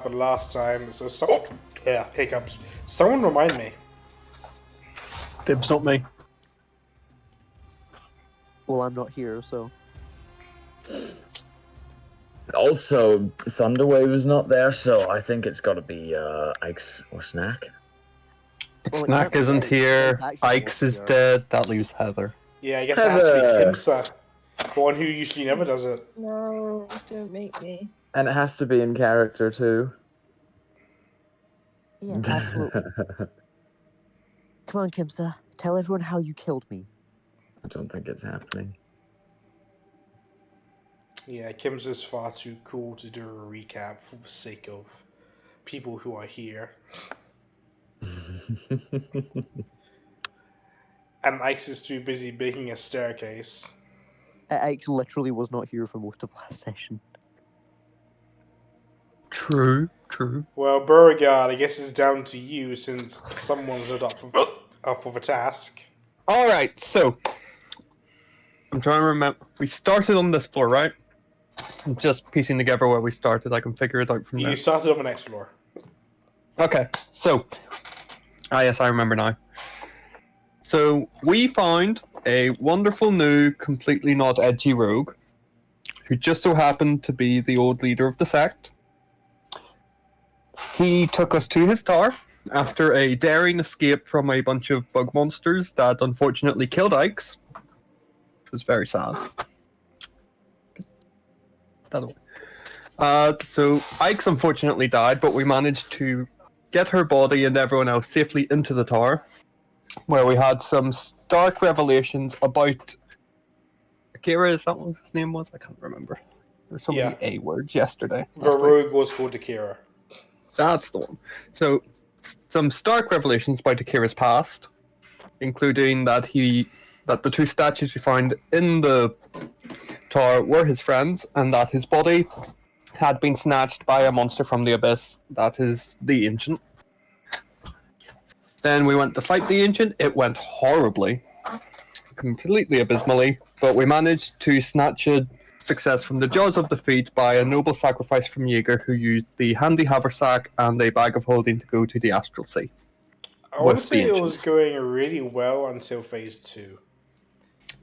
happened last time, so yeah, hiccups. Someone remind me. Dibs, not me. Well, I'm not here, so. Also, Thunderwave is not there, so I think it's got to be Ike's or Snack. Well, it Snack can't be isn't Ike. here. Ike actually Ike's is wasn't dead. That leaves Heather. Yeah, I guess it has to be Heather. Kimsa, the one who usually never does it. No, don't make me. And it has to be in character, too. Yeah, absolutely. Come on, Kimsa. Tell everyone how you killed me. I don't think it's happening. Yeah, Kimsa's far too cool to do a recap for the sake of people who are here. And Ice is too busy making a staircase. Ike literally was not here for most of last session. True. Well, Beauregard, I guess it's down to you since someone's not up for the task. Alright, so. I'm trying to remember. We started on this floor, right? I'm just piecing together where we started. I can figure it out from there. You started on the next floor. Okay, so. Yes, I remember now. So, we found a wonderful new, completely not edgy rogue, who just so happened to be the old leader of the sect. He took us to his tower after a daring escape from a bunch of bug monsters that unfortunately killed Ike's, which was very sad. That way. So Ike's unfortunately died, but we managed to get her body and everyone else safely into the tower, where we had some stark revelations about Akira. Is that what his name was? I can't remember. There were so many A words yesterday. The rogue was called Akira. That's the one. So, some stark revelations about Akira's past, including that the two statues we found in the tower were his friends, and that his body had been snatched by a monster from the abyss. That is the Ancient. Then we went to fight the Ancient. It went horribly, completely abysmally, but we managed to snatch a success from the jaws of defeat by a noble sacrifice from Jager, who used the handy haversack and a bag of holding to go to the astral sea. I want to say it was going really well until phase 2.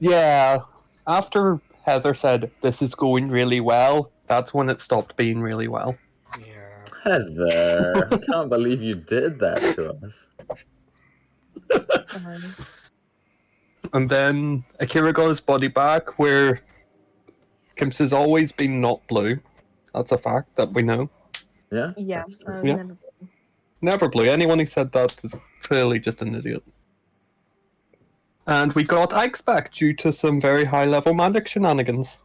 Yeah, after Heather said, "This is going really well," that's when it stopped being really well. Yeah. Heather, I can't believe you did that to us. And then Akira got his body back, where Kim's always been not blue. That's a fact that we know. Yeah? Yeah, That's true. Yeah. never been. Never blue. Anyone who said that is clearly just an idiot. And we got Ike's back due to some very high-level magic shenanigans.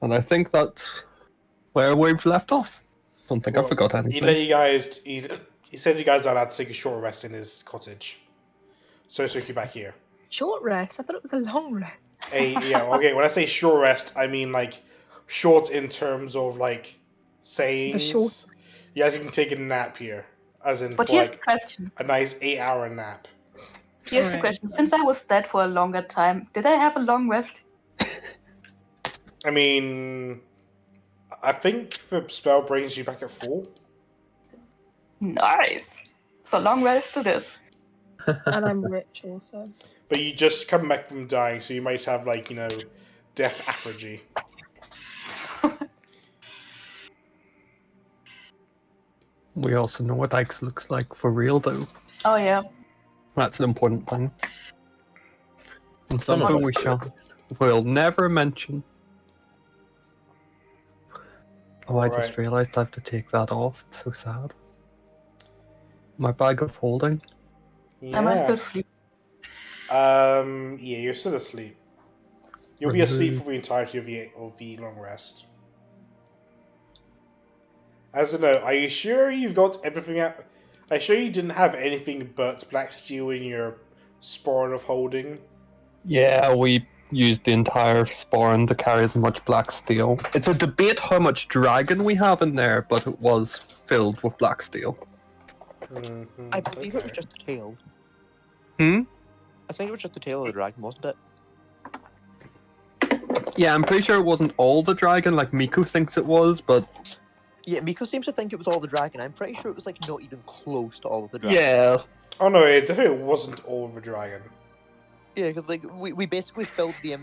And I think that's where we've left off. Don't think I forgot anything. He let you guys. He said you guys are allowed to take a short rest in his cottage, so he took you back here. Short rest? I thought it was a long rest. Okay. When I say short rest, I mean like short in terms of like sayings. short- You guys can take a nap here, as in But for, here's like the question. a nice 8-hour nap. Here's the Alright. question. Since I was dead for a longer time, did I have a long rest? I mean, I think the spell brings you back at full. Nice. So long rest to this. And I'm rich also. But you just come back from dying, so you might have like death aphagy. We also know what Ike's looks like for real, though. Oh yeah. That's an important thing. And Some of something us we do, at least. will never mention. Oh, I just Alright. realised I have to take that off. It's so sad. My bag of holding. Am I still asleep? Yeah, you're still asleep. You'll be asleep Remove. for the entirety of the long rest. As a note, are you sure you've got everything out? Are you sure you didn't have anything but black steel in your spawn of holding? Yeah, we used the entire spawn to carry as much black steel. It's a debate how much dragon we have in there, but it was filled with black steel. Mm-hmm. I believe it was just the tail. Hmm? I think it was just the tail of the dragon, wasn't it? Yeah, I'm pretty sure it wasn't all the dragon like Miku thinks it was, but Yeah, Miko seems to think it was all the dragon. I'm pretty sure it was like not even close to all of the dragon. Yeah. Oh no, it definitely wasn't all of a dragon. Yeah, because like we basically filled the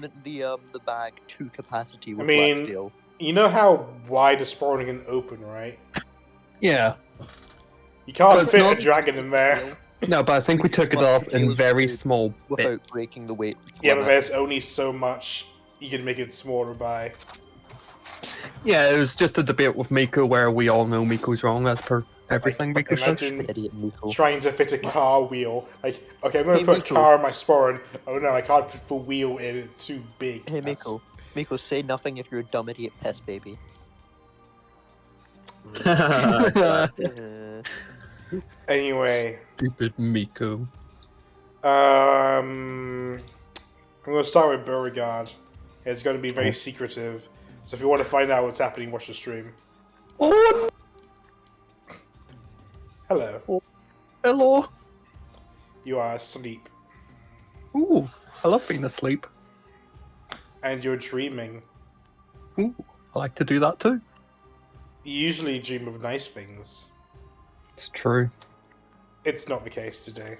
bag to capacity with mean- black steel. You know how wide a spawning can open, right? Yeah. You can't But it's fit not- a dragon in there. No, but I think we took it off in very small without bits. breaking the weight Yeah, but limit. there's only so much you can make it smaller by. Yeah, it was just a debate with Miko where we all know Miko's wrong as per everything Miko says. Imagine Idiot Miko. trying to fit a car wheel. Like, okay, I'm gonna Hey, put Miko. a car in my spawn. Oh no, I can't put the wheel in, it's too big. Hey That's- Miko. Miko, say nothing if you're a dumb idiot piss baby. Classic. Anyway, Stupid Miko. I'm gonna start with Beauregard. It's gonna be very secretive. So if you want to find out what's happening, watch the stream. Oh, Hello. hello. You are asleep. Ooh, I love being asleep. And you're dreaming. Ooh, I like to do that too. You usually dream of nice things. It's true. It's not the case today.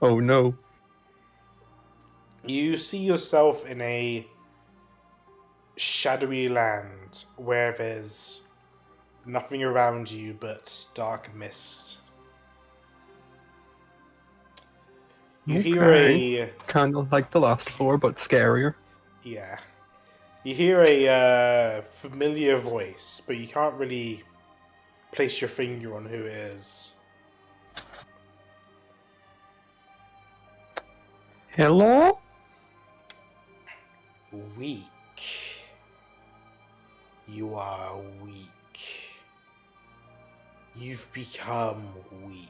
Oh no. You see yourself in a shadowy land where there's nothing around you but dark mist. You hear a... Kind of like the last floor, but scarier. Yeah. You hear a familiar voice, but you can't really place your finger on who it is. Hello? Weak. You are weak. You've become weak.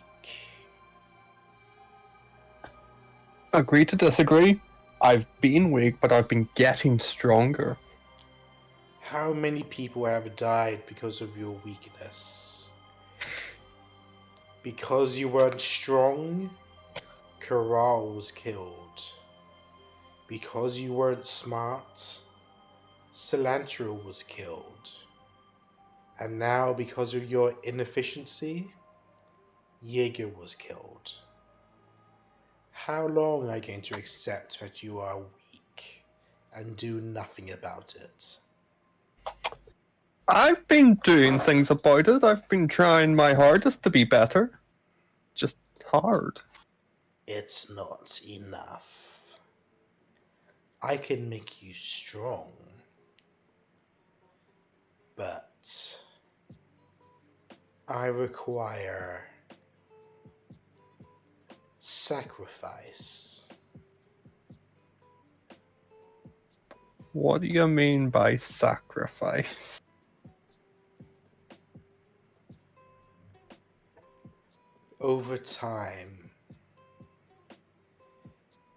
Agree to disagree. I've been weak, but I've been getting stronger. How many people have died because of your weakness? Because you weren't strong, Karal was killed. Because you weren't smart, Cilantro was killed. And now, because of your inefficiency, Jager was killed. How long are you going to accept that you are weak and do nothing about it? I've been doing things about it. I've been trying my hardest to be better. Just hard. It's not enough. I can make you strong, but I require sacrifice. What do you mean by sacrifice? Over time,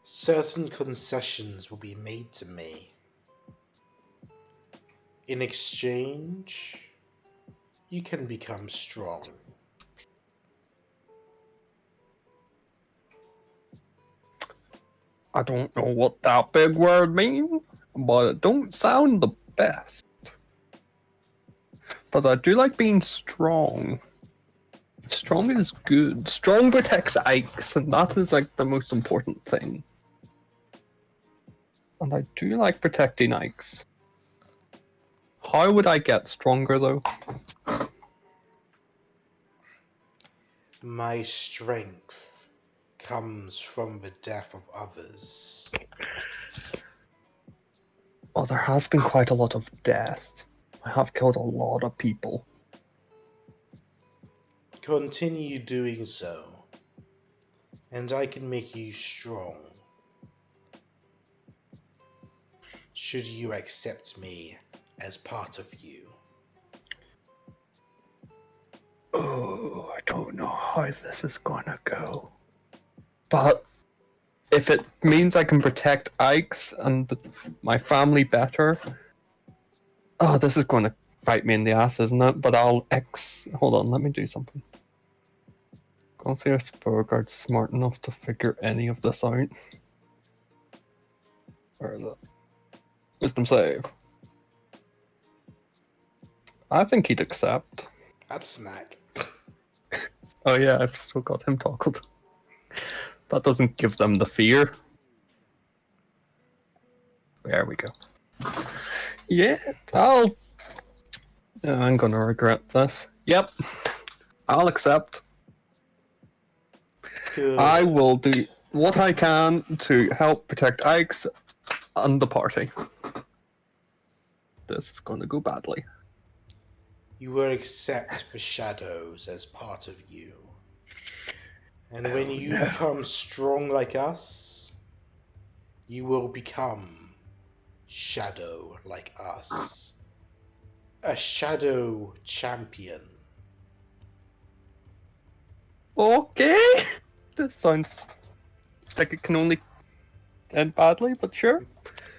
certain concessions will be made to me. In exchange, you can become strong. I don't know what that big word means, but it don't sound the best. But I do like being strong. Strong is good. Strong protects Ikes, and that is like the most important thing. And I do like protecting Ikes. How would I get stronger though? My strength comes from the death of others. Well, there has been quite a lot of death. I have killed a lot of people. Continue doing so, and I can make you strong. Should you accept me as part of you? Oh, I don't know how this is gonna go. But if it means I can protect Ikes and my family better, oh, this is gonna bite me in the ass, isn't it? But I'll hold on, let me do something. I'll see if Beauregard's smart enough to figure any of this out. Where is it? Wisdom save. I think he'd accept. That's snack. Oh yeah, I've still got him toggled. That doesn't give them the fear. There we go. Yeah, I'm gonna regret this. Yep, I'll accept. Good. I will do what I can to help protect Ike's and the party. This is gonna go badly. You will accept the shadows as part of you. And when you become strong like us, you will become shadow like us. A shadow champion. Okay, this sounds like it can only end badly, but sure.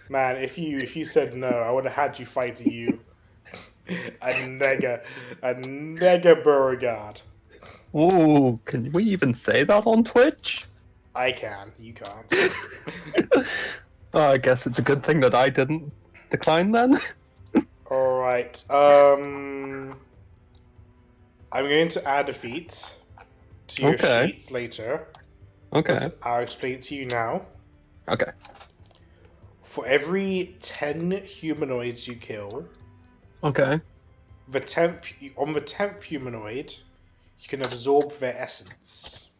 Man, if you said no, I would have had you fight you. a nega Beauregard. Oh, can we even say that on Twitch? I can, you can't. Oh, I guess it's a good thing that I didn't decline then. Alright, I'm going to add a feat to your Okay. sheet later. Okay. But I'll explain it to you now. Okay. For every 10 humanoids you kill, Okay. on the 10th humanoid, you can absorb their essence.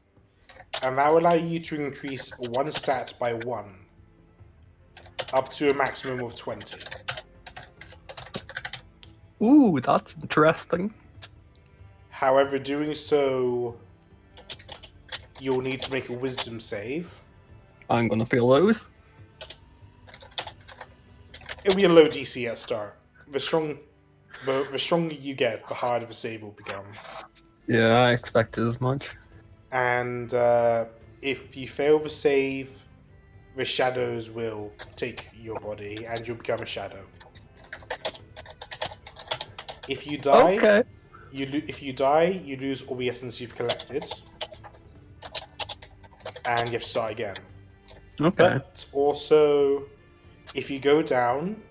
And that will allow you to increase one stat by 1, up to a maximum of 20. Ooh, that's interesting. However, doing so, you'll need to make a wisdom save. I'm gonna feel those. It'll be a low DC at start. The stronger you get, the harder the save will become. Yeah, I expected as much. And if you fail the save, the shadows will take your body and you'll become a shadow. If you die, Okay. you lose all the essence you've collected, and you have to start again. Okay. But also, if you go down,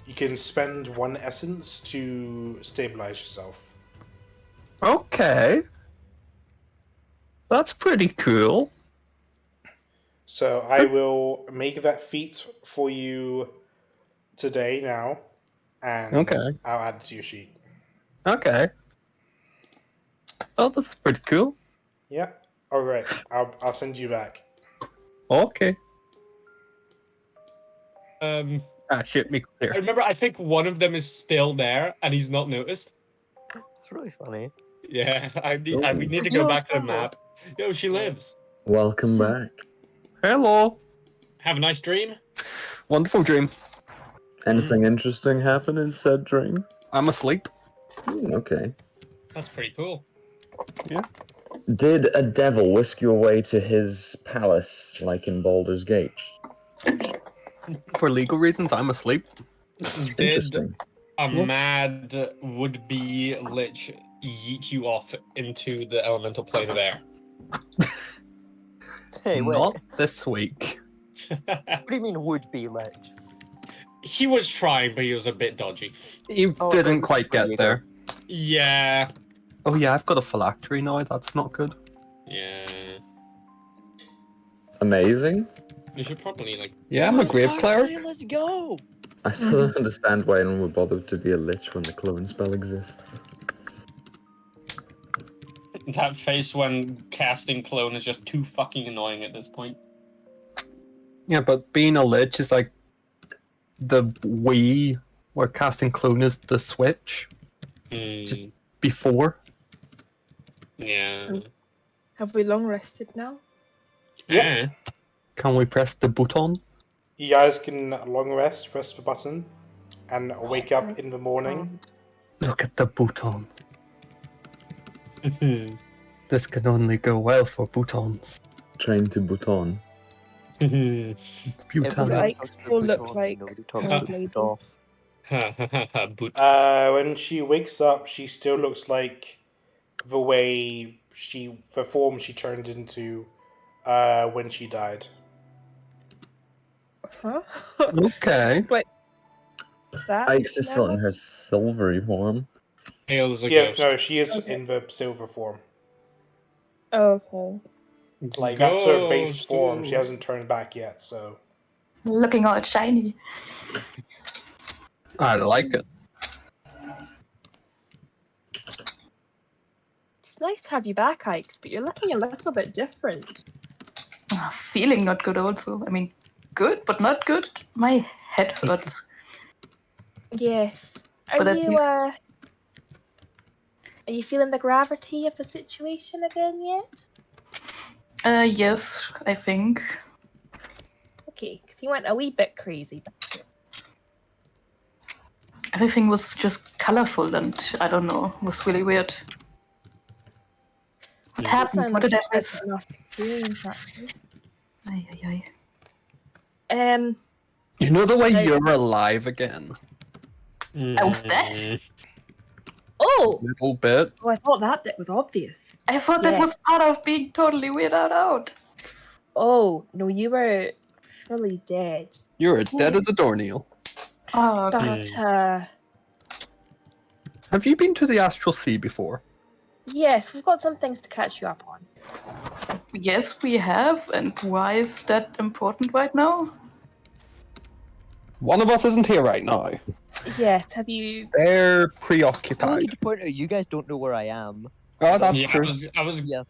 you can spend 1 essence to stabilize yourself. Okay. That's pretty cool. So I will make that feat for you today now, and Okay. I'll add it to your sheet. Okay. Oh, that's pretty cool. Yeah. All right. I'll send you back. Okay. Shit, me I clear. remember. I think one of them is still there, and he's not noticed. It's really funny. Yeah, we Oh. need to go Yo, back to the Sandra. map. Yo, she lives. Welcome back. Hello. Have a nice dream. Wonderful dream. Anything interesting happen in said dream? I'm asleep. Okay. That's pretty cool. Did a devil whisk you away to his palace like in Baldur's Gate? For legal reasons, I'm asleep. Did Interesting. a Yeah. mad would-be lich yeet you off into the elemental plane of air? Hey, wait. Not this week. What do you mean would be lich? He was trying, but he was a bit dodgy. You Oh, didn't it's quite get Jager. there. Yeah. Oh yeah, I've got a phylactery now. That's not good. Yeah. Amazing. You should probably, like... Yeah, I'm a grave cleric. Okay, let's go. I still don't understand why anyone would bother to be a lich when the clone spell exists. That face when casting clone is just too fucking annoying at this point. Yeah, but being a lich is like the Wii, where casting clone is the Switch Just- before. Yeah. Have we long rested now? Yeah. Can we press the button? You guys can long rest, press the button, and wake up in the morning. Look at the button. This can only go well for butons. Train to Bhutan. Does Button. Ike still look like Nobody talks old about lady? it off. Boot. When she wakes up, she still looks like the form she turned into when she died. Huh? Okay. Wait. That Ike's is still in level? her silvery form. Hale is a Yeah, ghost. no, she is Okay. in the silver form. Okay. Like, that's her base Ghost, form. She ooh. hasn't turned back yet, so... Looking all shiny. I like it. It's nice to have you back, Ikes, but you're looking a little bit different. Feeling not good also. I mean, good, but not good. My head hurts. Yes. Are But at you least- are you feeling the gravity of the situation again yet? Yes, I think. Okay, because you went a wee bit crazy. Everything was just colorful and I don't know, was really weird. What Doesn't happened? sound What like did I a miss? pleasant enough experience, actually. Ay, ay, ay. You know the way Now- you're alive again? I was dead? Oh! A little bit. Oh, I thought that bit was obvious. I thought that was part of being totally weirded out. Oh, no, you were fully dead. You're as dead as a doornail. Oh, But, Have you been to the Astral Sea before? yes, we've got some things to catch you up on. yes, we have. And why is that important right now? One of us isn't here right now. Yes, have you... They're I only preoccupied. need to point out you guys don't know where I am. Oh, that's Yeah, true. I was Yeah.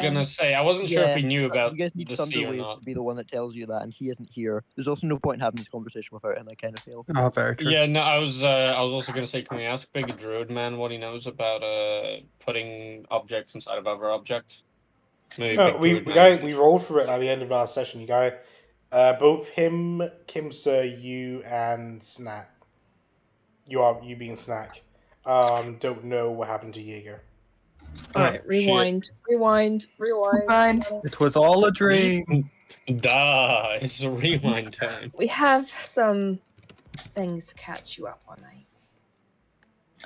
gonna say, I wasn't sure if we knew about You guys need the sea or Thunderwave not. to be the one that tells you that, and he isn't here. There's also no point in having this conversation without him. I kind of feel. Oh, very true. Yeah, no, I was also gonna say, can we ask Big Druid Man what he knows about putting objects inside of other objects? Maybe No, Big we Druid Man. we rolled for it at the end of last session. You guys, both him, Kimsa, you, and Snack. You being Snack. Don't know what happened to Jaeger. Alright, Oh, rewind. Rewind. It was all a dream. Duh, it's a rewind time. We have some things to catch you up on, eh?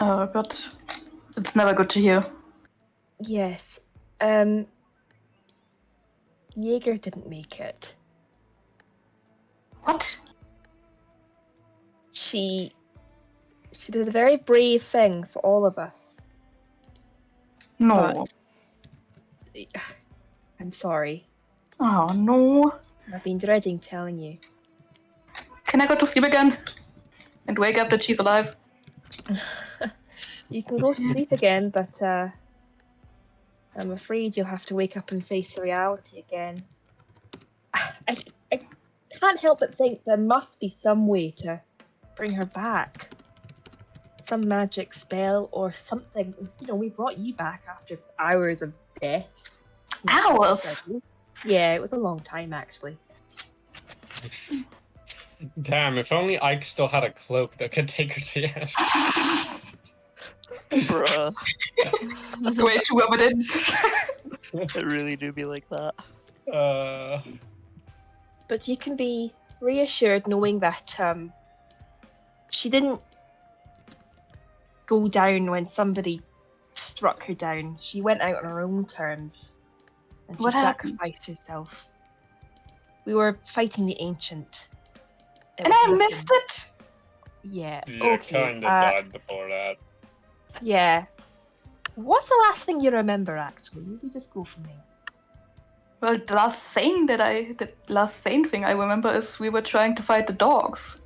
Oh god. It's never good to hear. Yes. Jaeger didn't make it. What? She did a very brave thing for all of us. No. But I'm sorry. Oh no. I've been dreading telling you. Can I go to sleep again? And wake up that she's alive? You can go to sleep again, but I'm afraid you'll have to wake up and face the reality again. I can't help but think there must be some way to bring her back. Some magic spell or something. You know, we brought you back after hours of death. Hours? Yeah, it was a long time actually. Damn, if only Ike still had a cloak that could take her to the ash. Bruh. Way too evident. It really do be like that. But you can be reassured knowing that she didn't go down when somebody struck her down. She went out on her own terms. And she What happened? sacrificed herself. We were fighting the Ancient. It And was I nothing. missed it? Yeah, You okay. kinda died before that. Yeah. What's the last thing you remember, actually? Maybe just go from there. Well, the last sane thing I remember is we were trying to fight the dogs.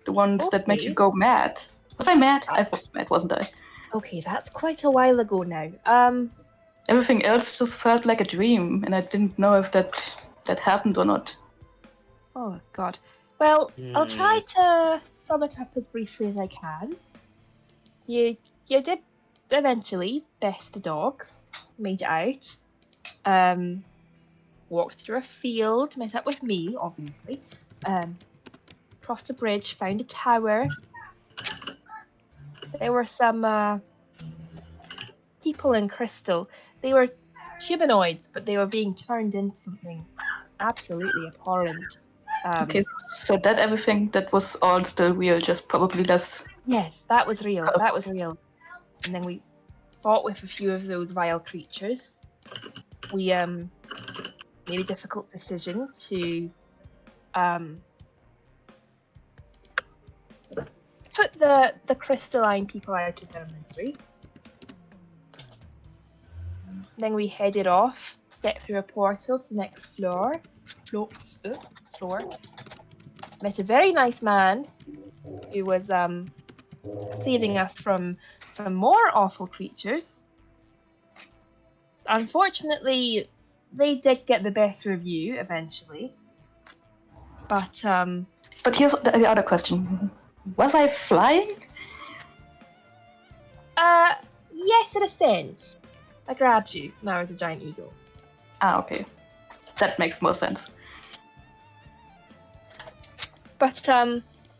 The ones that make you Okay. go mad. Was I mad? I was mad, wasn't I? Okay, that's quite a while ago now. Everything else just felt like a dream, and I didn't know if that happened or not. Oh, God. Well, I'll try to sum it up as briefly as I can. You did eventually best the dogs, made it out. Walked through a field, met up with me, obviously. Crossed a bridge, found a tower. There were some people in Crystal. They were humanoids, but they were being turned into something absolutely abhorrent. Okay, so that everything that was all still real, just probably less. Yes, that was real. That was real. And then we fought with a few of those vile creatures. We made a difficult decision to put put the crystalline people out of their misery. Then we headed off, stepped through a portal to the next floor. Floor. Met a very nice man who was saving us from more awful creatures. Unfortunately, they did get the better of you eventually. But here's the other question: was I flying? yes, in a sense. I grabbed you, and I was a giant eagle. Ah, okay, that makes more sense. But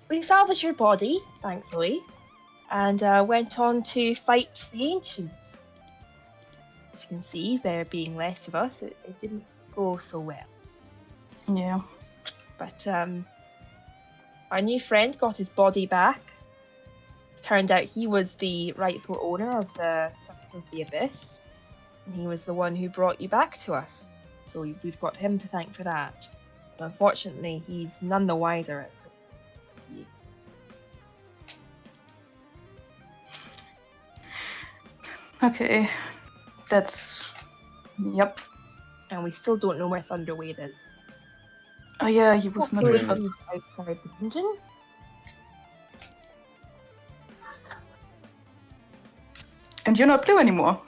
we salvaged your body, thankfully, and went on to fight the ancients. As you can see, there being less of us, it didn't go so well. Yeah. But our new friend got his body back. Turned out he was the rightful owner of the Circle of the Abyss, and he was the one who brought you back to us. So we've got him to thank for that. But unfortunately, he's none the wiser as to what he is. Okay. That's... Yep. And we still don't know where Thunderwave is. Oh yeah, he was not Hopefully with us. he's outside the dungeon. And you're not blue anymore.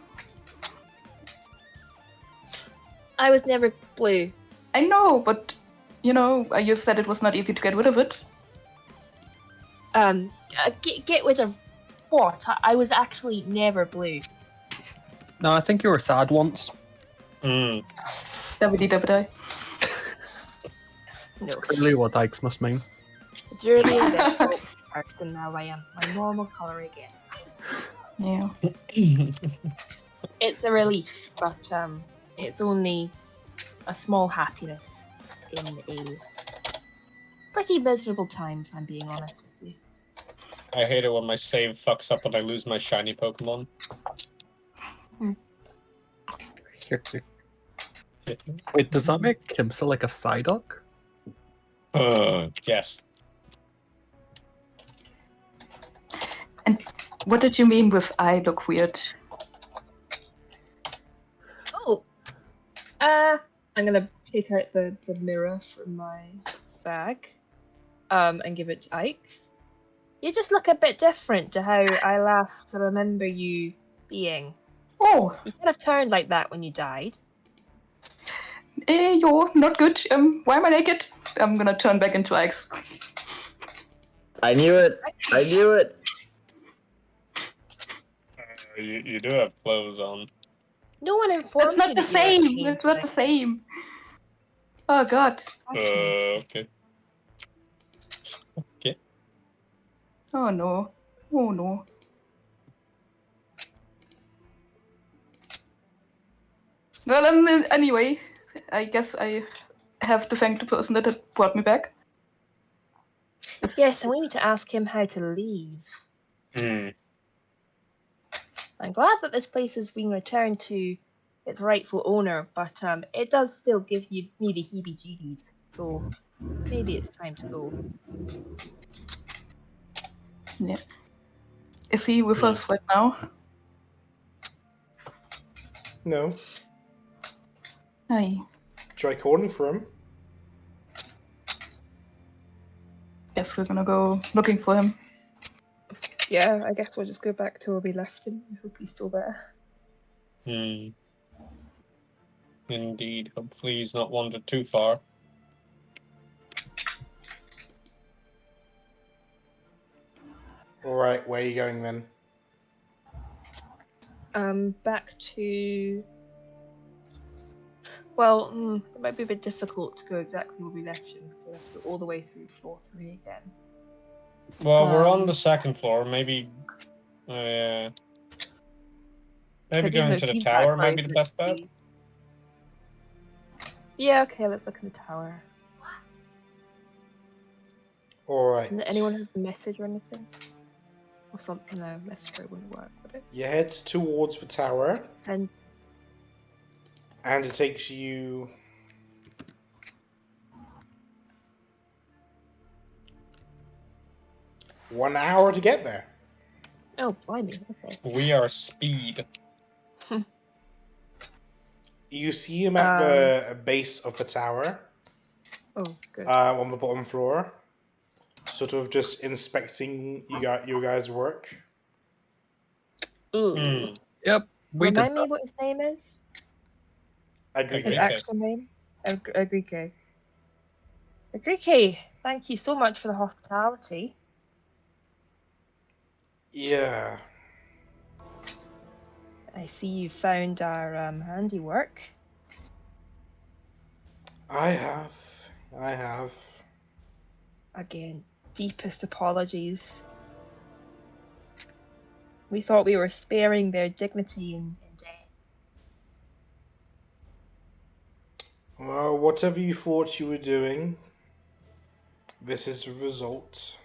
I was never blue. I know, but you know, you said it was not easy to get rid of it. Get rid of what? I was actually never blue. No, I think you were sad once. WD. No. Clearly what Dykes must mean. Majority of the first, and now I am my normal colour again. Yeah. It's a relief, but it's only a small happiness in a pretty miserable time, if I'm being honest with you. I hate it when my save fucks up and I lose my shiny Pokemon. Wait, does that make Kimsa like a Psyduck? Yes. And what did you mean with I look weird? Oh, I'm gonna take out the mirror from my bag, and give it to Ike's. You just look a bit different to how I last remember you being. Oh, You kind of turned like that when you died. you're not good. Why am I naked? I'm gonna turn back into Ike's. I knew it. I knew it. You do have clothes on. No one informed That's not you the that you were same. chained That's to not the this same. Oh god. fashion. Okay. Oh no. Oh no. Well, anyway, I guess I have to thank the person that had brought me back. Yes, and we need to ask him how to leave. Hmm. I'm glad that this place is being returned to its rightful owner, but it does still give me the heebie-jeebies. So maybe it's time to go. Yeah. Is he with us right now? No. Aye. Try calling for him. Guess we're gonna go looking for him. Yeah, I guess we'll just go back to where we left him. I hope he's still there. Indeed. Hopefully he's not wandered too far. Alright, where are you going then? Back to... Well, it might be a bit difficult to go exactly where we left him, so we have to go all the way through floor 3 again. Well, we're on the second floor. Maybe... maybe Because even going though to the he's tower back, might be right, the best bet. Yeah, okay, let's look at the tower. Alright. Does anyone have a message or anything? Or something? No, message probably wouldn't work, would it? You head towards the tower, Send. and it takes you... 1 hour to get there. Oh, blimey. Okay. We are speed. You see him at the base of the tower, Oh, good. on the bottom floor, sort of just inspecting you guys' work. Ooh. Yep, we did Remind me that. what his name is? Agree. His Agree. actual name? Agrike. Agrike, thank you so much for the hospitality. Yeah, I see you found our handiwork. I have. Again, deepest apologies. We thought we were sparing their dignity in death. Well, whatever you thought you were doing, this is the result.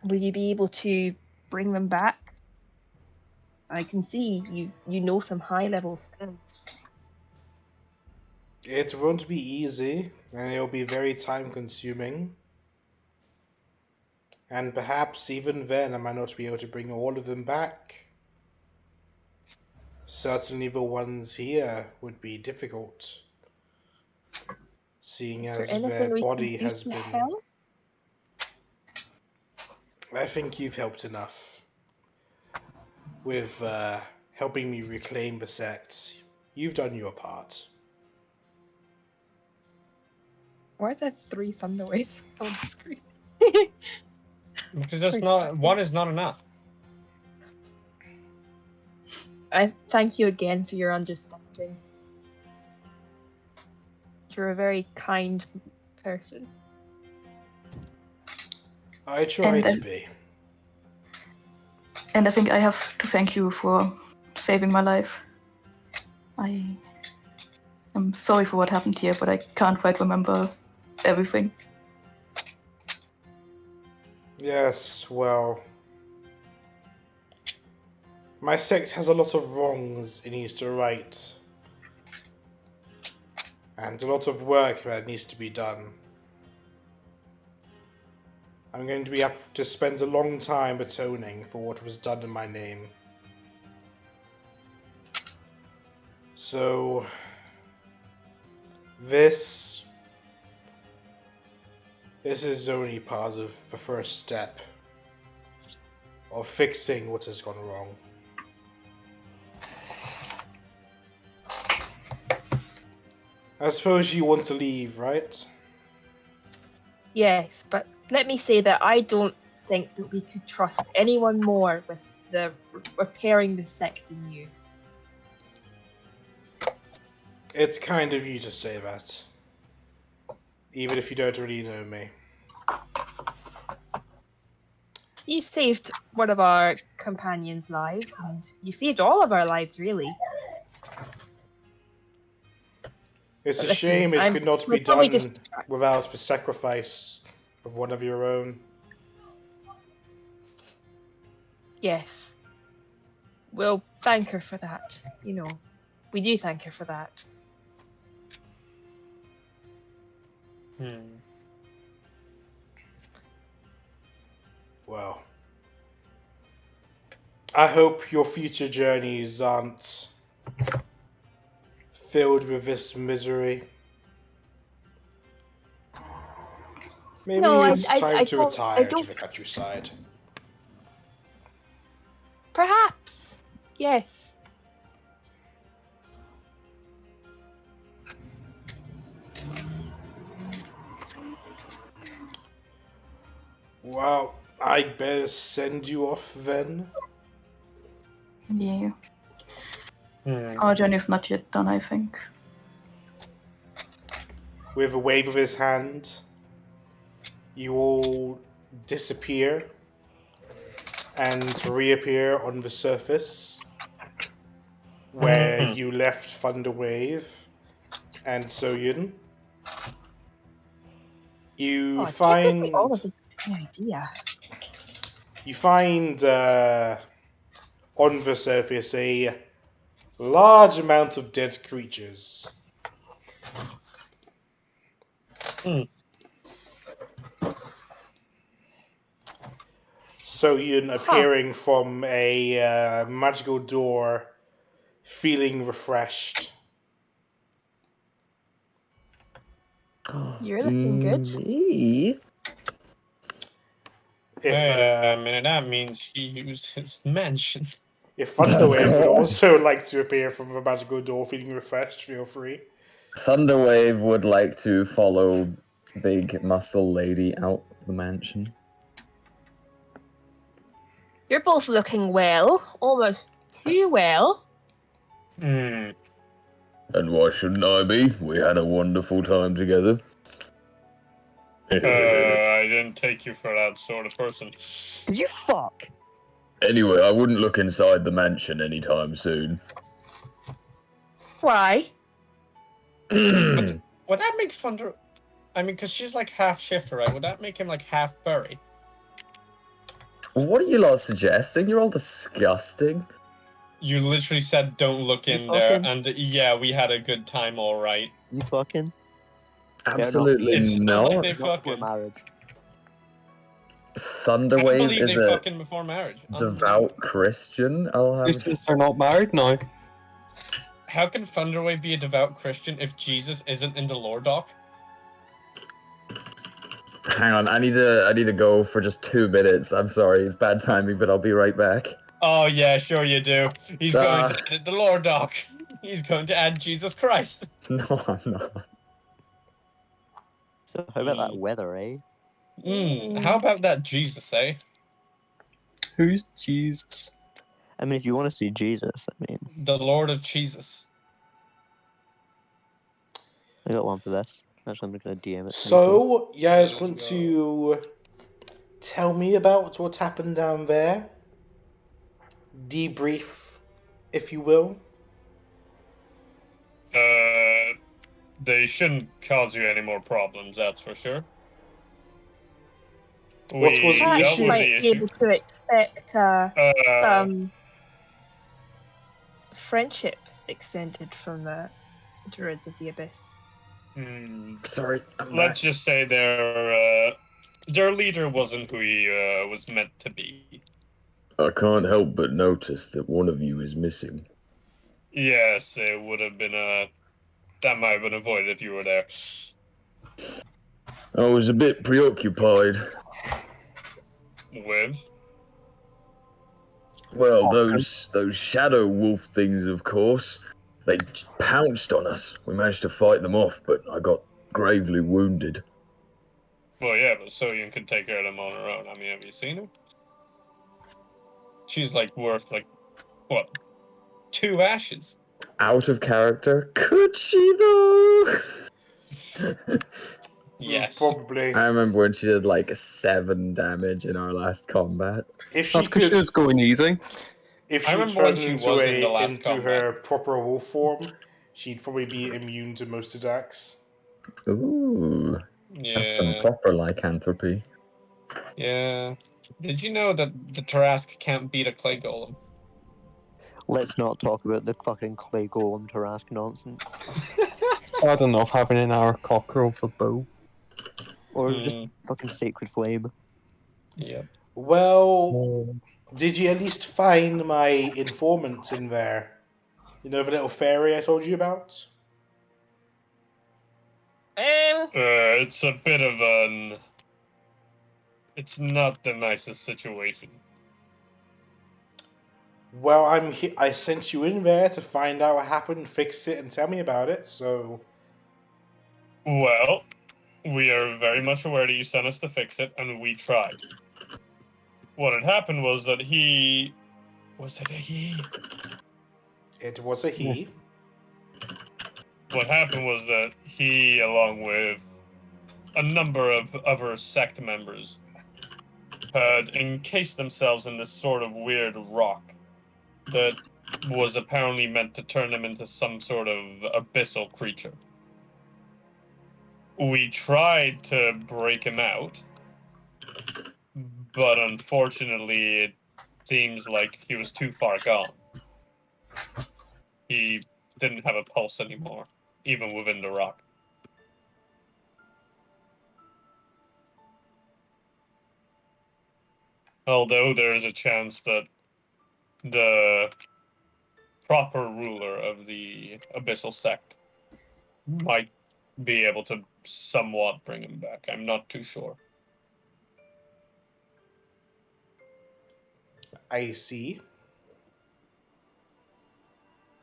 Will you be able to bring them back? I can see you know some high-level spells. It won't be easy, and it'll be very time-consuming. And perhaps even then, I might not be able to bring all of them back. Certainly, the ones here would be difficult, seeing Is there as anything their we can body do has to been. help? I think you've helped enough with helping me reclaim the sect. You've done your part. Why is there 3 thunder waves on the screen? Because that's Sorry, not one is not enough. I thank you again for your understanding. You're a very kind person. I try And, to be. And I think I have to thank you for saving my life. I am sorry for what happened here, but I can't quite remember everything. Yes, well, my sect has a lot of wrongs it needs to right, and a lot of work that needs to be done. I'm going to have to spend a long time atoning for what was done in my name. So, this is only part of the first step of fixing what has gone wrong. I suppose you want to leave, right? Yes, but let me say that I don't think that we could trust anyone more with the repairing the sect than you. It's kind of you to say that, even if you don't really know me. You saved one of our companions' lives, and you saved all of our lives, really. It's But a listen, shame it could not we're be probably done just without the sacrifice of one of your own. yes. We'll thank her for that. You know, we do thank her for that. Well, I hope your future journeys aren't filled with this misery. Maybe No, it's time to I retire to don't. the countryside. Perhaps, yes. Well, I'd better send you off then. Yeah. Our journey's not yet done, I think. With a wave of his hand, you all disappear and reappear on the surface where you left Thunderwave and Soyun. You Technically, all find of this is my idea. on the surface a large amount of dead creatures. So you're appearing from a magical door, feeling refreshed. You're looking good. Me? If Wait a minute, that means he used his mansion. if Thunderwave would course. also like to appear from a magical door, feeling refreshed, feel free. Thunderwave would like to follow Big Muscle Lady out of the mansion. You're both looking well, almost too well. Hmm. And why shouldn't I be? We had a wonderful time together. I didn't take you for that sort of person. Did you fuck? Anyway, I wouldn't look inside the mansion anytime soon. Why? Would that make Thunder... I mean, because she's like half shifter, right? Would that make him like half furry? What are you lot suggesting? You're all disgusting. You literally said don't look You in there, fucking- and yeah, we had a good time, all right. You fucking? Absolutely It sounds not. like they Not for fucking... marriage. I Thunderwave believe is they a fucking before marriage. devout Christian. I'll Who have. says they're not married now? How can Thunderwave be a devout Christian if Jesus isn't in the lore doc? Hang on, I need to go for just 2 minutes. I'm sorry, it's bad timing, but I'll be right back. Oh yeah, sure you do. He's going Ah. to edit the lore doc. He's going to add Jesus Christ. No, I'm not. So how about that weather, eh? How about that Jesus, eh? Who's Jesus? I mean, if you want to see Jesus, I mean, The Lord of Jesus. I got one for this. Actually, I'm gonna DM it. So, you guys want to tell me about what happened down there? Debrief, if you will. They shouldn't cause you any more problems, that's for sure. What was the Perhaps issue? you might be able to expect some friendship extended from the Druids of the Abyss. Sorry, Let's just say their leader wasn't who he was meant to be. I can't help but notice that one of you is missing. Yes, it would have been that might have been avoided if you were there. I was a bit preoccupied. With? Well, those shadow wolf things, of course. They pounced on us. We managed to fight them off, but I got gravely wounded. Well, yeah, but Soyun could take care of them on her own. I mean, have you seen her? She's like worth like, what, 2 ashes? Out of character? Could she, though? Yes. Probably. I remember when she did like 7 damage in our last combat. If she That's because she could, was going easy. if I she remember when turned she into was in the last into combat. her proper wolf form, she'd probably be immune to most attacks. Ooh, that's some Yeah. proper lycanthropy. Yeah. Did you know that the Tarask can't beat a clay golem? Let's not talk about the fucking clay golem Tarask nonsense. Bad enough having an hour cockerel for bow. Or just fucking sacred flame. Yep. Well, did you at least find my informant in there? You know the little fairy I told you about? It's a bit of an... It's not the nicest situation. Well, I sent you in there to find out what happened, fix it, and tell me about it, so... Well, we are very much aware that you sent us to fix it, and we tried. What had happened was that he... Was it a he? It was a he. What happened was that he, along with a number of other sect members, had encased themselves in this sort of weird rock that was apparently meant to turn them into some sort of abyssal creature. We tried to break him out, but unfortunately it seems like he was too far gone. He didn't have a pulse anymore, even within the rock. Although there is a chance that the proper ruler of the Abyssal Sect might be able to somewhat bring him back. I'm not too sure. I see.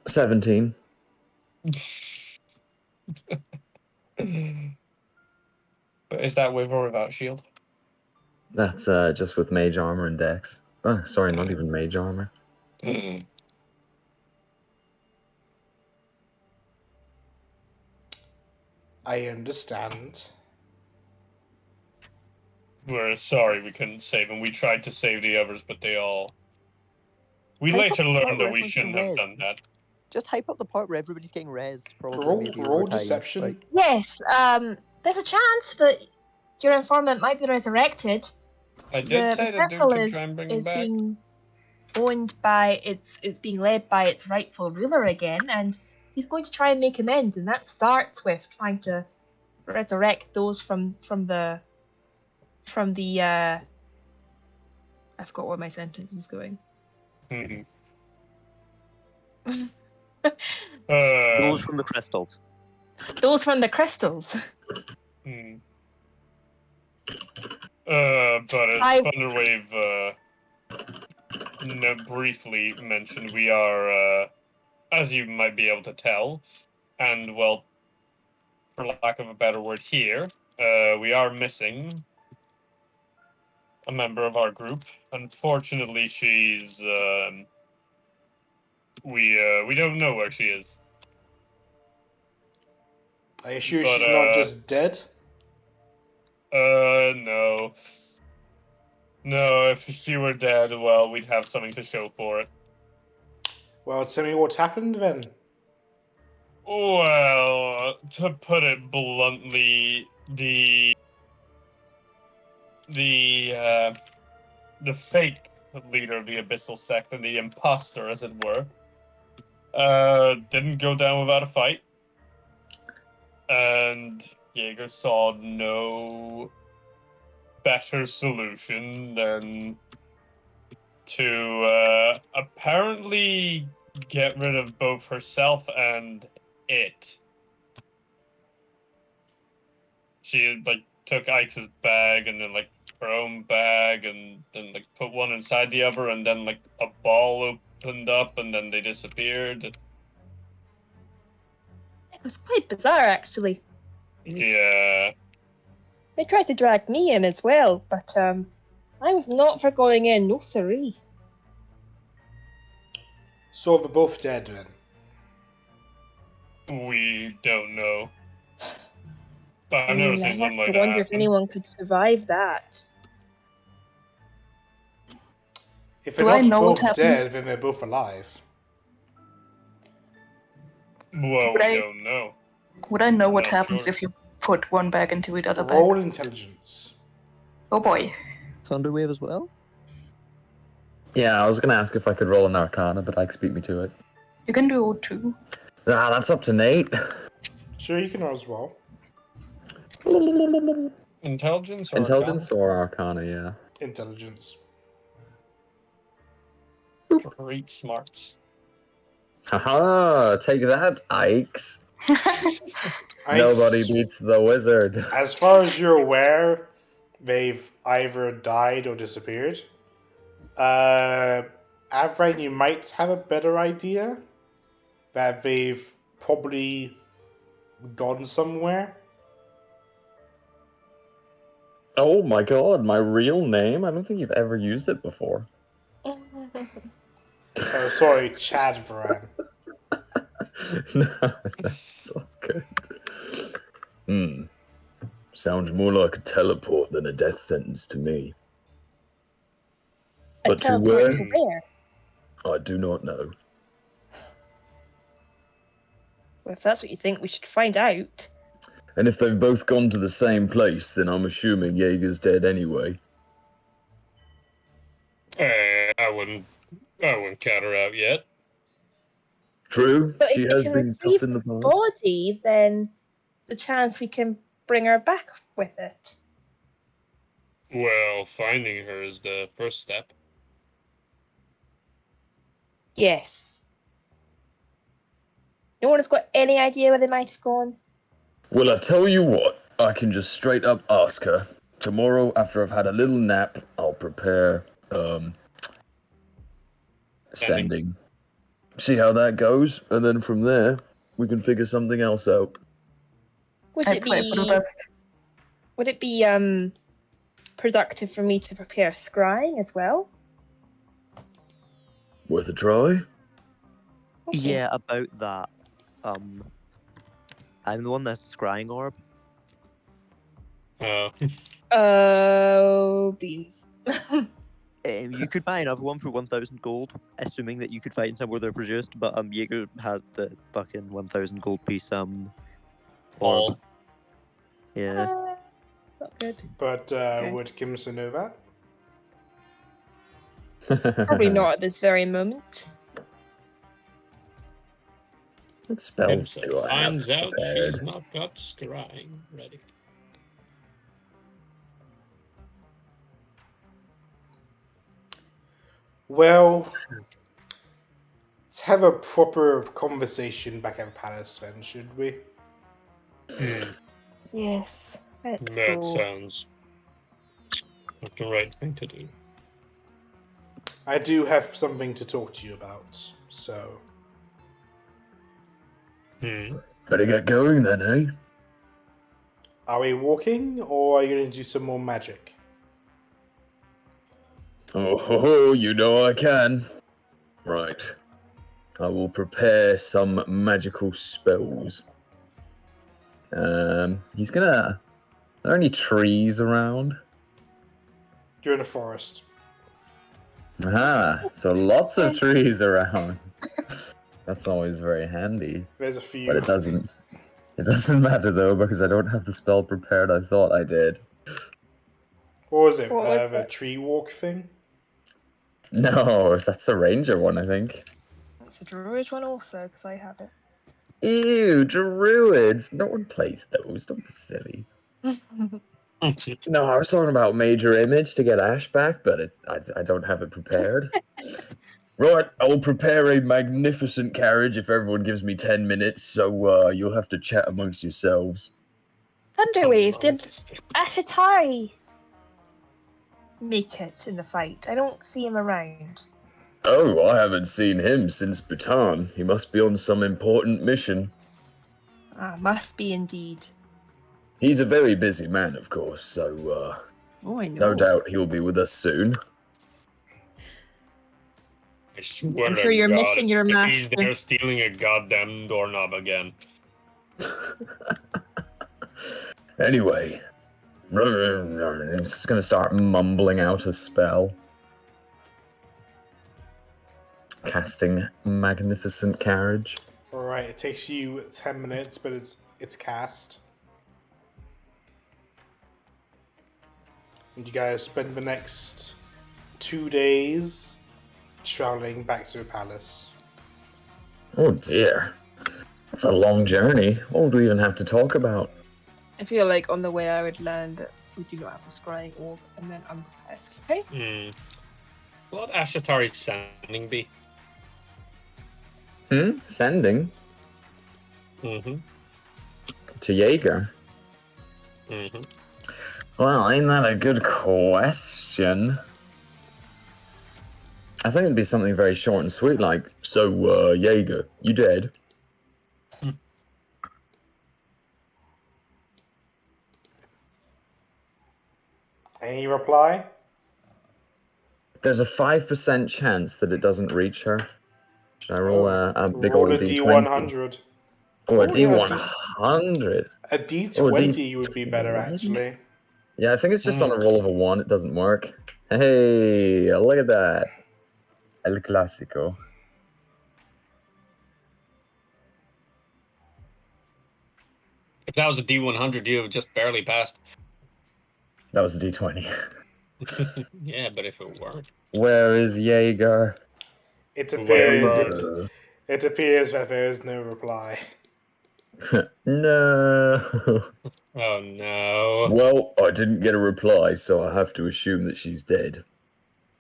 17. But is that with or without shield? That's just with mage armor and dex. Oh, sorry, not even mage armor. I understand. We're sorry we couldn't save him. We tried to save the others, but they all... We Hype later up the part learned where that we everyone's shouldn't getting have rezzed. done that. Just hype up the part where everybody's getting rezzed, probably Roll, maybe roll over time. deception. Like, Yes, there's a chance that your informant might be resurrected. I did say that dude circle could try and bring him is back. being owned by it's being led by its rightful ruler again, and he's going to try and make amends, and that starts with trying to resurrect those from the I forgot where my sentence was going. Mhm. those from the crystals. Those from the crystals. Hmm. But as Thunderwave briefly mentioned, we are, as you might be able to tell, and well, for lack of a better word here, we are missing a member of our group. Unfortunately, she's, we don't know where she is. Are you sure But, she's not just dead? No. No, if she were dead, well, we'd have something to show for it. Well, tell me what's happened then. Well, to put it bluntly, the fake leader of the Abyssal Sect, and the imposter, as it were, didn't go down without a fight. And Jager saw no better solution than to apparently get rid of both herself and it. She took Ike's bag and then her own bag and then put one inside the other, and then a ball opened up and then they disappeared. It was quite bizarre, actually. Yeah. They tried to drag me in as well, but I was not for going in, no siree. So they're both dead then. We don't know. But I I've mean, never I seen have something like to that wonder if happen. anyone could survive that. If they're Do I not know what both happened? dead, then they're both alive. Well, Would we I- don't know. Would I know what Not happens sure. if you put one bag into the other Roll bag? intelligence. Oh boy. Thunderwave as well? Yeah, I was gonna ask if I could roll an Arcana, but Ike beat me to it. You can do O2. Ah, that's up to Nate. Sure, you can roll as well. Intelligence or Intelligence or Arcana, yeah. Intelligence. Arcana? Great smarts. Haha, take that, Ikes. Nobody Ike's, beats the wizard. as far as you're aware, they've either died or disappeared. Avrain, you might have a better idea that they've probably gone somewhere. Oh my god, my real name? I don't think you've ever used it before. Oh, sorry, Chad Varan. No, that's all good. Sounds more like a teleport than a death sentence to me. A But to teleport where? to where? I do not know. Well, if that's what you think, we should find out. And if they've both gone to the same place, then I'm assuming Jaeger's dead anyway. I wouldn't count her out yet. True, But she if has we can been retrieve tough in the the past. body, then there's a chance we can bring her back with it. Well, finding her is the first step. Yes. No one has got any idea where they might have gone? Well, I tell you what, I can just straight up ask her. Tomorrow, after I've had a little nap, I'll prepare, sending. See how that goes, and then from there, we can figure something else out. Would I it pray for the be best. would it be productive for me to prepare scrying as well? Worth a try? Okay. Yeah, about that. I'm the one that's scrying orb. Oh. Beans. You could buy another one for 1,000 gold, assuming that you could find somewhere they're produced. But Jager had the fucking 1,000 gold piece orb. All. Yeah. Not good. But Okay. would Kimson know that? Probably not at this very moment. What spells Himself do I have finds out prepared? she's not got scrying ready. Well, let's have a proper conversation back at Palace then, should we? Yes. Let's That go. sounds like the right thing to do. I do have something to talk to you about, so... Better get going then, eh? Are we walking, or are you going to do some more magic? Oh, you know I can. Right. I will prepare some magical spells. He's gonna... Are there any trees around? You're in a forest. Aha, so lots of trees around. That's always very handy. There's a few. But it doesn't matter though, because I don't have the spell prepared I thought I did. What was it? What was The it? tree walk thing? No, that's a ranger one, I think. It's a druid one also, because I have it. Ew, druids! No one plays those, don't be silly. No, I was talking about Major Image to get Ash back, but I don't have it prepared. Right, I will prepare a magnificent carriage if everyone gives me 10 minutes, so you'll have to chat amongst yourselves. Thunderwave, did Ashatari make it in the fight? I don't see him around. Oh, I haven't seen him since Bhutan. He must be on some important mission. Ah, must be indeed. He's a very busy man, of course, so Oh, I know. no doubt he'll be with us soon. I swear I'm to sure you're God, missing your if he's master. there stealing a goddamn doorknob again. Anyway, it's gonna start mumbling out a spell. Casting Magnificent Carriage. Alright, it takes you 10 minutes, but it's cast. And you guys spend the next 2 days traveling back to the palace. Oh dear. That's a long journey. What would we even have to talk about? I feel like on the way I would learn that we do not have a scrying orb, and then I'm asked, okay? What Ashatari's sending be? Sending? Mm-hmm. To Jager? Mm-hmm. Well, ain't that a good question? I think it'd be something very short and sweet, like, so, Jager, you dead? Any reply? There's a 5% chance that it doesn't reach her. Should I roll a big Roll old a D20? D100. Oh, a Oh, yeah, D100. A D20 would be better, D20? actually. Yeah, I think it's just on a roll of a 1. It doesn't work. Hey, look at that. El Clásico. If that was a D100, you have just barely passed. That was a D20. Yeah, but if it weren't. Where is Jaeger? It Whatever. appears that there is no reply. No. Oh no. Well, I didn't get a reply, so I have to assume that she's dead.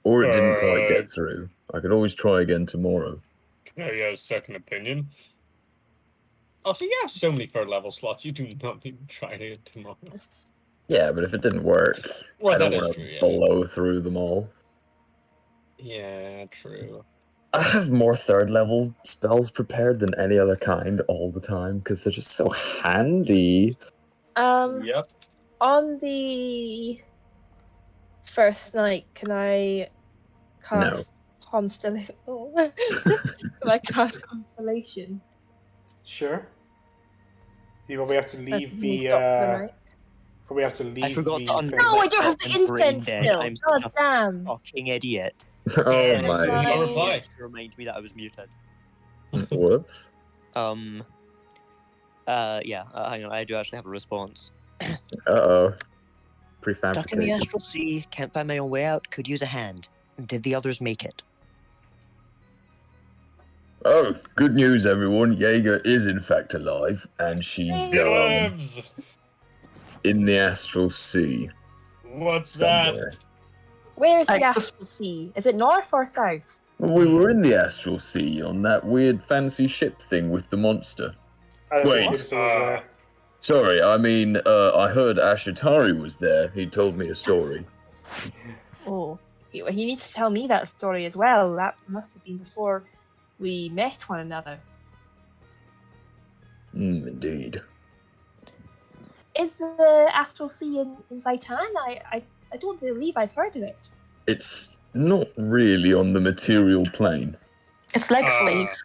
Or it didn't quite get through. I could always try again tomorrow. Can I get a second opinion? Also, you have so many third level slots, you do not need to try it tomorrow. Yeah, but if it didn't work, Well, I don't that is want true, to yeah. blow through them all. Yeah, true. I have more third level spells prepared than any other kind all the time because they're just so handy. Yep. On the first night, can I cast Constellation? Can I cast Constellation? Sure. You probably have to leave Does me the. stop for the night? Probably have to leave I forgot the to thing. unbreak No, I don't have myself the and brain incense dead. still. I'm God such a damn. fucking idiot. Oh Erros, Never you mind. got a reply. To remind me that I was muted. Whoops. Yeah, hang on, I do actually have a response. Uh-oh. Stuck in the Prefabrication. astral sea, can't find my own way out, could use a hand. Did the others make it? Oh, good news, everyone. Jager is in fact alive, and she's He lives! in the astral sea What's somewhere. Where is I the just- Astral Sea? Is it north or south? We were in the astral sea on that weird fancy ship thing with the monster. I don't Wait. think Abyssal was there. Sorry, I mean, I heard Ashitari was there. He told me a story. Oh, he needs to tell me that story as well. That must have been before we met one another. Indeed. Is the Astral Sea in Zaitan? I don't believe I've heard of it. It's not really on the material plane. It's like slaves.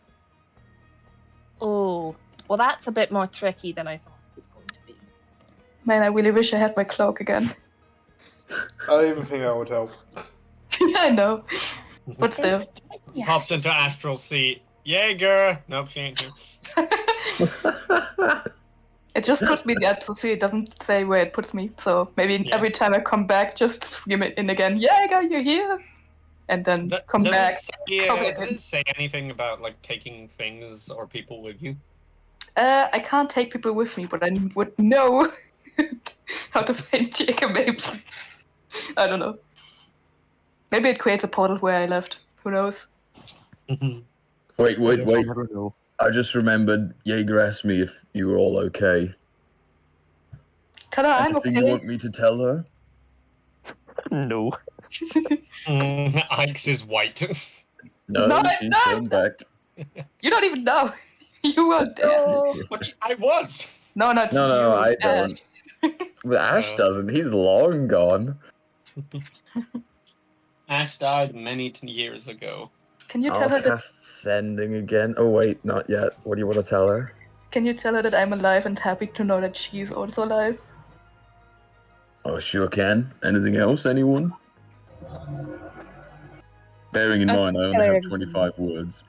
Oh, well, that's a bit more tricky than I thought it was going to be. Man, I really wish I had my cloak again. I don't even think that would help. Yeah, I know. But still. Yeah, Pops into Astral Sea. Jager! Nope, she ain't here. It just puts me in the Astral Sea. It doesn't say where it puts me. So maybe every time I come back, just scream it in again. Jager, you're here! And then come back. Does it say anything about like taking things or people with you? I can't take people with me, but I would know how to find Jager, maybe. I don't know. Maybe it creates a portal where I left. Who knows? Wait. I never know. I just remembered Jaeger asked me if you were all okay. Tell her I'm Anything okay. you want me to tell her? No. Ike's is white. No, No, she's no, come back. You don't even know. You were dead. Oh, But I was! No, not No, you. I Ash. don't. But Ash doesn't. He's long gone. Ash died many years ago. Can you I'll tell her that? cast sending again. Oh wait, not yet. What do you want to tell her? Can you tell her that I'm alive and happy to know that she's also alive? Oh, sure can. Anything else, anyone? Bearing in mind, I only have 25 words.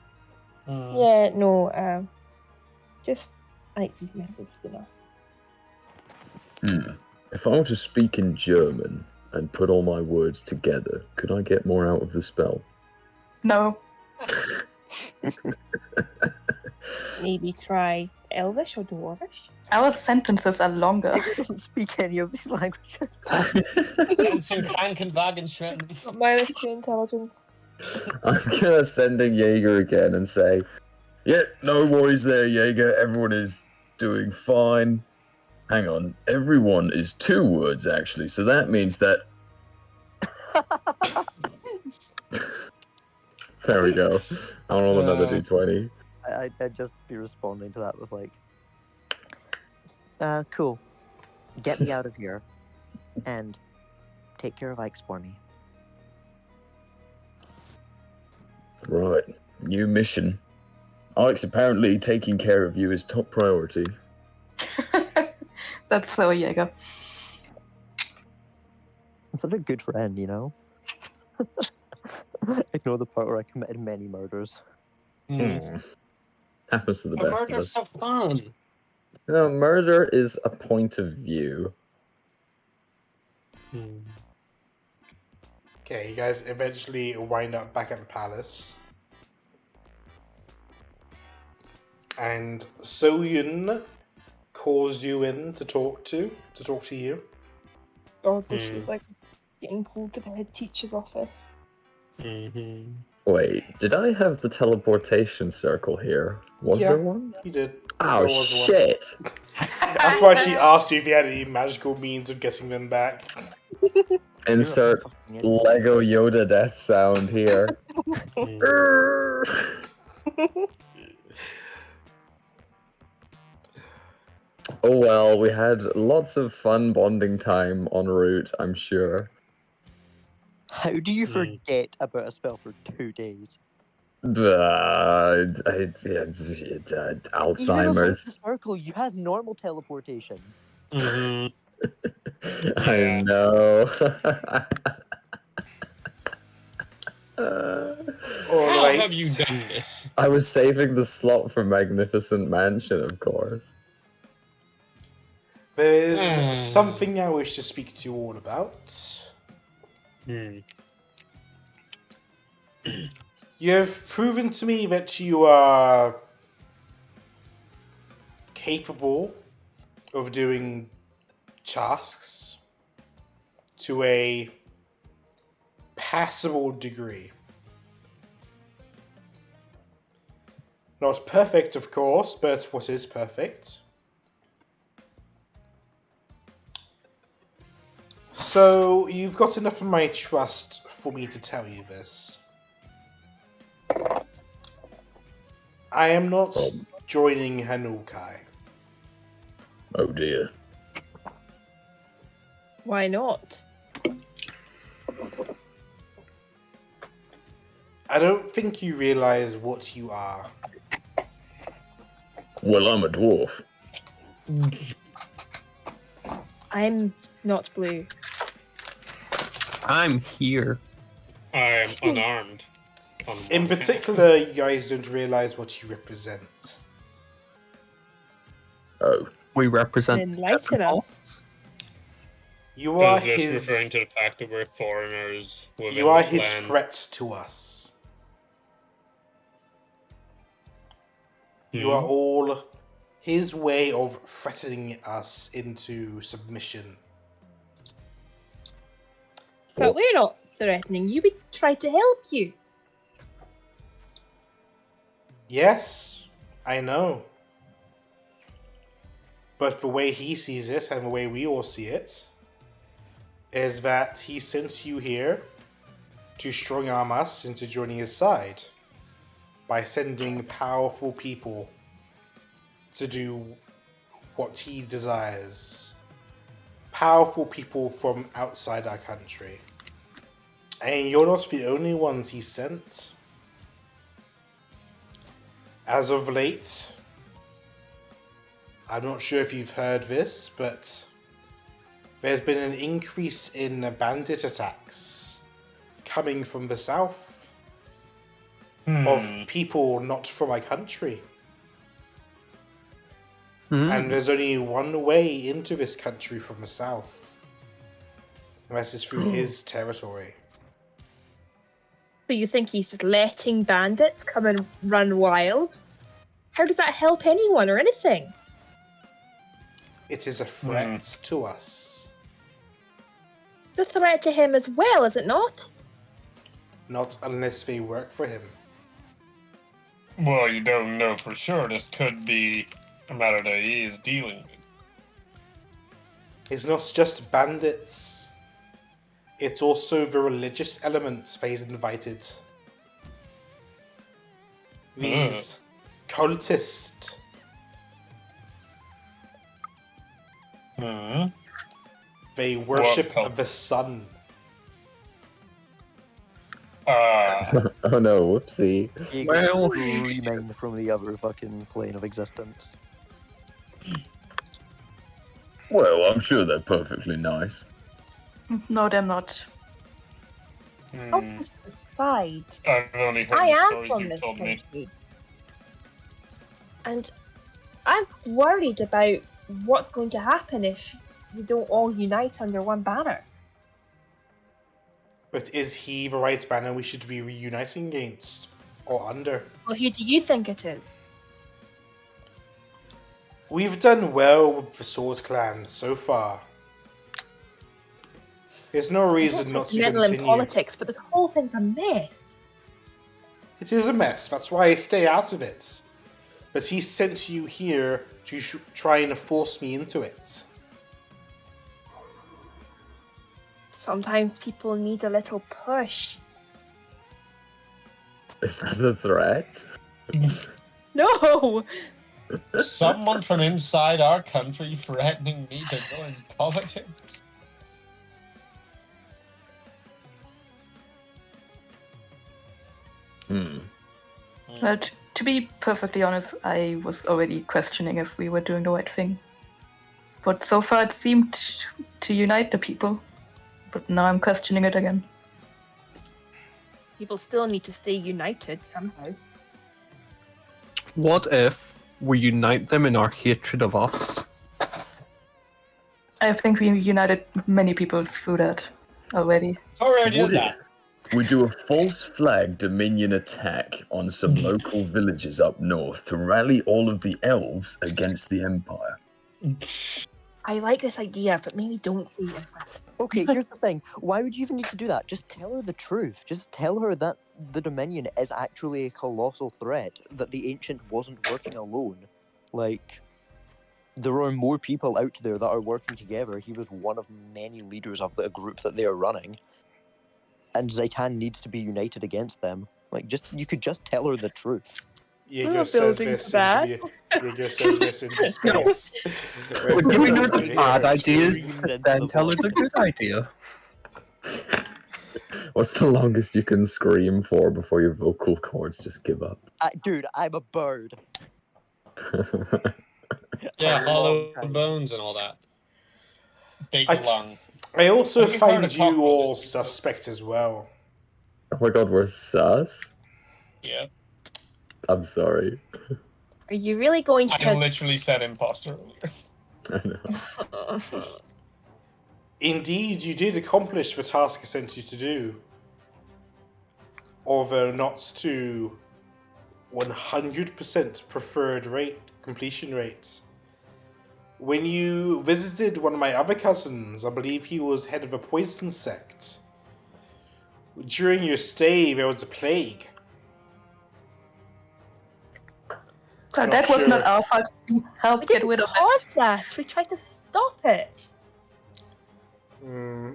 yeah, no, just Ike's message, you know. If I were to speak in German and put all my words together, could I get more out of the spell? No. Maybe try Elvish or Dwarvish? Our sentences are longer. I don't speak any of these languages. Got -2 intelligence. I'm gonna send in Jaeger again and say, yeah, no worries there, Jaeger. Everyone is doing fine. Hang on, everyone is 2 words actually, so that means that. There we go. I'll roll another d20. I'd just be responding to that with like, cool. Get me out of here, and take care of Ike's for me. Right, new mission. Ike's apparently taking care of you is top priority. That's so Jaeger. I'm such a good friend, you know? Ignore the part where I committed many murders. Happens to the best of Murder's us. so fun. No, murder is a point of view. Okay, you guys eventually wind up back at the palace. And Soyun calls you in to talk to you. Or this was like getting called to the head teacher's office. Mm-hmm. Wait, did I have the teleportation circle here? Was Yeah. there one? You did. Oh, There was one. shit! That's why she asked you if you had any magical means of getting them back. Insert Lego Yoda death sound here. Oh well, we had lots of fun bonding time en route, I'm sure. How do you forget about a spell for 2 days? Alzheimer's. The circle, you had normal teleportation. Mm-hmm. I Yeah. know. How have you done this? I was saving the slot for Magnificent Mansion, of course. There is something I wish to speak to you all about. You have proven to me that you are capable of doing tasks to a passable degree. Not perfect, of course, but what is perfect? So, you've got enough of my trust for me to tell you this. I am not joining Hanukai. Oh dear. Why not? I don't think you realize what you are. Well, I'm a dwarf. I'm not blue. I'm here. I am unarmed. On one In hand. particular, you guys don't realize what you represent. Oh. We represent. Enlighten us. You are Is this his. referring to the fact that we're foreigners within You are this his land? threat to us. You are all his way of threatening us into submission. But we're not threatening you. We tried to help you. Yes, I know. But the way he sees it, and the way we all see it, is that he sent you here to strong arm us into joining his side by sending powerful people to do what he desires. Powerful people from outside our country. And you're not the only ones he sent. As of late, I'm not sure if you've heard this, but there's been an increase in bandit attacks coming from the south of people not from my country. And there's only one way into this country from the south, and that is through his territory. So you think he's just letting bandits come and run wild? How does that help anyone or anything? It is a threat to us. It's a threat to him as well, is it not? Not unless they work for him. Well, you don't know for sure. This could be a matter that he is dealing with. It's not just bandits. It's also the religious elements they've invited. These cultists. They worship the sun. Oh no, whoopsie. Well, Remain from the other fucking plane of existence. Well, I'm sure they're perfectly nice. No, they're not. Oh, aside, I've only heard I the am stories from you this told me. country. And I'm worried about what's going to happen if we don't all unite under one banner. But is he the right banner we should be reuniting against? Or under? Well, who do you think it is? We've done well with the Sword Clan so far. There's no I don't reason not like to to meddle in continue. politics, but this whole thing's a mess. It is a mess. That's why I stay out of it. But he sent you here to try and force me into it. Sometimes people need a little push. Is that a threat? No! Someone from inside our country threatening me to join politics? But to be perfectly honest, I was already questioning if we were doing the right thing. But so far it seemed to unite the people. But now I'm questioning it again. People still need to stay united somehow. What if we unite them in our hatred of us? I think we united many people through that already. Already What did that. if we do a false flag Dominion attack on some local villages up north to rally all of the elves against the Empire? I like this idea, but maybe don't say it. Okay, here's the thing. Why would you even need to do that? Just tell her the truth. Just tell her that the Dominion is actually a colossal threat, that the Ancient wasn't working alone. Like, there are more people out there that are working together. He was one of many leaders of the group that they are running. And Zaitan needs to be united against them. Like, you could just tell her the truth. Jaeger says this into space. We're giving her the Yeah, bad it's ideas, screamed then into the tell her void. the good idea. What's the longest you can scream for before your vocal cords just give up? Dude, I'm a bird. Yeah, A hollow long time. bones and all that. Big I- lung. I also Have you heard find of you all cockroaches? suspect as well. Oh my god, we're sus? Yeah. I'm sorry. Are you really going I to... literally said imposter earlier. I know. Indeed, you did accomplish the task I sent you to do. Although not to 100% preferred completion rates. When you visited one of my other cousins, I believe he was head of a poison sect. During your stay, there was a plague. So Not that was sure. not our fault. We We helped get didn't rid of it. cause that. We tried to stop it. Hmm.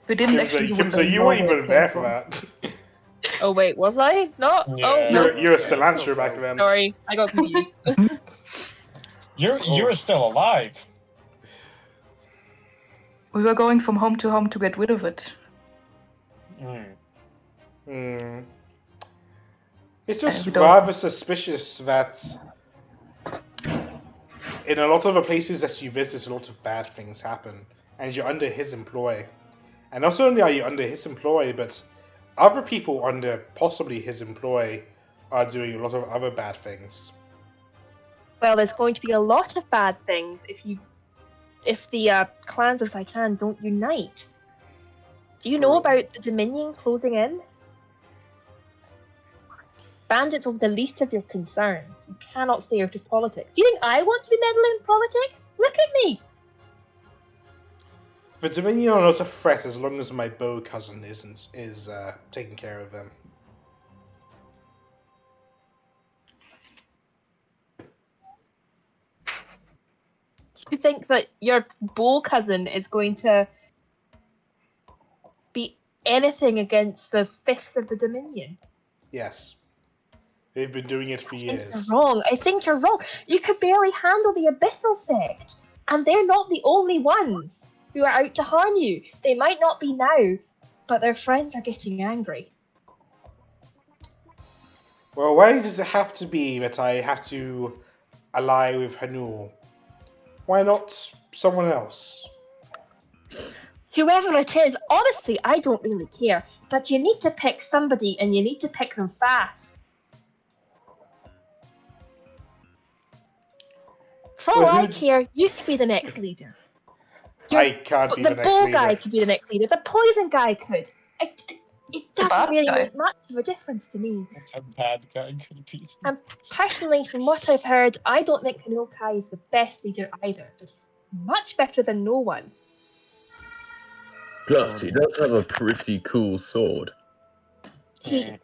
We didn't actually. Kimza, you weren't even there for that. Oh wait, was I? Not? Yeah. Oh no. You're a cilantro back then. Sorry, I got confused. You're still alive. We were going from home to get rid of it. Hmm. It's just we don't- rather suspicious that in a lot of the places that you visit, a lot of bad things happen, and you're under his employ. And not only are you under his employ, but other people under possibly his employ are doing a lot of other bad things. Well, there's going to be a lot of bad things if the clans of Saitan don't unite. Do you know about the Dominion closing in? Bandits are the least of your concerns. You cannot stay out of politics. Do you think I want to be meddling in politics? Look at me! The Dominion are not a threat as long as my bow cousin is taking care of them. You think that your bow cousin is going to be anything against the fists of the Dominion? Yes. They've been doing it for I think years. you're wrong. I think you're wrong. You could barely handle the Abyssal Sect, and they're not the only ones who are out to harm you. They might not be now, but their friends are getting angry. Well, why does it have to be that I have to ally with Hanul? Why not someone else? Whoever it is, honestly, I don't really care. But you need to pick somebody, and you need to pick them fast. For all Well, I who- care, you could be the next leader. I can't be The the next bow leader. guy could be the next leader. The poison guy could. It The doesn't bad really guy. make much of a difference to me. A bad guy could be. Personally, from what I've heard, I don't think Hanokai is the best leader either, but he's much better than no one. Plus, he does have a pretty cool sword.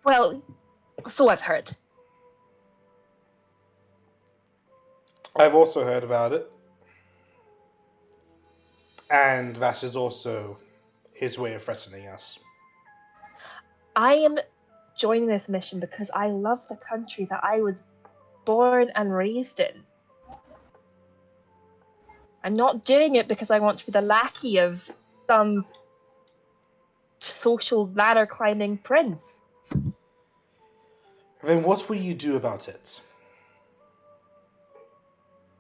Well, so I've heard. I've also heard about it. And that is also his way of threatening us. I am joining this mission because I love the country that I was born and raised in. I'm not doing it because I want to be the lackey of some social ladder climbing prince. Then what will you do about it?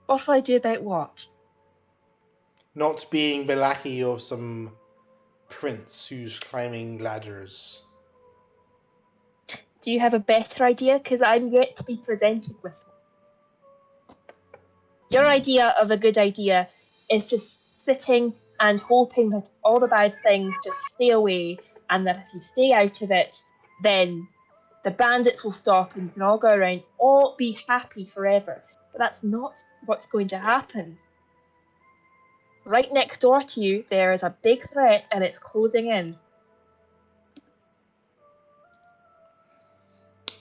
What will I do about what? Not being the lackey of some prince who's climbing ladders. Do you have a better idea? Because I'm yet to be presented with one. Your idea of a good idea is just sitting and hoping that all the bad things just stay away, and that if you stay out of it, then the bandits will stop and you can all go around, all be happy forever. But that's not what's going to happen. Right next door to you, there is a big threat and it's closing in.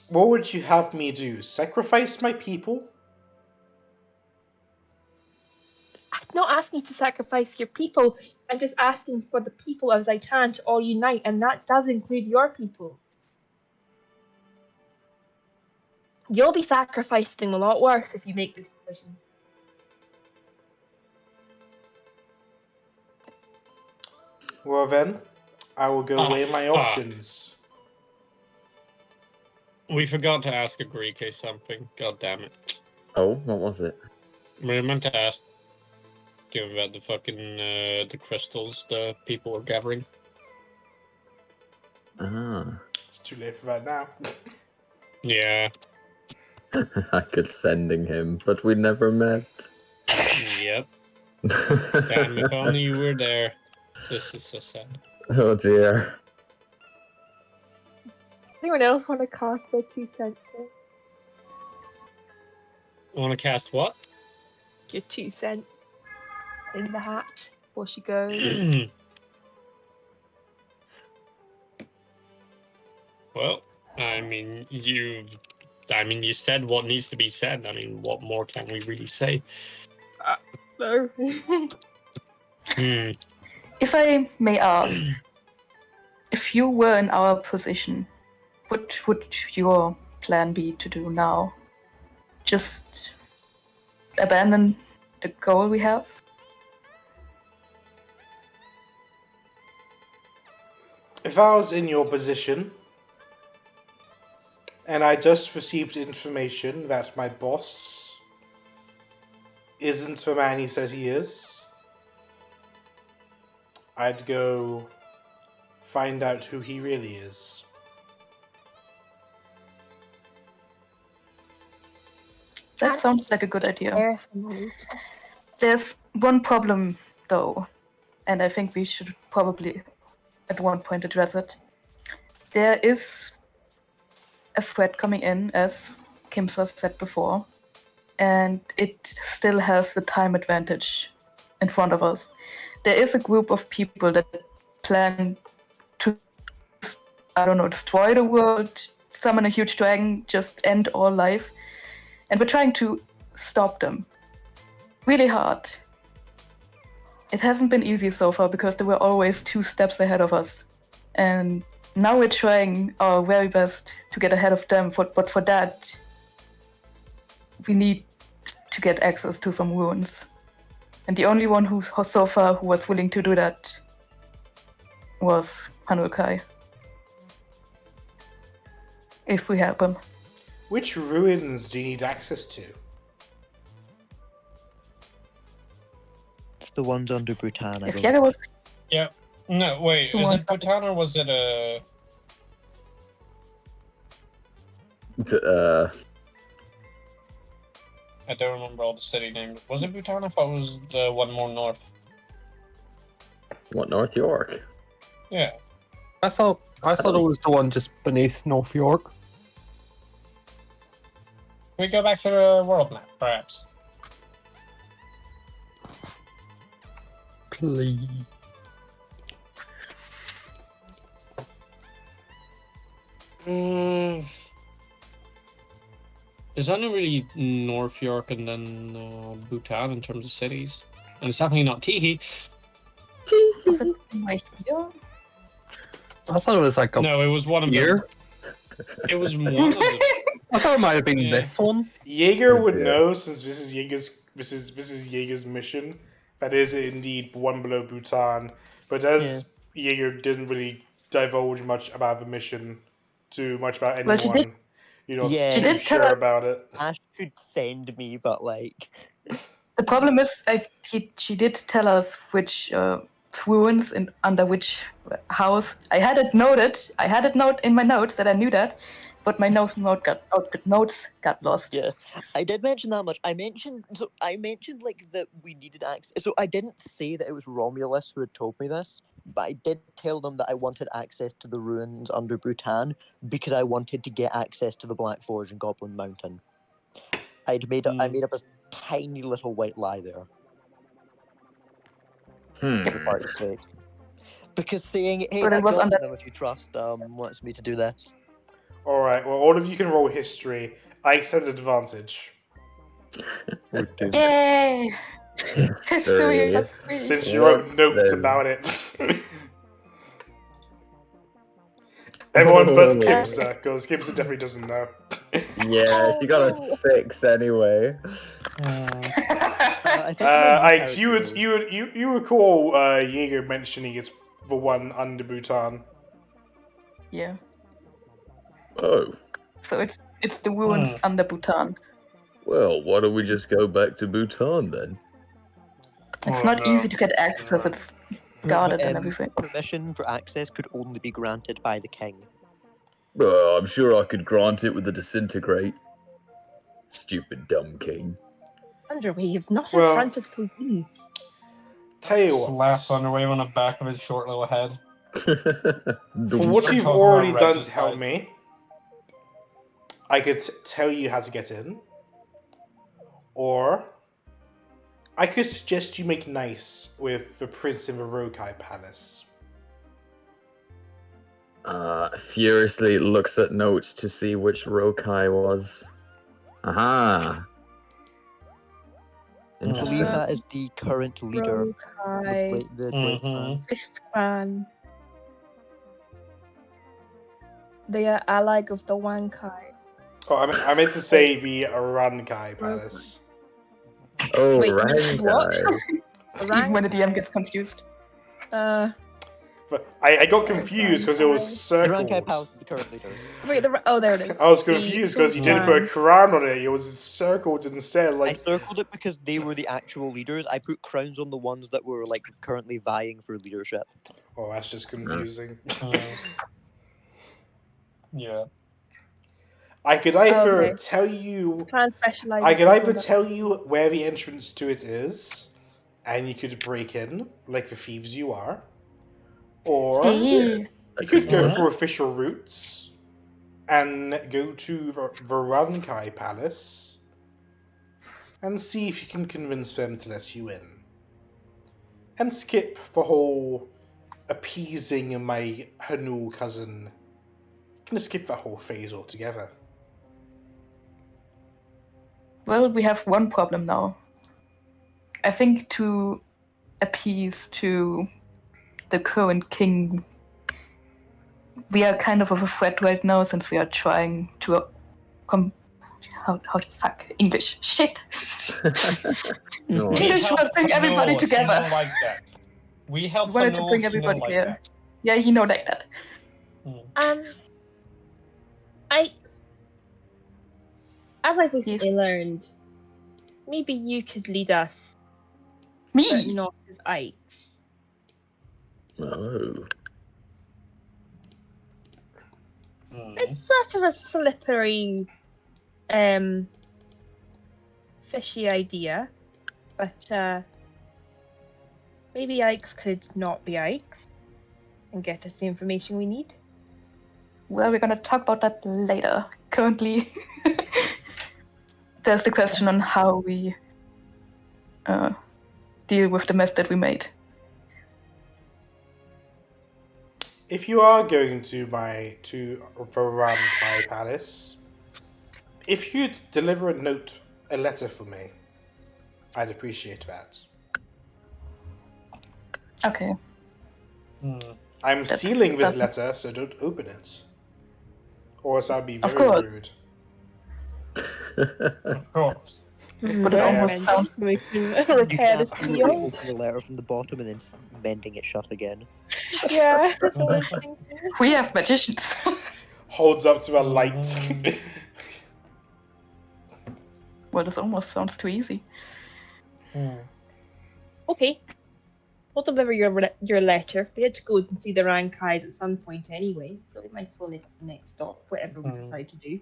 What would you have me do? Sacrifice my people? I'm not asking you to sacrifice your people. I'm just asking for the people of Zaitan to all unite, and that does include your people. You'll be sacrificing a lot worse if you make this decision. Well then, I will go weigh my options. We forgot to ask Agrike something. God damn it. Oh, what was it? We meant to ask him about the fucking the crystals the people are gathering. Ah. It's too late for that now. Yeah. I could sending him, but we never met. Yep. Damn, if only you were there. This is so sad. Oh dear. Anyone else want to cast their 2 cents in? Want to cast what? Your 2 cents in the hat before she goes. Well, I mean, you said what needs to be said. I mean, what more can we really say? No. If I may ask, if you were in our position, what would your plan be to do now? Just abandon the goal we have? If I was in your position, and I just received information that my boss isn't the man he says he is, I'd go find out who he really is. That sounds like a good idea. There's one problem, though, and I think we should probably at one point address it. There is a threat coming in, as Kimsa said before, and it still has the time advantage in front of us. There is a group of people that plan to, I don't know, destroy the world, summon a huge dragon, just end all life. And we're trying to stop them. Really hard. It hasn't been easy so far because they were always 2 steps ahead of us. And now we're trying our very best to get ahead of them, but for that, we need to get access to some ruins. And the only one who so far who was willing to do that was Hanukai. If we help him. Which ruins do you need access to? It's the ones under Bhutan. If Jager was... Yeah. No, wait. Is it Bhutan or was it a... I don't remember all the city names. Was it Bhutan? I thought it was the one more north. What, North York? Yeah. I thought I thought it was the one just beneath North York. Can we go back to the world map, perhaps? Please. There's only really North York and then Bhutan in terms of cities. And it's definitely not Tihi. Was it right here? I thought it was like a No, it was one of year. It was one of them. I thought it might have been Yeah. this one. Jaeger would Yeah. know, since this is Jaeger's mission. That is indeed one below Bhutan, but as Jaeger didn't really divulge much about the mission to much about anyone, Well, she did- you're not Yeah. She too did tell sure us- about it. Ash could send me, but like, The problem is, she did tell us which ruins and under which house. I had it noted. I had it note in my notes that I knew that, but my notes got lost. yeah, I did mention that much. I mentioned like that we needed access. So I didn't say that it was Romulus who had told me this, but I did tell them that I wanted access to the ruins under Bhutan because I wanted to get access to the Black Forge and Goblin Mountain. I made up a tiny little white lie there for the party's sake. Because saying, "Hey, But it that was got under- to them if you trust," wants me to do this. All right. Well, all of you can roll history. I accept advantage Yay! History. That's sweet. since you wrote What notes the- about it. Everyone but Oh. Kimsa, because Kimsa definitely doesn't know. Yeah, she got a 6 anyway. I think my new Ike, character you recall Jaeger mentioning it's the one under Bhutan. Yeah. Oh, So it's the ruins under Bhutan. well, why don't we just go back to Bhutan then? It's Oh, not no. easy to get access. It's guarded and everything. Permission for access could only be granted by the king. Well, I'm sure I could grant it with a disintegrate. Stupid dumb king. Underwave, not Well- in front of Sweetie. Tell you Slap what, Thunderwave on the back of his short little head. for Dum- what you've Pokemon already done to Regicide. help me, I could tell you how to get in, or I could suggest you make nice with the prince in the Rokai Palace. Furiously looks at notes to see which Rokai was. Aha! I believe Interesting. that is the current leader. Rokai, The Blade Mhm. Clan. Fist Clan. They are allied of the Wankai. Oh, I meant to say the Rankai Palace. Oh, Wait, right. what? Even when the DM gets confused. But I got confused because it was The Rankai circled. Palace is the current leaders. Wait, there it is. I was The confused because you didn't Silver put a crown on it. It was circled instead. I Like, circled it because they were the actual leaders. I put crowns on the ones that were like currently vying for leadership. oh, that's just confusing. Yeah. I could either Okay. tell you. Clan specializes. I could in either combat. tell you where the entrance to it is, and you could break in like the thieves you are, or Hey. you could go work. through official routes and go to the Rankai Palace and see if you can convince them to let you in. And skip the whole appeasing my Hanu cousin. You can skip that whole phase altogether. Well, we have one problem now. I think to appease to the current king, we are kind of a threat right now since we are trying to how the fuck English shit. No, We English helped will bring everybody Hanu, together. He know like that. We helped Wanted to Hanu, bring he know everybody like here. that. Yeah, you know like that. As I've recently learned, maybe you could lead us, but Me. not as Ikes. Oh. It's sort of a slippery, fishy idea, but maybe Ikes could not be Ikes and get us the information we need. Well, we're gonna talk about that later. Currently, there's the question on how we deal with the mess that we made. If you are going to around my palace, if you'd deliver a letter for me, I'd appreciate that. Okay. I'm That's- sealing this that's- letter, so don't open it. Or else I'll be Of very course. rude. Of course. But it almost sounds. We can You repair the absolutely seal. open the letter from the bottom and then mending it shut again. Yeah, that's what I was thinking. We have magicians. Holds up to a light. Well, this almost sounds too easy. Okay. We'll deliver your letter. We had to go and see the Rankais at some point anyway, so we might as well make it the next stop, whatever we decide to do.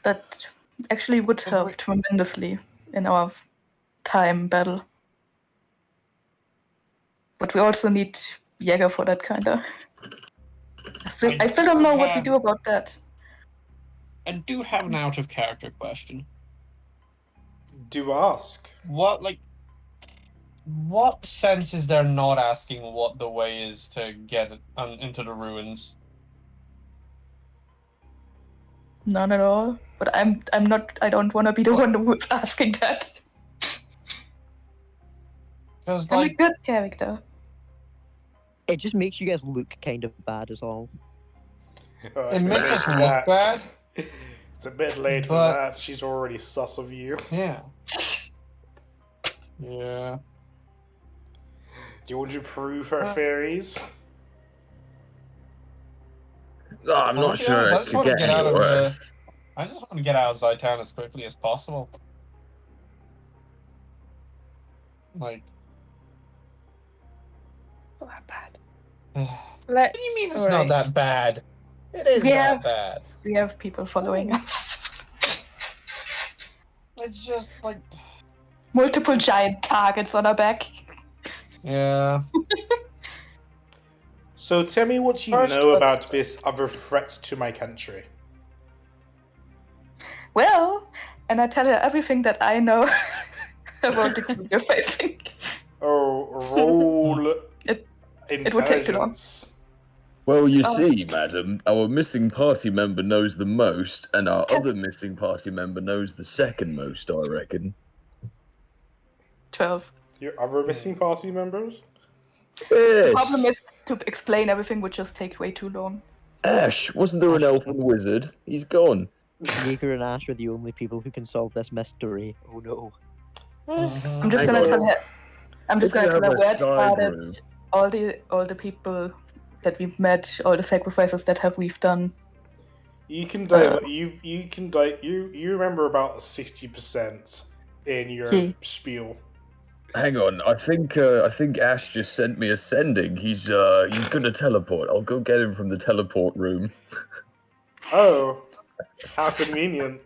That actually would help tremendously in our time battle. But we also need Jager for that kinda. I still don't know what we do about that. I do have an out of character question. Do ask. What sense is there not asking what the way is to get into the ruins? None at all. But I'm not. I don't want to be the one who's asking that. Because I'm a good character. It just makes you guys look kind of bad, is all. it makes us look bad. It's a bit late for But- that. She's already sus of you. Yeah. Yeah. Do you want to prove her theories? Oh, I'm Well, not to be sure honest, I it just could wanna get get out any of the- worse. I just want to get out of Zytown as quickly as possible. Like, Not that bad. what Let's. do you mean it's alright. not that bad? It is Yeah. that bad. We have people following us. It's just like, Multiple giant targets on our back. yeah. So tell me what you First, know let's- about this other threat to my country. Well, and I tell her everything that I know about the group you're facing. Oh, roll It would take too long. intelligence. Well, you Oh. see, madam, our missing party member knows the most, and our other missing party member knows the second most, I reckon. 12. Your other missing party members? The Yes! problem is to explain everything would just take way too long. Ash, wasn't there an elfin wizard? He's gone. Jaeger and Ash are the only people who can solve this mystery. Oh no. I'm just Hang gonna on. tell her. I'm just If gonna you tell her have a where it side room. started. All the people that we've met, all the sacrifices that we've done. You can you remember about 60% in your Yeah. spiel. Hang on, I think Ash just sent me a sending. He's gonna teleport. I'll go get him from the teleport room. Oh, how convenient.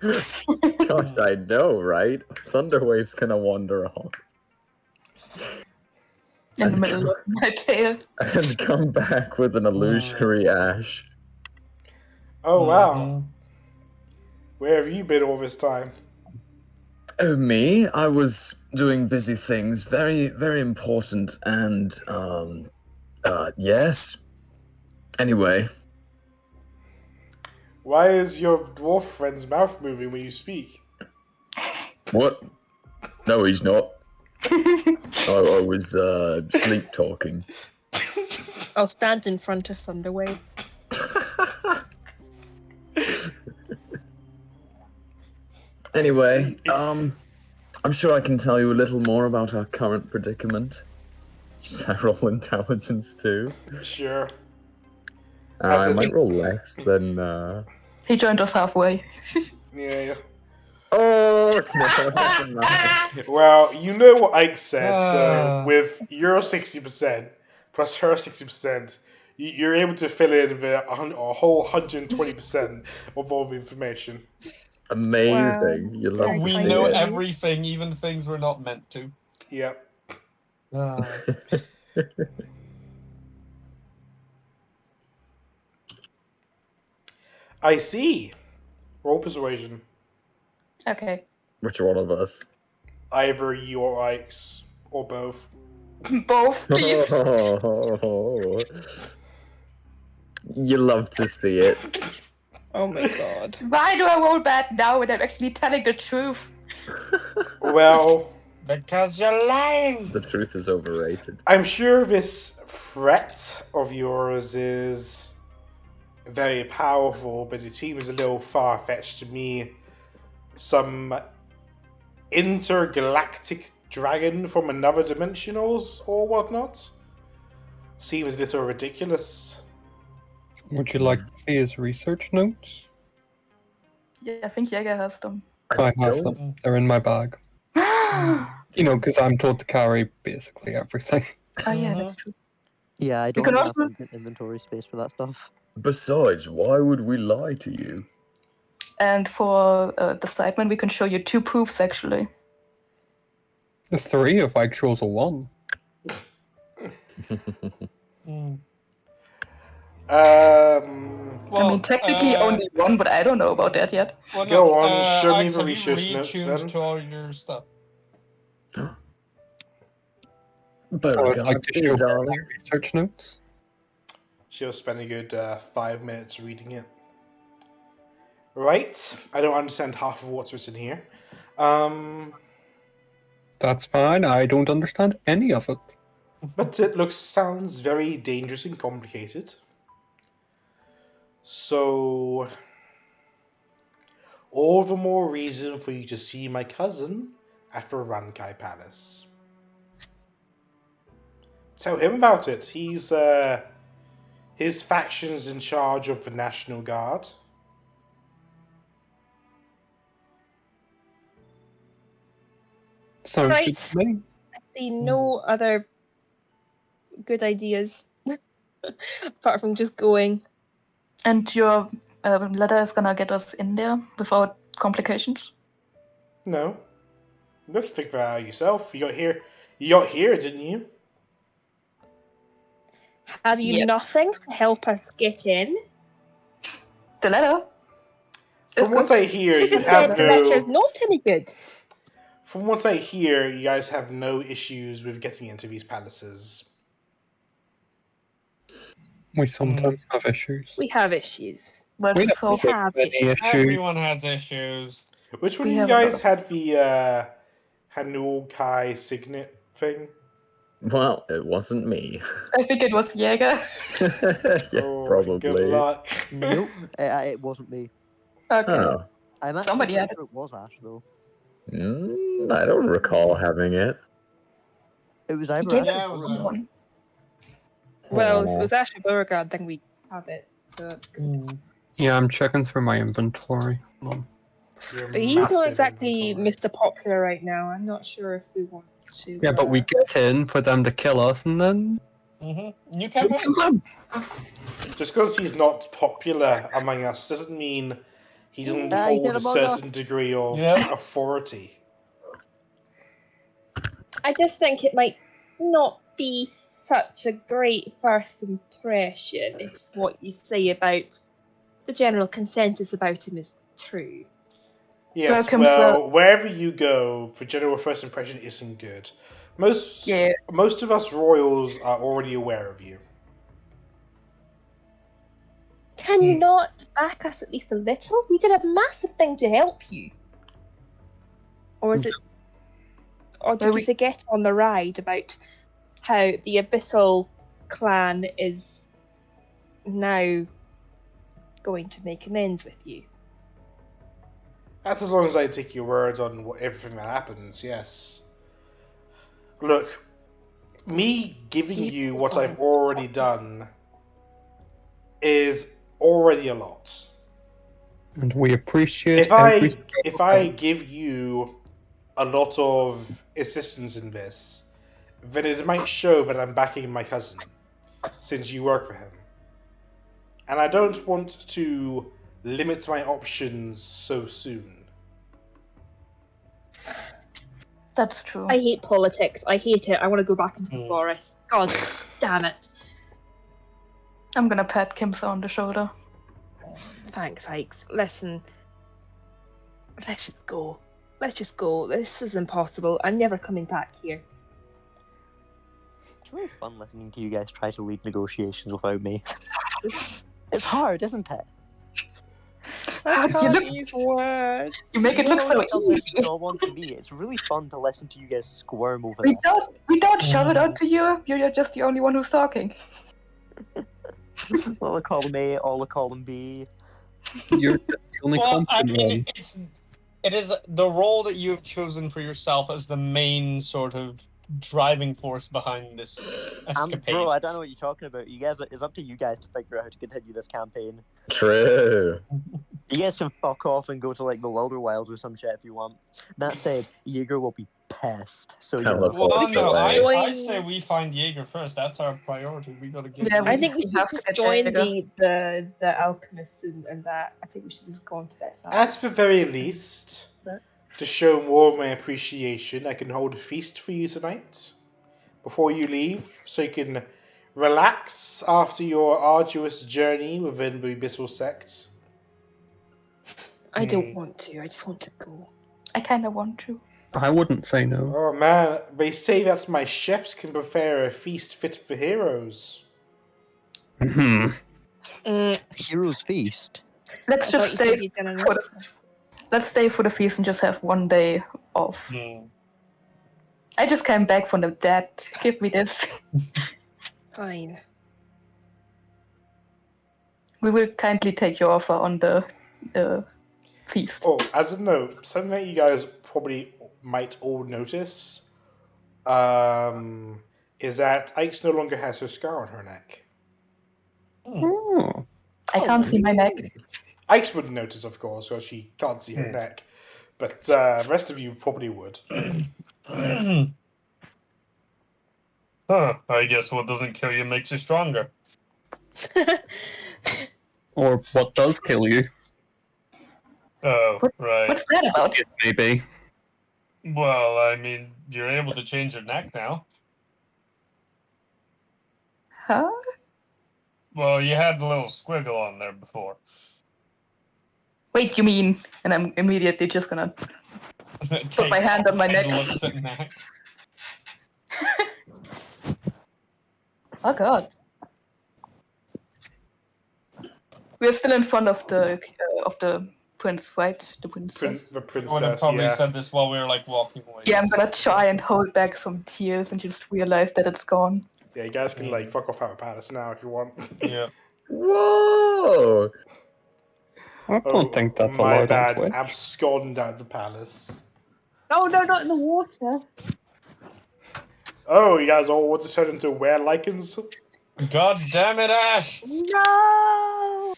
Gosh, I know, right? Thunderwave's gonna wander off In the middle of my tale. and come back with an illusory Ash. Oh wow. Mhm. Where have you been all this time? Oh, me? I was doing busy things, very, very important, and yes. Anyway, Why is your dwarf friend's mouth moving when you speak? what? No, he's not. I was sleep talking. I'll stand in front of Thunderwave. Anyway, I'm sure I can tell you a little more about our current predicament. Should I roll intelligence too? Sure. I might roll less than. He joined us halfway. Yeah. Oh no! Never mind. Well, you know what Ike said. So Ah. with your 60% plus her 60%, you're able to fill in a whole 120% of all the information. Amazing! You love Very to We see know it. everything, even things we're not meant to. Yep. I see. Roll persuasion. Okay. Which one of us? Either you or Ike's, or both. Both, please. You love to see it. Oh my god. Why do I roll bad now when I'm actually telling the truth? Well, Because you're lying. The truth is overrated. I'm sure this threat of yours is very powerful, but it seems a little far-fetched to me. Some intergalactic dragon from another dimension or whatnot? Seems a little ridiculous. Would you like to see his research notes? Yeah, I think Jager has them. I have them. They're in my bag. You know, because I'm told to carry basically everything. Oh yeah, that's true. Yeah, I We don't can have also- enough inventory space for that stuff. Besides, why would we lie to you? And for the segment, we can show you 2 proofs actually. The 3 if I chose a 1. Well, I mean, technically only 1, but I don't know about that yet. Well, Go no, on, show me Alex, the have you research notes retuned then. to all your stuff. But I would like to show her my darling. research notes. She'll spend a good 5 minutes reading it. Right, I don't understand half of what's written here. That's fine, I don't understand any of it. But it sounds very dangerous and complicated. So, all the more reason for you to see my cousin at the Rankai Palace. Tell him about it. He's, his faction's in charge of the National Guard. Sounds Right. good to me. I see no other good ideas apart from just going. And your letter is gonna get us in there without complications. No. You have to figure that out yourself. You got here, didn't you? Have you Yes. nothing to help us get in? The letter. From what I hear, You you just have said the letter's no... not any good. From what I hear, you guys have no issues with getting into these palaces. We sometimes have issues. We have issues. But We so have many issues. issues. Everyone has issues. Which one We of you have a lot guys of- had the Hanul Kai signet thing? Well, it wasn't me. I think it was Jager. Yeah, Oh, probably. good luck. Nope, it wasn't me. Okay. Oh. I'm actually Somebody pretty had it. sure it was Ash, though. I don't recall having it. It was He either gave Ash it Yeah, or it was Beauregard. someone. Well, if it was Ashley Beauregard, then we have it. But Yeah, I'm checking through my inventory. Hold on. Your he's not massive exactly inventory. Mr. Popular right now. I'm not sure if we want to. Yeah, but we get in for them to kill us and then You can we kill them. Just because he's not popular among us doesn't mean he doesn't He said hold a among certain us. degree of Yeah. authority. I just think it might not be such a great first impression if what you say about the general consensus about him is true. Yes, Welcome, well, wherever you go, the general first impression isn't good. Most of us royals are already aware of you. Can you not back us at least a little? We did a massive thing to help you. Or is it... Or did Well, you we- forget on the ride about how the Abyssal clan is now going to make amends with you? That's as long as I take your word on everything that happens, yes. Look, me giving you what I've already done is already a lot. And we appreciate If every I give you a lot of assistance in this, then it might show that I'm backing my cousin, since you work for him. And I don't want to limit my options so soon. That's true. I hate politics. I hate it. I want to go back into the Mm. forest. God damn it. I'm gonna pat Kimsa on the shoulder. Thanks, Hikes. Listen, let's just go. Let's just go. This is impossible. I'm never coming back here. It's really fun listening to you guys try to lead negotiations without me. It's hard, isn't it? I You can't look- use words. You make it look so easy. Don't want to be. It's really fun to listen to you guys squirm over We this. don't shove it out to you. You're just the only one who's talking. All I call them A, all I call them B. You're the only Well, I competent mean, one. it is the role that you have chosen for yourself as the main sort of driving force behind this escapade. Bro, I don't know what you're talking about. You guys, it's up to you guys to figure out how to continue this campaign. True. You guys can fuck off and go to like the Wilder Wilds or some shit if you want. That said, Jaeger will be pissed. So Tell yeah. him. Well, Points no, away. I say we find Jaeger first. That's our priority. We gotta get. Yeah, Jaeger. I think we We should have to just get join Jager. the alchemists and that. I think we should just go on to that side. At the very least, to show more of my appreciation, I can hold a feast for you tonight before you leave, so you can relax after your arduous journey within the Abyssal Sect. I don't want to. I just want to go. I kind of want to. I wouldn't say no. Oh man, they say that my chefs can prepare a feast fit for heroes. Hmm. Hero's Feast. Let's I just thought you said stay. you'd done enough. For the, let's stay for the feast and just have one day off. Hmm. I just came back from the dead. Give me this. Fine. We will kindly take your offer on the feast. Oh, as a note, something that you guys probably might all notice is that Ike's no longer has her scar on her neck. Oh. I can't see my neck. Ike's wouldn't notice, of course, because she can't see her neck. But the rest of you probably would. Huh. I guess what doesn't kill you makes you stronger. Or what does kill you? Oh, right. What's that about? Maybe. Well, I mean, you're able to change your neck now. Huh? Well, you had the little squiggle on there before. Wait, you mean? And I'm immediately just gonna put my hand on my neck. Looks at neck. Oh god. We're still in front of the prince, right? The prince. The I would have princess, probably yeah. said this while we were like walking away. Yeah, I'm gonna try and hold back some tears and just realize that it's gone. Yeah, you guys can like fuck off out of Palace now if you want. Yeah. Whoa! I don't think that's my allowed bad. on Twitch. Abscond out of the palace. No, not in the water. Oh, you guys all want to turn into were-lycans? God damn it, Ash! No.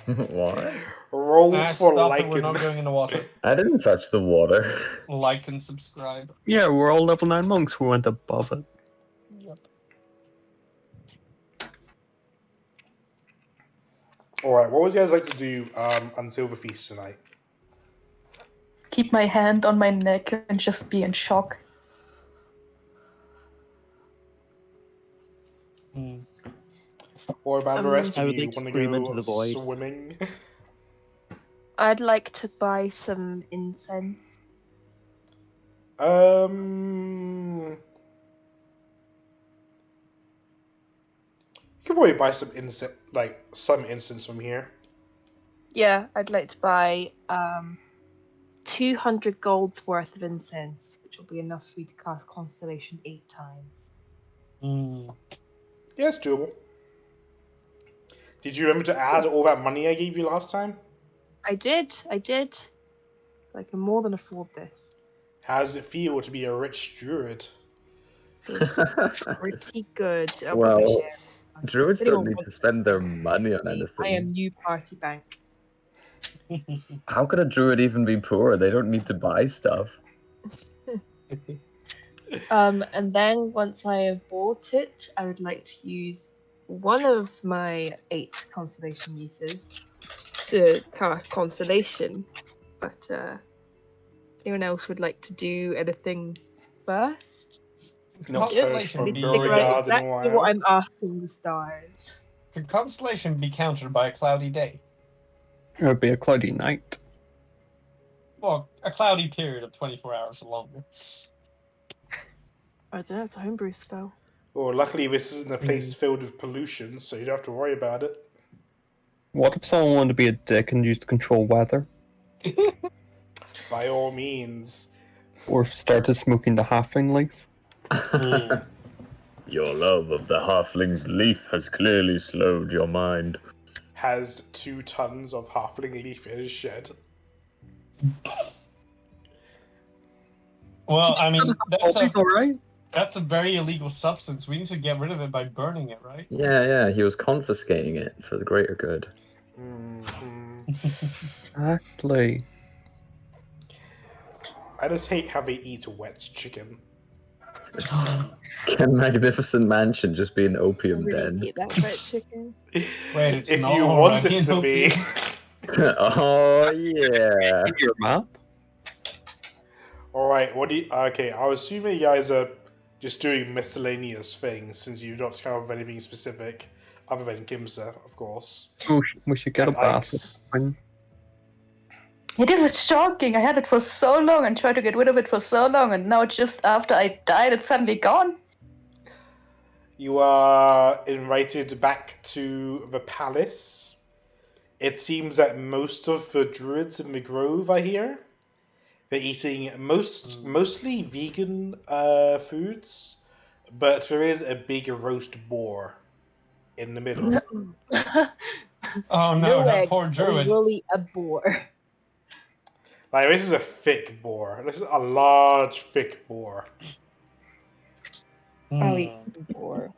What? Roll Ash, for stop it. We're lichen. not going in the water. I didn't touch the water. Like and subscribe. Yeah, we're all level 9 monks who went above it. Alright, what would you guys like to do until the feast tonight? Keep my hand on my neck and just be in shock. Hmm. Or about the rest I of would you like to want to scream go into the void. swimming? I'd like to buy some incense. You can probably buy some incense from here. Yeah, I'd like to buy 200 gold's worth of incense, which will be enough for you to cast Constellation 8 times. Hmm. Yeah, it's doable. Did you remember to add all that money I gave you last time? I did. I can more than afford this. How does it feel to be a rich druid? Feels pretty good. I'll Well, probably share. Druids Anyone don't need wants to spend their donate money to on me, anything. I am new party bank. How could a druid even be poor? They don't need to buy stuff. And then once I have bought it, I would like to use one of my 8 constellation uses to cast Constellation. But Anyone else would like to do anything first? Not heard Constellation from be Figure out Beauregard in a exactly while. what I'm asking the stars. Could constellation be countered by a cloudy day? It would be a cloudy night. Well, a cloudy period of 24 hours or longer. I don't know, it's a homebrew spell. Well, luckily this isn't a place filled with pollution, so you don't have to worry about it. What if someone wanted to be a dick and used to control weather? By all means. Or started smoking the halfling leaf? Your love of the halfling's leaf has clearly slowed your mind. Has 2 tons of halfling leaf in his shed. Well, I mean, Always alright? that's a very illegal substance. We need to get rid of it by burning it, right? Yeah, he was confiscating it for the greater good. Exactly. I just hate how they eat wet chicken. Can Magnificent Mansion just be an opium Really den? eat that red chicken. Wait, it's If not you want already it to an be. opium. Oh, yeah. In your map? Alright, what do you... Okay, I was assuming you guys are just doing miscellaneous things, since you've not come up with anything specific, other than Kimsa, of course. Oh, we should get a And basket. Ike's. It is shocking. I had it for so long and tried to get rid of it for so long, and now just after I died, it's suddenly gone. You are invited back to the palace. It seems that most of the druids in the grove are here. They're eating mostly vegan foods, but there is a big roast boar in the middle. Oh no, that egg, poor but druid. We will eat a boar. Like, this is a thick boar. This is a large, thick boar. I'll eat some boar.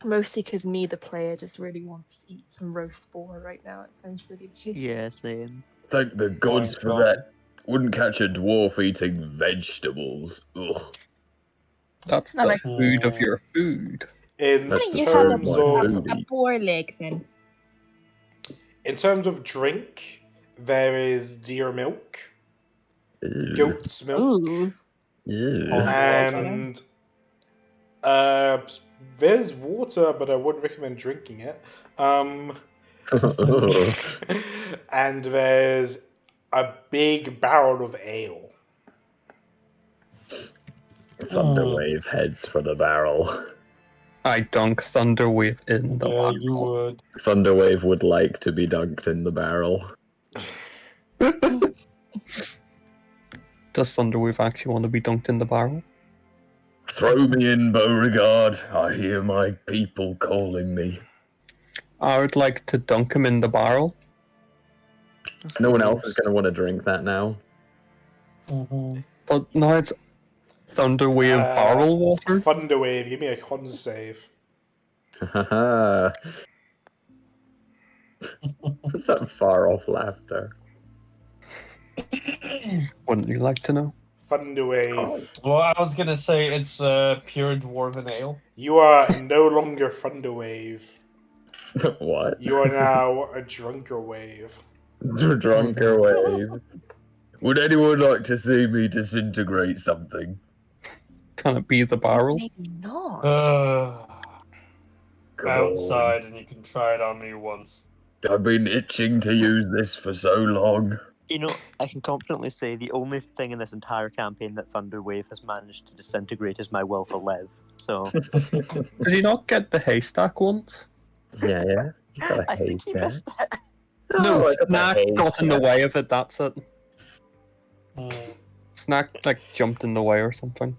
Mostly because me, the player, just really wants to eat some roast boar right now. It sounds really good. Yeah, same. Thank the gods for God. that. Wouldn't catch a dwarf eating vegetables. Ugh. That's I the like- food of your food. In That's you have terms my of food. A boar leg then. drink, there is deer milk, Ew. goat's milk, Ooh. Ew. and there's water, but I wouldn't recommend drinking it. And there's a big barrel of ale. Thunderwave heads for the barrel. I dunk Thunderwave in the Yeah, you barrel. would. Thunderwave would like to be dunked in the barrel. Does Thunderwave actually want to be dunked in the barrel? Throw me in, Beauregard. I hear my people calling me. I would like to dunk him in the barrel. No one else is going to want to drink that now. But now it's Thunderwave barrel water. Thunderwave, give me a con save. Haha. What's that far off laughter? Wouldn't you like to know? Thunderwave. Well, I was gonna say it's pure dwarven ale. You are no longer Thunderwave. What? You are now a drunker wave. Drunker wave. Would anyone like to see me disintegrate something? Can it be the barrel? Maybe not. Come on. Outside, and you can try it on me once. I've been itching to use this for so long. You know, I can confidently say the only thing in this entire campaign that Thunderwave has managed to disintegrate is my will to live. So Did you not get the haystack once? Yeah. You got a I think he haystack. missed that. No, I got the Snack got in the haystack. way of it, that's it. Mm. Snack, like, jumped in the way or something.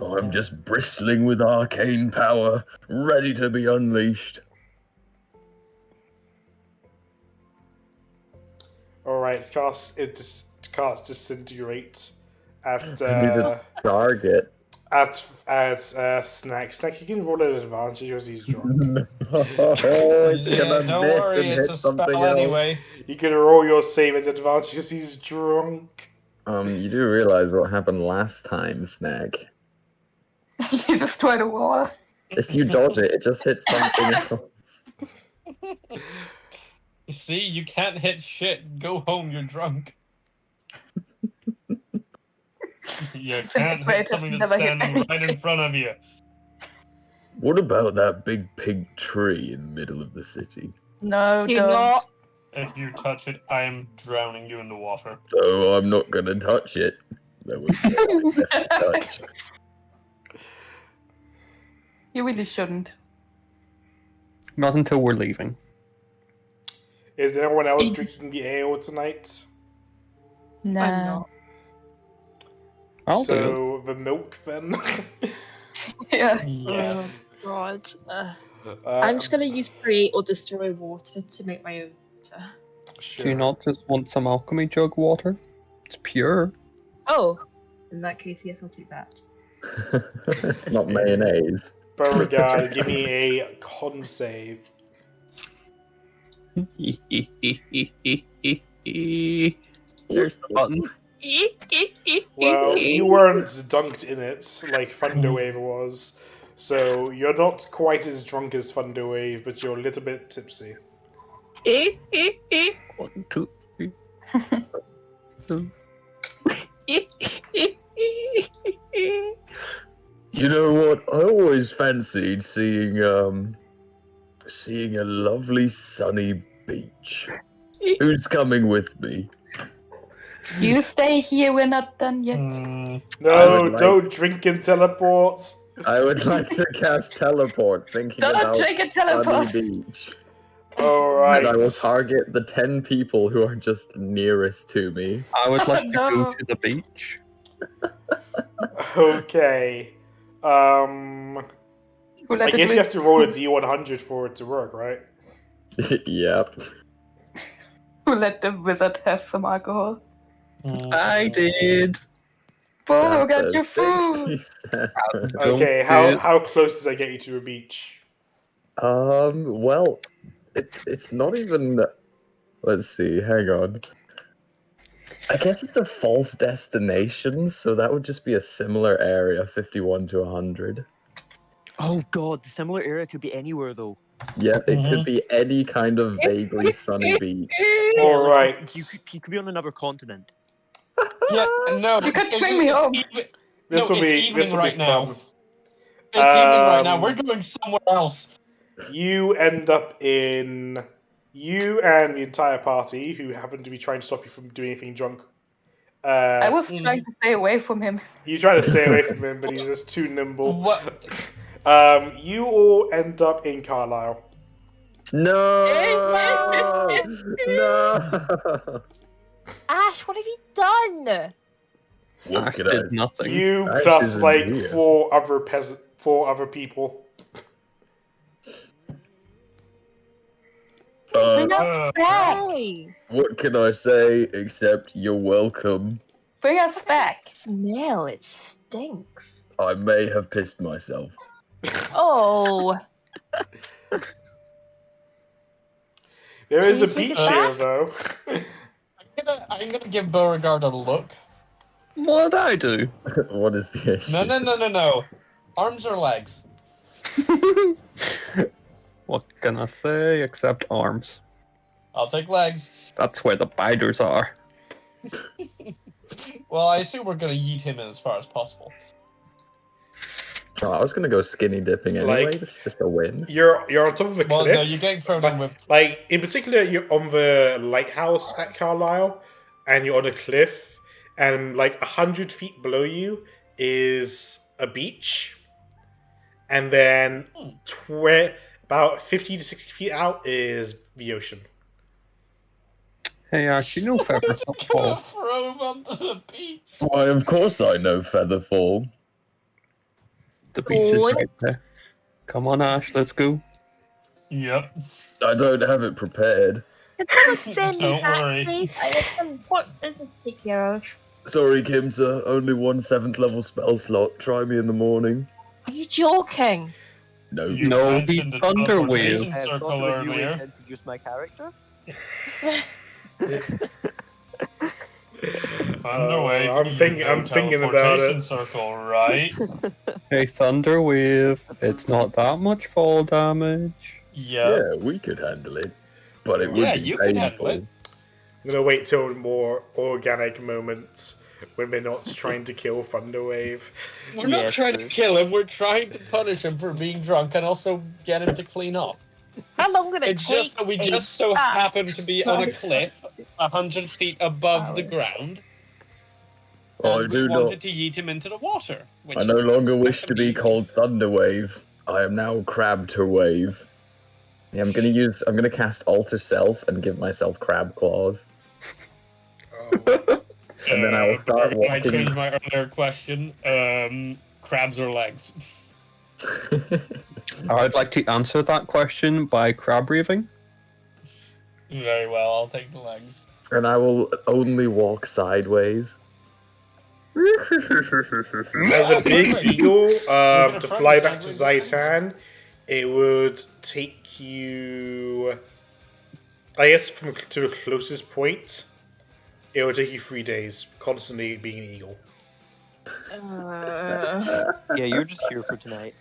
Oh, I'm just bristling with arcane power, ready to be unleashed. Alright, cast disintegrate at Target. Snack. Snack, you can roll an advantage because he's drunk. Oh, it's gonna don't miss worry, and it's hit a something spell else. anyway. You can roll your save at advantage because he's drunk. You do realize what happened last time, Snag. You just tried a wall. If you dodge it, it just hits something else. You see, you can't hit shit. Go home, you're drunk. You can't hit Disintegrated, something that's never hit standing right in anything. front of you. What about that big pink tree in the middle of the city? No, Do don't. not. If you touch it, I am drowning you in the water. Oh, I'm not gonna touch it. That was left to touch. You really shouldn't. Not until we're leaving. Is anyone else drinking the ale tonight? I'm No. not. I'll do it. So the milk then. Yeah. Yes. Oh, God. I'm just Um, gonna use create or destroy water to make my own water. Sure. Do you not just want some alchemy jug water? It's pure. Oh, in that case, yes, I'll take that. It's not mayonnaise. Beauregard, give me a con save. There's the button. Well, you weren't dunked in it like Thunderwave was, so you're not quite as drunk as Thunderwave, but you're a little bit tipsy. 1, 2, 3. You know what? I always fancied seeing a lovely sunny beach. Who's coming with me? You stay here, we're not done yet. Mm, I No, would like- don't drink and teleport. I would like to cast teleport, thinking Don't about drink and sunny teleport. beach. Alright. And I will target the 10 people who are just nearest to me. I would like to No. go to the beach. Okay. Who I let it guess you live? have to roll a D100 for it to work, right? Yep. Who let the wizard have some alcohol? I did. Bo, That's get a your food! 67. Okay, how close does that get you to a beach? Well, it's not even. Let's see. Hang on. I guess it's a false destination, so that would just be a similar area, 51 to 100. Oh god, the similar area could be anywhere though. Yeah, it could be any kind of vaguely sunny beach. Alright. You could be on another continent. yeah, no. You could it's- bring me it's home. even- This no, will it's be evening this will right be now. fun. It's evening right now. Um, We're going somewhere else. You end up in you and the entire party who happen to be trying to stop you from doing anything drunk. I was trying to stay away from him. You try to stay away from him, but he's just too nimble. What? You all end up in Carlisle. No! No! Ash, what have you done? What Ash could I- did nothing. You Ash plus isn't like here. four other people. Bring us Uh, back! Why? What can I say except you're welcome? Bring us back! Smell, it stinks. I may have pissed myself. Oh, There is Can a you take beach it here, back? though. I'm gonna give Beauregard a look. What did I do? What is the issue? No. Arms or legs? What can I say except arms? I'll take legs. That's where the biters are. Well, I assume we're gonna yeet him in as far as possible. Oh, I was gonna go skinny dipping anyway. Like- This is just a win. You're on top of a Well, cliff. no, you're getting thrown in with. Like, in particular, you're on the lighthouse at Carlisle, and you're on a cliff, and like 100 feet below you is a beach, and then about 50 to 60 feet out is the ocean. Hey, Ash, you know Gonna Featherfall. throw him onto the beach. Why, of course I know Featherfall. The beach is What? right there. Come on, Ash, let's go. Yep. I don't have it prepared. send me Don't back, worry. please. I have some important business to take care of. Sorry, Kimsa. Only one 7th level spell slot. Try me in the morning. Are you joking? No. You No, mentioned the the Thunderwave. teleportation I circle thought of a new way earlier. to introduce my character. Thunderwave. I'm thinking about teleportation it. circle, right? Hey, Thunderwave. It's not that much fall damage. Yep. Yeah, we could handle it. But it would Yeah, be you painful. could handle it. I'm gonna wait till more organic moments. when we're not trying to kill Thunderwave. We're not Yeah, trying true. to kill him. We're trying to punish him for being drunk and also get him to clean up. How long would it It's take? just that we a just so bat happen to be on a fly cliff, up to 100 feet above the power? ground, I and we do wanted not. to yeet him into the water. Which I no longer is wish not to be easy. called Thunderwave. I am now Crab to Wave. Yeah, I'm gonna cast Alter Self and give myself crab claws. Oh. And then I will start I walking. changed my earlier question. Crabs or legs? I'd like to answer that question by crab raving. Very well, I'll take the legs. And I will only walk sideways. As a big eagle, gonna to front fly side back to with it anyway. Zaitan, it would take you. I guess to the closest point, it would take you 3 days, constantly being an eagle. Yeah, you're just here for tonight.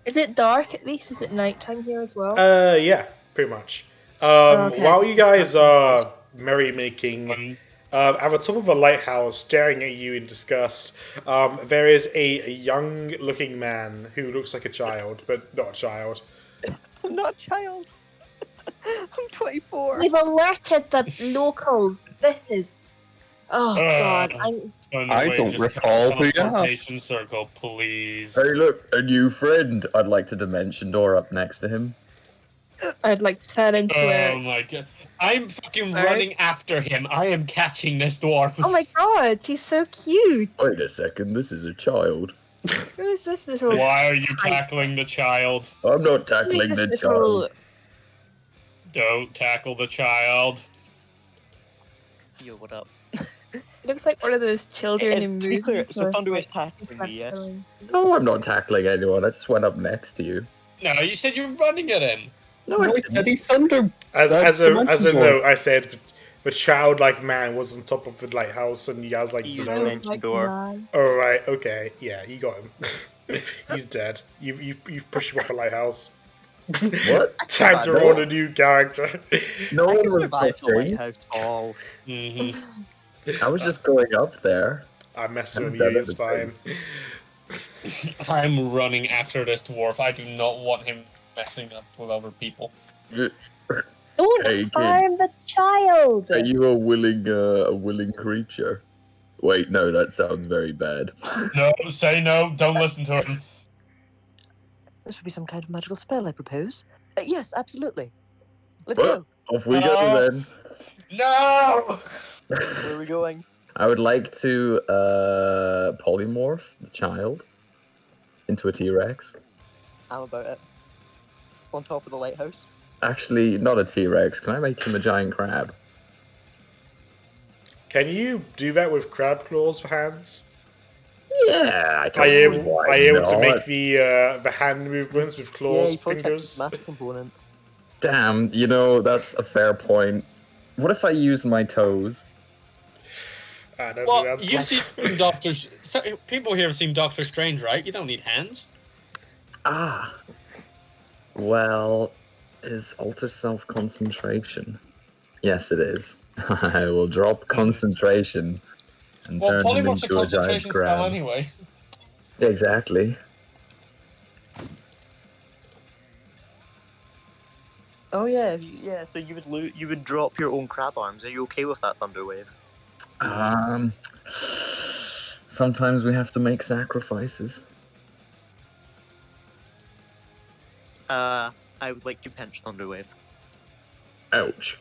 Is it dark at least? Is it nighttime here as well? Yeah, pretty much. Okay. While you guys are merrymaking, at the top of a lighthouse, staring at you in disgust, there is a young-looking man who looks like a child, but not a child. I'm not a child. I'm 24. We've alerted the locals. This is. Oh God! I don't recall who you asked. Teleportation circle, please. Hey, look, a new friend. I'd like to dimension door up next to him. I'd like to turn into Oh a. my god. I'm fucking Bird? running after him. I am catching this dwarf. Oh my God! She's so cute. Wait a second, this is a child. Who is this little? Why are you tackling the child? I'm not Who tackling is the this child. little? Don't tackle the child. Yo, what up? It looks like one of those children in To be clear, movies. so where, Thunderwave's like, tackling me, yes? No, I'm not tackling anyone. I just went up next to you. No, you said you were running at him. No, I No, he didn't. said he's thunder. As a dimension door. note, I said the childlike man was on top of the lighthouse, and you guys like, You no. dimension door. All right, okay, yeah, you got him. He's dead. You've pushed him off the lighthouse. What? Time to No. roll a new character. No I one can was survive the pushing. lighthouse all. Mm-hmm. I was just going up there. I'm messing I'm with you. dead It's at fine. I'm running after this dwarf. I do not want him messing up with other people. Don't Hey, kid. harm the child. Are you a willing creature? Wait, no, that sounds very bad. No, say no. Don't listen to him. This would be some kind of magical spell, I propose. Yes, absolutely. Let's Well, go. off we go then. No! Where are we going? I would like to polymorph the child into a T-Rex. I'm about it. On top of the lighthouse. Actually, not a T-Rex. Can I make him a giant crab? Can you do that with crab claws for hands? Yeah, I Are don't you see able, why are you able to not. make the hand movements with Yeah, claws you probably fingers? kept the smash component. Damn, you know, that's a fair point. What if I used my toes? I don't Well, think that's you've seen Doctors. So, people here have seen Doctor Strange, right? You don't need hands. Ah. Well, is alter self concentration? Yes, it is. I will drop concentration and Well, turn him polymorph's a into a giant concentration spell crab. anyway. Exactly. Oh yeah, yeah. So you would drop your own crab arms. Are you okay with that, Thunderwave? Sometimes we have to make sacrifices. I would like to pinch Thunderwave. Ouch.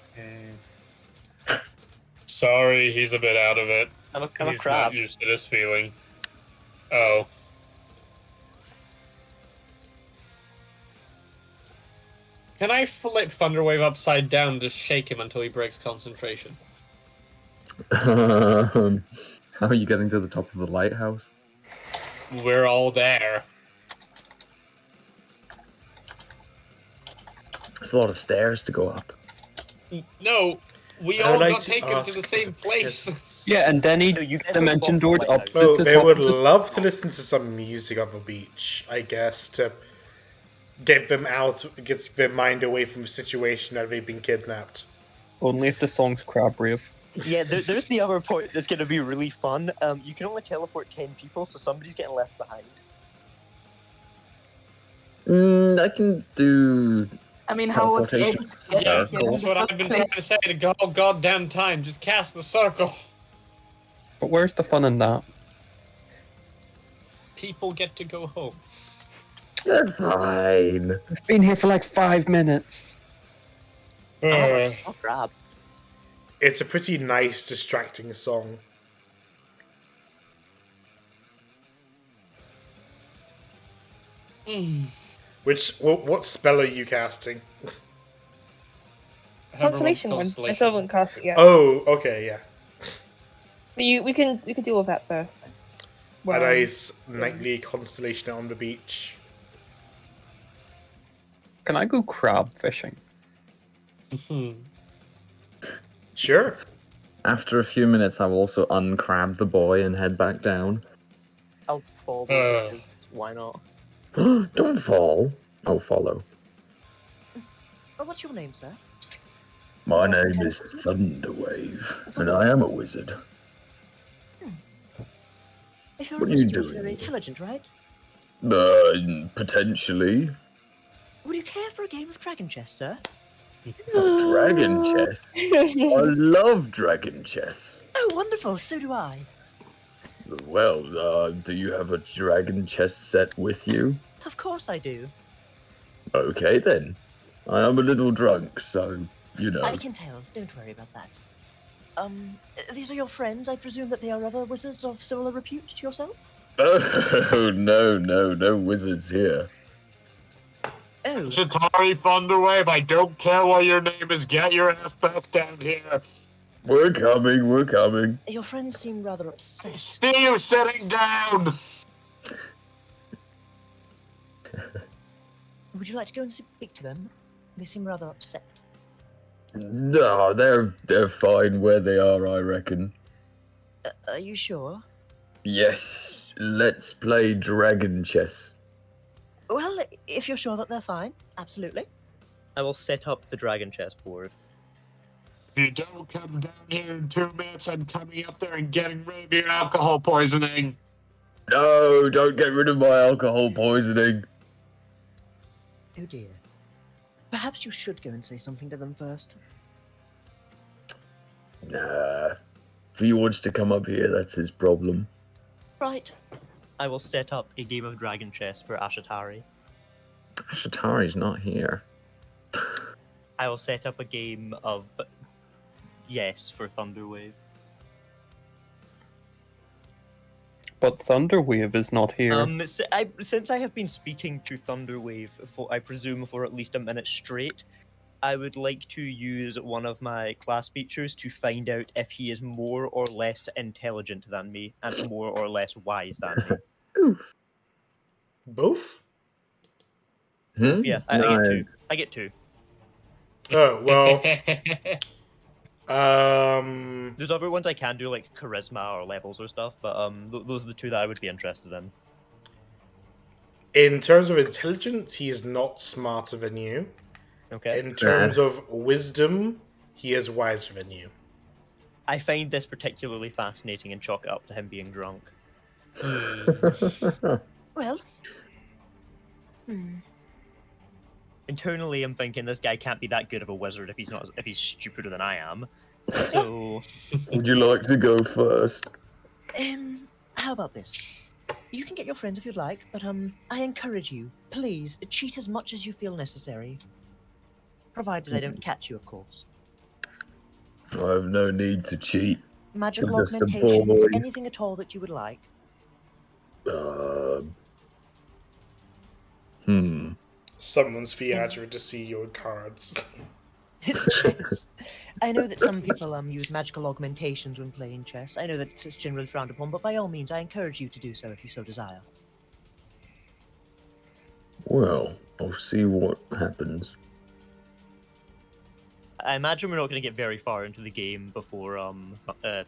Sorry, he's a bit out of it. I'm a He's crab. not used to this feeling. Oh. Can I flip Thunderwave upside down to shake him until he breaks concentration? How are you getting to the top of the lighthouse? We're all there. It's a lot of stairs to go up. No, we I all would like got to taken to ask the same place. participants- Yeah, and then he No, you guys dimension are doored both up lighthouse. to Oh, the they top would of the... love to listen to some music on the beach, I guess, to get them out, get their mind away from the situation that they've been kidnapped. Only if the song's crab rave. Yeah, there's the other point that's going to be really fun. You can only teleport 10 people, so somebody's getting left behind. I can do I mean, how was he able teleportation. to get Yeah, here in that's the what first I've been trying place? to say the whole goddamn time. Just cast the circle. But where's the fun in that? People get to go home. They're fine. We've been here for like 5 minutes. I'll grab. It's a pretty nice, distracting song. What spell are you casting? Constellation one. I still haven't cast it yet. Oh, okay, yeah. But we can deal with that first. A Well, nice nightly constellation on the beach. Can I go crab fishing? Sure. After a few minutes, I will also uncrab the boy and head back down. I'll follow because why not? Don't fall. Oh, follow. Oh, what's your name, sir? My name is Thunderwave, and I am a wizard. If you're What a are you wizard, you're doing? very intelligent, right? Potentially. Would you care for a game of dragon chess, sir? Dragon chess. I love dragon chess. Oh, wonderful. So do I. Well, do you have a dragon chess set with you? Of course I do. Okay then. I am a little drunk, so, you know. I can tell. Don't worry about that. These are your friends. I presume that they are other wizards of similar repute to yourself? Oh, no wizards here. Oh, Shatari Thunderwave, I don't care what your name is. Get your ass back down here. We're coming. your friends seem rather upset. Steve, sitting down. Would you like to go and speak to them? They seem rather upset. No, they're fine where they are, I reckon. Are you sure? Yes, let's play dragon chess. Well, if you're sure that they're fine, absolutely. I will set up the dragon chess board. If you don't come down here in 2 minutes, I'm coming up there and getting rid of your alcohol poisoning. No, don't get rid of my alcohol poisoning. Oh dear. Perhaps you should go and say something to them first. Nah. If he wants to come up here, that's his problem. Right. I will set up a game of dragon chess for Ashatari. Ashatari's not here. I will set up a game of yes for Thunderwave. But Thunderwave is not here. Since I have been speaking to Thunderwave for, I presume, for at least a minute straight, I would like to use one of my class features to find out if he is more or less intelligent than me and more or less wise than me. Oof. Both? Yeah, I get two. I get two. Oh, well. There's other ones I can do, like charisma or levels or stuff, but those are the two that I would be interested in. In terms of intelligence, he is not smarter than you. Okay. In terms of wisdom, he is wiser than you. I find this particularly fascinating and chalk it up to him being drunk. Well. Internally, I'm thinking this guy can't be that good of a wizard if he's stupider than I am. So, Would you like to go first? how about this? You can get your friends if you'd like, but I encourage you, please, cheat as much as you feel necessary. Provided I don't catch you, of course. I have no need to cheat. Magical I'm just a augmentations, boy. anything at all that you would like. Summons Viagra to see your cards. Chess. I know that some people use magical augmentations when playing chess. I know that it's generally frowned upon, but by all means, I encourage you to do so if you so desire. Well, I'll see what happens. I imagine we're not going to get very far into the game before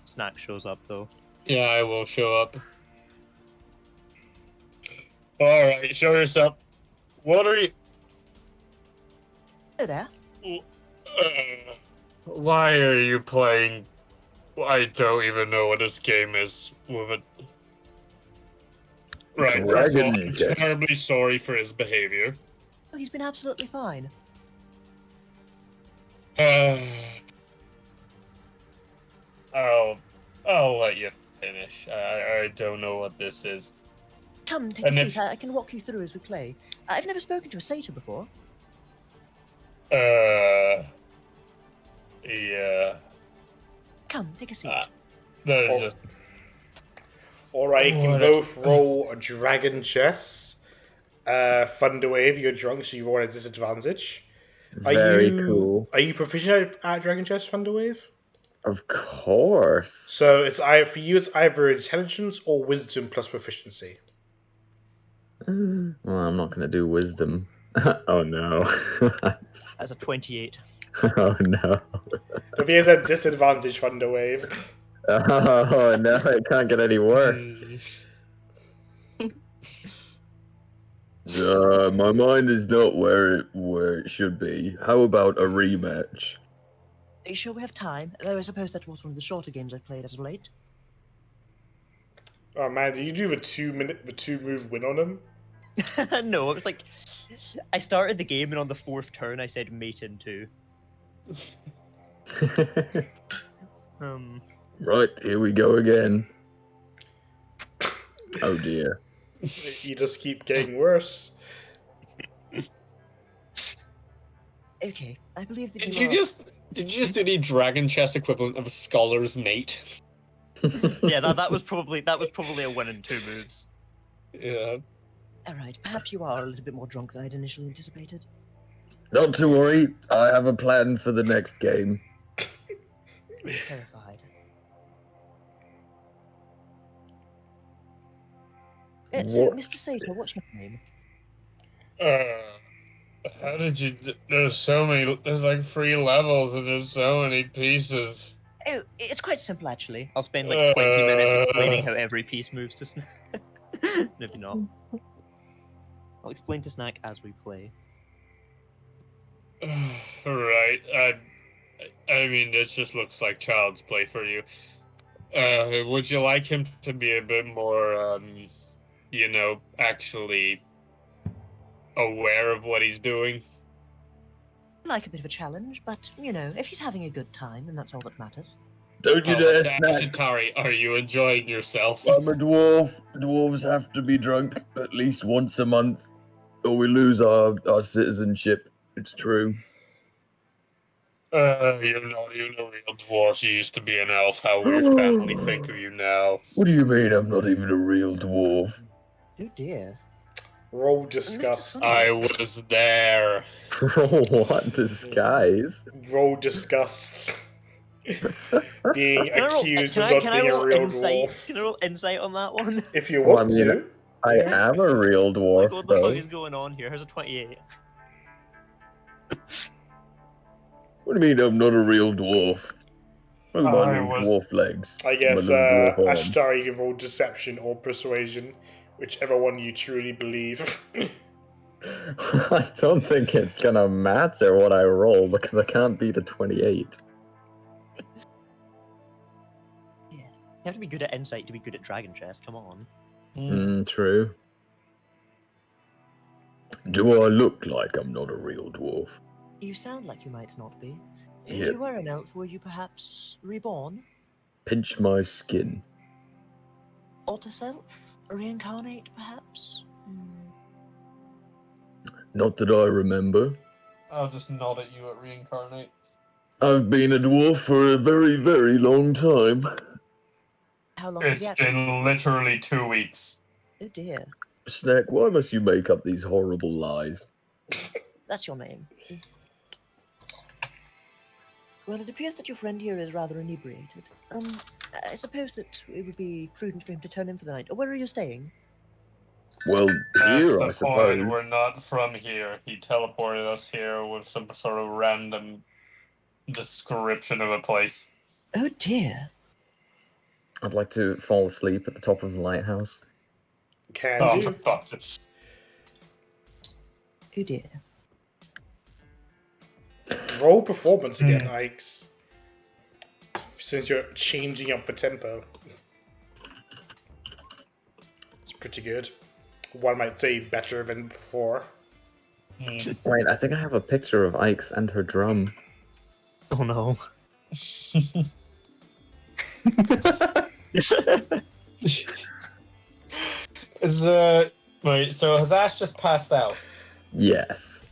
Snack shows up, though. Yeah, I will show up. Alright, show yourself. What are you... Hello there. Why are you playing I don't even know what this game is with it. Right, Dragon first of all, I'm chest. terribly sorry for his behavior. Oh, he's been absolutely fine. I'll let you finish. I don't know what this is. Come, take And a if- seat. I can walk you through as we play. I've never spoken to a satyr before. Yeah. Come, take a seat. There's Oh. just Alright, you can What? both roll a dragon chess. Thunderwave, you're drunk, so you roll at a disadvantage. Very cool. Are you proficient at dragon chess, Thunderwave? Of course. So it's either for you. It's either intelligence or wisdom plus proficiency. Well, I'm not going to do wisdom. Oh no. As a 28. Oh no. If he has a disadvantage, Thunderwave. Oh no, it can't get any worse. My mind is not where it should be. How about a rematch? Are you sure we have time? Though I suppose that was one of the shorter games I've played as of late. Oh man, did you do the 2-move win on him? No, it was like... I started the game and on the 4th turn I said mate in 2. Right, here we go again. Oh dear. You just keep getting worse. Okay, I believe that Did you you just do the dragon chest equivalent of a scholar's mate? Yeah, that was probably a win in 2 moves. Yeah. Alright, perhaps you are a little bit more drunk than I'd initially anticipated. Not to worry, I have a plan for the next game. I'm terrified. So, What? Mr. Sato, what's your name? How did you? There's so many. There's like 3 levels, and there's so many pieces. Oh, it's quite simple actually. I'll spend like 20 minutes explaining how every piece moves to Snack. Maybe not. I'll explain to Snack as we play. Right. I mean, this just looks like child's play for you. Would you like him to be a bit more, actually aware of what he's doing? I like a bit of a challenge, but, you know, if he's having a good time, then that's all that matters. Don't you dare Dash snack. Atari, are you enjoying yourself? I'm a dwarf. Dwarves have to be drunk at least once a month, or we lose our citizenship. It's true. You're not even a real dwarf. You used to be an elf. How will your family think of you now? What do you mean I'm not even a real dwarf? Oh dear. Roll disgust. I was there. What disguise? Roll disgust. Being Can I roll- accused can of I- not can I being a roll real insight? dwarf. Can I roll insight on that one? If you Well, want I mean, to. I am a real dwarf, Like, what the fuck though. is going on here? Here's a 28. What do you mean I'm not a real dwarf? Look at my I little was- dwarf legs. I guess My little dwarf arm. Ashtar, you can roll deception or persuasion, whichever one you truly believe. I don't think it's gonna matter what I roll because I can't beat a 28. You have to be good at insight to be good at Dragon Chest, come on. True. Do I look like I'm not a real dwarf? You sound like you might not be. If Yeah. you were an elf, were you perhaps reborn? Pinch my skin. Alter self? Reincarnate, perhaps? Not that I remember. I'll just nod at you at reincarnate. I've been a dwarf for a very, very long time. How long has It's he actually... been literally 2 weeks. Oh dear. Snack, why must you make up these horrible lies? That's your name. Well, it appears that your friend here is rather inebriated. I suppose that it would be prudent for him to turn in for the night. Or where are you staying? Well, That's here, the I suppose. point. We're not from here. He teleported us here with some sort of random description of a place. Oh dear. I'd like to fall asleep at the top of the lighthouse. Can Oh, do. for fuck's sake. Oh dear. Roll performance again, Ikes. since you're changing up the tempo. It's pretty good. One might say better than before. Wait, I think I have a picture of Ike's and her drum. Oh no. Wait, so has Ash just passed out? Yes.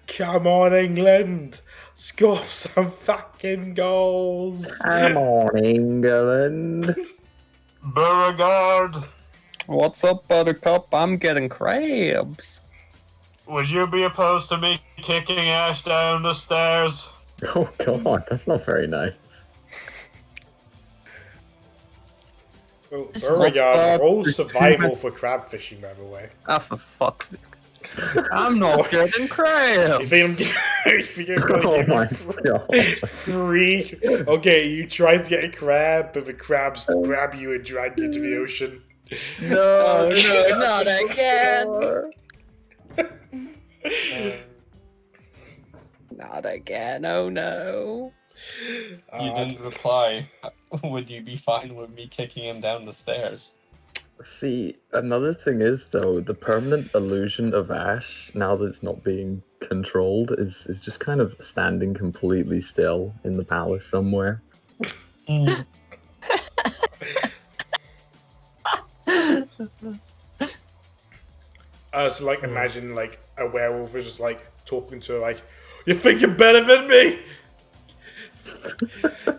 Come on, England! Score some fucking goals! Come on, England. Beauregard, What's up, Buttercup? I'm getting crabs. would you be opposed to me kicking Ash down the stairs? Oh god, that's not very nice. Oh, What's Beauregard, that? roll There's survival for crab fishing, by the way. Ah, for fuck's sake. I'm not getting You crabs. think I'm gonna Oh give my you god. free? Okay, you tried to get a crab, but the crabs grab you and drag you to the ocean. No, no, not again. Not again, oh no. You didn't reply. Would you be fine with me kicking him down the stairs? See, another thing is, though, the permanent illusion of Ash, now that it's not being controlled, is just kind of standing completely still in the palace somewhere. So like, imagine like a werewolf is just like talking to her, like, "You think you're better than me?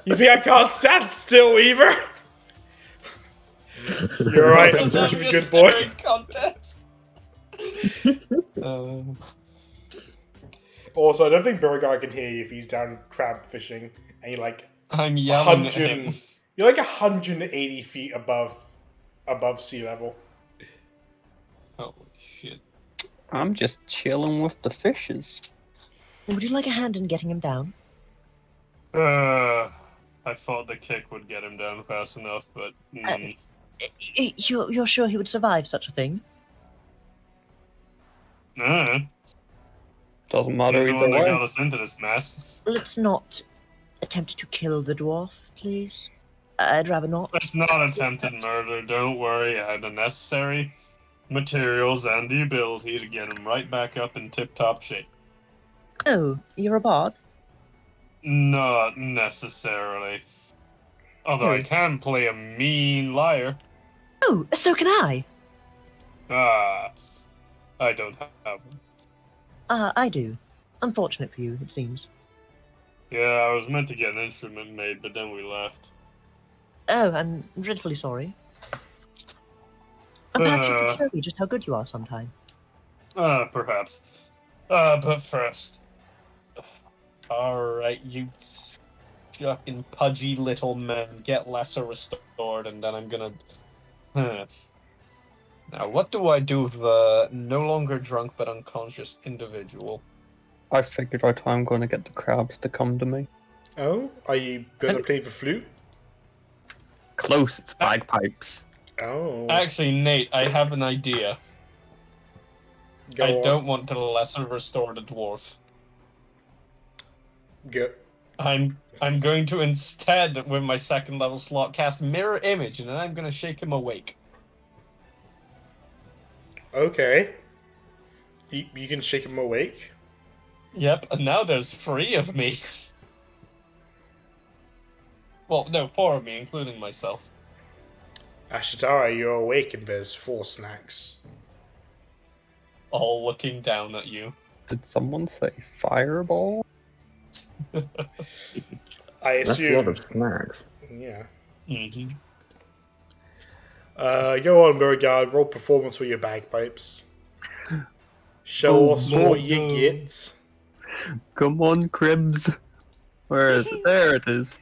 You think I can't stand still, either? You're right, I'm such a good boy." Contest. Also, I don't think Beauregard can hear you if he's down crab fishing and you're like I'm yelling at him. 100. You're like 180 feet above sea level. Holy shit. I'm just chilling with the fishes. Would you like a hand in getting him down? I thought the kick would get him down fast enough, but You're sure he would survive such a thing? Doesn't matter he's the either one that way. got us into this mess. Let's not attempt to kill the dwarf, please. I'd rather not. It's not attempted murder. Don't worry. I had the necessary materials and the ability to get him right back up in tip-top shape. Oh, you're a bard? Not necessarily. Although I can play a mean liar. Oh, so can I. I don't have one. I do. Unfortunate for you, it seems. Yeah, I was meant to get an instrument made, but then we left. Oh, I'm dreadfully sorry. Perhaps you could show me just how good you are sometime. Perhaps. But first. Alright, you fucking pudgy little man, get lesser restored, and then I'm gonna... Now, what do I do with a no longer drunk but unconscious individual? I figured out how I'm going to get the crabs to come to me. Oh, are you gonna play the flute? Close, it's bagpipes. Oh, Actually, Nate, I have an idea. go I on. don't want to lesser restore the dwarf. Go. I'm going to instead, with my second level slot, cast Mirror Image, and then I'm going to shake him awake. Okay. You can shake him awake. Yep, and now there's 3 of me. Well, no, 4 of me, including myself. Ashitara, you're awake and there's 4 snacks. All looking down at you. Did someone say fireball? I That's a assume. lot of snacks. Yeah. Mm-hmm. Go on, Beauregard. Roll performance for your bagpipes. Show Oh, us no. what you get. Come on, Cribs. Where is it? There it is.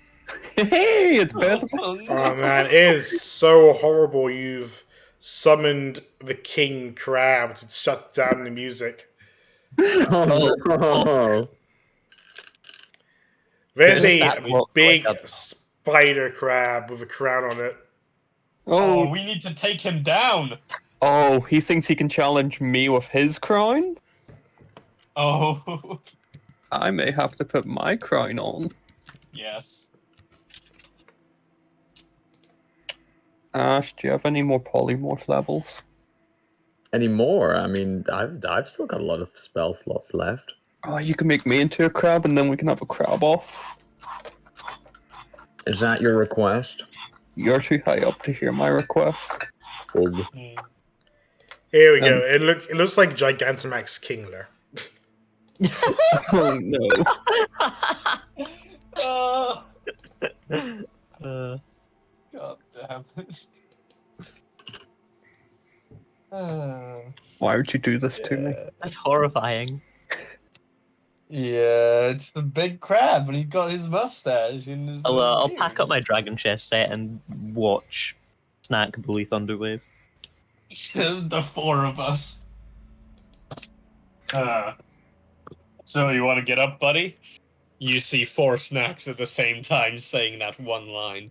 Hey, it's better. Oh man, it is so horrible. You've summoned the king crab to shut down the music. Oh. There's Does a that look big like a- spider crab with a crown on it. Oh, Oh, we need to take him down! oh, he thinks he can challenge me with his crown? Oh, I may have to put my crown on. yes. Ash, do you have any more polymorph levels? Any more? I mean, I've still got a lot of spell slots left. Oh, you can make me into a crab and then we can have a crab off. Is that your request? You're too high up to hear my request. Ugh. Here we go. It looks like Gigantamax Kingler. Oh no. God damn it. Why would you do this to me? That's horrifying. Yeah, it's the big crab, and he's got his mustache and his. I'll pack up my dragon chest set and watch Snack bully Thunderwave. The four of us. So you want to get up, buddy? You see four snacks at the same time saying that one line.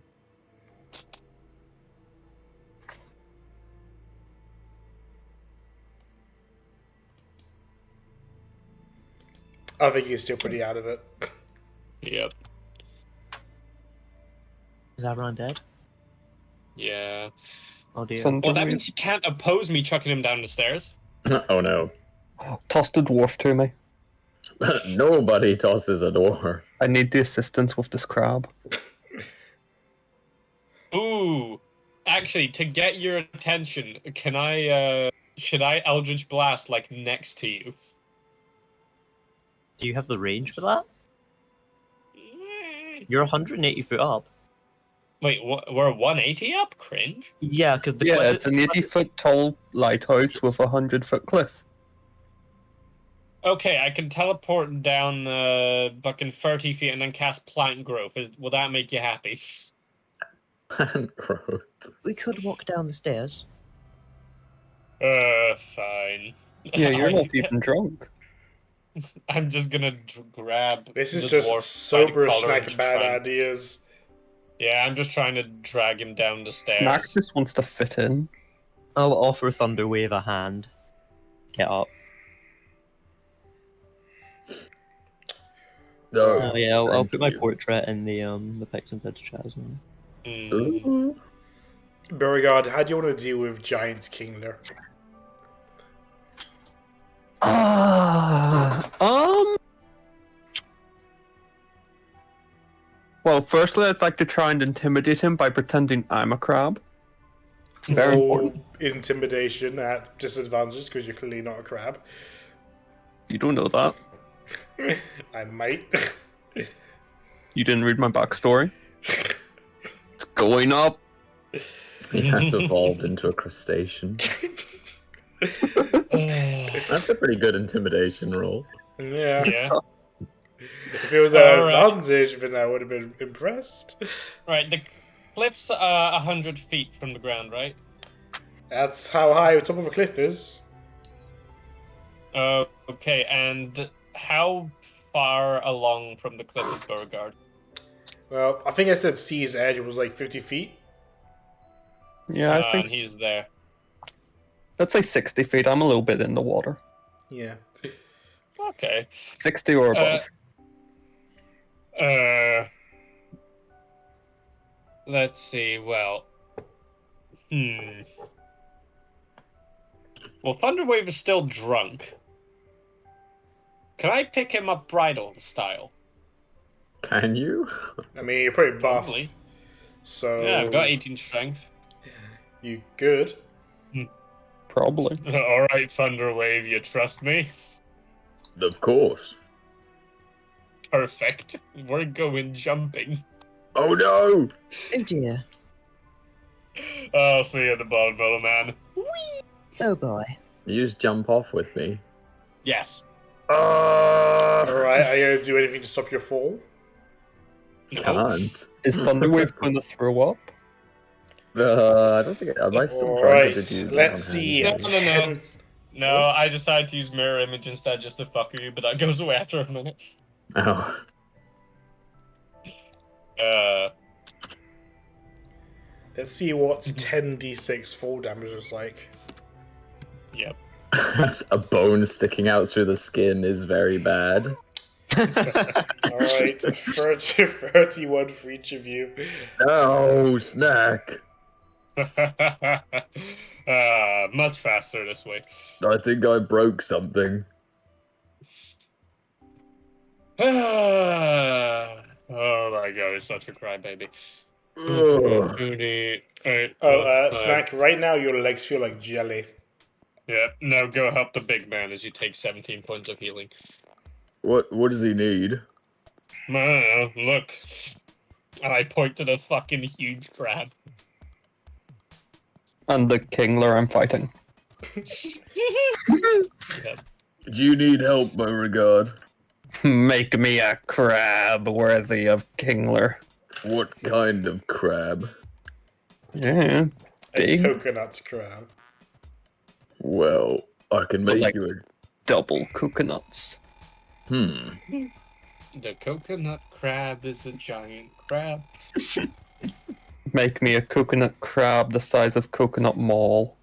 I think he's still pretty out of it. Yep. Is everyone dead? Yeah. Oh dear. Well, that means he can't oppose me chucking him down the stairs. Oh no. Toss the dwarf to me. Nobody tosses a dwarf. I need the assistance with this crab. Ooh. Actually, to get your attention, can I, should I Eldritch Blast, like, next to you? Do you have the range for that? You're 180 foot up. Wait, we're 180 up? Cringe? Yeah, because the Yeah, it's an 80-foot tall lighthouse with a 100-foot cliff. Okay, I can teleport down fucking 30 feet and then cast Plant Growth. Will that make you happy? Growth. We could walk down the stairs. Fine. Yeah, you're not even drunk. I'm just gonna grab. This is the just dwarf by the sober collar snack and bad try and- ideas. Yeah, I'm just trying to drag him down the stairs. Snack just wants to fit in. I'll offer Thunderwave a hand. Get up. No. Oh yeah, I'll thank put my you. portrait in the pics and vids chat as well. Mm. Ooh. Beauregard, how do you want to deal with Giant Kingler? Well, firstly, I'd like to try and intimidate him by pretending I'm a crab. It's very important. Intimidation at disadvantage because you're clearly not a crab. You don't know that. I might. You didn't read my backstory. It's going up. He has evolved into a crustacean. That's a pretty good intimidation roll. Yeah. Yeah. If it was an Alright. advantage, then I would have been impressed. Right, the cliff's 100 feet from the ground, right? That's how high the top of a cliff is. Okay, and how far along from the cliff is Beauregard? Well, I think I said sea's edge was like 50 feet. Yeah, I think And he's there. let's say 60 feet. I'm a little bit in the water. Yeah. Okay. 60 or above. Let's see. Well, Well, Thunderwave is still drunk. Can I pick him up bridal style? Can you? I mean, you're pretty buff. Probably. So. Yeah, I've got 18 strength. You good? Probably. All right, Thunderwave, you trust me? Of course. Perfect. We're going jumping. Oh no! Oh dear. I'll see you at the bottom, fellow man. Oh boy. You just jump off with me. Yes. Alright, are you going to do anything to stop your fall? Can't. Is Thunderwave going to throw up? I don't think. Am I still trying Alright, to do that let's on see. hand? No. No, I decided to use mirror image instead just to fuck you, but that goes away after a minute. Oh. Let's see what 10d6 fall damage is like. Yep. A bone sticking out through the skin is very bad. Alright, 31 for each of you. No, snack. Much faster this way. I think I broke something. Oh my god, it's such a crybaby. Ugh. Snack, right now your legs feel like jelly. Yeah, now go help the big man as you take 17 points of healing. What does he need? Look. And I point to the fucking huge crab. And the Kingler I'm fighting. Yeah. Do you need help, Beauregard? Make me a crab worthy of Kingler. What kind of crab? Yeah. A Big coconut crab. Well, I can make Like- you a... double coconuts. The coconut crab is a giant crab. Make me a coconut crab the size of Coconut Mall.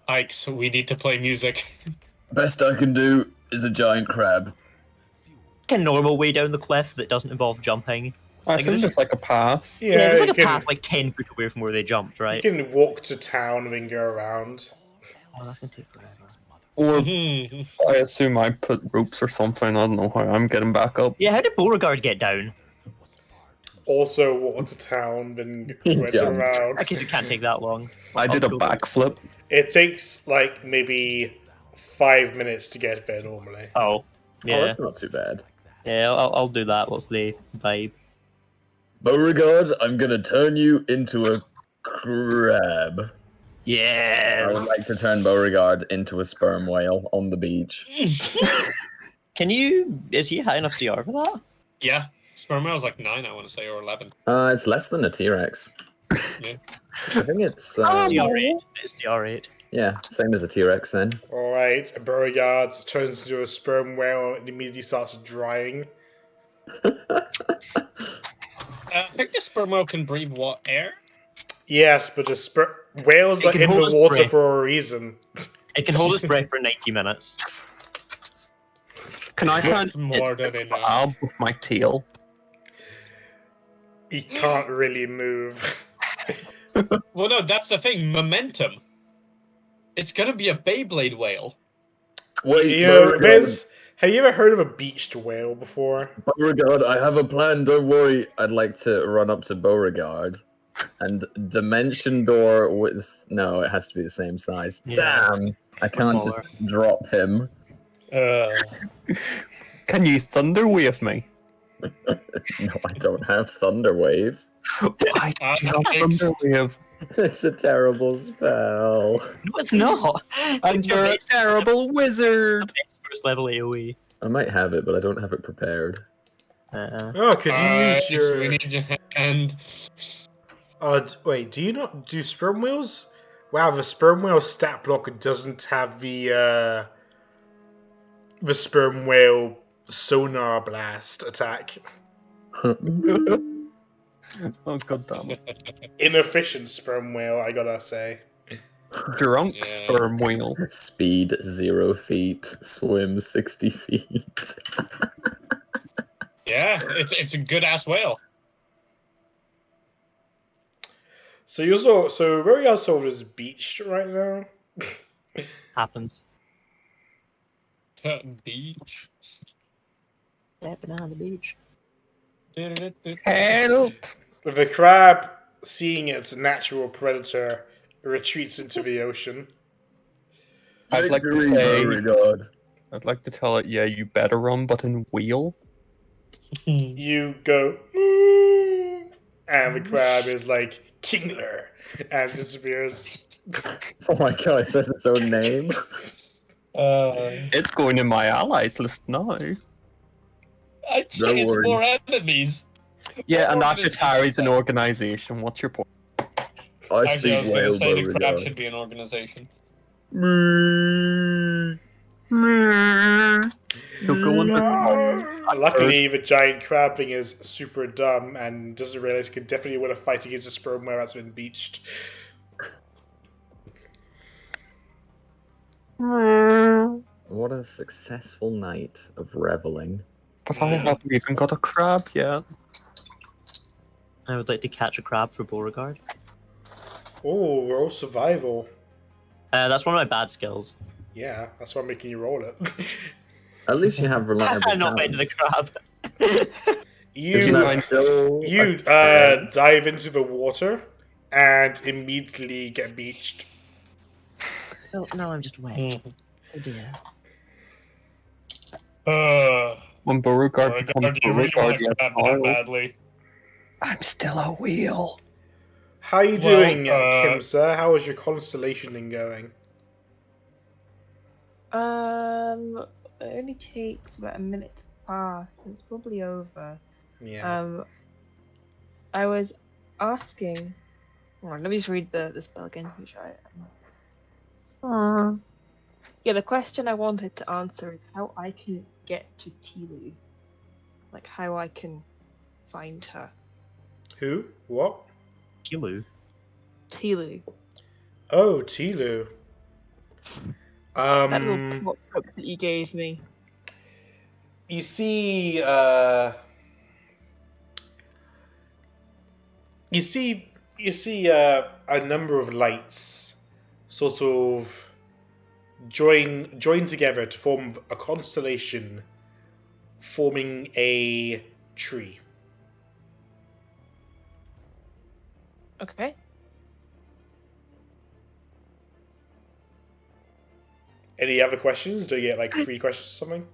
Ikes, we need to play music. Best I can do is a giant crab. A normal way down the cliff that doesn't involve jumping. I Like, think there's- there's like a pass. Yeah, there's like you a path like 10 feet away from where they jumped, right? You can walk to town and then go around. Oh, that's gonna take forever. Or Mhm. I assume I put ropes or something. I don't know how I'm getting back up. Yeah, how did Beauregard get down? Also walk to town, then went Jumped. around. I guess it can't take that long. I did a I'll go- backflip. It takes like maybe 5 minutes to get there normally. Oh, Oh, yeah. that's not too bad. Yeah, I'll do that. What's the vibe? Beauregard, I'm gonna turn you into a crab. I Yeah. would like to turn Beauregard into a sperm whale on the beach. Can you? Is he high enough CR for that? Yeah, sperm whale's like 9, I want to say, or 11. It's less than a T-Rex. Yeah. I think it's CR8. It's CR8. yeah, same as a T-Rex then. Alright, Beauregard turns into a sperm whale and immediately starts drying. I think the sperm whale can breathe what, air? Yes, but the whales It are can in hold the its water breath. for a reason. It can hold its breath for 90 minutes. Can I try That's and more than enough. crab with my tail? He can't really move. Well, no, that's the thing. Momentum. It's gonna be a Beyblade whale. Wait, You know, Beauregard, Biz, have you ever heard of a beached whale before? Beauregard, I have a plan. Don't worry. I'd like to run up to Beauregard and dimension door with. No, it has to be the same size. Yeah. Damn, I can't just drop him. Can you thunder wave me? No, I don't have Thunderwave. I do have thanks. thunder wave. It's a terrible spell. No, it's not. And you're a terrible wizard. First level AoE. I might have it, but I don't have it prepared. Oh, could you use We your... need your hand. Wait, do you not do sperm whales? Wow, the sperm whale stat blocker doesn't have the sperm whale sonar blast attack. Oh god damn it. Inefficient sperm whale, I gotta say. Drunk Yeah. sperm whale. Speed 0 feet, swim 60 feet. Yeah, it's a good ass whale. So you also, so where you also is beached right now? Happens. Beach. Stepping on the beach. Help! The crab, seeing its natural predator, retreats into the ocean. I'd like to Victory, say, Beauregard. I'd like to tell it, yeah, you better run, but in wheel. You go, "Moo," and the crab is like, Kingler, and disappears. Oh my god, it says its own name. It's going in my allies list now. I'd say Don't it's worry. more enemies. Yeah, and What Ashitari's an organization. What's your point? I Actually, I speak was going to whale, say the crab Beauregard. should be an organization. You'll go on the Luckily, the giant crab thing is super dumb and doesn't realize it could definitely win a fight against a sperm whale that's been beached. What a successful night of reveling. But I haven't even got a crab yet. I would like to catch a crab for Beauregard. Oh, roll survival. That's one of my bad skills. Yeah, that's why I'm making you roll it. At least you have reliable Not bait to the crab. Isn't You that still you a 10? dive into the water and immediately get beached. Oh, now I'm just wet. Mhm. Oh dear. When Beauregard My becomes God, do you really want Beauregard, he to has crab that Arnold. badly? I'm still a wheel. How are you Well, doing, Kimsa? How is your constellationing going? It only takes about a minute to pass. It's probably over. Yeah. I was asking. Hold on, let me just read the spell again. Which yeah, the question I wanted to answer is how I can get to Tilu. Like how I can find her. Who? What? Kilu. Tilu. Oh, Tilu. That little plot hook that you gave me. You see, a number of lights sort of join together to form a constellation, forming a tree. Okay. Any other questions? Do you get like 3 questions or something?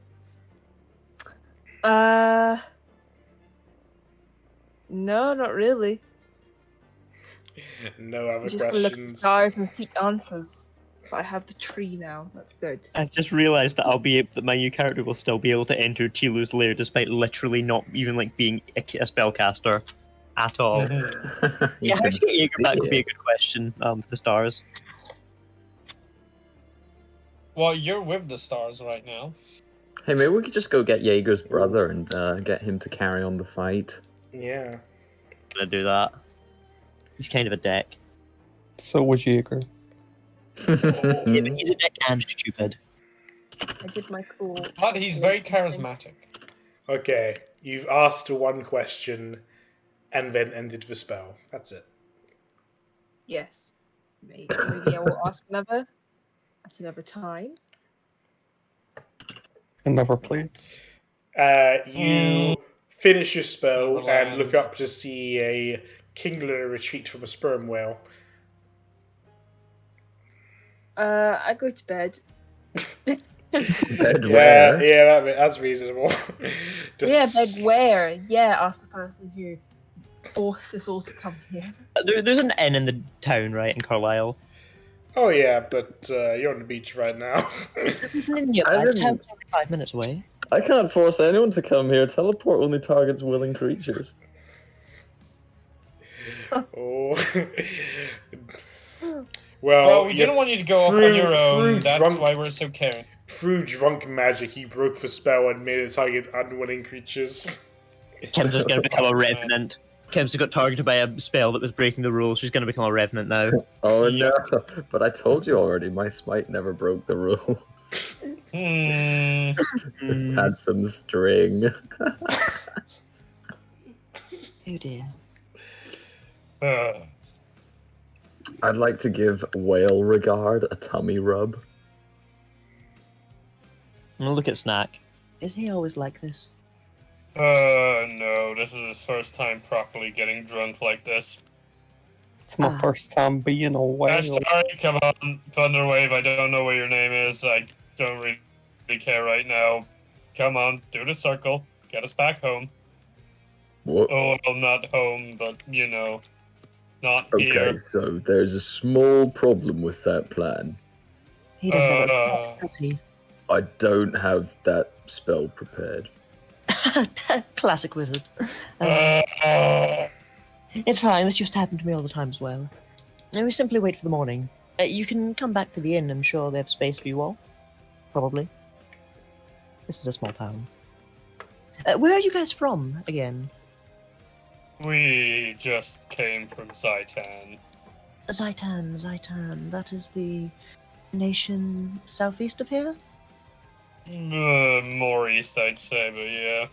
No, not really. No other I'm just gonna look at the questions. stars and seek answers. But I have the tree now. That's good. I've just realised that that my new character will still be able to enter Tilu's lair despite literally not even like being a spellcaster at all. Yeah, how to get Jager back would be a good question for the stars. Well, you're with the stars right now. Hey, maybe we could just go get Jaeger's brother and get him to carry on the fight. Yeah. I'm gonna do that. He's kind of a dick. So was Jager. Yeah, but he's a dick and stupid. I did my cool. But he's very charismatic. Okay, you've asked 1 question and then ended the spell. That's it. Yes. Maybe I will ask another at another time. And never played. You finish your spell and Neverland. look up to see a kingler retreat from a sperm whale. I go to bed. Bed where? Yeah, that's reasonable. Yeah, bed where? Yeah, ask the person who forced this all to come here. There's an inn in the town, right, in Carlisle. Oh yeah, but you're on the beach right now. There's an inn nearby. The town's only 5 minutes away. I can't force anyone to come here. Teleport only targets willing creatures. Oh. Well, we didn't want you to go off on your own. That's drunk, why we're so caring. Through drunk magic, you broke the spell and made it target unwilling creatures. Kim's just going to become a revenant. Kim's got targeted by a spell that was breaking the rules. She's going to become a revenant now. Oh no! But I told you already, my smite never broke the rules. It had some string. Oh dear. I'd like to give Whale Regard a tummy rub. I'm gonna look at Snack. Is he always like this? No, this is his first time properly getting drunk like this. It's my first time being a whale. Sorry, come on, Thunderwave, I don't know what your name is. I don't really care right now. Come on, do the circle. Get us back home. What? Oh, well, not home, but, you know, not Okay, here. so there's a small problem with that plan. He doesn't have a does he? I don't have that spell prepared. Classic wizard. It's fine, this used to happen to me all the time as well. And we simply wait for the morning. You can come back to the inn, I'm sure they have space for you all. Probably. This is a small town. Where are you guys from, again? We just came from Zaitan. Zaitan. That is the nation southeast of here? More east, I'd say, but yeah.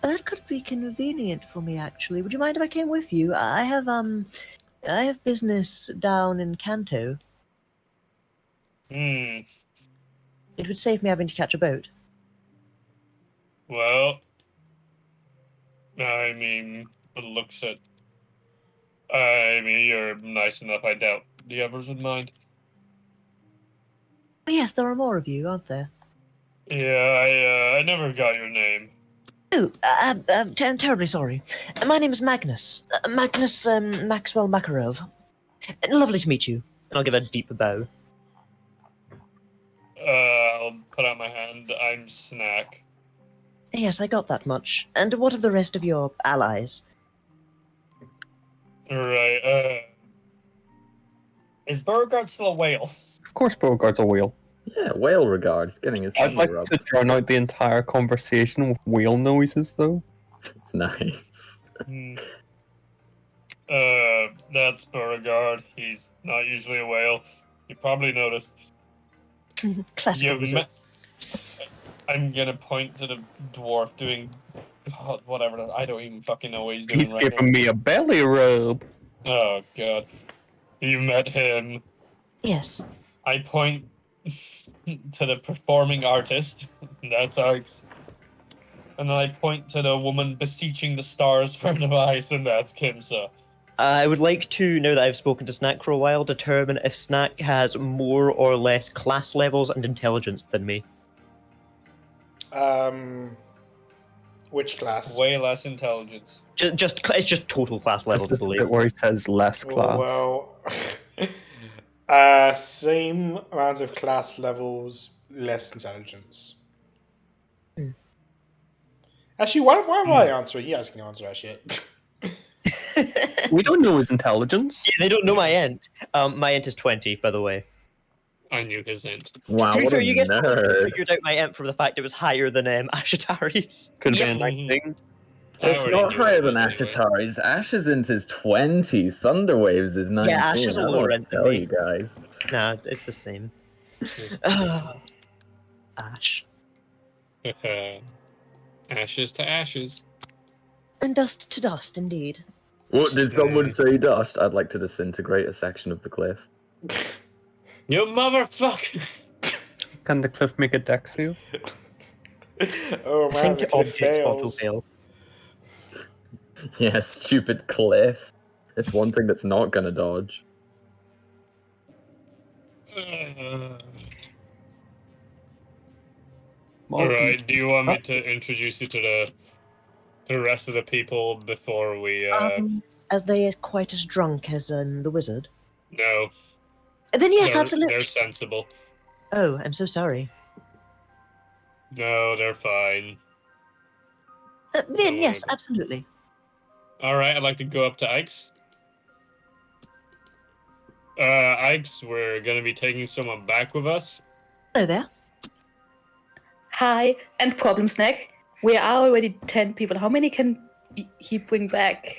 That could be convenient for me, actually. Would you mind if I came with you? I have business down in Kanto. Hmm. It would save me having to catch a boat. Well, I mean, it looks at. I mean, you're nice enough. I doubt the others would mind. Yes, there are more of you, aren't there? Yeah, I never got your name. Oh, I'm terribly sorry. My name is Magnus. Magnus Maxwell Makarov. Lovely to meet you. And I'll give a deep bow. I'll put out my hand. I'm Snack. Yes, I got that much. And what of the rest of your allies? Right. Is Beauregard still a whale? Of course, Beauregard's a whale. Yeah, whale regard. He's getting his I'd tummy like rubbed. to drown out the entire conversation with whale noises, though. Nice. Hmm. That's Beauregard. He's not usually a whale. You probably noticed. Classical You results. I'm gonna point to the dwarf doing, God, whatever. I don't even fucking know what he's doing He's right giving me a belly rub. now. Oh God, you met him. Yes. I point to the performing artist. That's Alex. And then I point to the woman beseeching the stars for advice, and that's Kimsa. I would like to, now that I've spoken to Snack for a while, determine if Snack has more or less class levels and intelligence than me. Which class? Way less intelligence. It's just total class levels, I This is the believe. bit where he says less class. Well, same amount of class levels, less intelligence. Hmm. Actually, why am I answering? You guys can answer that shit. We don't know his intelligence. Yeah, they don't know my ent. My ent is 20, by the way. I knew his int. Wow, To be what fair, a you guys probably nerd. figured out my ent from the fact it was higher than Ashatari's. Could be Yep. anything. I It's already not knew higher it than was anyway. Ashatari's. Ash is into his 20. Thunderwaves is 19. Yeah, Ash is a I don't lower know what end to than tell me. you guys. Nah, it's the same. Ash. Ashes to ashes. And dust to dust, indeed. What did someone say dust? I'd like to disintegrate a section of the cliff. You motherfucker! Can the cliff make a dex save? Oh I man, think the cliff object spot will fails. fail. Yeah, stupid cliff. It's one thing that's not gonna dodge. Alright, do you want me to introduce you to the rest of the people before we, As they are quite as drunk as the wizard. No. Then yes, they're, absolutely. They're sensible. Oh, I'm so sorry. No, they're fine. Then yes, absolutely. Alright, I'd like to go up to Ike's. Ike's, we're gonna be taking someone back with us. Hello there. Hi, and problem snack. We are already 10 people. How many can he bring back?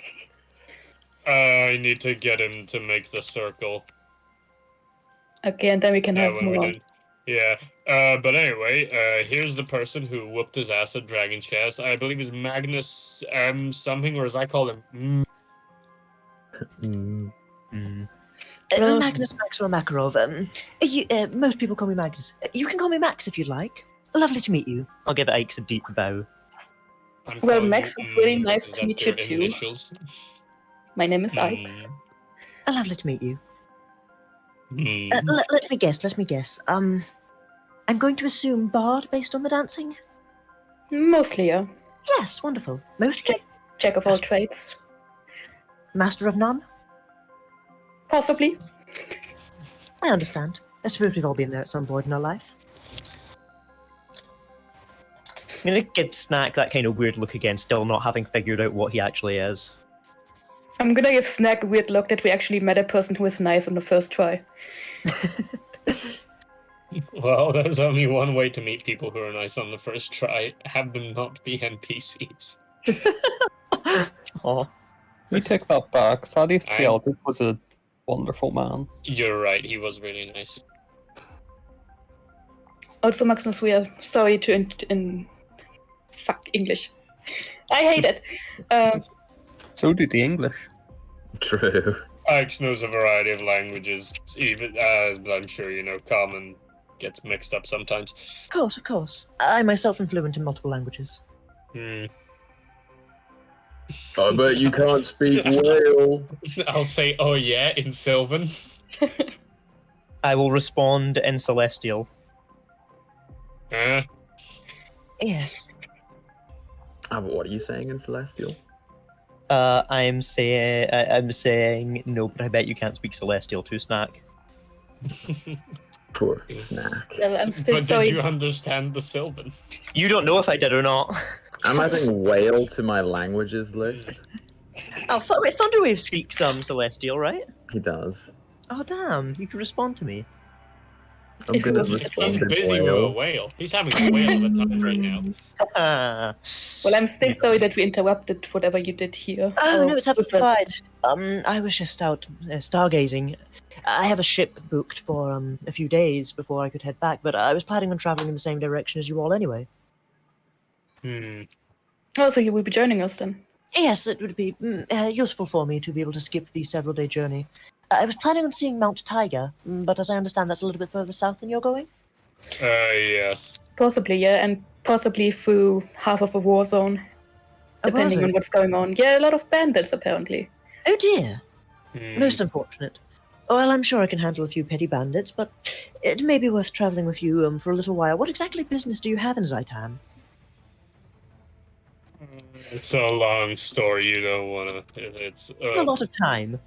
I need to get him to make the circle. Okay, and then we can That have one we more. did. Yeah. But anyway, here's the person who whooped his ass at Dragon Chess. I believe he's Magnus something, or as I call him. Magnus Maxwell Makarov. Most people call me Magnus. You can call me Max if you'd like. Lovely to meet you. I'll give Ike's a deep bow. I'm Well, calling Max, you, it's really nice is to that meet your you too. Initials? My name is Ike's. Lovely to meet you. Hmm. Let me guess. I'm going to assume Bard based on the dancing? Mostly, yeah. Yes, wonderful. Mostly? Jack of all trades. Master of none? Possibly. I understand. I suppose we've all been there at some point in our life. I'm gonna give Snack that kind of weird look again, still not having figured out what he actually is. I'm gonna give Snack a weird look that we actually met a person who is nice on the first try. Well, there's only one way to meet people who are nice on the first try. Have them not be NPCs. Oh, We take that back. Thaddeus I'm- Tealdred was a wonderful man. You're right, he was really nice. Also, Magnus, we are sorry to fuck English. I hate it. So do the English. True. Ike's knows a variety of languages, even as I'm sure you know, common gets mixed up sometimes. Of course. I myself am fluent in multiple languages. Hmm. I bet you can't speak whale. I'll say, oh yeah, in Sylvan. I will respond in Celestial. Huh? Yes. But what are you saying in Celestial? I'm saying no, but I bet you can't speak Celestial to Snack. Poor snack. Well, I'm still But sorry. did you understand the Sylvan? You don't know if I did or not. I'm adding whale to my languages list. Oh, wait, Thunderwave speaks Celestial, right? He does. Oh damn, you can respond to me. I'm If it gonna was- respond He's in busy with a whale. whale. He's having a whale of a time right now. Well, I'm still sorry that we interrupted whatever you did here. Oh Or no, it's was absolutely that- fine. I was just out stargazing. I have a ship booked for a few days before I could head back, but I was planning on traveling in the same direction as you all anyway. Hmm. Oh, so you will be joining us then? Yes, it would be useful for me to be able to skip the several-day journey. I was planning on seeing Mount Tiger, but as I understand, that's a little bit further south than you're going. Yes. Possibly, yeah, and possibly through half of a war zone, depending it? on what's going on. Yeah, a lot of bandits apparently. Oh dear, Hmm. most unfortunate. Well, I'm sure I can handle a few petty bandits, but it may be worth traveling with you for a little while. What exactly business do you have in Zaitan? It's a long story. You don't wanna. It's A lot of time.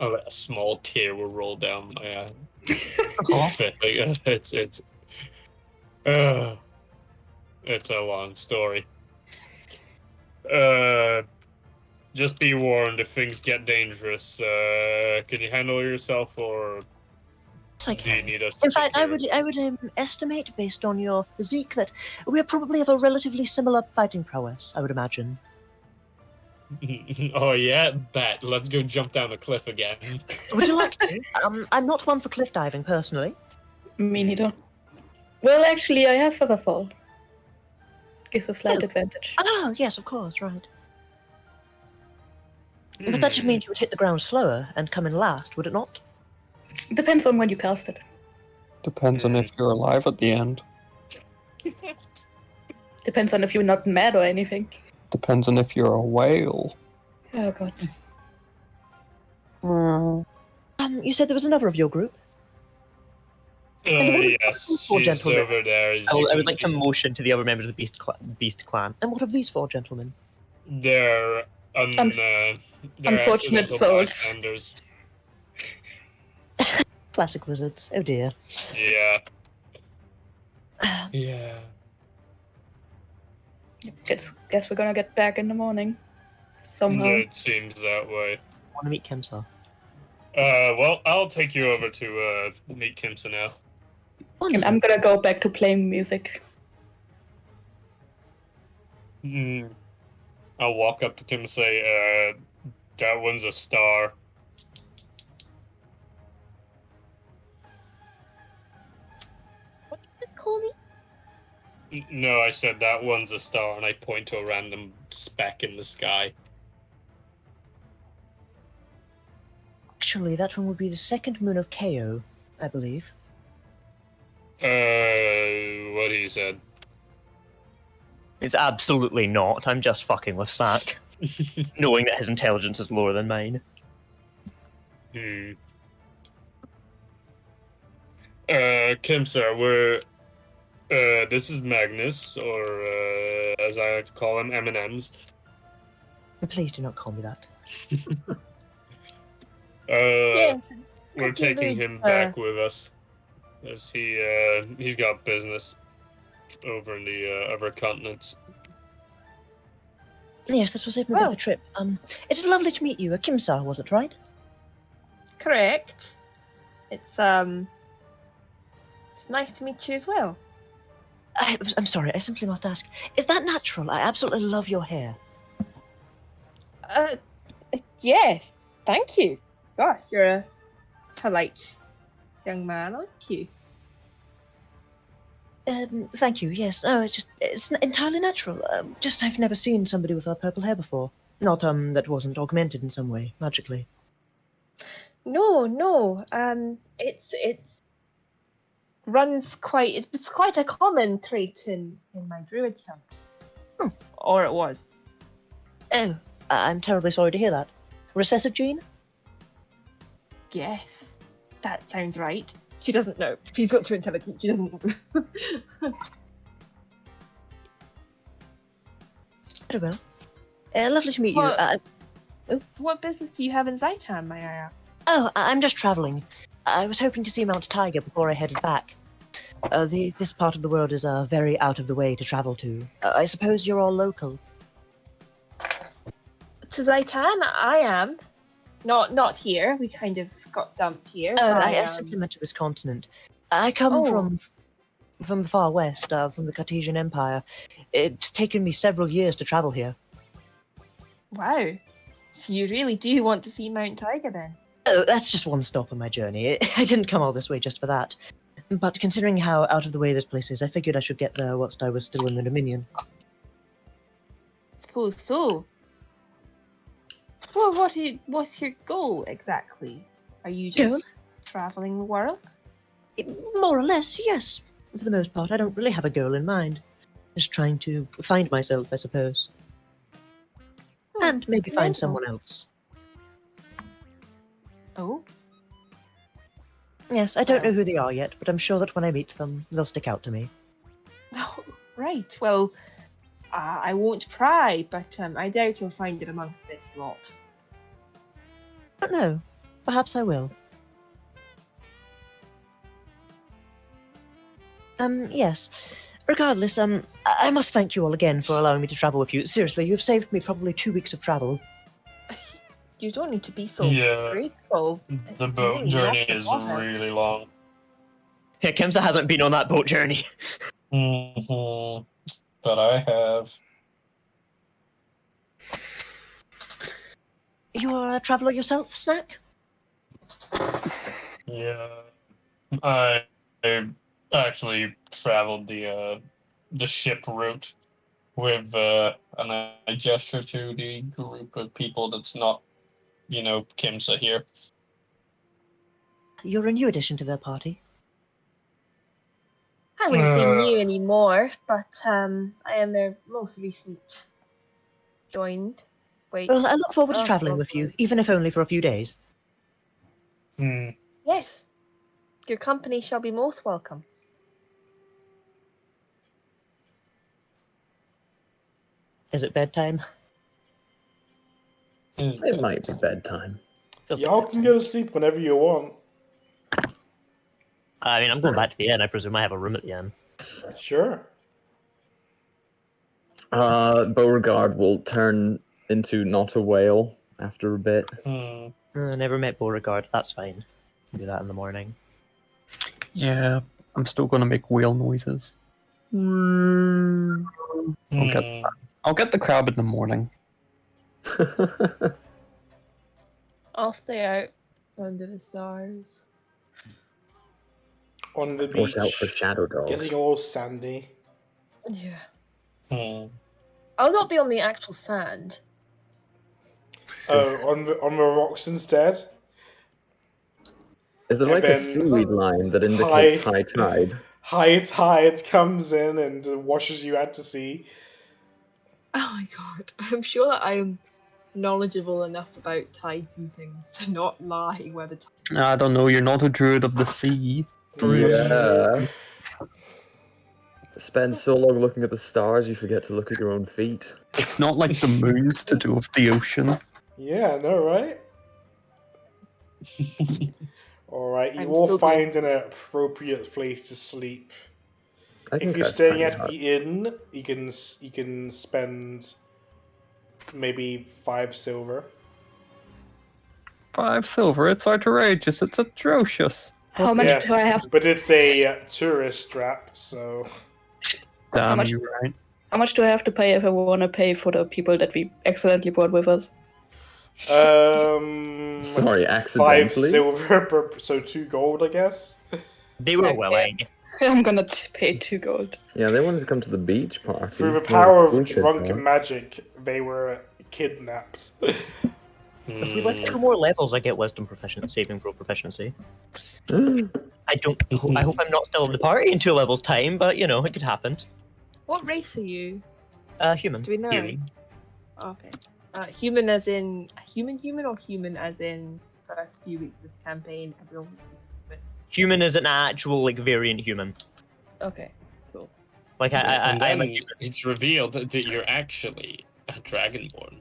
a small tear will roll down my eye. Oh. It's a long story. Just be warned if things get dangerous. Can you handle yourself, or Yes, I do you can. need us to In take fact, I would estimate, based on your physique, that we probably have a relatively similar fighting prowess. I would imagine. Oh yeah, bet. Let's go jump down a cliff again. Would you like to? I'm not one for cliff diving personally. Me neither. Well, actually, I have Featherfall. Gives a slight Oh. advantage. Oh, yes, of course, right. But that just means you would hit the ground slower and come in last, would it not? Depends on when you cast it. Depends on if you're alive at the end. Depends on if you're not mad or anything. Depends on if you're a whale. Oh god. You said there was another of your group? Yes, these four she's gentlemen? over there. As I you would can like to see. motion to the other members of the Beast Clan. And what of these four gentlemen? They're they're Unfortunate accidental souls. bystanders. Classic wizards. Oh dear. Yeah. Yeah. Guess we're gonna get back in the morning. Somehow. It seems that way. Want to meet Kimsa? Well, I'll take you over to meet Kimsa now. And I'm gonna go back to playing music. I'll walk up to Kim and say, that one's a star. What did you call me? No, I said that one's a star, and I point to a random speck in the sky. Actually, that one would be the second moon of KO, I believe. What he said. It's absolutely not. I'm just fucking with Snack, knowing that his intelligence is lower than mine. Kim, sir, we're this is Magnus, or as I like to call him, M&M's. Please do not call me that. Yes, We're pretty taking rude, him back with us, as he's got business over in the other continents. Yes, this was a bit of Oh. a trip. It's lovely to meet you. Kimsa, was it right? correct. It's nice to meet you as well. I'm sorry, I simply must ask. Is that natural? I absolutely love your hair. Yes, thank you. Gosh, you're a polite young man, aren't you? Thank you. Yes. No, it's entirely natural. Just I've never seen somebody with purple hair before. Not that wasn't augmented in some way magically. No. It's runs quite. It's quite a common trait in my druid son. Hmm. Or it was. Oh, I'm terribly sorry to hear that. Recessive gene? Yes, that sounds right. She doesn't know. She's not too intelligent. She doesn't know. Very well. Lovely to meet you. What- What business do you have in Zaitan, may I ask? I'm just traveling. I was hoping to see Mount Tiger before I headed back. This part of the world is very out of the way to travel to. I suppose you're all local. To Zaitan, I am. Not here. We kind of got dumped here. I simply meant to this continent. I come Oh. from the far west, from the Cartesian Empire. It's taken me several years to travel here. Wow. So you really do want to see Mount Tiger then? Oh, that's just one stop on my journey. I didn't come all this way just for that. But considering how out of the way this place is, I figured I should get there whilst I was still in the Dominion. Suppose so. Well, what's your goal exactly? Are you just traveling the world? More or less, yes. For the most part, I don't really have a goal in mind. Just trying to find myself, I suppose. And maybe find mental. someone else. Oh, Yes, I don't know Well. who they are yet, but I'm sure that when I meet them, they'll stick out to me. right. Well, I won't pry, but I doubt you'll find it amongst this lot. I don't know. Perhaps I will. Yes. Regardless, I must thank you all again for allowing me to travel with you. Seriously, you've saved me probably 2 weeks of travel. You don't need to be so Yeah. grateful. The It's boat really journey not the is bother. really long. Yeah, Kimsa hasn't been on that boat journey. Hmm. But I have. You're a traveller yourself, Snack? Yeah. I actually traveled the ship route with and I gesture to the group of people that's not, Kimsa here. You're a new addition to their party. I wouldn't say new anymore, but I am their most recent joined. Wait. Well, I look forward to Oh, travelling with you, even if only for a few days. Hmm. Yes. Your company shall be most welcome. Is it bedtime? It might be bedtime. Feels like Y'all bedtime. can go to sleep whenever you want. I mean, I'm going back to the inn. I presume I have a room at the inn. Sure. Beauregard will turn into not a whale after a bit. Hmm. I never met Beauregard. That's fine. Do that in the morning. Yeah, I'm still going to make whale noises. Hmm. I'll get the crab in the morning. I'll stay out under the stars. On the Watch out for beach, shadow dogs. getting all sandy. Yeah. Hmm. I'll not be on the actual sand. Oh, on the rocks instead. Is it And like a then seaweed line that indicates high- high tide? High tide comes in and washes you out to sea. Oh my god. I'm sure that I am knowledgeable enough about tides and things to not lie where the tide. I don't know, you're not a druid of the sea. Yeah. Spend so long looking at the stars, you forget to look at your own feet. It's not like the moon's to do with the ocean. Yeah, I know, right? Alright, you I'm will still going- find an appropriate place to sleep. I If think you're that's staying tiny at hut. the inn, you can spend maybe 5 silver. 5 silver, it's outrageous, it's atrocious. How much Yes, do I have? but it's a tourist trap, so Damn much- you, right? How much do I have to pay if I want to pay for the people that we accidentally brought with us? Sorry, 5 accidentally? silver per, so 2 gold, I guess. They were Okay. willing. I'm gonna pay 2 gold. Yeah, they wanted to come to the beach party. Through the Where power of beach is drunken at. magic, they were kidnapped. If we went 2 more levels, I get wisdom proficiency, saving throw proficiency. I don't. I hope I'm not still in the party in 2 levels' time, but you know, it could happen. What race are you? Human. Do we know? Human. Okay. Human as in human or human as in first few weeks of the campaign, everyone was human? Human is an actual like variant human. Okay, cool. Like And I am a then it's revealed that you're actually a dragonborn.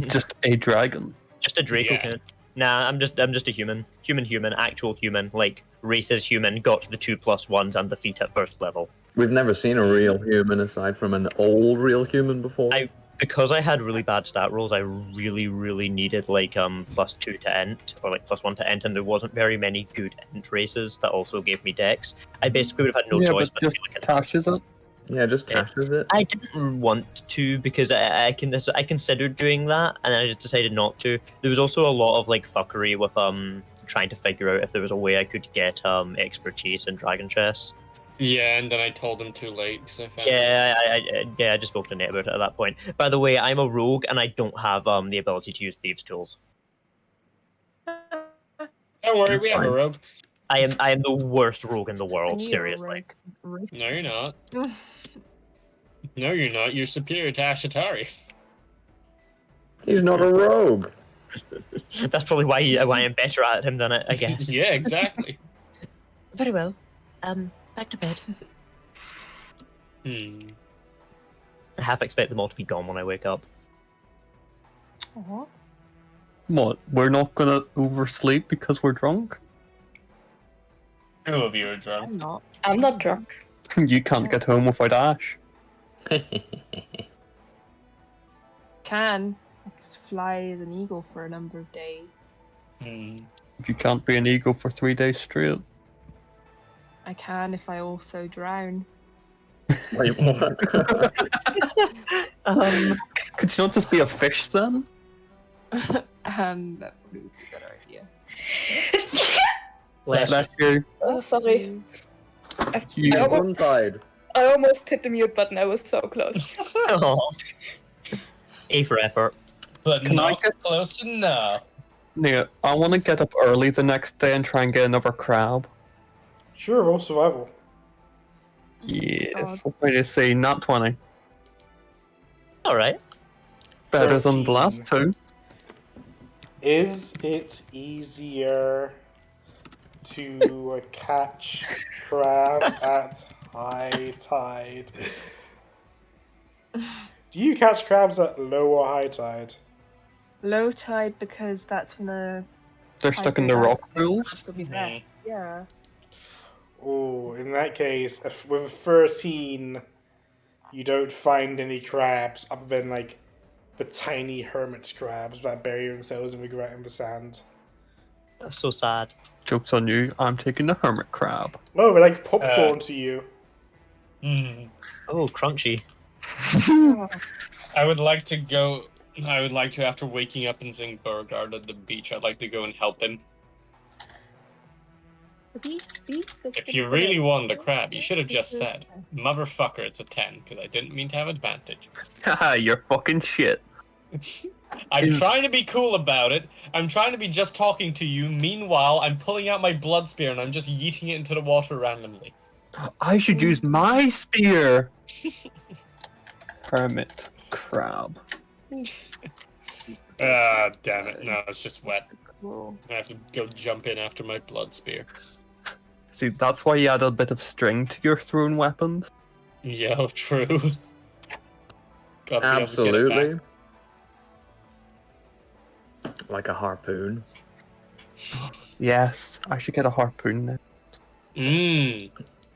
Just a dragon. Just a Draco Yeah. kid. Nah, I'm just a human. Human, actual human. Like race is human, got the 2+1s and the feat at first level. We've never seen a real human aside from an old real human before. Because I had really bad stat rolls, I really needed like +2 to ent or like +1 to ent, and there wasn't very many good ent races that also gave me dex. I basically would have had no yeah, choice but but just to be like tashes it. Yeah, just tashes it. I didn't want to because I considered doing that and I just decided not to. There was also a lot of like fuckery with trying to figure out if there was a way I could get expertise in dragon chess. Yeah, and then I told him too late because I found. Yeah, I just spoke to Nate about it at that point. By the way, I'm a rogue and I don't have the ability to use thieves' tools. Don't worry, we have a rogue. I am the worst rogue in the I world, knew you were seriously. rogue. No, you're not. No, you're not. You're superior to Ashatari. He's not a rogue. That's probably why I'm better at him than I guess. Yeah, exactly. Very well. Back to bed. I half expect them all to be gone when I wake up. Aw. What? We're not gonna oversleep because we're drunk? Two of you are drunk. I'm not. I'm not drunk. You can't get home without Ash. Can. I could fly as an eagle for a number of days. You can't be an eagle for 3 days straight. I can if I also drown. Wait, what? Could you not just be a fish then? That probably would be a better idea. Bless you. Oh, sorry. You- I almost, One-tide. I almost hit the mute button. I was so close. Aw. A for effort. But Can I not get- close enough. Yeah, I want to get up early the next day and try and get another crab. Sure, roll survival. Yes, what did I say? Not 20. Alright. Better than the 13. last 2. Is it easier to catch crab at high tide? Do you catch crabs at low or high tide? Low tide because that's when the They're tide stuck in goes the out. rock pools. Crabs will be there. Yeah. Oh, in that case, with a 13, you don't find any crabs other than like the tiny hermit crabs that bury themselves in the sand. That's so sad. Joke's on you, I'm taking the hermit crab. Oh, they're like popcorn to you. Oh, crunchy. I would like to go. I would like to, after waking up and seeing Beauregard at the beach, I'd like to go and help him. If you really want the crab, you should have just said, "Motherfucker, it's a 10," because I didn't mean to have advantage. Haha, you're fucking shit. I'm trying to be cool about it. I'm trying to be just talking to you. Meanwhile, I'm pulling out my blood spear and I'm just yeeting it into the water randomly. I should use my spear! Hermit crab. Ah, damn it. No, it's just wet. Cool. I have to go jump in after my blood spear. See, that's why you add a bit of string to your thrown weapons. Yo, true. Gotta be able to get it Absolutely. back. Like a harpoon. Yes, I should get a harpoon now.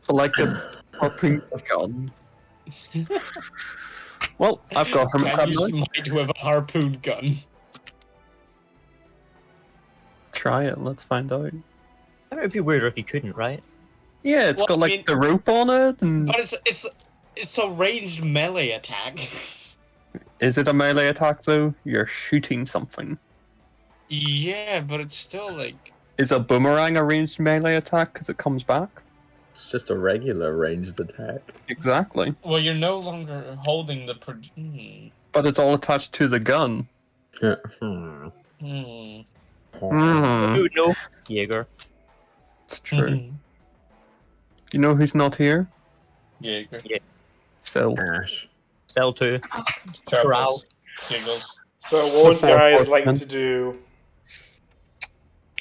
So like a harpoon gun. Well, I've got a hermit Can crab you now. smite with a harpoon gun? Try it, let's find out. That would be weirder if you couldn't, right? Yeah, it's Well, got I like mean- the rope on it, and But it's a ranged melee attack. is it a melee attack though? You're shooting something. Yeah, but it's still like Is a boomerang a ranged melee attack because it comes back? It's just a regular ranged attack. Exactly. Well, you're no longer holding the. But it's all attached to the gun. Hmm. Hmm. Mm, No, Jager. it's true. You know who's not here? Jager. Still. Ash. Cell 2. Truffles. Giggles. So what would you guys like to do?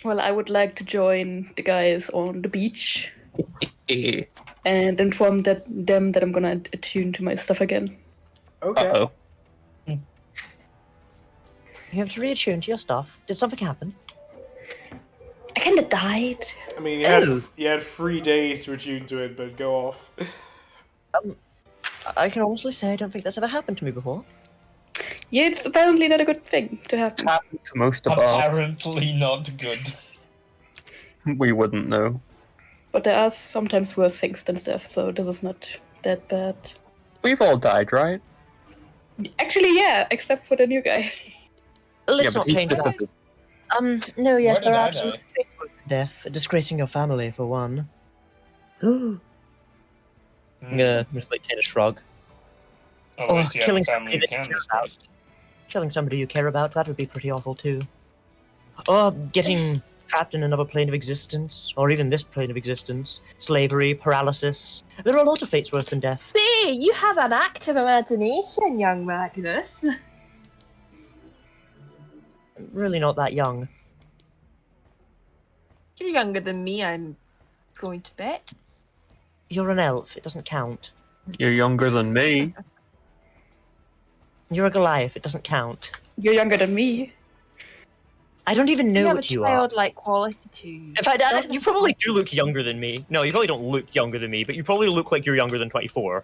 Well, I would like to join the guys on the beach and inform them that I'm gonna attune to my stuff again. Okay. Uh-oh. You have to reattune to your stuff. Did something happen? I kinda died. I mean, Oh. you had 3 days to attune to it, but go off. I can honestly say I don't think that's ever happened to me before. Yeah, it's apparently not a good thing to happen. Happened to most of us. Apparently not good. We wouldn't know. But there are sometimes worse things than stuff, so this is not that bad. We've all died, right? Actually, yeah, except for the new guy. Let's but not he's change just that. a- No, yes, Where there did are I absolute die? things worse than death. Disgracing your family, for one. Just like kind of shrug. Oh, at least you have a killing family somebody you that can you care disgrace. about. Killing somebody you care about, that would be pretty awful too. Or getting trapped in another plane of existence, or even this plane of existence. Slavery, paralysis. There are a lot of fates worse than death. See, you have an active imagination, young Magnus. Really not that young. You're younger than me, I'm going to bet. You're an elf, it doesn't count. You're younger than me. You're a Goliath, it doesn't count. You're younger than me. I don't even know You have a what you are. childlike quality to you. In fact, you probably do look younger than me. No, you probably don't look younger than me, but you probably look like you're younger than 24.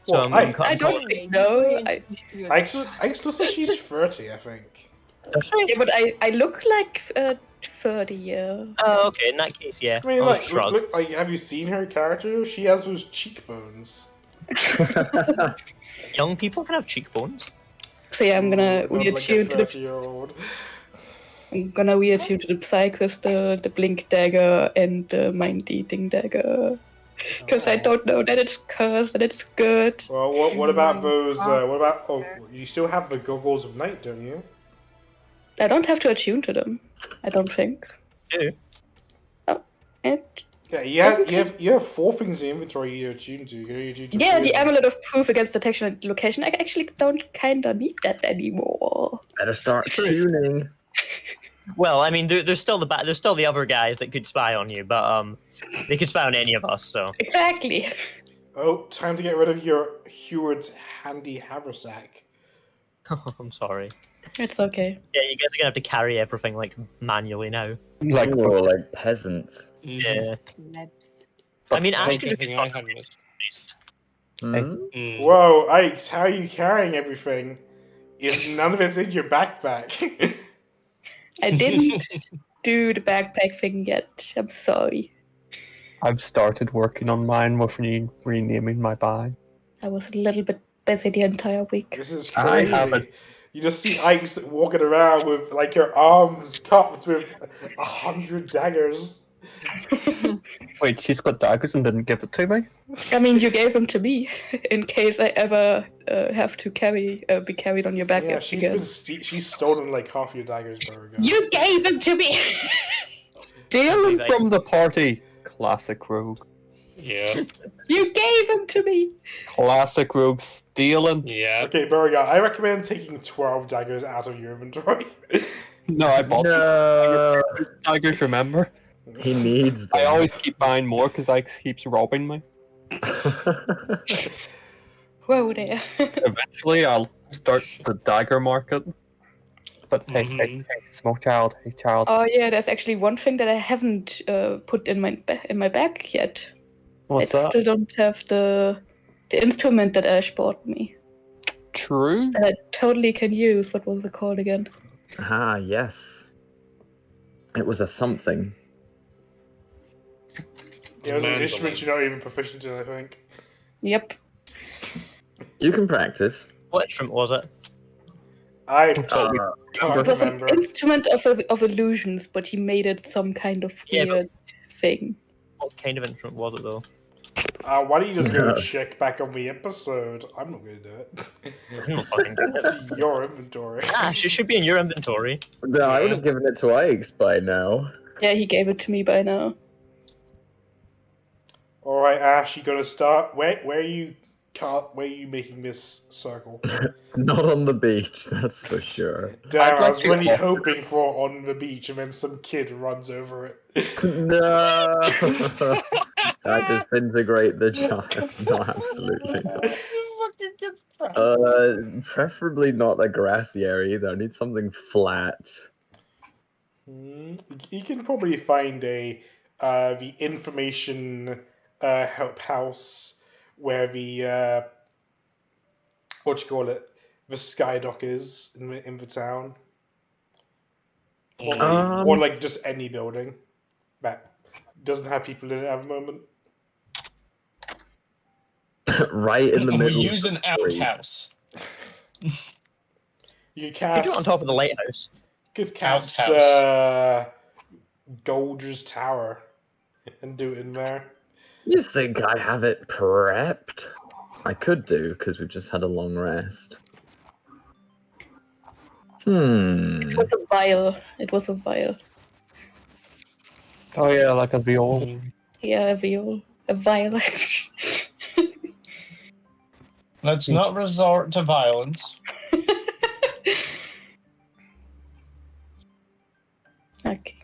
So Well, I'm I I don't Anyway, know. you I, introduced you as I a- looks like she's 30, I think. yeah, but I look like 30, yeah. Oh, okay, in that case, yeah. I mean, I'll like, shrug. look, like, have you seen her character? She has those cheekbones. Young people can have cheekbones. So yeah, I'm gonna Not like a reattune to the 30-year-old. I'm gonna reattune to the Psych with the Blink Dagger and the Mind Eating Dagger. Because I don't know that it's cursed and it's good. Well, what about those? What about? Oh, you still have the goggles of night, don't you? I don't have to attune to them. I don't think. Do. And Yeah, you have 4 things in inventory you're attuned to. You're attuned to yeah, 3 the of them. Amulet of Proof against detection and location. I actually don't kinda need that anymore. Better start tuning. Well, I mean, there's still the other guys that could spy on you, but they could spy on any of us. So Exactly. Oh, time to get rid of your Heward's handy haversack. I'm sorry. It's okay. Yeah, you guys are gonna have to carry everything like manually now. Like, Ooh, like peasants. Yeah. Plebs. I mean, I Ash don't could think have I have this. Hmm? Whoa, Ike, how are you carrying everything? Is none of it's in your backpack? I didn't do the backpack thing yet. I'm sorry. I've started working on mine with renaming my bag. I was a little bit busy the entire week. This is I crazy. haven't. You just see Ike walking around with like her arms cupped with 100 daggers. Wait, she's got daggers and didn't give it to me? I mean, you gave them to me in case I ever have to be carried on your back Yeah, she's again. been she's stolen like half your daggers, Burger. You gave them to me. Stealing from the party. Classic rogue. Yeah. You gave them to me. Classic rogue stealing. Yeah. Okay, Burger, I recommend taking 12 daggers out of your inventory. No, I bought No, daggers, remember? he needs them. I always keep buying more because Ike keeps robbing me. Whoa there. Eventually, I'll start the dagger market. But hey, small child, hey child. Oh yeah, there's actually one thing that I haven't put in my bag yet. What's I that? still don't have the instrument that Ash bought me True. that I totally can use. What was it called again? Ah, yes. It was a something. Yeah, it was an Mandolin. instrument you're not even proficient in, I think. Yep. You can practice. What instrument was it? I It can't was remember. an instrument of illusions, but he made it some kind of Yeah, weird thing. What kind of instrument was it though? Why don't you just go check back on the episode? I'm not gonna do it. I'm not fucking doing It's it. your inventory. Ash, it should be in your inventory. No, I would have given it to Ike's by now. Yeah, he gave it to me by now. All right, Ash, you gotta start. Where are you making this circle? Not on the beach, that's for sure. Damn, I'd I like was to really offer- hoping for on the beach, and then some kid runs over it. No! I disintegrate the child. No, absolutely not. Preferably not a grassy area either. I need something flat. You can probably find the information help house where the what you call it, the skydock is in the town, or like just any building that doesn't have people in it at the moment. Right in the We middle. use of an the street. outhouse. You You cast. do it on top of the lighthouse. Could cast Outhouse. Goldra's Tower and do it in there. You think I have it prepped? I could do, because we've just had a long rest. It was a vial. It was a vial. Oh yeah, like a viol. Yeah, a vial. A vial. Let's not resort to violence. Okay.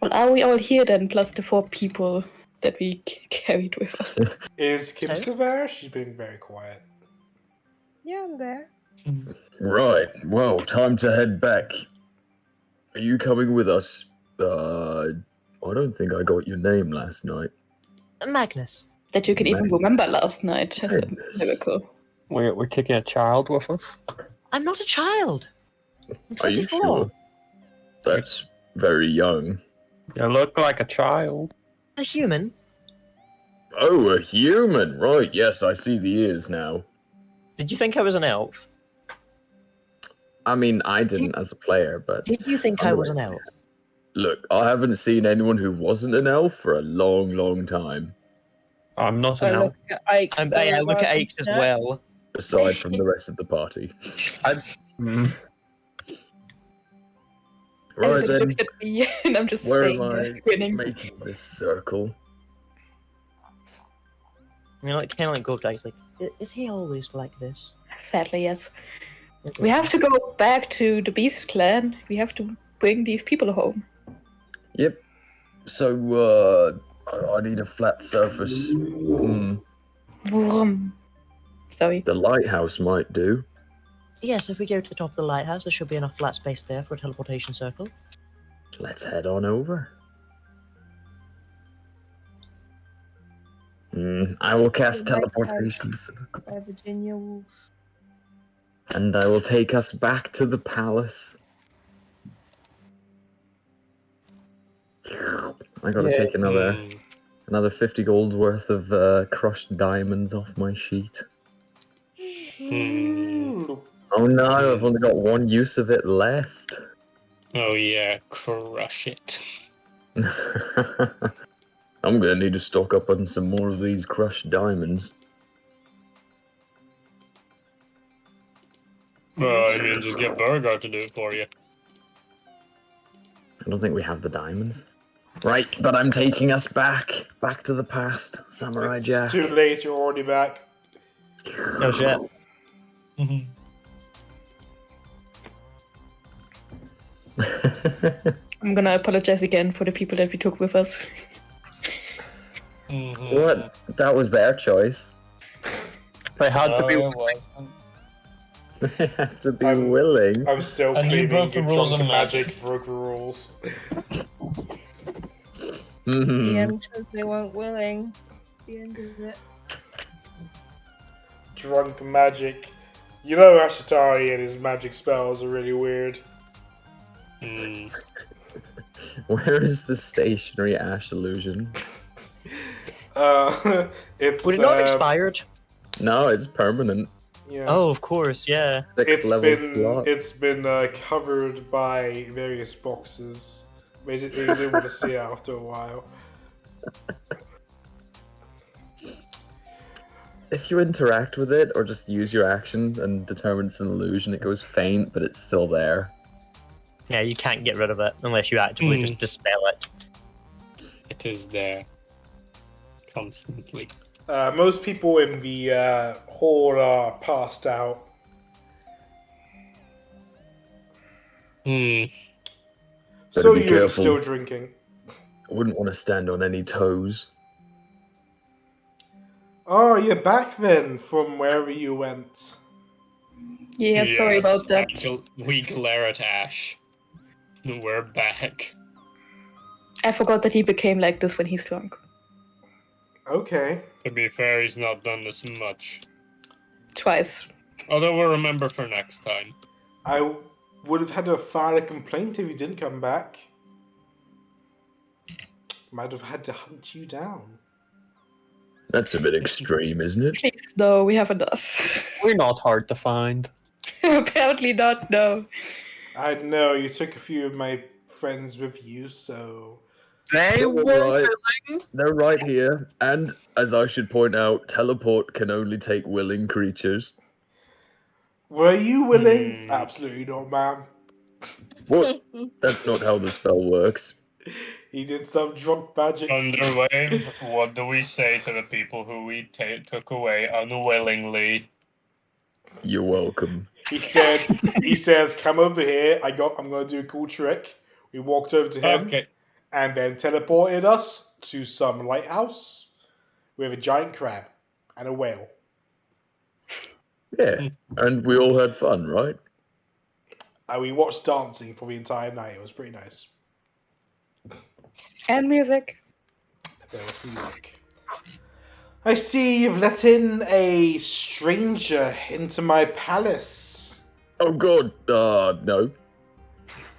Well, are we all here then, plus the 4 people that we carried with us? Is Kim So? still there? She's been very quiet. Yeah, I'm there. Right, well, time to head back. Are you coming with us? I don't think I got your name last night. Magnus. That you can even remember last night as a Goodness. miracle. We're taking a child with us. I'm not a child. I'm Are you 24. sure? That's very young. You look like a child. A human. Oh, a human! Right, yes, I see the ears now. Did you think I was an elf? I mean, I didn't as a player, but Did you think I was an elf? look, I haven't seen anyone who wasn't an elf for a long, long time. I'm not I an elf. look at Ike's. I look at Ike's as well. Aside from the rest of the party. Right Everybody then, looks at me and I'm just where staying am there I grinning. making this circle? You know, like kind of like go to Ike's like, is he always like this? Sadly, yes. We have to go back to the Beast Clan. We have to bring these people home. Yep. So, I need a flat surface. Vroom. Sorry. The lighthouse might do. Yes, if we go to the top of the lighthouse, there should be enough flat space there for a teleportation circle. Let's head on over. I will cast The lighthouse. teleportation circle, By Virginia Woolf. and I will take us back to the palace. I gotta take another 50 gold worth of crushed diamonds off my sheet. Oh no, I've only got one use of it left. Oh yeah, crush it. I'm gonna need to stock up on some more of these crushed diamonds. I mean, just get Burger to do it for you. I don't think we have the diamonds. Right, but I'm taking us back to the past, Samurai It's Jack. too late. You're already back. No shit. I'm gonna apologize again for the people that we took with us. What? That was their choice. They had to be. it wasn't. They have to be I'm- willing. I'm still And you claiming broke the you rules drunk of magic. magic. Broke the rules. Mhm. DM says they weren't willing. That's the end of it. Drunk magic. You know Ashitari and his magic spells are really weird. Where is the stationary ash illusion? It's Would it not expired? No, it's permanent. Yeah. Oh, of course, yeah. Sixth level slot. It's been covered by various boxes They didn't want to see it after a while. If you interact with it or just use your action and determine it's an illusion, it goes faint, but it's still there. Yeah, you can't get rid of it unless you actively just dispel it. It is there. Constantly. Most people in the hall are passed out. Better So be you're careful. still drinking. I wouldn't want to stand on any toes. Oh, you're back then from wherever you went. Yeah, sorry about that. We glare at Ash. We're back. I forgot that he became like this when he's drunk. Okay. To be fair, he's not done this much. Twice. Although we'll remember for next time. I would have had to file a complaint if you didn't come back. Might have had to hunt you down. That's a bit extreme, isn't it? Please, no, we have enough. We're not hard to find. Apparently not, no. I know, you took a few of my friends with you, so... They They're were right. They're right here, and as I should point out, teleport can only take willing creatures. Were you willing? Absolutely not, ma'am. What? That's not how the spell works. He did some drunk magic. Underway, what do we say to the people who we took away unwillingly? You're welcome. He said, come over here, I'm going to do a cool trick. We walked over to him, and then teleported us to some lighthouse with a giant crab and a whale. Yeah, and we all had fun, right? We watched dancing for the entire night. It was pretty nice. And music. There was music. I see you've let in a stranger into my palace. Oh god, no.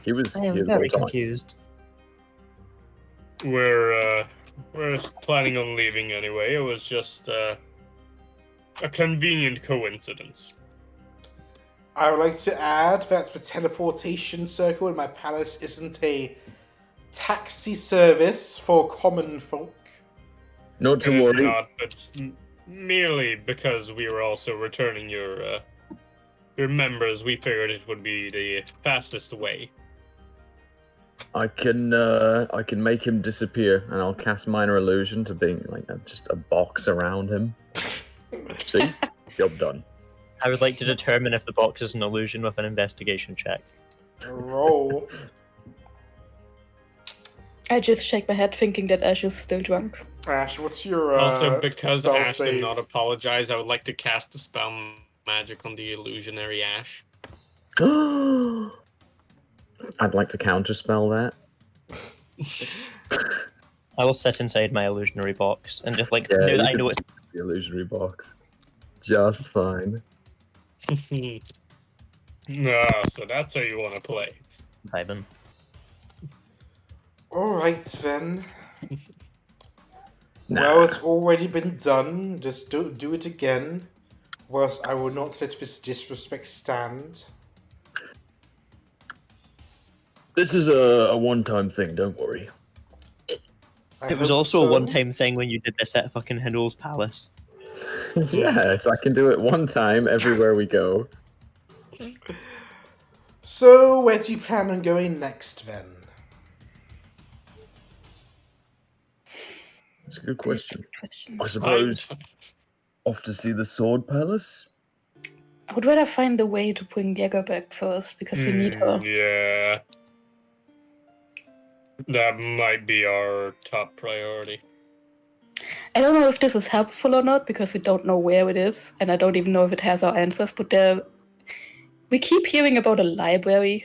He was I am here the very whole time. confused. We're planning on leaving anyway. It was just a convenient coincidence. I would like to add that the teleportation circle in my palace isn't a taxi service for common folk. Not to It is worry. not, but merely because we were also returning your members, we figured it would be the fastest way. I can make him disappear, and I'll cast minor illusion to being like just a box around him. See, job done. I would like to determine if the box is an illusion with an investigation check. Roll. I just shake my head thinking that Ash is still drunk. Ash, what's your Also, because spell Ash save? did not apologize, I would like to cast the spell magic on the illusionary Ash. I'd like to counterspell that. I will sit inside my illusionary box and just like Yeah, now you that I can- know it's The illusionary box. Just fine. No, so that's how you want to play. vibing. Alright then. Nah. Well, it's already been done. Just don't do it again. Or else I will not let this disrespect stand. This is a one-time thing, don't worry. I It was hope also so. a one-time thing when you did this at fucking Hindle's Palace. Yeah, I can do it one time everywhere we go. So, where do you plan on going next then? That's a good question. Question. I suppose off to see the Sword Palace. I would rather find a way to bring Jager back first because we need her. Yeah. That might be our top priority. I don't know if this is helpful or not because we don't know where it is, and I don't even know if it has our answers. But we keep hearing about a library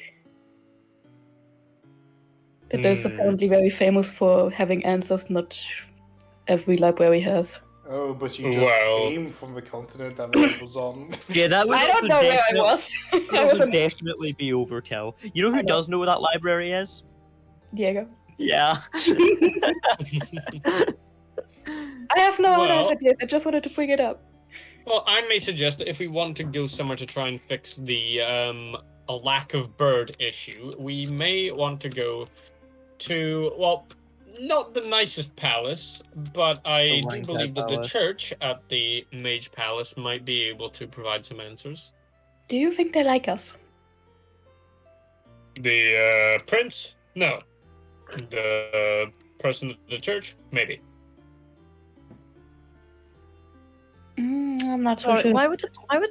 that is apparently very famous for having answers. Not every library has. Oh, but you just Well- came from the continent that it was on. Yeah, that would I don't know where I was. That would definitely be overkill. You know I who know. does know where that library is? Jager. Yeah. I have no other Well- ideas. I just wanted to bring it up. Well, I may suggest that if we want to go somewhere to try and fix the a lack of bird issue, we may want to go to, well, not the nicest palace, but I do Wankai believe that the Palace. church at the Mage Palace might be able to provide some answers. Do you think they like us? The prince? No. The person at the church? Maybe. I'm not so Sorry, sure. why would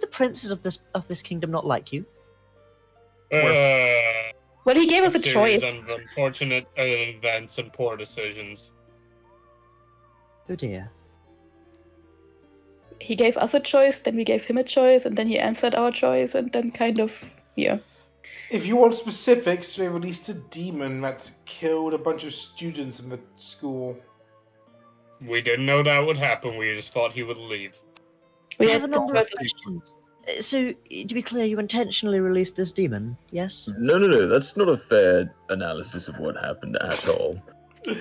the princes of this kingdom not like you? Well, he gave us a series choice. of unfortunate events and poor decisions. Oh dear. He gave us a choice, then we gave him a choice, and then he answered our choice, and then kind of, yeah. If you want specifics, they released a demon that killed a bunch of students in the school. We didn't know that would happen. We just thought he would leave. I We have a had number of questions. So, to be clear, you intentionally released this demon, yes? No, that's not a fair analysis of what happened at all.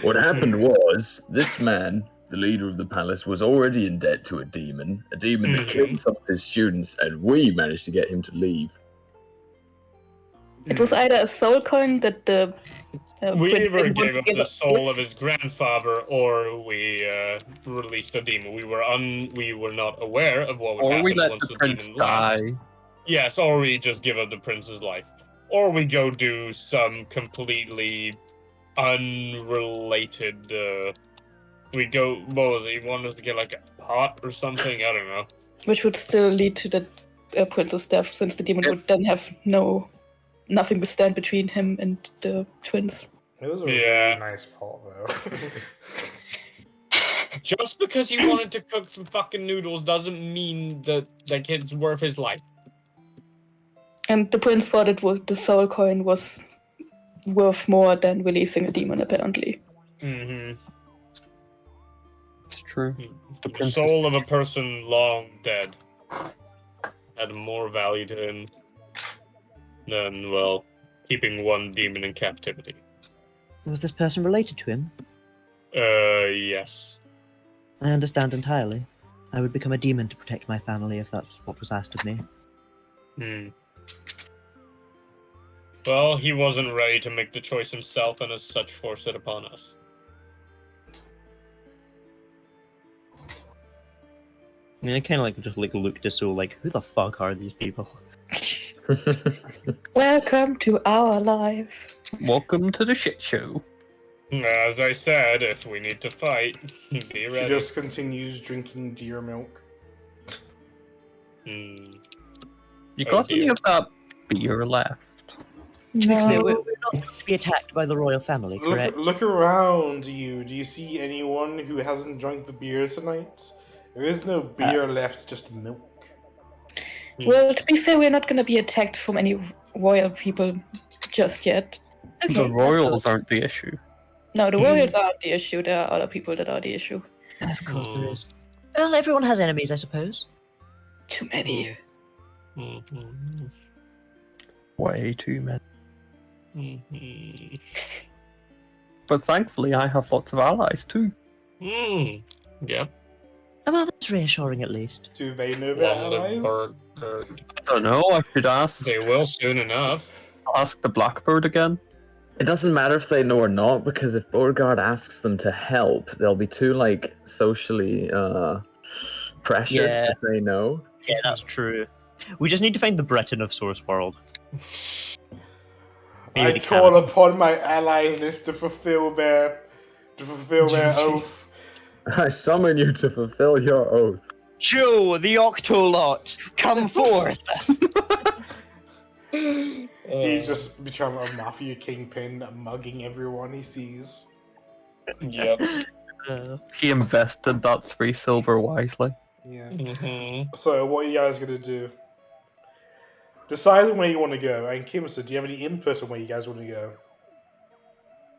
What happened was, this man, the leader of the palace, was already in debt to a demon that killed some of his students, and we managed to get him to leave. It was either a soul coin that the We prince either didn't want gave to up give the us. soul of his grandfather, or we released a demon. We were not aware of what would Or happen we let once the the prince demon left. die. Yes, or we just give up the prince's life. Or we go do some completely unrelated, we go, what was it, he wanted us to get like a pot or something? I don't know. Which would still lead to the prince's death, since the demon would then have nothing to stand between him and the twins. It was a really nice pot, though. Just because he wanted to cook some fucking noodles doesn't mean that the kid's worth his life. And the prince thought the soul coin was worth more than releasing a demon, apparently. Mm-hmm. It's true. The soul of a person long dead had more value to him than, well, keeping one demon in captivity. Was this person related to him? Yes. I understand entirely. I would become a demon to protect my family if that's what was asked of me. Well, he wasn't ready to make the choice himself, and as such forced it upon us. I mean, I kind of just looked at Soul like, who the fuck are these people? Welcome to our life. Welcome to the shit show. As I said, if we need to fight, be She ready. just continues drinking deer milk. You got any of that beer left? To be clear, No. we're not to be attacked by the royal family, correct? Look around you. Do you see anyone who hasn't drunk the beer tonight? There is no beer left, just milk. Well, to be fair, we're not going to be attacked from any royal people just yet. Okay, The that's royals good. aren't the issue. No, the royals aren't the issue. There are other people that are the issue. Of course there is. Well, everyone has enemies, I suppose. Too many. Way too many. But thankfully, I have lots of allies too. Yep. Oh, well, that's reassuring at least. Do they know their allies? Bird. I don't know. I should ask. They will soon enough. Ask the blackbird again. It doesn't matter if they know or not, because if Beauregard asks them to help, they'll be too, socially pressured Yeah. to say no. Yeah, that's true. We just need to find the Breton of Source World. I call upon my allies list to fulfill their oath. I summon you to fulfill your oath. Joe, the Octolot, come forth! He's just become a mafia kingpin, mugging everyone he sees. Yep. He invested that 3 silver wisely. Yeah. So, what are you guys gonna do? Decide on where you want to go. And Kimsa, do you have any input on where you guys want to go?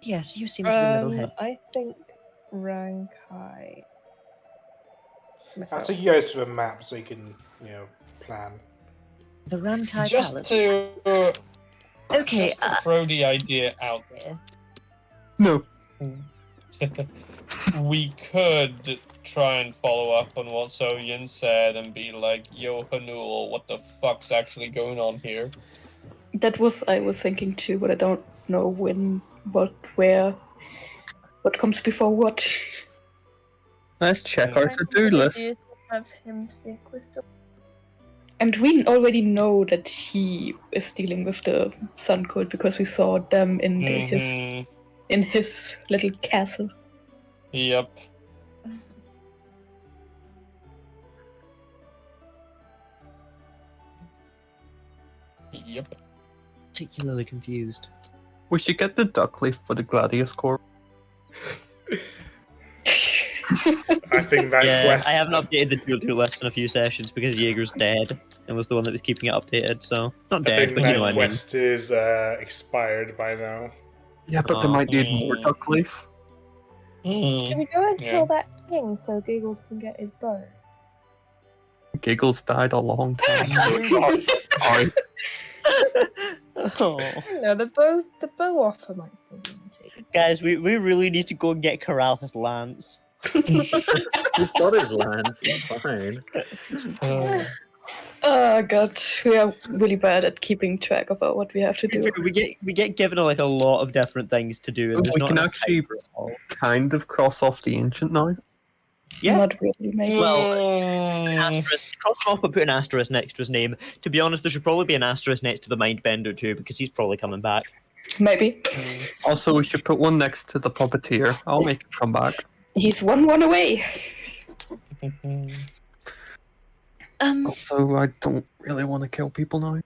Yes, you seem to be middlehead. I think rank high. I'll take you guys to a map so you can, plan. The Rankai Just Palace. to Okay, throw the idea out there. No. We could try and follow up on what Soyin said and be like, yo, Hanul, what the fuck's actually going on here? That was I was thinking too, but I don't know when what comes before what. Let's check our to-do list. Do you have him sequestered? And we already know that he is dealing with the Sun Cult because we saw them in his little castle. Yep. Yep. Particularly confused. We should get the duck leaf for the Gladius Corps. I think that Yeah, quest. I haven't updated the to-do list in a few sessions because Jager's dead and was the one that was keeping it updated. So not I dead, think but you know that what I mean. quest is expired by now. Yeah, but they might need more duck leaf. Can we go and Yeah. kill that king so Giggles can get his bow? Giggles died a long time ago. Sorry. Oh. No, the bow offer might still be on the table. Guys, we really need to go and get Corral's lance. He's got his lance. He's fine. Oh god, we are really bad at keeping track of what we have to do. We get given like a lot of different things to do. And there's We not can enough actually time for it all. kind of cross off the ancient now. Yeah. Not really, maybe. Asterisk, cross him off, but put an asterisk next to his name. To be honest, there should probably be an asterisk next to the Mindbender too, because he's probably coming back. Maybe. Also, we should put one next to the puppeteer. I'll make him come back. He's one away. Also, I don't really want to kill people now.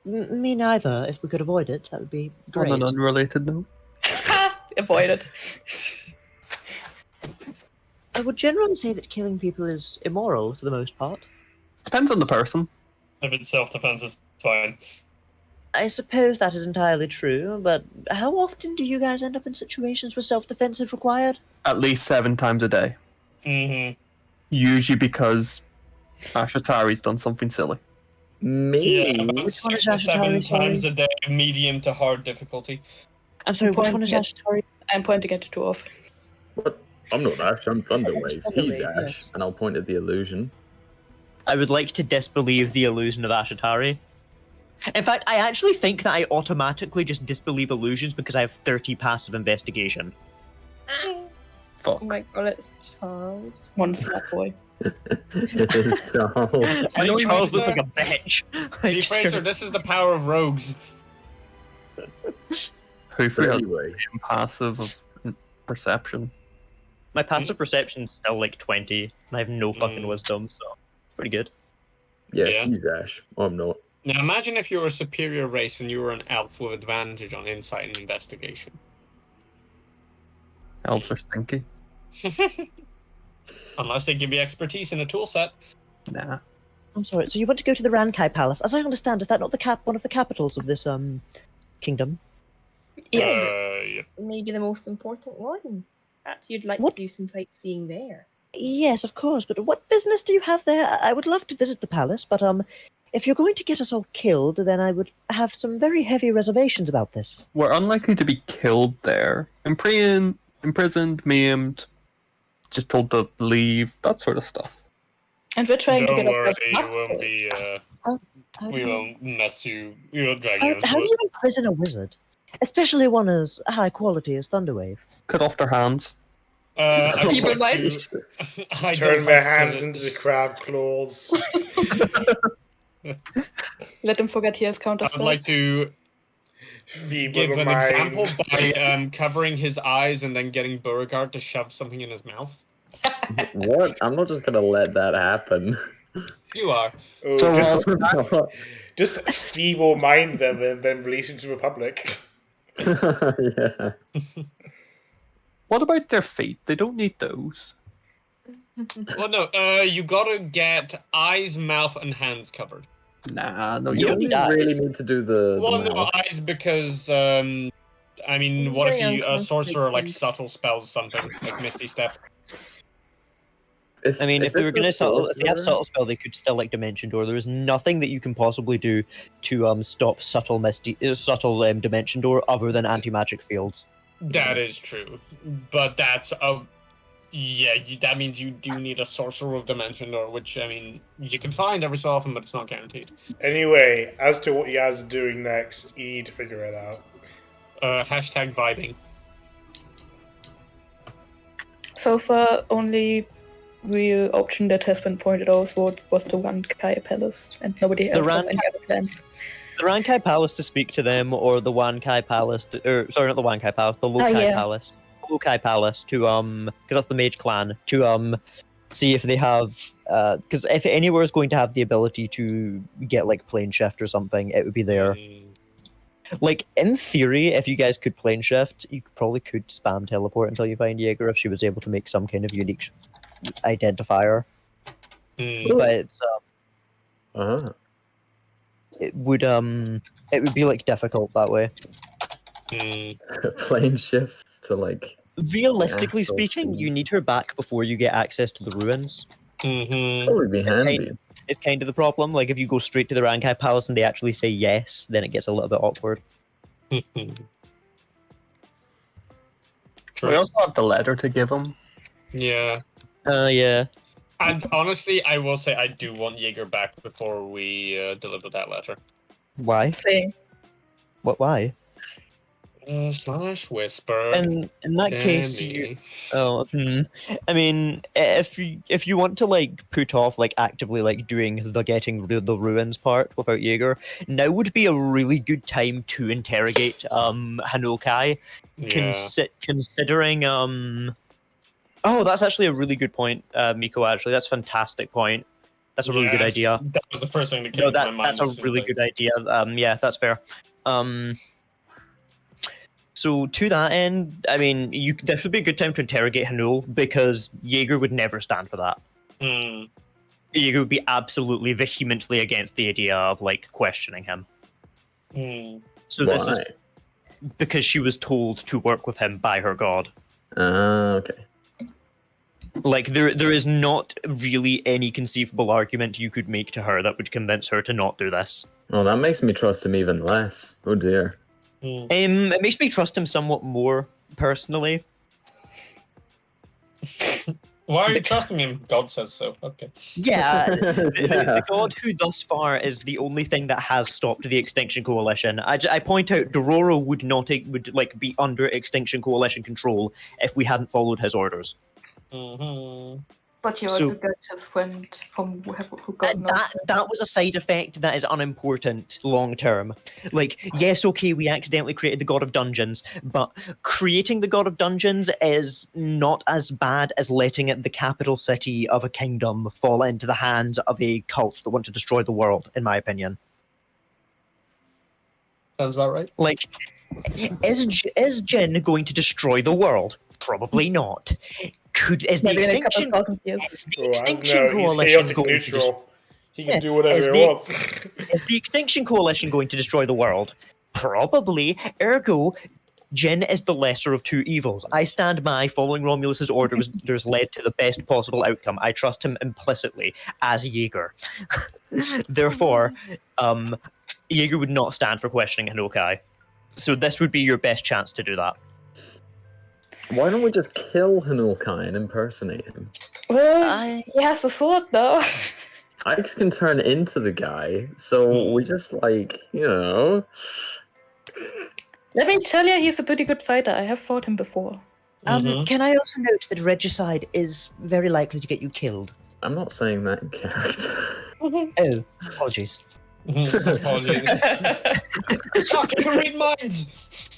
Me neither. If we could avoid it, that would be great. On an unrelated note. Avoid it. I would generally say that killing people is immoral for the most part. Depends on the person. If it's self-defense, it's fine. I suppose that is entirely true, but how often do you guys end up in situations where self-defense is required? At least 7 times a day. Mm-hmm. Usually because Ashatari's done something silly. Me? Yeah, about Which one is 6 to 7 Ashatari, sorry? times a day, medium to hard difficulty. I'm sorry, which one is Point Ashatari? I'm pointing at the dwarf. What? I'm not Ash, I'm Thunderwave. He's Thunderwave, Ash. yes. And I'll point at the illusion. I would like to disbelieve the illusion of Ashatari. In fact, I actually think that I automatically just disbelieve illusions because I have 30 passive investigation. Fuck. Oh my god, it's Charles. One smart boy. It is Charles. I know you Charles mean, looks like a bitch. See, Fraser, this is the power of rogues. Who But for anyway, passive of perception? My passive perception is still like 20, and I have no fucking wisdom, so pretty good. yeah, Yeah. he's Ash. I'm not. Now imagine if you were a superior race and you were an elf with advantage on insight and investigation. Elves are stinky. Unless they give you expertise in a tool set. Nah. I'm sorry, so you want to go to the Rankai Palace? As I understand, is that not one of the capitals of this kingdom? Yes. Yep. Maybe the most important one. Perhaps you'd like What? to do some sightseeing there. Yes, of course, but what business do you have there? I would love to visit the palace, but if you're going to get us all killed, then I would have some very heavy reservations about this. We're unlikely to be killed there. Imprisoned, maimed, just told to leave, that sort of stuff. And we're trying Don't to get worry, ourselves you up. won't be, we won't mess you, we won't drag you into How do it. you imprison a wizard? Especially one as high quality as Thunderwave. Cut off their hands. I People would like might. to- I Turn don't their like to- hands into crab claws. Let them forget he has counter I would like to Feeble give an mind. example by covering his eyes and then getting Beauregard to shove something in his mouth. What? I'm not just gonna let that happen. You are. Oh, So, just feeble mind them and then release into the public. Yeah. What about their feet? They don't need those. Well, no, you gotta get eyes, mouth, and hands covered. Nah, no, You you only die. really need to do the Well, no, mouth. eyes because, I mean, It's what if very you, a sorcerer, like, uncomfortable. subtle spells something, like Misty Step? I mean, if they were it's going a to subtle, if they have sorcerer- subtle spell, they could still like Dimension Door. There is nothing that you can possibly do to stop subtle Dimension Door other than anti-magic fields. That is true. But that's a... Yeah, that means you do need a sorcerer of Dimension Door, which, I mean, you can find every so often, but it's not guaranteed. Anyway, as to what you guys are doing next, you need to figure it out. Hashtag vibing. So far, only real option that has been pointed out was the Rankai Palace, and nobody else has any other plans. The Rankai Palace to speak to them, or the Wankai Palace, sorry, not the Wankai Palace, the Lokai Palace. Lokai Palace to, because that's the Mage Clan, to, see if they have, because if anywhere is going to have the ability to get, like, plane shift or something, it would be there. Like, in theory, if you guys could plane shift, you probably could spam teleport until you find Jager if she was able to make some kind of unique identifier. But it's, it would be like difficult that way. Plane shifts to like. Realistically speaking, you need her back before you get access to the ruins. Probably be handy. It's kind of the problem. Like if you go straight to the Rankai Palace and they actually say yes, then it gets a little bit awkward. We also have the letter to give him. Yeah. Yeah. And honestly, I will say I do want Jaeger back before we deliver that letter. Why? Same. What? Why? Slash whisper. And in that case, I mean, if you want to like put off like actively like doing the getting the ruins part without Jaeger, now would be a really good time to interrogate Hanokai. Considering oh, that's actually a really good point, Miko. Actually, that's a fantastic point. That's a really good idea. That was the first thing that came to my mind. That's a really good idea. Yeah, that's fair. So to that end, I mean, this would be a good time to interrogate Hanul because Jaeger would never stand for that. Jaeger would be absolutely vehemently against the idea of like questioning him. So this is because she was told to work with him by her god. Okay. Like there is not really any conceivable argument you could make to her that would convince her to not do this. Well, that makes me trust him even less. Oh dear. It makes me trust him somewhat more personally. Why are you trusting him? God says so. Okay. Yeah, the god who thus far is the only thing that has stopped the Extinction Coalition. I point out Dororo would like be under Extinction Coalition control if we hadn't followed his orders. But you also got his friend from who got that was a side effect that is unimportant long term. Like, yes, okay, we accidentally created the God of Dungeons, but creating the God of Dungeons is not as bad as letting the capital city of a kingdom fall into the hands of a cult that want to destroy the world, in my opinion. Sounds about right. Like, is Jin going to destroy the world? Probably not. Is the Extinction Coalition going to He can do whatever he wants. Is the Extinction Coalition going to destroy the world? Probably. Ergo, Jin is the lesser of two evils. I stand by following Romulus's orders led to the best possible outcome. I trust him implicitly as Jaeger. Therefore, Jaeger would not stand for questioning Hanokai. So this would be your best chance to do that. Why don't we just kill Hanokai and impersonate him? Well, he has a sword though. Ike's can turn into the guy, so we just like, you know. Let me tell you, he's a pretty good fighter. I have fought him before. Can I also note that regicide is very likely to get you killed? I'm not saying that in character. Oh, apologies. Apologies. Fuck, you can read minds!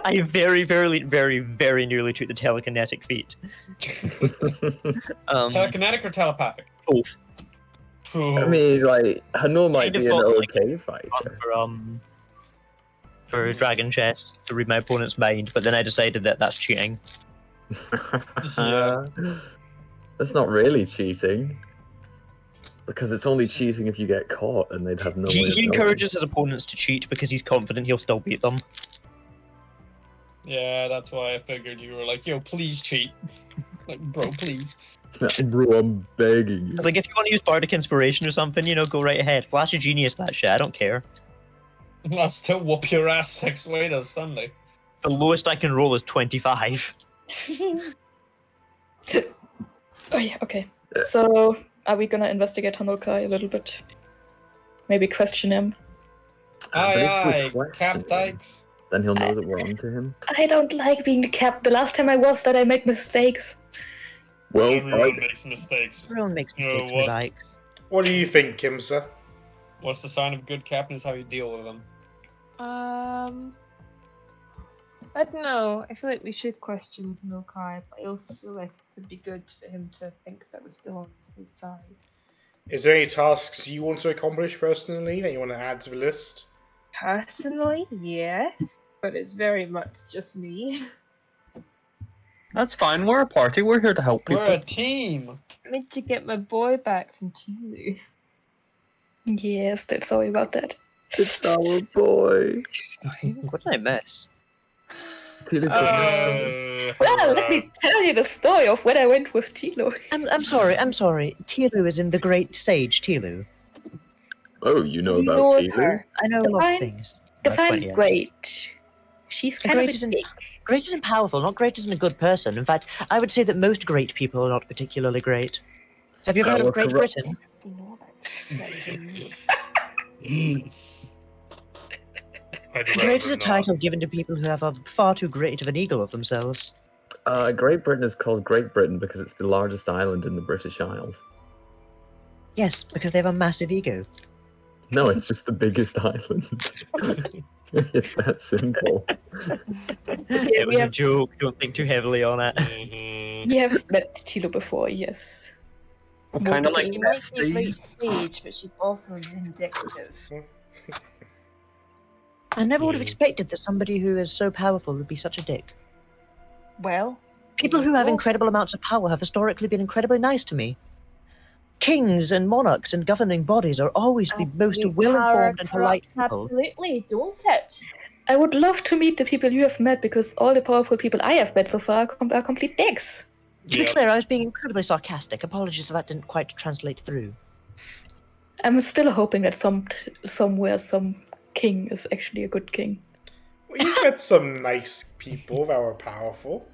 I very, very, very, very nearly took the telekinetic feat. Telekinetic or telepathic? Both. I mean, like, Hanul might be an okay fighter. For Dragon Chess, to read my opponent's mind, but then I decided that that's cheating. That's not really cheating. Because it's only cheating if you get caught, and they'd have no way of He knowing. encourages his opponents to cheat because he's confident he'll still beat them. Yeah, that's why I figured you were like, yo, please cheat. Like, bro, please. Bro, I'm begging you. Like, if you want to use Bardic Inspiration or something, you know, go right ahead. Flash of Genius, that shit, I don't care. I'll still whoop your ass 6 ways on Sunday. The lowest I can roll is 25. Oh yeah, okay. So, are we gonna investigate Hanokai a little bit? Maybe question him? Aye, Cap Dykes. Then he'll know that we're on to him. I don't like being the captain. The last time I was that, I made mistakes. Well, Everyone makes mistakes. Everyone makes You know mistakes, what? Ms. Ikes. What do you think, Kimsa? What's the sign of a good captain is how you deal with them. I don't know. I feel like we should question Milkai, but I also feel like it could be good for him to think that we're still on his side. Is there any tasks you want to accomplish personally that you want to add to the list? Personally, yes, but it's very much just me. That's fine. We're a party. We're here to help people. We're a team. I need to get my boy back from Chile. Yes, that's sorry about that. it's our boy. What did I miss? Well, let me tell you the story of when I went with Tilo. I'm sorry. Tilu is in the Great Sage Tilu. Oh, you know You about know Tilu? her. I know a lot Define- of things. Define yeah. great. She's kind Great of a isn't dick. great isn't powerful. Not great isn't a good person. In fact, I would say that most great people are not particularly great. Have you ever heard Our of Great corrupt- Britain? Do you know that? Great is a title given to people who have a far too great of an ego of themselves. Great Britain is called Great Britain because it's the largest island in the British Isles. Yes, because they have a massive ego. No, it's just the biggest island. It's that simple. It was we a have- joke. Don't think too heavily on it. We have met Tilo before, yes. Kind of like She might be a great besties. sage, but she's also vindictive. I never would have expected that somebody who is so powerful would be such a dick. Well, People who have well, incredible amounts of power have historically been incredibly nice to me. Kings and monarchs and governing bodies are always the most absolute well-informed power and polite corrupts people. Absolutely, don't it? I would love to meet the people you have met because all the powerful people I have met so far are complete dicks. To be clear, I was being incredibly sarcastic. Apologies if that didn't quite translate through. I'm still hoping that somewhere some king is actually a good king. We've met some nice people that were powerful.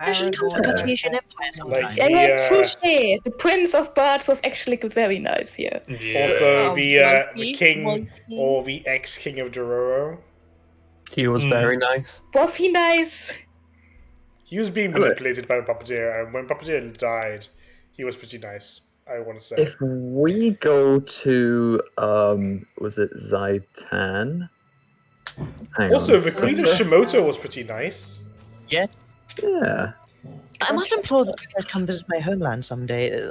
There should come to the Cartesian Empire sometime. Like Yeah, the, touché. The Prince of Bards was actually very nice, yeah. also Oh, the was the he? king Was he? or the ex-king of Dororo. He was very nice. Was he nice? He was being manipulated by the puppeteer, and when puppeteer died, he was pretty nice. I want to say. If we go to, was it Zaitan? Hang Also, on. the Queen of Shimoto was pretty nice. Yeah. I must implore that you guys come visit my homeland someday.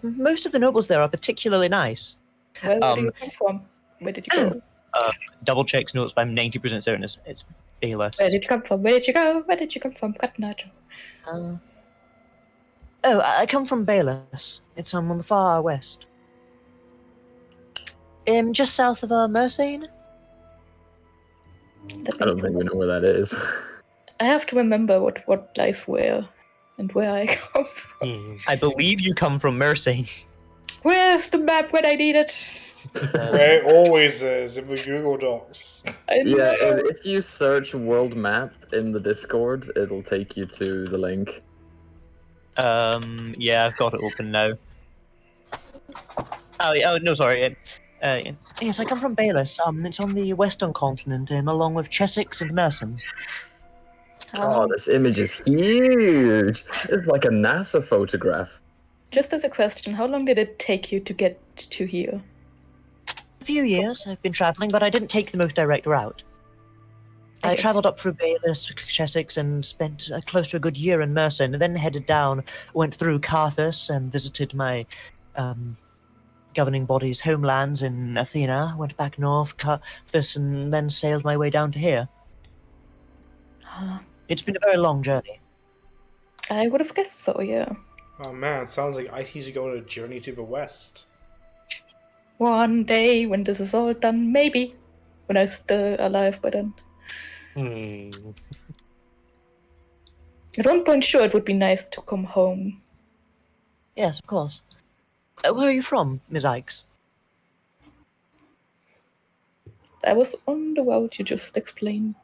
Most of the nobles there are particularly nice. Well, where do you come from? Where did you go? Double checks notes, but I'm 90% certain it's Bayless. Where did you come from? Where did you go? Where did you come from? Katnacho. I come from Bayless. It's on the far west. Just south of Mersane. I don't think we know where that is. I have to remember what lies where and where I come from. I believe you come from Mersane. Where's the map when I need it? Where it always is in the Google Docs. I know. Yeah, if you search world map in the Discord, it'll take you to the link. Yeah, I've got it open now. Oh no, sorry. Yes, I come from Bayless. It's on the western continent, along with Chessex and Merson. Oh, this image is huge! It's like a NASA photograph. Just as a question, how long did it take you to get to here? A few years I've been travelling, but I didn't take the most direct route. I Okay. travelled up through Bayless, Chessex, and spent close to a good year in Merson, and then headed down, went through Carthus, and visited my governing body's homelands in Athena, went back north, Carthus, and then sailed my way down to here. It's been a very long journey. I would have guessed so, yeah. Oh man, sounds like IT's going on a journey to the west. One day when this is all done, maybe. When I'm still alive by then. At one point, sure, it would be nice to come home. Yes, of course. Where are you from, Ms. Ikes? I was on the road you just explained.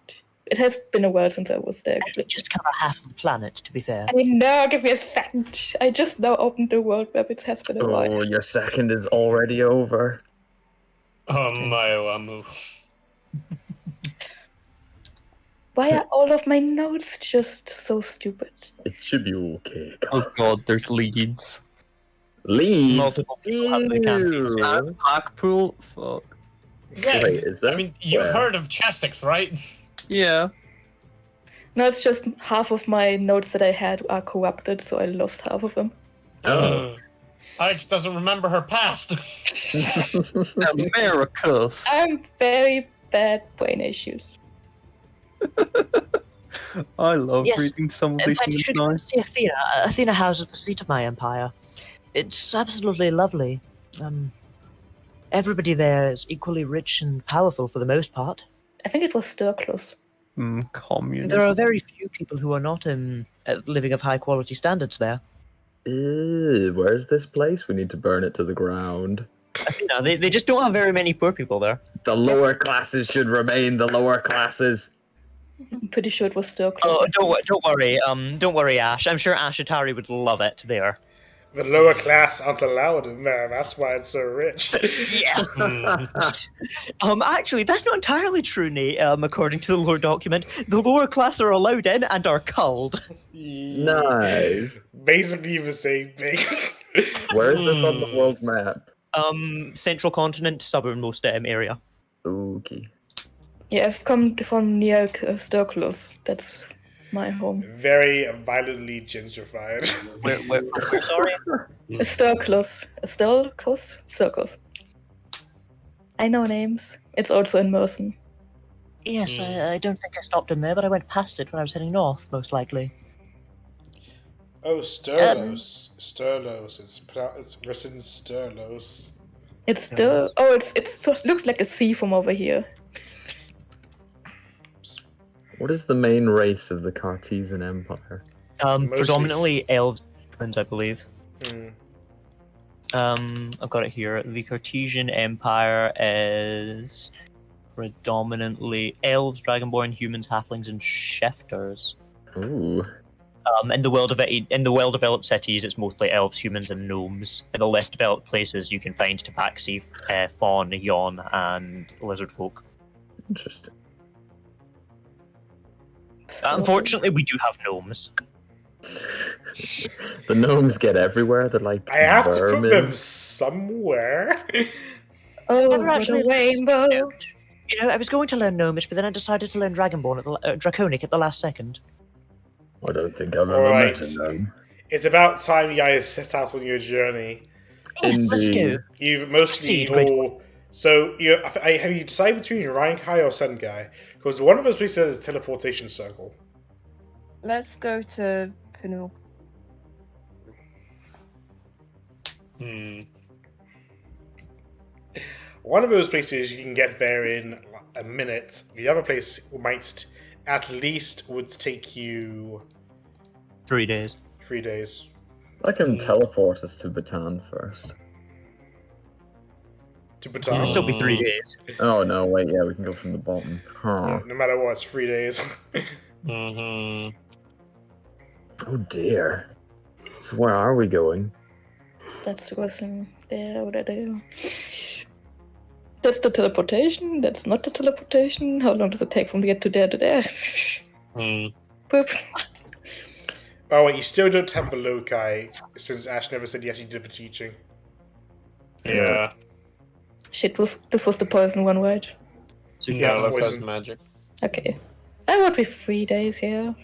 It has been a while since I was there, actually. Just cover half of the planet, to be fair. I know, give me a second. I just now opened the world map. It has been a while. Oh, your second is already over. Why are all of my notes just so stupid? It should be okay. Oh god, there's leads. Leads? Multiple people have the campaigns. Ew. And Blackpool? Fuck. Yeah, Wait, is there? I mean, you Where? heard of Chessex, right? Yeah. No, it's just half of my notes that I had are corrupted, so I lost half of them. Oh. Alex doesn't remember her past. Americas. I'm very bad brain issues. I love Yes. reading some of In these fact, you things should now. go see Athena. Athena houses the seat of my empire. It's absolutely lovely. Everybody there is equally rich and powerful for the most part. I think it was Sturklus. Communism. There are very few people who are not living of high quality standards there. Ew, where's this place? We need to burn it to the ground. Athena, they just don't have very many poor people there. The lower classes should remain the lower classes. I'm pretty sure it was Sturklus. Oh, don't worry. Don't worry, Ash. I'm sure Ash Atari would love it there. The lower class aren't allowed in there. That's why it's so rich. Yeah. Actually, that's not entirely true, Nate. According to the lore document, the lower class are allowed in and are culled. Nice. Basically the same thing. Where is this on the world map? Central continent, southernmost area. Okay. Yeah, I've come from near Sturklus. That's my home. Very violently gentrified. Where sorry? Sturklus. Sturklus. I know names. It's also in Merson. Yes, I don't think I stopped in there, but I went past it when I was heading north, most likely. Oh, Sturlos. Sturlos. It's written Sturlos. It's it looks like a C from over here. What is the main race of the Cartesian Empire? Predominantly elves, humans, I believe. Mm. I've got it here. The Cartesian Empire is predominantly elves, dragonborn, humans, halflings, and shifters. Ooh. In the well-developed cities, it's mostly elves, humans, and gnomes. In the less developed places, you can find tabaxi, fawn, yawn, and lizard folk. Interesting. Unfortunately, we do have gnomes. The gnomes get everywhere. They're like I have vermin. to put them somewhere. Oh, Never what actually a rainbow! You know, I was going to learn Gnomish, but then I decided to learn Dragonborn at Draconic at the last second. I don't think I've ever Alright. met a gnome. It's about time you guys set out on your journey. Yes, let's Indeed. go. You've mostly Proceed, all. So have you decided between Reinkai or Senkai? Because one of those places has a teleportation circle. Let's go to Pinu. One of those places you can get there in a minute. The other place might at least would take you 3 days. 3 days. I can teleport us to Bhutan first. To It'll Bhutan. still be 3 days. Oh no, wait, yeah, we can go from the bottom. Huh. No matter what, it's 3 days. Mm-hmm. Oh dear. So where are we going? That's the question. There, what I do. That's the teleportation. That's not the teleportation. How long does it take from here to there to there? Boop. Oh wait, you still don't have the Lokai, since Ash never said he actually did the teaching. Yeah. Shit, this was the poison one, right? So Yeah, Yeah, look, that's poison. magic. Okay. That would be 3 days here.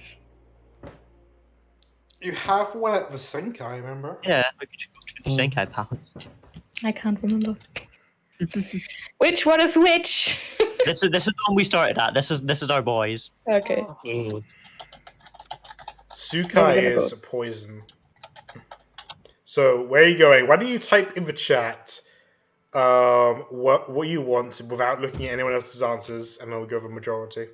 You have one at the Senkai, remember? yeah, we could go to the Senkai Palace. I can't remember. Which one is which? This is the one we started at. This is our boys. Okay. Mm. Sukai gonna is poison. So where are you going? Why don't you type in the chat what you want without looking at anyone else's answers, and then we'll go for majority.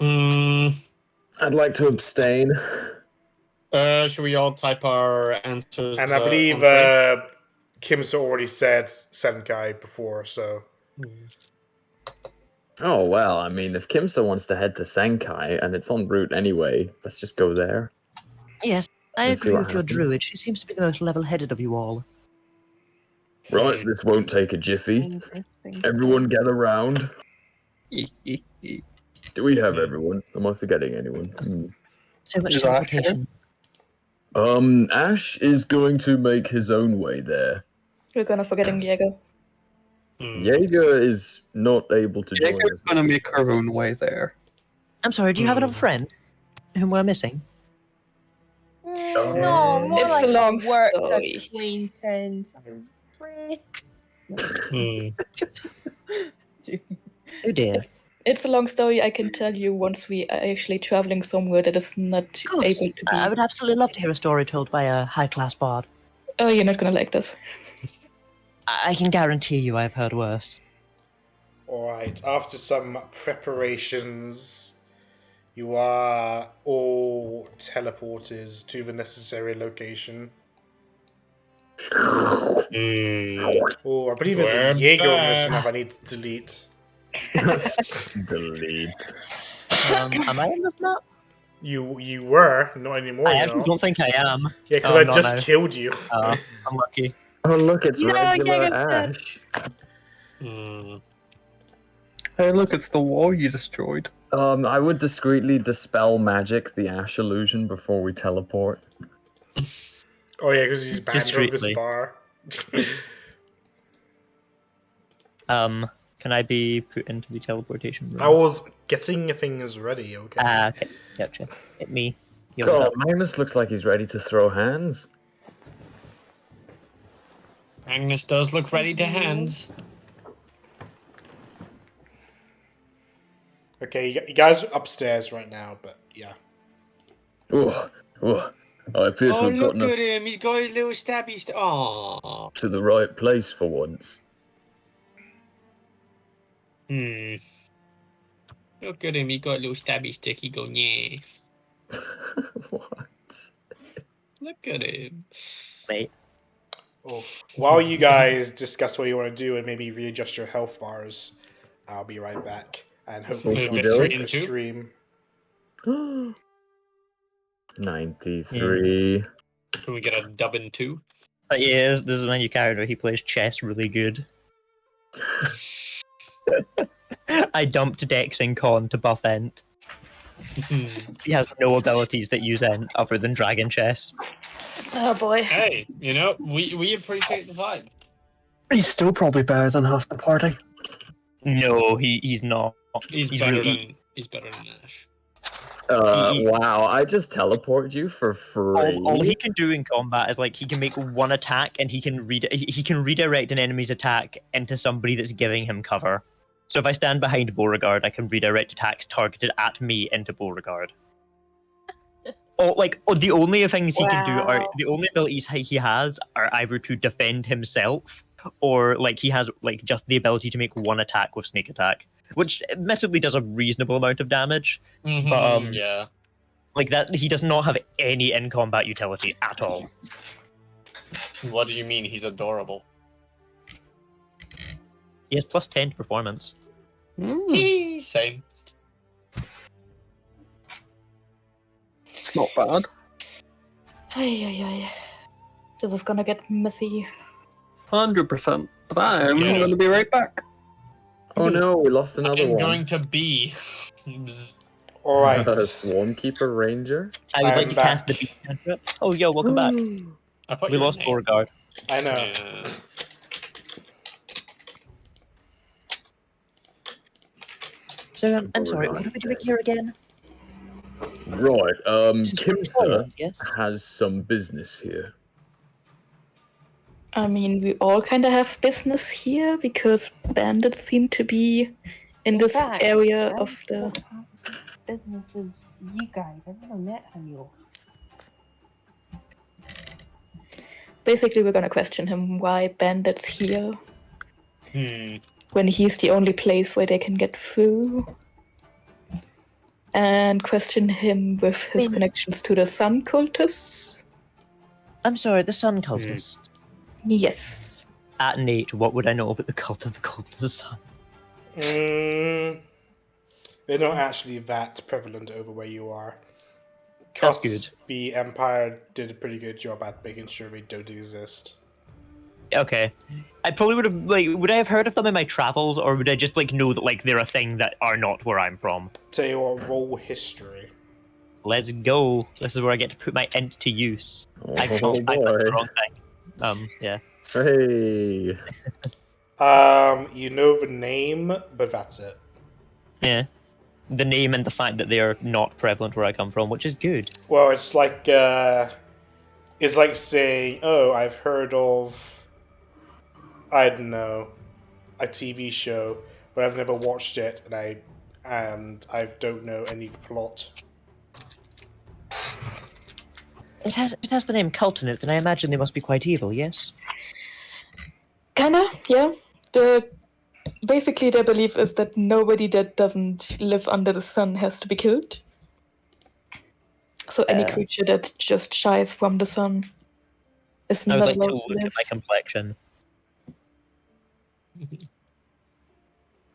I'd like to abstain. Should we all type our answers? And I believe on screen? Kimsa already said Senkai before, so Oh well, I mean, if Kimsa wants to head to Senkai and it's en route anyway, let's just go there. Yes, I Let's see agree what with your happens. druid. She seems to be the most level-headed of you all. Right, this won't take a jiffy. Everyone gather round. Do we have everyone? Am I forgetting anyone? So much Is Ash here? teleportation. Ash is going to make his own way there. We're gonna forgetting Jager. Jaeger is not able to join Jager's us. gonna make her own way there. I'm sorry, do you have another friend whom we're missing? No, more It's like a long work story. acquaintance. I'm afraid. Oh dear. It's a long story. I can tell you once we are actually traveling somewhere that is not Of course. able to be. I would absolutely love to hear a story told by a high-class bard. Oh, you're not gonna like this. I can guarantee you I've heard worse. Alright, after some preparations, you are all teleported to the necessary location. Oh, I believe there's a We're Jaeger on this back. map I need to delete. Delete. Am I on this map? You were, not anymore, I you actually know. don't think I am. Yeah, because Oh, I no, just no. killed you. Unlucky. Oh, look, it's No, regular Jaeger's dead. Ash. Hey, look, it's the wall you destroyed. I would discreetly dispel magic the Ash illusion before we teleport. Oh yeah, because he's banned from this Discreetly. bar. Can I be put into the teleportation room? I was getting things ready, okay? Okay, gotcha. Hit me. Yo, God, what up? Magnus looks like he's ready to throw hands. Agnes does look ready to hands. Okay, you guys are upstairs right now, but yeah. Oh, I appear to Oh, have look gotten at us him. He's got his little stabby. Aww. to the right place for once. Look at him. He got a little stabby stick. He go, yeah. What? Look at him. Mate. Oh, while you guys discuss what you want to do and maybe readjust your health bars, I'll be right back. And hopefully Okey not doke. break the Into? stream. 93. Can we get a dub in 2? Yeah, this is my new character. He plays chess really good. I dumped Dex in Con to buff Ent. He has no abilities that use Ent other than Dragon Chess. Oh boy. Hey, you know, we appreciate the vibe. He's still probably better than half the party. No, he's not. He's better than Ash. Wow, I just teleported you for free. All he can do in combat is like he can make one attack and he can redirect an enemy's attack into somebody that's giving him cover. So if I stand behind Beauregard, I can redirect attacks targeted at me into Beauregard. The only things he can do are the only abilities he has are either to defend himself or like he has like just the ability to make one attack with sneak attack, which admittedly does a reasonable amount of damage. But yeah. like that, he does not have any in combat utility at all. What do you mean he's adorable? He has plus 10 to performance. Same. It's not bad. Ay. This is gonna get messy. 100%. But I'm Yeah. going to be right back. Oh no, we lost another I'm one. going to be. Alright. Swarmkeeper Ranger? I would I'm like to back. cast the beat cantrip. Oh, yo, welcome back. I thought We you were lost Nate. Beauregard. I know. Yeah. So, I'm sorry, what are we doing here again? Right, This is for Kimtha Poland, yes? has some business here. I mean, we all kind of have business here because bandits seem to be in this fact, area I of the. don't have business as you guys. I've never met you. Basically, we're gonna question him why bandits here Hmm. when he's the only place where they can get through. And question him with his Wait. connections to the Sun cultists. I'm sorry, the Sun Cultist. Yes. At Nate, what would I know about the cult of the Sun? They're not actually that prevalent over where you are. That's good. The Empire did a pretty good job at making sure they don't exist. Okay. I probably would have would I have heard of them in my travels, or would I just know that they're a thing that are not where I'm from? Tell you what, roll history. Let's go. This is where I get to put my int to use. I clicked Oh the boy. wrong thing. Yeah. Hey. You know the name, but that's it. Yeah. The name and the fact that they are not prevalent where I come from, which is good. Well, it's like saying, "Oh, I've heard of, I don't know, a TV show, but I've never watched it, and I don't know any of the plot." It has the name cult in it, then I imagine they must be quite evil, yes? Kinda, yeah. Basically, their belief is that nobody that doesn't live under the sun has to be killed. So any creature that just shies from the sun is I not would like allowed to to look at live. my complexion.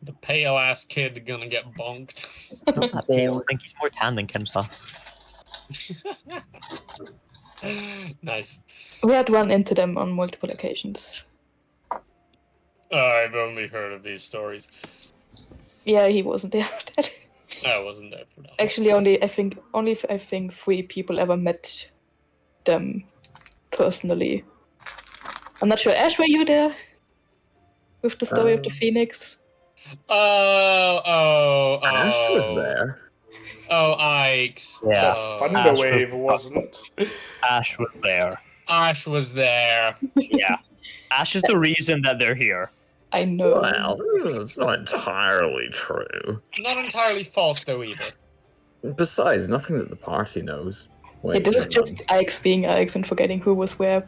The pale ass kid gonna get bonked. Not that pale. I think he's more tan than Kimsa. Nice. We had run into them on multiple occasions. I've only heard of these stories. Yeah, he wasn't there for that. I wasn't there for that. Actually, I think 3 people ever met them personally. I'm not sure. Ash, were you there with the story of the Phoenix? Ash was there. Oh, Ikes. Yeah. Thunderwave wasn't. Ash was there. Ash was there. Yeah. Ash is the reason that they're here. I know. Well, it's not entirely true. Not entirely false, though, either. Besides, nothing that the party knows. Yeah, this is just Ikes being Ikes and forgetting who was where.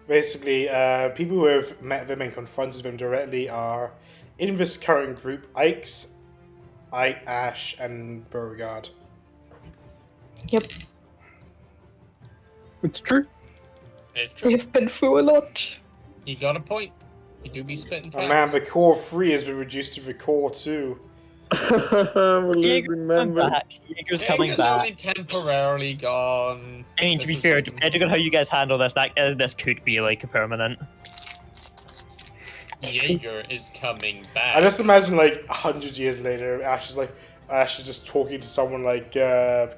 Basically, people who have met them and confronted them directly are, in this current group, Ikes, Ash, and Beauregard. Yep. It's true. It's true. They've been through a lot. You got a point. You do be spitting facts. Oh man, the core 3 has been reduced to the core 2. We're losing members. Jager's coming back. only temporarily gone. I mean, to be fair, depending on how you guys handle this, this could be a permanent. Jager is coming back. I just imagine 100 years later, Ash is just talking to someone like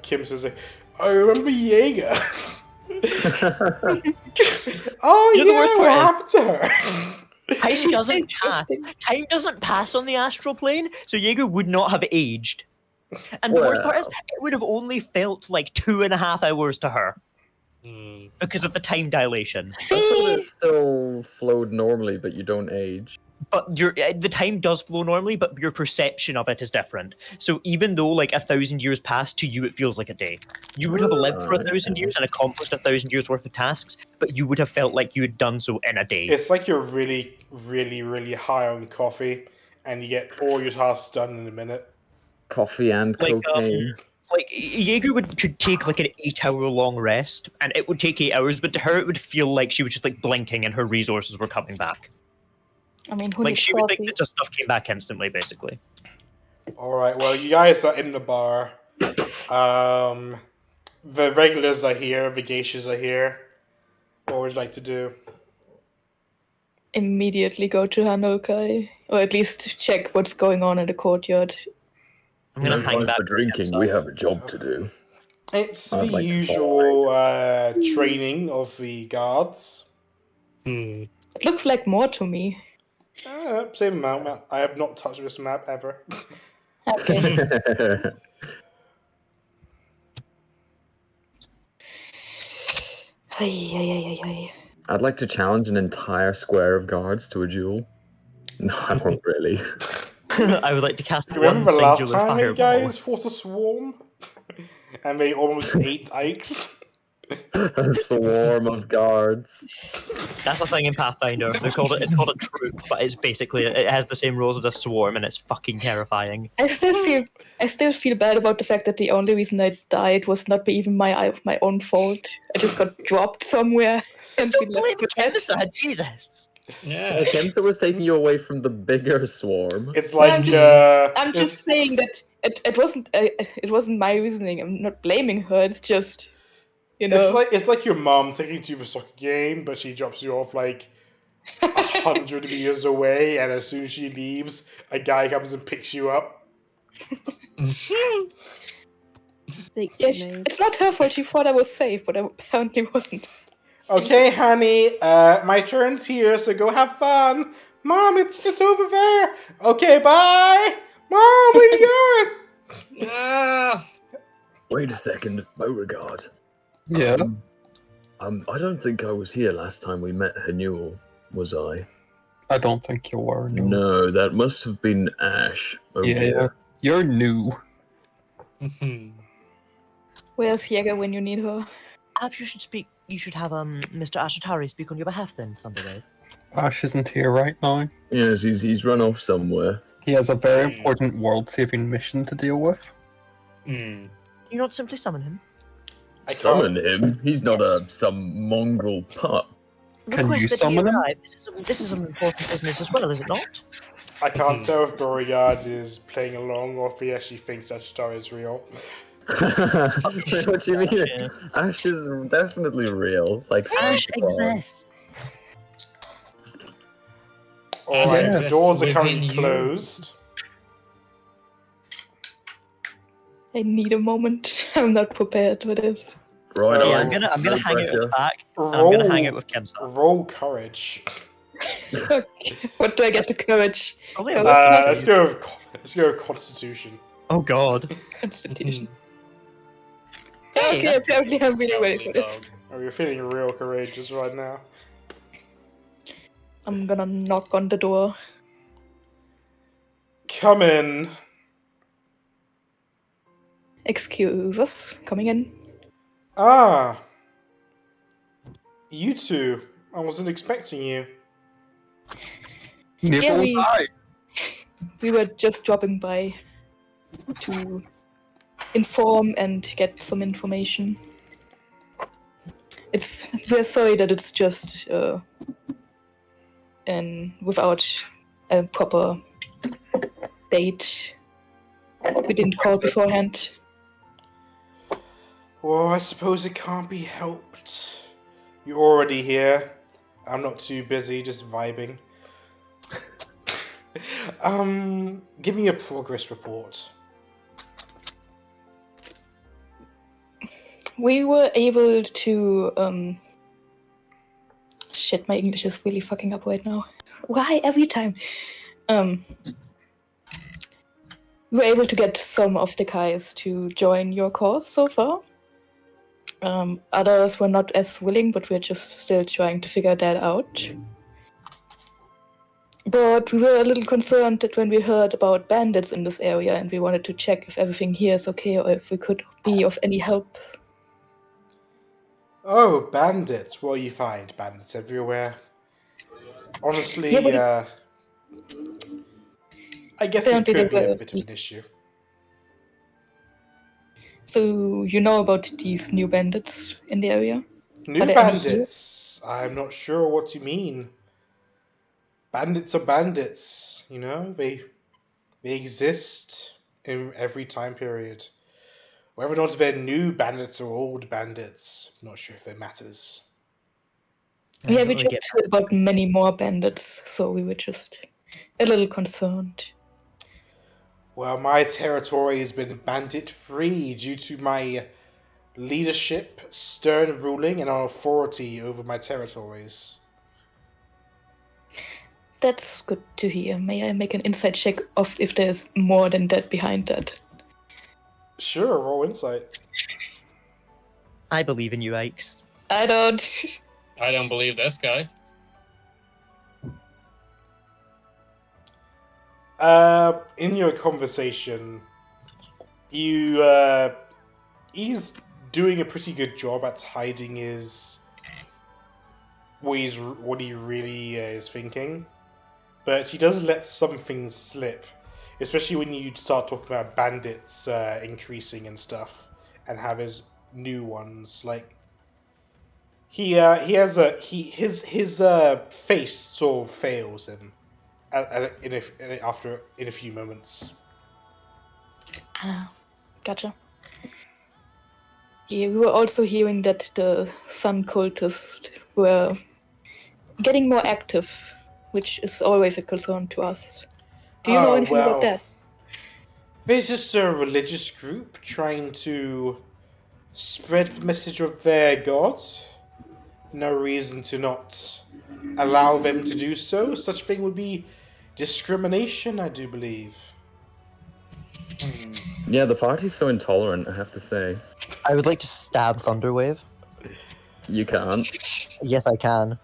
Kim says, "I remember Jager." Oh You know the worst yeah, part what is- happened to her? Time doesn't pass. Time doesn't pass on the astral plane, so Jaeger would not have aged. And the worst part is, it would have only felt 2.5 hours to her because of the time dilation. I thought it still flowed normally, but you don't age. But the time does flow normally, but your perception of it is different. So even though 1,000 years pass, to you it feels like a day. You would have lived for 1,000 years and accomplished 1,000 years worth of tasks, but you would have felt like you had done so in a day. It's like you're really, really, really high on coffee, and you get all your tasks done in a minute. Coffee and cocaine. Jaeger could take an 8-hour-long rest, and it would take 8 hours, but to her it would feel like she was just blinking and her resources were coming back. I mean, who needs she would coffee? think that just stuff came back instantly, basically. Alright, well, you guys are in the bar. The regulars are here, the geishas are here. What would you like to do? Immediately go to Hanokai, or at least check what's going on in the courtyard. I'm gonna hang back for drinking. We have a job to do. It's I'd the like to usual training of the guards. It looks like more to me. Same amount. I have not touched this map ever. Okay. I'd like to challenge an entire square of guards to a duel. No, I won't really. I would like to cast Do you remember one the last singular time you fireball. guys fought a swarm? And they almost ate Ikes? A swarm of guards. That's a thing in Pathfinder. It's called a troop, but it's basically it has the same rules as a swarm, and it's fucking terrifying. I still feel bad about the fact that the only reason I died was not even my own fault. I just got dropped somewhere and Don't we left blame with that. Kemsa, Jesus. Yeah. Kemsa was taking you away from the bigger swarm. It's Well, like I'm just saying that it wasn't my reasoning. I'm not blaming her. It's just You know, It's like your mom taking you to the soccer game, but she drops you off like 100 meters away, and as soon as she leaves, a guy comes and picks you up. yeah, it's not her fault. She thought I was safe, but I apparently wasn't. Okay, honey, my turn's here, so go have fun. Mom, it's over there. Okay, bye. Mom, where you going? Ah, Wait a second, Beauregard. Yeah. I don't think I was here last time we met Hanul, was I? I don't think you were. No. No, that must have been Ash. Oh Yeah, dear. you're new. Where's Jager when you need her? Perhaps you should speak. You should have Mr. Ashatari speak on your behalf then, Thunderwave. Ash isn't here right now. Yes, he's run off somewhere. He has a very important world-saving mission to deal with. Can you not simply summon him? Summon him? He's not some mongrel pup. Can Request you that he summon him? arrive. This is an important business as well, is it not? I can't tell if Beauregard is playing along or if he actually thinks that star is real. What do you mean? Yeah. Ash is definitely real. Like Ash Santa Claus. exists. Alright, Yeah. the doors are Within currently you. closed. I need a moment. I'm not prepared with it. Right Yeah, on. I'm gonna No hang it at the pressure. back. And I'm gonna hang it Roll, with Kemsar. roll courage. What do I get for courage? Probably Uh, a Let's go with Constitution. Oh god. Constitution. Hey, Okay, apparently I'm really ready for Cowardly this. dog. Oh, you're feeling real courageous right now. I'm gonna knock on the door. Come in. Excuse us, coming in. Ah. You two. I wasn't expecting you. Never Yeah, would I. we were just dropping by to inform and get some information. We're sorry that it's just and without a proper date. We didn't call beforehand. Well, I suppose it can't be helped. You're already here. I'm not too busy, just vibing. Give me a progress report. We were able to shit, my English is really fucking up right now. Why every time? We were able to get some of the guys to join your cause so far. Others were not as willing, but we're just still trying to figure that out. But we were a little concerned that when we heard about bandits in this area, and we wanted to check if everything here is okay or if we could be of any help. Oh, bandits. Well, you find bandits everywhere. Honestly, Yeah, but I guess it apparently could be they a were- bit of an issue. So you know about these new bandits in the area? New Are there any here? bandits? I'm not sure what you mean. Bandits are bandits, you know? They exist in every time period. Whether or not they're new bandits or old bandits, I'm not sure if it matters. Yeah, we just heard about many more bandits, so we were just a little concerned. Well, my territory has been bandit-free due to my leadership, stern ruling, and authority over my territories. That's good to hear. May I make an insight check of if there's more than that behind that? Sure, roll insight. I believe in you, Ikes. I don't. I don't believe this guy. In your conversation, he's doing a pretty good job at hiding what he really is thinking, but he does let some things slip, especially when you start talking about bandits increasing and stuff, and have his new ones. Like his face sort of fails him in a few moments. Ah, gotcha. Yeah, we were also hearing that the Sun cultists were getting more active, which is always a concern to us. Do you know anything about that? They're just a religious group trying to spread the message of their god. No reason to not allow them to do so. Such thing would be discrimination, I do believe. Yeah, the party's so intolerant, I have to say. I would like to stab Thunderwave. You can't. Yes, I can.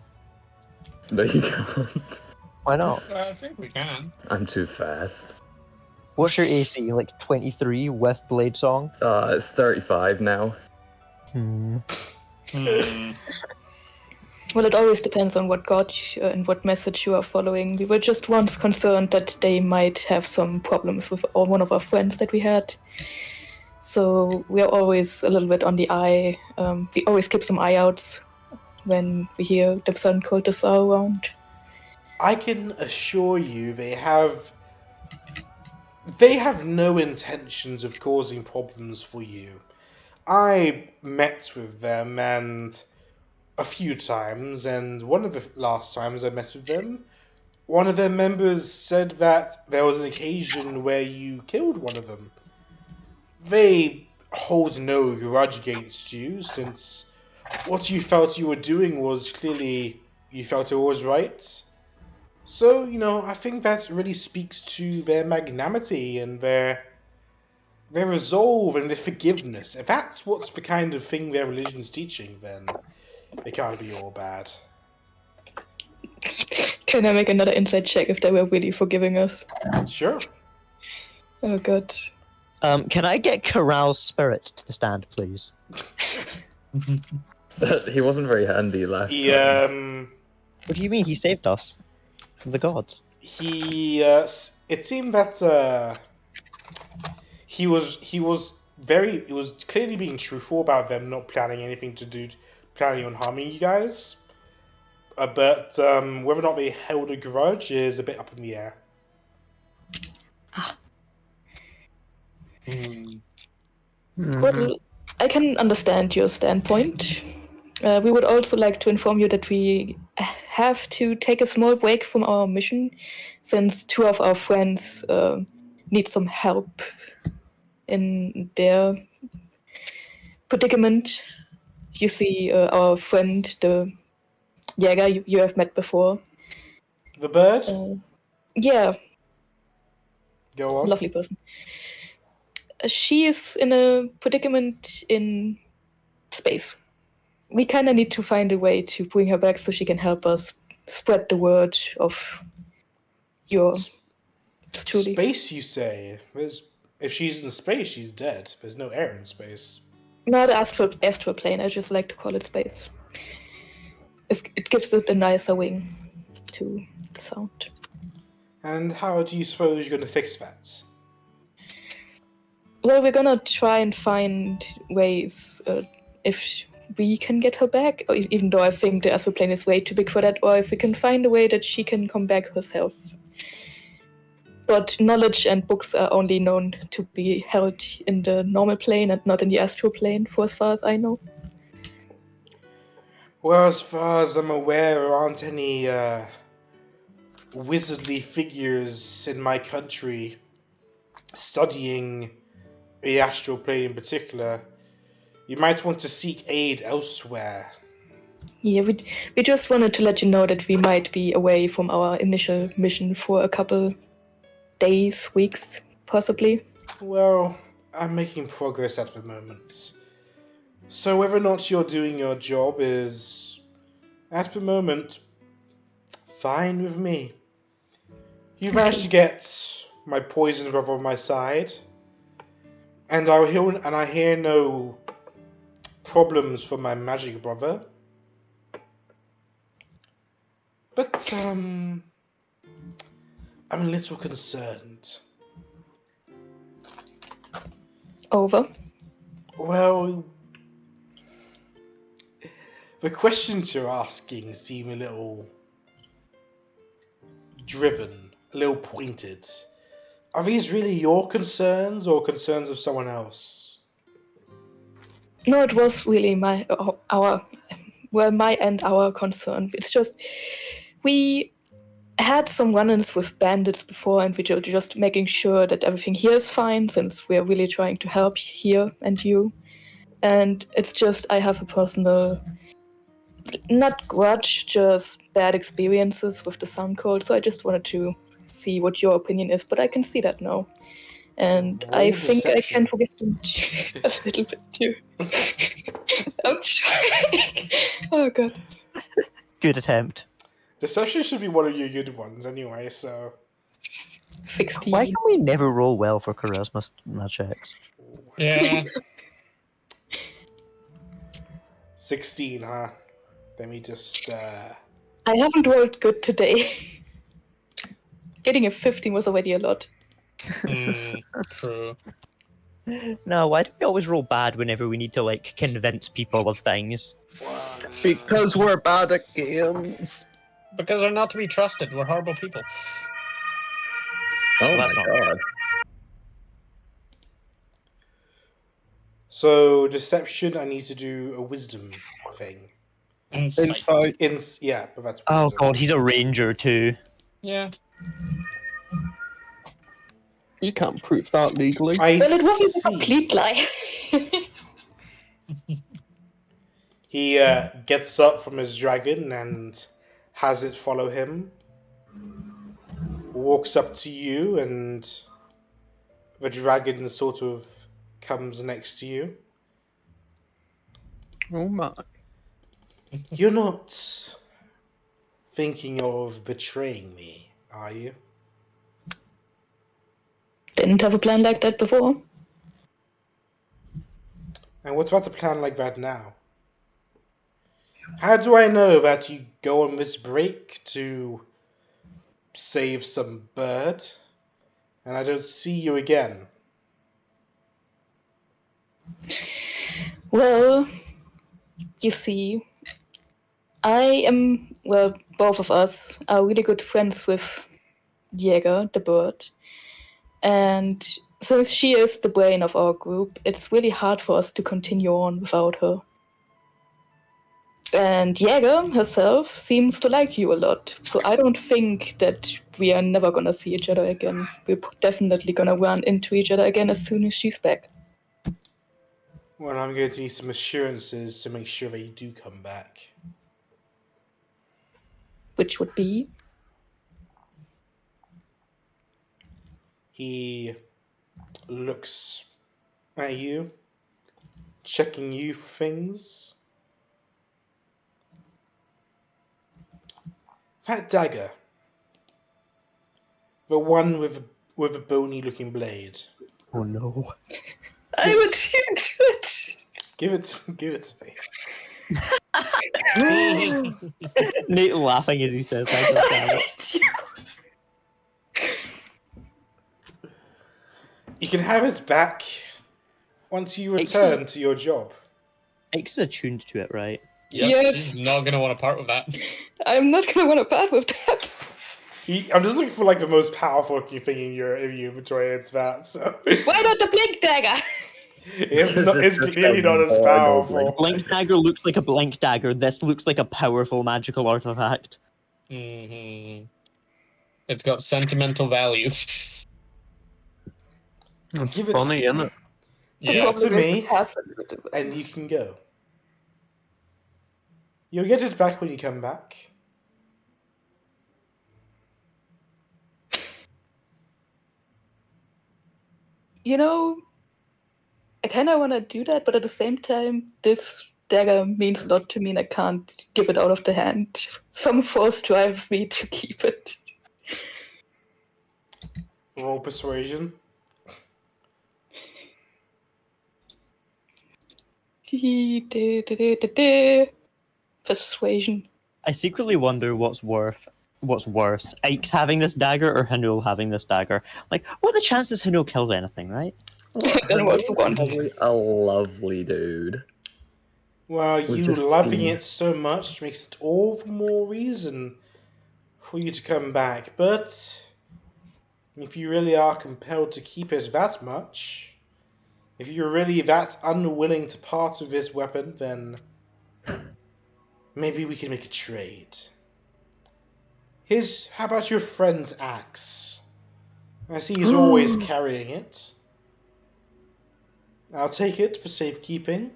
No, you can't. Why not? I think we can. I'm too fast. What's your AC? Like 23 with Blade Song? It's 35 now. Hmm. Well, it always depends on what god and what message you are following. We were just once concerned that they might have some problems with one of our friends that we had. So we are always a little bit on the eye. We always keep some eye outs when we hear the Sun cultists are around. I can assure you they have no intentions of causing problems for you. I met with them and a few times, and one of the last times I met with them, one of their members said that there was an occasion where you killed one of them. They hold no grudge against you, since what you felt you were doing was clearly you felt it was right. So, I think that really speaks to their magnanimity and their resolve and their forgiveness. If that's what's the kind of thing their religion's teaching, then it can't be all bad. Can I make another insight check if they were really forgiving us? Sure. Oh god. Can I get Corral's spirit to the stand, please? He wasn't very handy last He, time. What do you mean? He saved us from the gods. It seemed that, he was clearly being truthful about them not planning on harming you guys. But whether or not they held a grudge is a bit up in the air. Well, I can understand your standpoint. We would also like to inform you that we have to take a small break from our mission, since two of our friends need some help in their predicament. You see, our friend, the Jager, you have met before. The bird? Yeah, Go on. lovely person. She is in a predicament in space. We kind of need to find a way to bring her back so she can help us spread the word of your truly. Space, you say? If she's in space, she's dead. There's no air in space. No, the astral plane. I just like to call it space. It gives it a nicer wing to the sound. And how do you suppose you're going to fix that? Well, we're gonna try and find ways if we can get her back, or even though I think the astral plane is way too big for that, or if we can find a way that she can come back herself. But knowledge and books are only known to be held in the normal plane and not in the astral plane, for as far as I know. Well, as far as I'm aware, there aren't any wizardly figures in my country studying the astral plane in particular. You might want to seek aid elsewhere. Yeah, we just wanted to let you know that we might be away from our initial mission for a couple days, weeks, possibly. Well, I'm making progress at the moment. So whether or not you're doing your job is, at the moment, fine with me. You've managed to get my poison brother on my side, and I hear no problems for my magic brother. But I'm a little concerned. Over. Well, the questions you're asking seem a little driven, a little pointed. Are these really your concerns or concerns of someone else? No, it was really my and our concern. It's just we had some run-ins with bandits before, and we're just making sure that everything here is fine, since we're really trying to help here and you. And it's just I have a personal, not grudge, just bad experiences with the Sound Code. So I just wanted to see what your opinion is, but I can see that now. And I Roll think I can deception. forgive them a little bit too. I'm trying. Oh god. Good attempt. Deception should be one of your good ones anyway, so... 16. Why can we never roll well for charisma checks? Yeah. 16, huh? Let me just, I haven't rolled good today. Getting a 15 was already a lot. True. No, why do we always roll bad whenever we need to, like, convince people of things? Because we're bad at games. Because they're not to be trusted. We're horrible people. Oh That's my not- god. So, deception, I need to do a wisdom thing. Insight. Yeah, but that's Oh wisdom. god, he's a ranger too. Yeah. You can't prove that legally. I Well, it wasn't a see. complete lie. He gets up from his dragon and has it follow him. Walks up to you, and the dragon sort of comes next to you. Oh my. You're not thinking of betraying me, are you? Didn't have a plan like that before. And what about the plan like that now? How do I know that you go on this break to save some bird, and I don't see you again? Well, you see, both of us are really good friends with Jager, the bird. And since she is the brain of our group, it's really hard for us to continue on without her. And Jager herself seems to like you a lot, so I don't think that we are never gonna see each other again. We're definitely gonna run into each other again as soon as she's back. Well, I'm going to need some assurances to make sure that you do come back. Which would be? He looks at you, checking you for things. That dagger, the one with a bony looking blade. Oh no. I would shoot it! Give it to me. Nate laughing as he says that. God damn it. You can have it back once you return to your job. Ike's is attuned to it, right? Yep, Yes. she's not gonna want to part with that. I'm not gonna want to part with that. I'm just looking for like the most powerful looking thing in your inventory. It's that. So Why not the blink dagger? it's clearly not as powerful. Blink dagger looks like a blink dagger. This looks like a powerful magical artifact. Mm-hmm. It's got sentimental value. It's Give it funny, isn't it? Give it to me, Have and you can go. You'll get it back when you come back. You know, I kind of want to do that, but at the same time, this dagger means a lot to me and I can't give it out of the hand. Some force drives me to keep it. Roll persuasion. Persuasion. I secretly wonder what's worse, Ike's having this dagger or Hanul having this dagger. Like, what are the chances Hanul kills anything, right? Then what's one? Probably a lovely dude. Well, We've you just loving been- it so much makes it all the more reason for you to come back. But if you really are compelled to keep it that much, If you're really that unwilling to part with this weapon, then maybe we can make a trade. How about your friend's axe? I see he's always carrying it. I'll take it for safekeeping.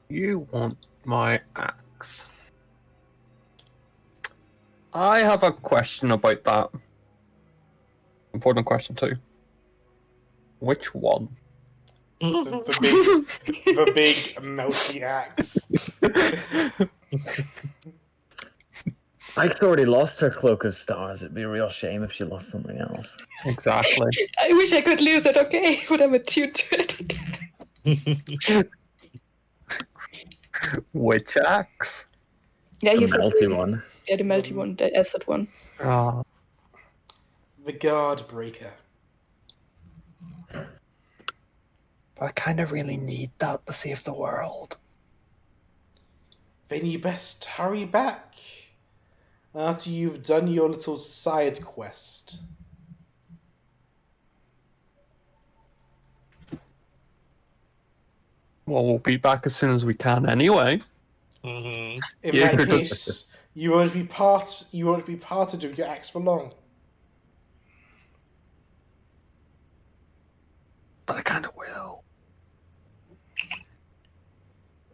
You want my axe? I have a question about that. Important question too. Which one? The big melty axe. Ike's already lost her Cloak of Stars. It'd be a real shame if she lost something else. Exactly. I wish I could lose it, okay? But I'm attuned to it again. Which axe? Yeah, The he's melty one. Yeah, the melty one, the acid one. Ah, The Guard Breaker. I kind of really need that to save the world. Then you best hurry back after you've done your little side quest. Well, we'll be back as soon as we can anyway. Mm-hmm. In Yeah. that case, you won't be parted with your axe for long. But I kind of will.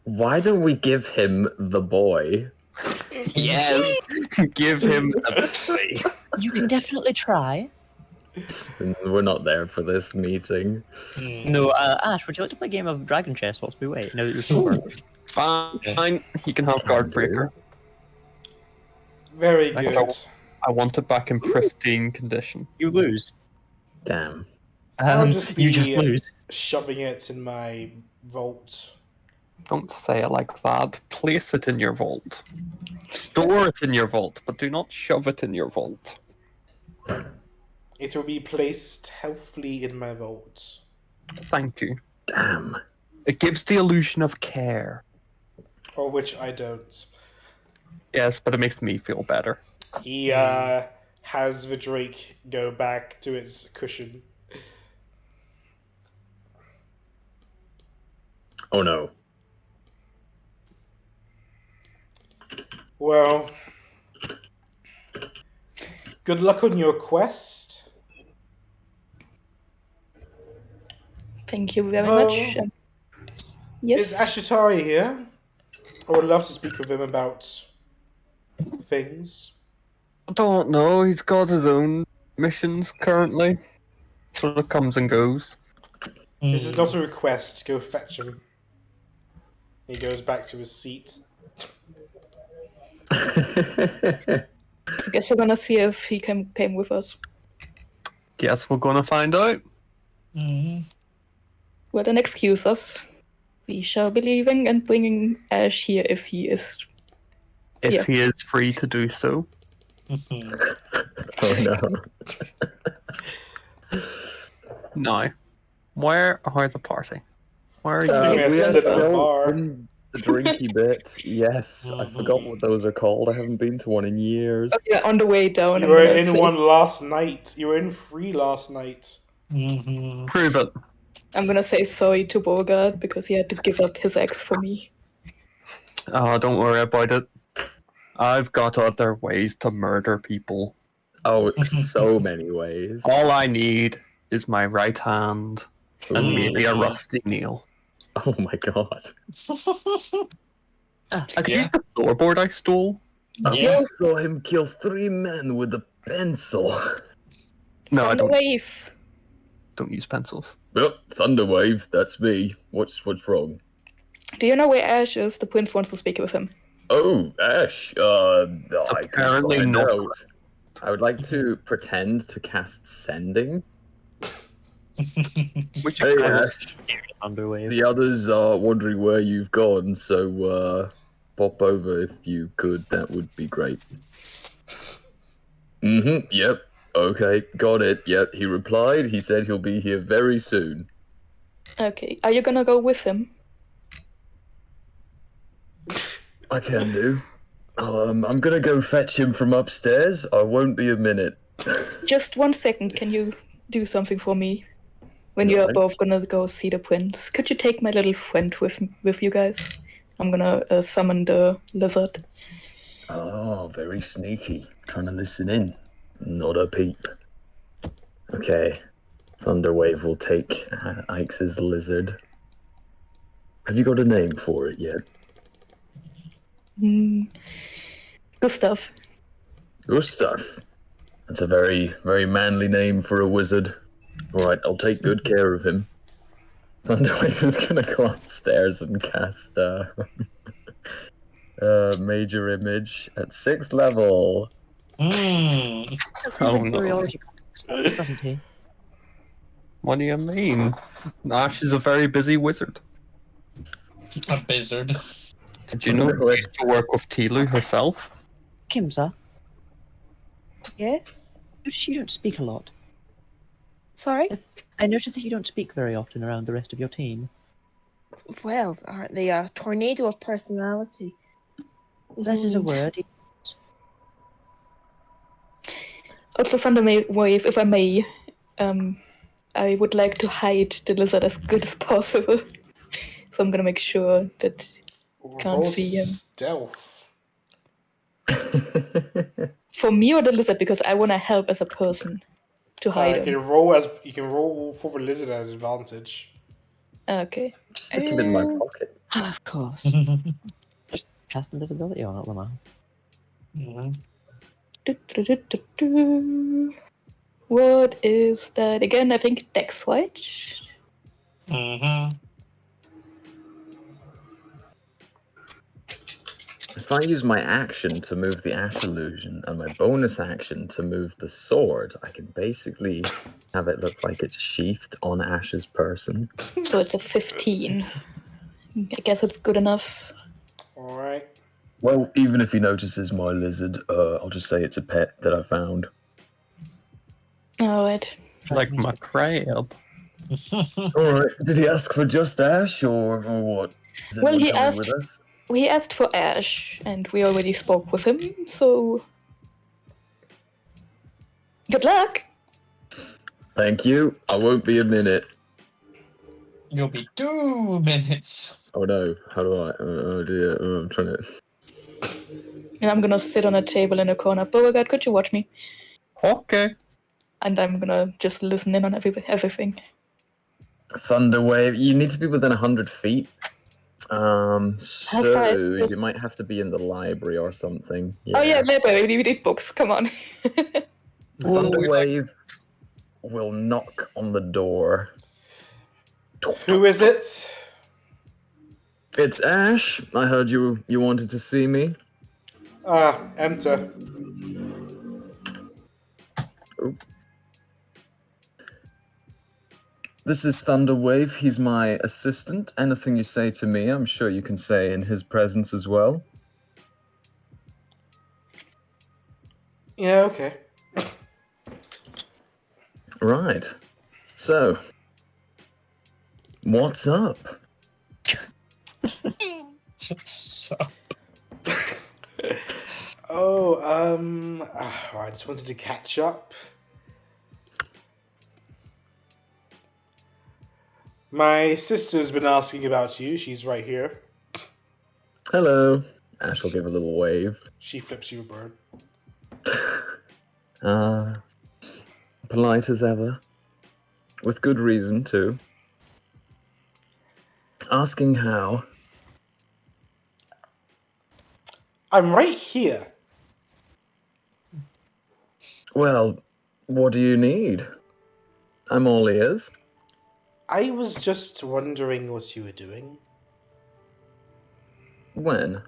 Why don't we give him the boy? Yeah. Give him a You can definitely try. We're not there for this meeting. No, Ash, would you like to play a game of Dragon Chess whilst we wait? Now that you're sober. Fine. You can have Guard Breaker. Very I good. I want it back in pristine condition. You lose. Damn. I'll just be You just lose. shoving it in my vault. Don't say it like that. Place it in your vault. Store it in your vault, but do not shove it in your vault. It will be placed healthily in my vault. Thank you. Damn. It gives the illusion of care. Or which I don't. Yes, but it makes me feel better. He has the drake go back to its cushion. Oh no. Well, good luck on your quest. Thank you very Well, much. Yes. Is Ashatari here? I would love to speak with him about things. I don't know. He's got his own missions currently. Sort of comes and goes. This is not a request. Go fetch him. He goes back to his seat. I guess we're gonna see if he came with us. Guess we're gonna find out. Well, then excuse us. We shall be leaving and bringing Ash here if he is. If Yeah. he is free to do so. Oh no. Now, where are the party? Where are you? we are we are still at a still bar. in the drinky bit. Yes, I forgot what those are called. I haven't been to one in years. Oh, yeah, on the way down. You I'm were gonna in say- one last night. You were in 3 last night. Prove it. I'm gonna say sorry to Bogart because he had to give up his ex for me. Oh, don't worry about it. I've got other ways to murder people. Oh, so many ways. All I need is my right hand and maybe a rusty nail. Oh my god. I could use the floorboard I stole. I saw him kill 3 men with a pencil. No, I don't. Wave. Don't use pencils. Well, Thunderwave, that's me. What's wrong? Do you know where Ash is? The prince wants to speak with him. Oh, Ash. I apparently can find not. out. I would like to pretend to cast Sending. Which Hey, is kind of Ash. Underwave. The others are wondering where you've gone, so pop over if you could. That would be great. Yep. Okay, got it. Yep, he replied. He said he'll be here very soon. Okay, are you gonna go with him? I can do. I'm gonna go fetch him from upstairs. I won't be a minute. Just 1 second. Can you do something for me? When you are Right. both gonna go see the prince, could you take my little friend with you guys? I'm gonna summon the lizard. Oh, very sneaky. Trying to listen in. Not a peep. Okay. Thunderwave will take Ike's lizard. Have you got a name for it yet? Gustav. Gustav. That's a very, very manly name for a wizard. Alright, I'll take good care of him. Thunderwave is gonna go upstairs and cast Major Image at 6th level. Oh no. Superiority complex, doesn't he? What do you mean? Ash is a very busy wizard. A wizard. Did you know he used to work with Tilu herself? Kimza, Yes? you don't speak a lot. Sorry? I noticed that you don't speak very often around the rest of your team. Well, aren't they a tornado of personality? That is a word. Also, Thunderwave, if I may, I would like to hide the lizard as good as possible. So I'm gonna make sure that can't Roll see him. stealth. For me or the lizard, because I want to help as a person to hide You him. can roll for the lizard at advantage. Okay. Just stick him in my pocket. Of course. Just cast invisibility on it, Lamar. What is that again? I think Dex, right? If I use my action to move the Ash illusion and my bonus action to move the sword, I can basically have it look like it's sheathed on Ash's person. So it's a 15. I guess it's good enough. Alright. Well, even if he notices my lizard, I'll just say it's a pet that I found. Alright. Like my crab. Alright, did he ask for just Ash or what? Is Well, anyone he coming asked. with us? We asked for Ash, and we already spoke with him, so. Good luck! Thank you. I won't be a minute. You'll be 2 minutes. Oh no, how do I? Oh dear, I'm trying to. And I'm gonna sit on a table in a corner. Beauregard, could you watch me? Okay. And I'm gonna just listen in on everything. Thunderwave, you need to be within 100 feet. far is So this? you might have to be in the library or something. Oh yeah, library, we need books, come on. Thunderwave will knock on the door. Who is it? It's Ash. I heard you wanted to see me. Enter. Oh. This is Thunderwave. He's my assistant. Anything you say to me, I'm sure you can say in his presence as well. Yeah, okay. Right. So, what's up? I just wanted to catch up. My sister's been asking about you. She's right here. Hello. Ash will give a little wave. She flips you a bird. Polite as ever. With good reason, too. Asking how. I'm right here. Well, what do you need? I'm all ears. I was just wondering what you were doing. When?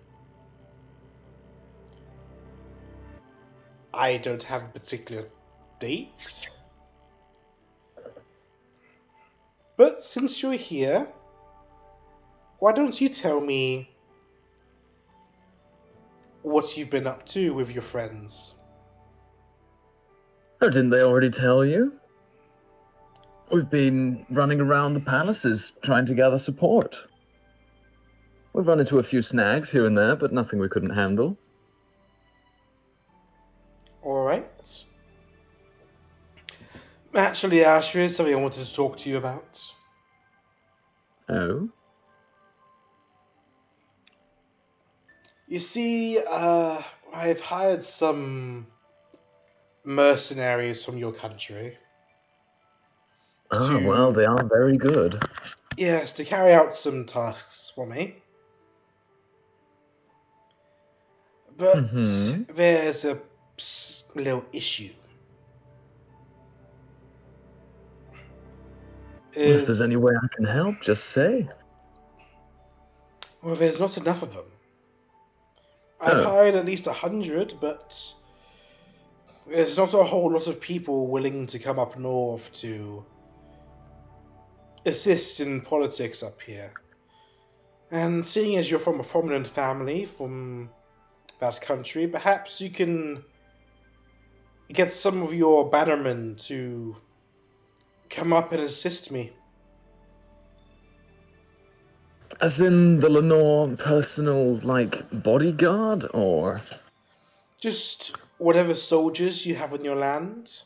I don't have a particular date. But since you're here, why don't you tell me what you've been up to with your friends? Oh, didn't they already tell you? We've been running around the palaces trying to gather support. We've run into a few snags here and there, but nothing we couldn't handle. Alright. Actually, Ash, there's something I wanted to talk to you about. Oh? You see, I've hired some mercenaries from your country. Ah, well, they are very good. Yes, to carry out some tasks for me. But there's a little issue. If there's any way I can help, just say. Well, there's not enough of them. I've hired at least 100, but there's not a whole lot of people willing to come up north to assist in politics up here. And seeing as you're from a prominent family from that country, perhaps you can get some of your bannermen to come up and assist me. As in the Lenore personal, bodyguard, or? Just whatever soldiers you have on your land,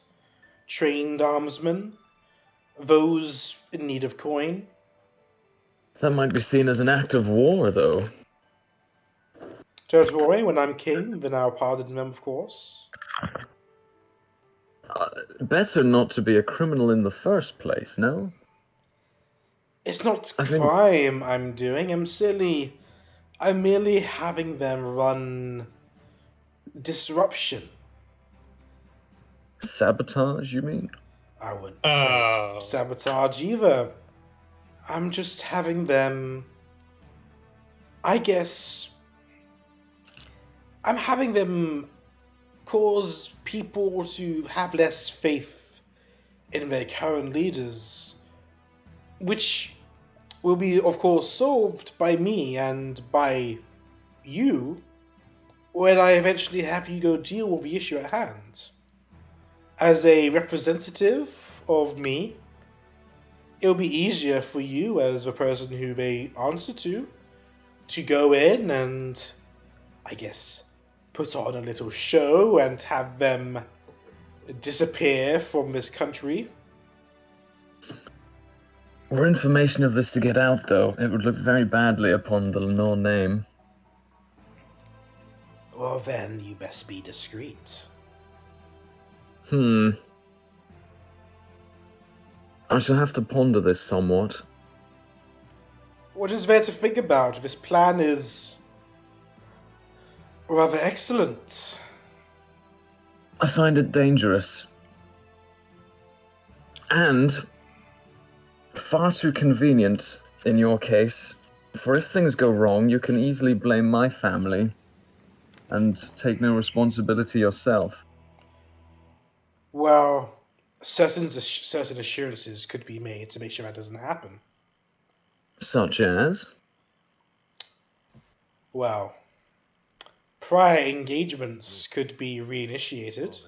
trained armsmen, those in need of coin. That might be seen as an act of war, though. Don't worry, when I'm king, then I'll pardon them, of course. Better not to be a criminal in the first place, no? It's not crime I'm doing, I'm merely having them run disruption. Sabotage, you mean? I wouldn't say sabotage either. I'm just having them... I guess... I'm having them cause people to have less faith in their current leaders, which will be, of course, solved by me and by you when I eventually have you go deal with the issue at hand. As a representative of me, it'll be easier for you as the person who they answer to go in and, I guess, put on a little show and have them disappear from this country. Were information of this to get out, though, it would look very badly upon the Lenore name. Well, then you best be discreet. I shall have to ponder this somewhat. What is there to think about? This plan is rather excellent. I find it dangerous. And far too convenient in your case, for if things go wrong, you can easily blame my family and take no responsibility yourself. Well, certain assurances could be made to make sure that doesn't happen. Such as? Well, prior engagements could be reinitiated.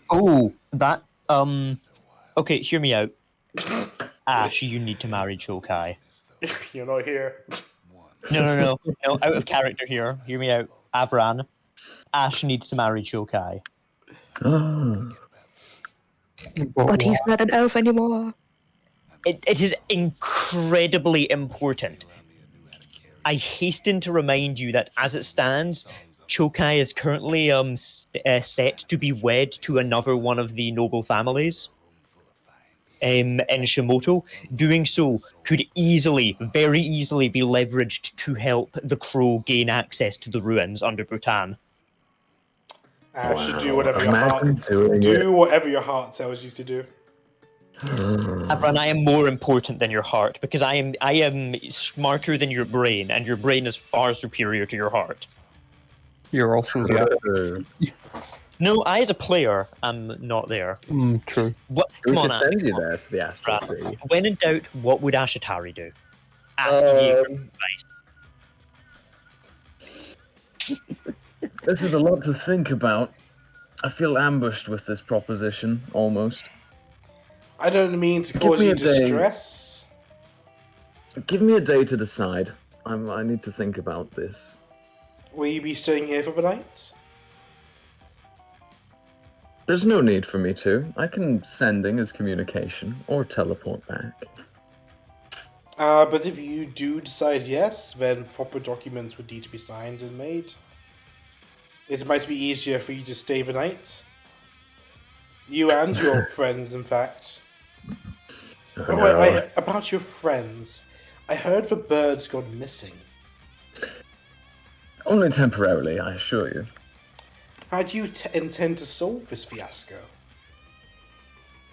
Oh, that, okay, hear me out. Ash, you need to marry Chokai. You're not here. No, out of character here. Hear me out. Avran, Ash needs to marry Chokai. But he's not an elf anymore. It is incredibly important. I hasten to remind you that as it stands, Chokai is currently set to be wed to another one of the noble families in Shimoto. Doing so could very easily be leveraged to help the Crow gain access to the ruins under Bhutan. Ash should do whatever your heart tells you to do. Avran, I am more important than your heart because I am smarter than your brain, and your brain is far superior to your heart. You're also the No, I as a player am not there. True. What? We Come on, could send you there to the Astral Sea. When in doubt, what would Ashatari do? Asking you for advice. This is a lot to think about. I feel ambushed with this proposition, almost. I don't mean to cause you distress. Give me a day to decide. I need to think about this. Will you be staying here for the night? There's no need for me to. I can sending as communication or teleport back. But if you do decide yes, then proper documents would need to be signed and made. It might be easier for you to stay the night. You and your friends, in fact. Oh, wait, about your friends. I heard the bird's gone missing. Only temporarily, I assure you. How do you intend to solve this fiasco?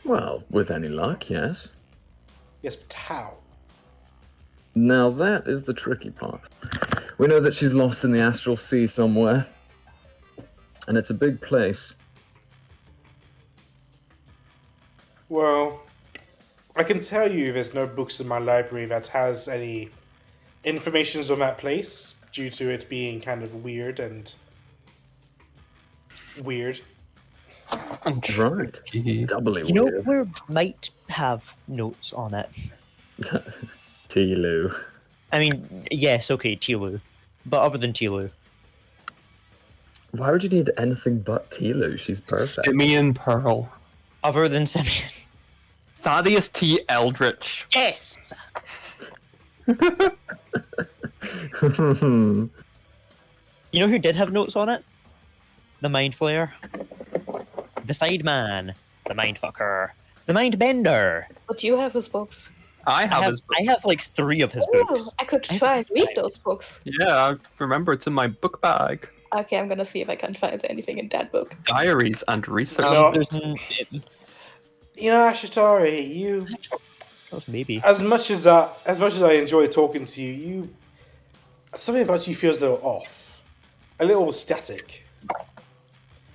Well, with any luck, yes. Yes, but how? Now that is the tricky part. We know that she's lost in the astral sea somewhere. And it's a big place. Well, I can tell you there's no books in my library that has any information on that place, due to it being kind of weird and... weird. Right. Doubly You know, weird. where might have notes on it. Tilu. I mean, yes, okay, Tilu. But other than Tilu. Why would you need anything but Tilu? She's perfect. Simeon Pearl. Other than Simeon. Thaddeus T. Eldritch. Yes! Hmm. You know who did have notes on it? The Mind Flayer. The Sideman. The Mindfucker. The Mindbender. But you have his books. I have I have like 3 of his Ooh, books. I could I have try and read five. those books. Yeah, I remember it's in my book bag. Okay, I'm gonna see if I can find anything in that book. Diaries and research. No. There's You know, Ashitari, you... maybe. As much as I enjoy talking to you, something about you feels a little off. A little static.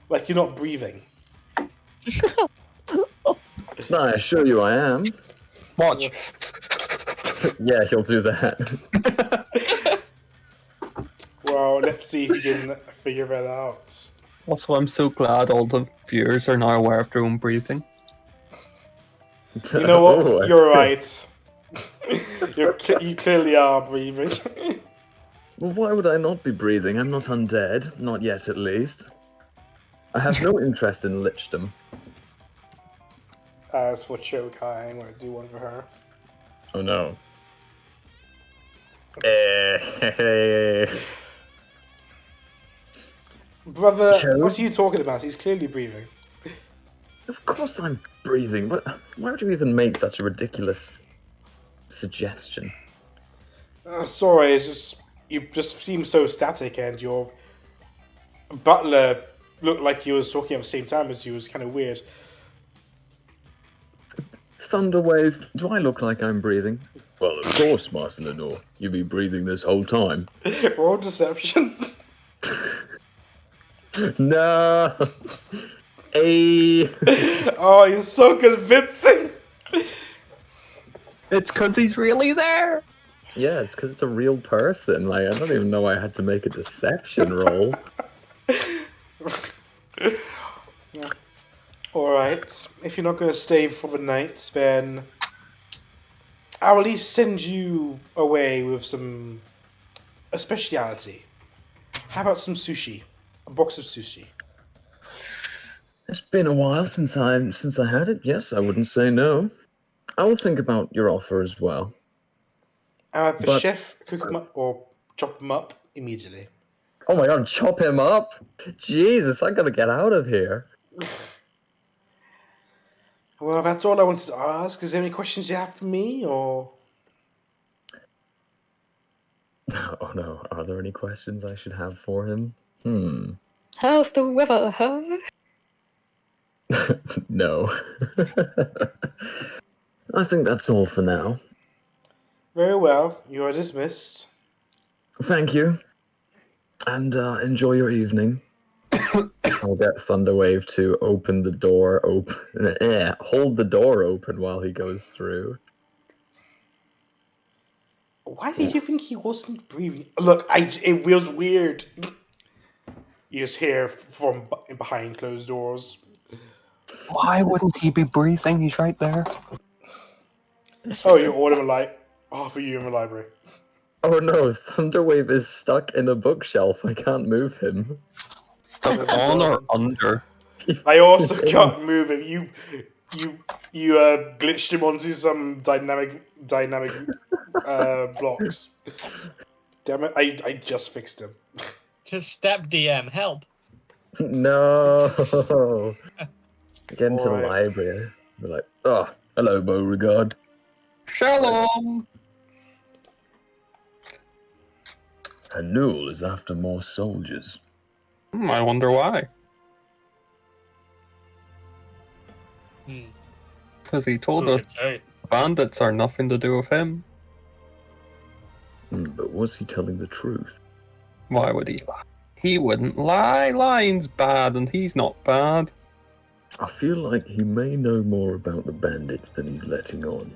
Like you're not breathing. I assure you I am. Watch. Yeah, he'll do that. Well, let's see if you can figure that out. Also, I'm so glad all the viewers are now aware of their own breathing. You know what? Oh, You're that's right. You clearly are breathing. Well, why would I not be breathing? I'm not undead. Not yet, at least. I have no interest in lichdom. As for Chokai, I'm going to do one for her. Oh no. Brother, Cho? what are you talking about? He's clearly breathing. Of course I'm breathing. Why would you even make such a ridiculous suggestion? Sorry, it's just you just seem so static, and your butler looked like he was talking at the same time as you. It was kind of weird. Thunderwave, do I look like I'm breathing? Well, of course, Master Lenore. You've been breathing this whole time. Roll deception. No! Hey! Oh, you're so convincing. It's because he's really there. Yeah, it's because it's a real person. Like, I don't even know I had to make a deception roll. Alright, if you're not going to stay for the night, then I'll at least send you away with a speciality. How about some sushi? A box of sushi. It's been a while since I had it. Yes, I wouldn't say no. I will think about your offer as well. The But- chef cook them up or chop them up immediately. Oh my god, chop him up! Jesus, I gotta get out of here. Well, that's all I wanted to ask. Is there any questions you have for me, or? Oh no, are there any questions I should have for him? How's the weather, huh? No. I think that's all for now. Very well, you are dismissed. Thank you. And enjoy your evening. I'll get Thunderwave to open the door hold the door open while he goes through. Why did you think he wasn't breathing? Look, it was weird. You just hear from behind closed doors. Why wouldn't he be breathing? He's right there. Oh, you're all in the light. Half of you in the library. Oh no, Thunderwave is stuck in a bookshelf. I can't move him. Stuck on or under? I also can't move him. You glitched him onto some dynamic blocks. Damn it! I just fixed him. Just step DM, help. No. Get into the Alright. library. We're like, oh, hello, Beauregard. Shalom! Hanul is after more soldiers. I wonder why. Because he told Who us could say? bandits are nothing to do with him. But was he telling the truth? Why would he lie? He wouldn't lie. Lying's bad, and he's not bad. I feel like he may know more about the bandits than he's letting on.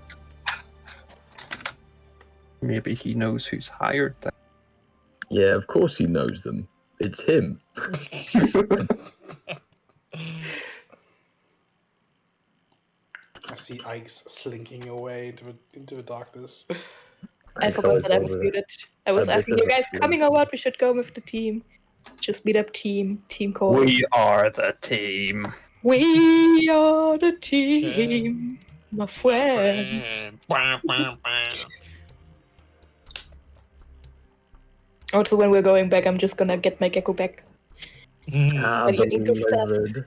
Maybe he knows who's hired them. Yeah, of course he knows them. It's him. I see Ike's slinking away into the darkness. I forgot that I was muted. I was asking you guys coming or what? We should go with the team. Just meet up team call. We are the team. We are the team, my friend. Also, when we're going back, I'm just gonna get my gecko back. Ah, And you need to stop. lizard.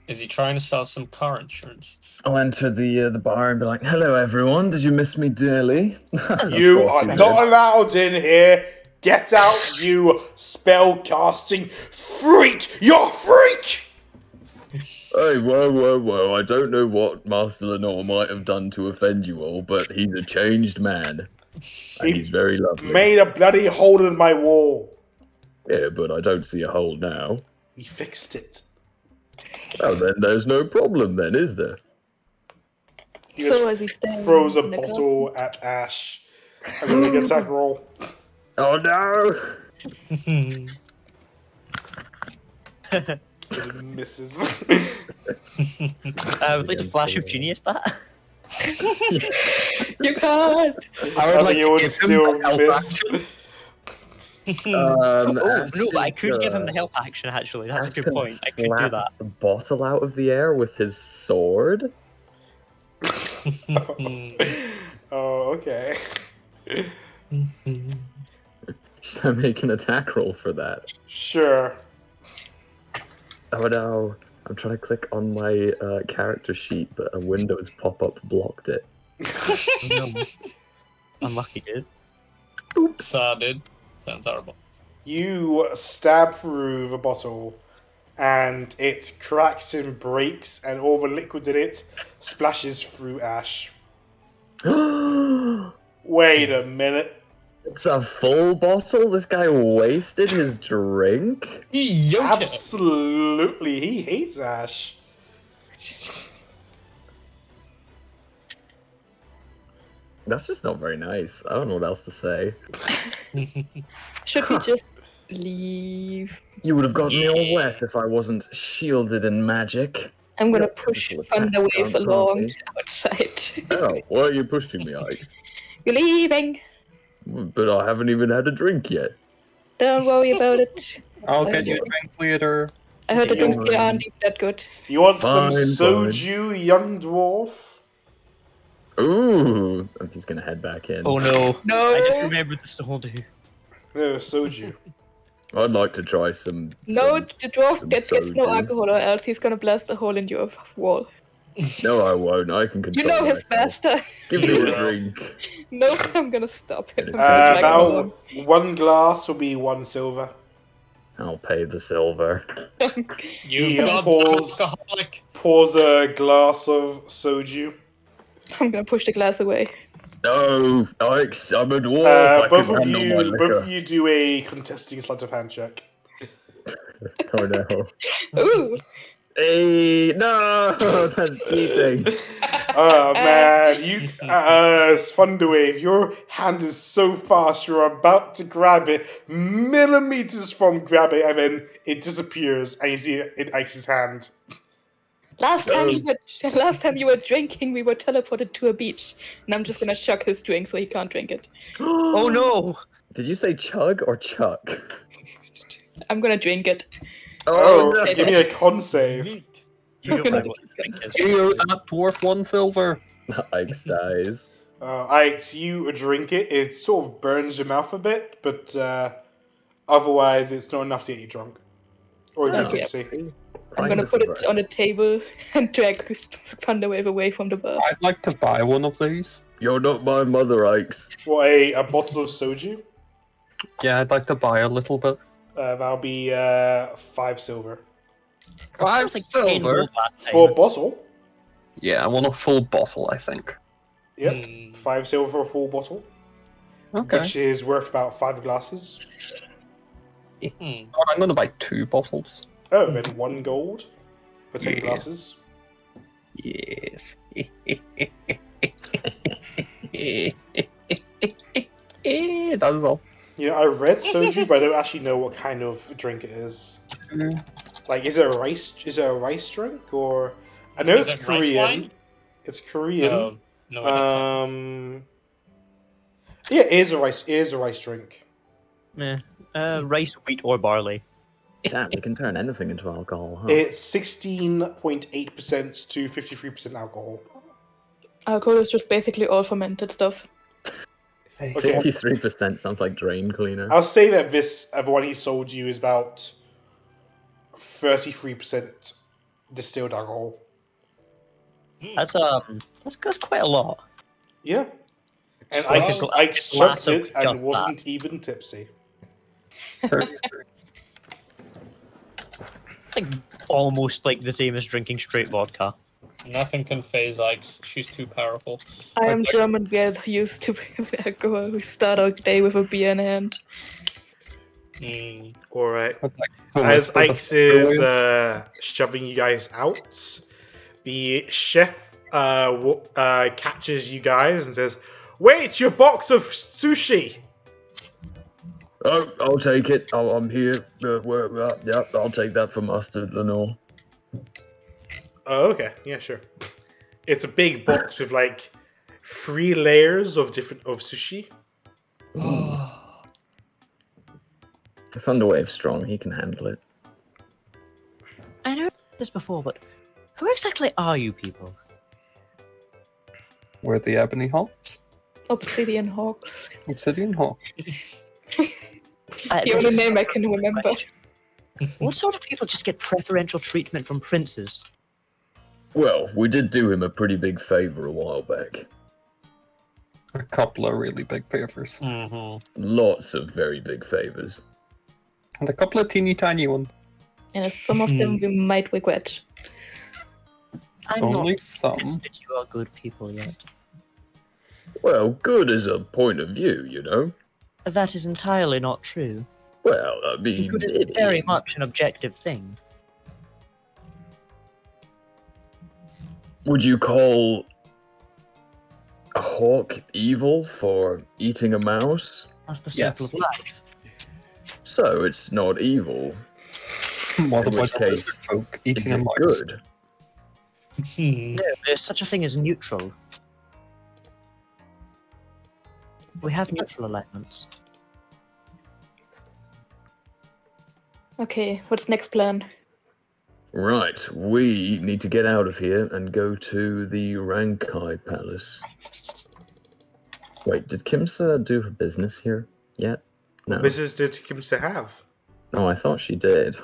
Is he trying to sell some car insurance? I'll enter the bar and be like, hello everyone, did you miss me dearly? You Of course are you not did. allowed in here. Get out, you spell-casting freak! You're a freak! Hey, whoa, I don't know what Master Lenore might have done to offend you all, but he's a changed man. And he's very lovely. Made a bloody hole in my wall. Yeah, but I don't see a hole now. We fixed it. Oh, then there's no problem then, is there? He So just as he stands throws a in the bottle at Ash. I'm gonna make an attack roll. Oh no! It misses. I would like to flash of genius that. You can't! I would like you to would give still him the help miss. action. Oh, no, but I Ash could give him the is, help action, actually. That's a Ash good can point. I could do slap that. the bottle out of the air with his sword. Oh, okay. Should I make an attack roll for that? Sure. Oh no, I'm trying to click on my character sheet, but a Windows pop-up blocked it. No. Unlucky, dude. Dude. Sounds horrible. You stab through the bottle, and it cracks and breaks, and all the liquid in it splashes through Ash. Wait a minute. It's a full bottle? This guy wasted his drink? He yoked it. Absolutely, he hates Ash. That's just not very nice. I don't know what else to say. Should we just leave? You would have gotten me all wet if I wasn't shielded in magic. I'm gonna Yep, push this will attack Thunderwave down along promptly. outside. Oh, why are you pushing me, Ike? You're leaving! But I haven't even had a drink yet. Don't worry about it. I'll get you a drink later. I heard the drinks Fine. here aren't even that good. You want some Fine, soju, young dwarf? Ooh, I'm just gonna head back in. Oh no. No! I just remembered the stone do. No, soju. I'd like to try some. No, some- the dwarf some gets no soju. alcohol or else he's gonna blast a hole in your wall. No, I won't. I can You control know his myself. master. Give me a Yeah. drink. No, I'm gonna stop him. It's I'm gonna drag him About along. 1 glass will be 1 silver. I'll pay the silver. You Yeah, goddamn pause. alcoholic. Pours a glass of soju. I'm gonna push the glass away. No, Ike, I'm a dwarf. I Both can of handle my you, liquor. do a contesting sleight of hand check. Oh no. Ooh! Hey, no, that's cheating. Oh man, you Thunderwave, your hand is so fast you're about to grab it, millimeters from grab it, and then it disappears, and you see it in Ice's hand. Last time you were drinking, we were teleported to a beach, and I'm just gonna chuck his drink so he can't drink it. Oh no! Did you say chug or chuck? I'm gonna drink it. Oh, no. give me a con save. Neat. You don't mind what the drink is. You owe that dwarf 1 silver. Ike's dies. Ike, you drink it. It sort of burns your mouth a bit, but otherwise it's not enough to get you drunk or even Okay. tipsy. I'm gonna put it on a table and drag Thunderwave away from the bar. I'd like to buy one of these. You're not my mother, Ike's. What, a bottle of soju? Yeah, I'd like to buy a little bit. That'll be 5 silver. 5 Like 10 silver? gold last time. For a bottle? Yeah, I want a full bottle, I think. Yep. Hmm. 5 silver for a full bottle, Okay. which is worth about 5 glasses. Hmm. Oh, I'm going to buy 2 bottles. Oh, and 1 gold for 10 Yeah. glasses. Yes. That is all. You know, I read soju, but I don't actually know what kind of drink it is. Mm. Like, is it a rice drink, or I know Is it's it rice Korean. wine? It's Korean. No, no, that's not. Yeah, it is a rice drink. Rice, wheat, or barley. Damn, you can turn anything into alcohol, huh? It's 16.8% to 53% alcohol. Alcohol is just basically all fermented stuff. Okay. 53% sounds like drain cleaner. I'll say that this one he sold you is about 33% distilled alcohol. That's quite a lot. Yeah. And Well, I glass chucked of it and just wasn't even tipsy. 33. It's like almost like the same as drinking straight vodka. Nothing can phase Ike's. She's too powerful. I am German. We are used to alcohol. We start our day with a beer in hand. Hmm. Alright. I'd like As to Ike's is shoving you guys out, the chef catches you guys and says, "Wait, your box of sushi!" Oh, I'll take it. I'm here. Yep, I'll take that for mustard and all. Oh, okay. Yeah, sure. It's a big box with like 3 layers of sushi. Thunderwave's strong. He can handle it. I know this before, but who exactly are you people? We're the Ebony Hawk. Obsidian Hawks. Obsidian Hawk. The only name I can remember. What sort of people just get preferential treatment from princes? Well, we did do him a pretty big favor a while back. A couple of really big favors. Lots of very big favors. And a couple of teeny tiny ones. And some of them we might regret. I'm Only not some. that you are good people yet. Well, good is a point of view, you know. That is entirely not true. Well, I mean... Good is very much an objective thing. Would you call a hawk evil for eating a mouse? That's the circle Yes. of life. So it's not evil. What In about which the case, lizard folk eating It's a mouse? good. Hmm. No, there's such a thing as neutral. We have neutral alignments. Okay, what's next plan? Right, we need to get out of here and go to the Rankai Palace. Wait, did Kimsa do her business here yet? No. What business did Kimsa have? No, I thought she did.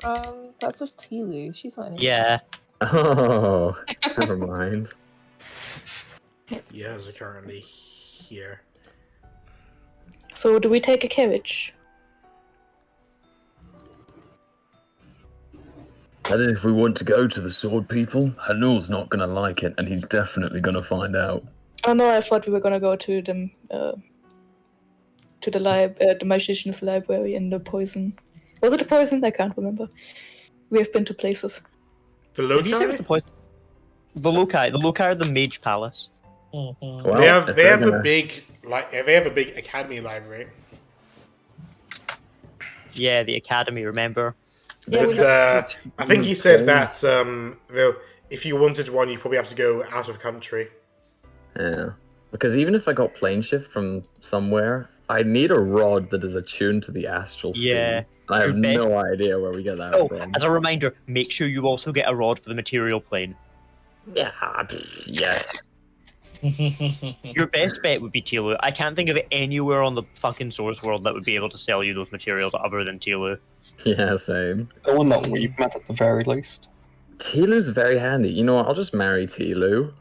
That's just Tilu. She's not in it. Yeah. Oh, never mind. Yes, currently here. So do we take a carriage? That is if we want to go to the Sword People. Hanul's not going to like it, and he's definitely going to find out. Oh no, I thought we were gonna go to the the magician's library in the poison. Was it the poison? I can't remember. We have been to places. The Did you say Lokai? what the point? The Lokai are the Mage Palace. Well, They have if they they're have a gonna- big they have a big academy library. Yeah, the Academy. Remember? Yeah, we But have I think he said that well, if you wanted one, you probably have to go out of country. Yeah. Because even if I got plane shift from somewhere, I need a rod that is attuned to the astral sea. Yeah. I have Your bed- no idea where we get that Oh, from. as a reminder, make sure you also get a rod for the material plane. Yeah, yeah. Your best bet would be Tilu. I can't think of anywhere on the fucking source world that would be able to sell you those materials other than Tilu. Yeah, same. The one that we've met at the very least. Tilu's very handy. You know what? I'll just marry Tilu.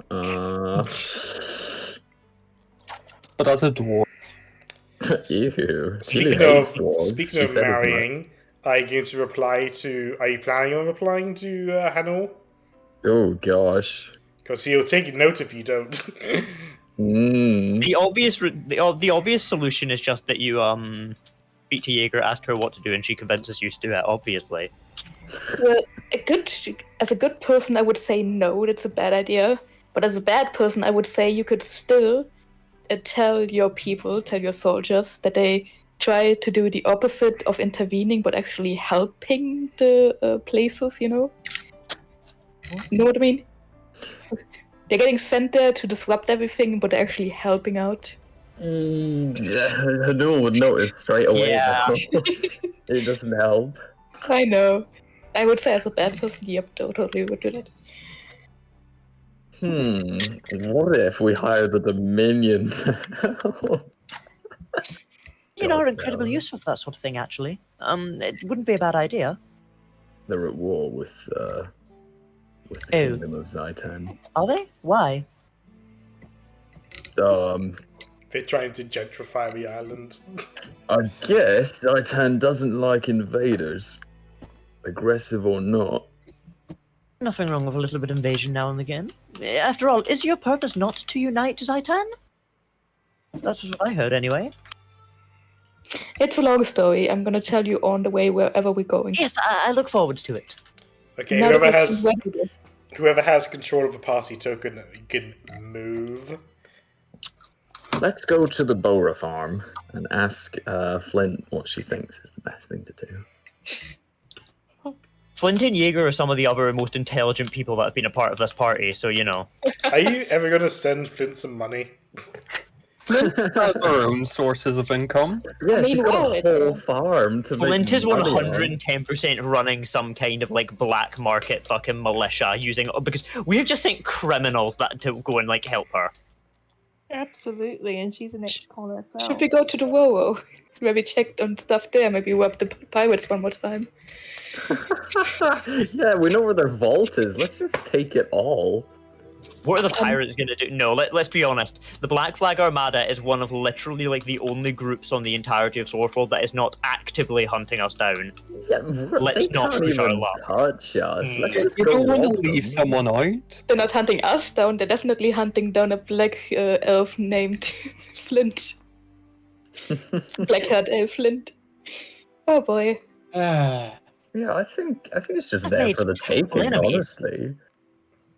But as a dwarf, Ew. Tilu Speaking hates of dwarves. speaking She of said as much. marrying, are you going to reply to? Are you planning on replying to Hanul? Oh gosh. Because he'll take note if you don't. Mm. The obvious solution is just that you speak to Jager, ask her what to do, and she convinces you to do it. Obviously. Well, as a good person, I would say no, that's a bad idea. But as a bad person, I would say you could still tell your people, tell your soldiers that they try to do the opposite of intervening, but actually helping the places, you know? You know what I mean? So they're getting sent there to disrupt everything, but they're actually helping out. Hanul would notice straight away. Yeah. though. It doesn't help. I know. I would say as a bad person, yep, totally would do that. What if we hire the Dominion to help? You know, God, are incredibly no. useful for that sort of thing, actually. It wouldn't be a bad idea. They're at war with the Kingdom of Zaitan. Are they? Why? They're trying to gentrify the island. I guess Zaitan doesn't like invaders, aggressive or not. Nothing wrong with a little bit of invasion now and again. After all, is your purpose not to unite Zaitan? That's what I heard, anyway. It's a long story. I'm gonna tell you on the way wherever we're going. Yes, I look forward to it. Okay, Now the whoever question has is where to go. whoever has control of the party token can move. Let's go to the Bora farm and ask Flint what she thinks is the best thing to do. Flint and Jaeger are some of the other most intelligent people that have been a part of this party, so you know. Are you ever going to send Flint some money? Flint has her own sources of income. Yeah, I mean, she's got well, a whole farm to make Flint is money on. 110% running some kind of like black market fucking militia using because we have just sent criminals that to go and like help her. Absolutely, and she's an ex-con herself. Should we go to the Wowo? Maybe check on stuff there, maybe rob the pirates one more time. Yeah, we know where their vault is. Let's just take it all. What are the pirates going to do? No, let's be honest. The Black Flag Armada is one of literally like the only groups on the entirety of Sourceworld that is not actively hunting us down. Yeah, Let's they not can't push our even luck. touch us. Let's just You go don't want to rob leave them. someone out. They're not hunting us down, they're definitely hunting down a black elf named Flint. Black-haired elf Flint. Oh boy. Yeah, I think it's just I've there made for the terrible taking, enemies. honestly.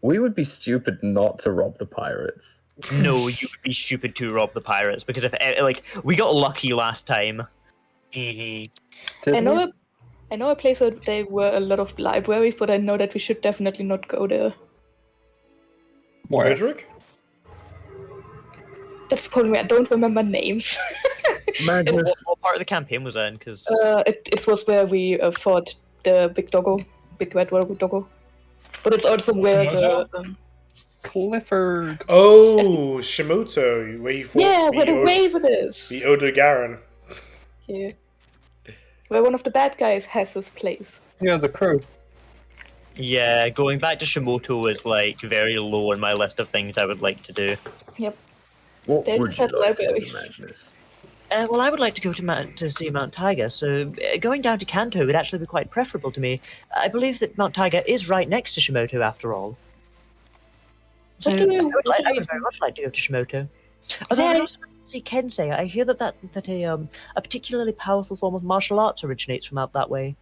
We would be stupid not to rob the pirates. No, you would be stupid to rob the pirates because if like we got lucky last time. Did I know we? I know a place where there were a lot of libraries, but I know that we should definitely not go there. Where? Roderick? That's the problem. I don't remember names. Magnus, What part of the campaign was that in? Because It was where we fought the big doggo, big red doggo. But it's also where the Clifford. Oh, Shimoto, where you fought yeah, where the raven is. the Odo Garen. Yeah, where one of the bad guys has his place. Yeah, the crew. yeah, going back to Shimoto is like very low on my list of things I would like to do. Yep. what They would just you had like to do, libraries. Magnus? Well, I would like to go to see Mount Tiger, so going down to Kanto would actually be quite preferable to me. I believe that Mount Tiger is right next to Shimoto, after all. So What do you- I would very much like to go to Shimoto. Although I would also like to see Kensei. I hear that a particularly powerful form of martial arts originates from out that way.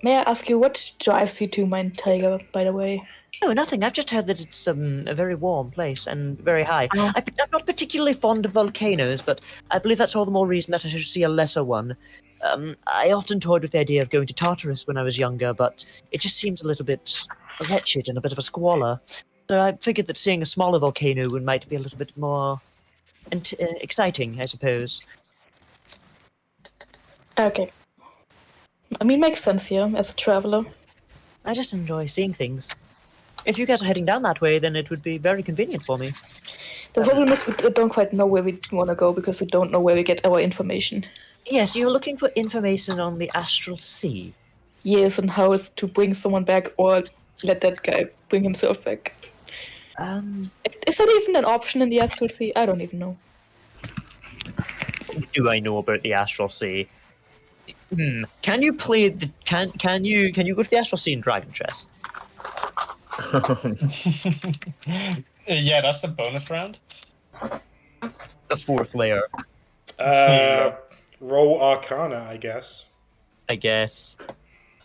May I ask you what drives you to Mount Tiger, by the way? No, nothing. I've just heard that it's a very warm place and very high. Oh. I'm not particularly fond of volcanoes, but I believe that's all the more reason that I should see a lesser one. I often toyed with the idea of going to Tartarus when I was younger, but it just seems a little bit wretched and a bit of a squalor. So I figured that seeing a smaller volcano might be a little bit more exciting, I suppose. Okay. I mean, makes sense here as a traveler. I just enjoy seeing things. If you guys are heading down that way, then it would be very convenient for me. The problem is we don't quite know where we want to go because we don't know where we get our information. Yes, you're looking for information on the Astral Sea. Yes, and how is to bring someone back or let that guy bring himself back. Is that even an option in the Astral Sea? I don't even know. Do I know about the Astral Sea? Can you play the can you go to the Astral Sea in Dragon Chess? Yeah, that's the bonus round. The fourth layer, Roll Arcana, I guess. I guess.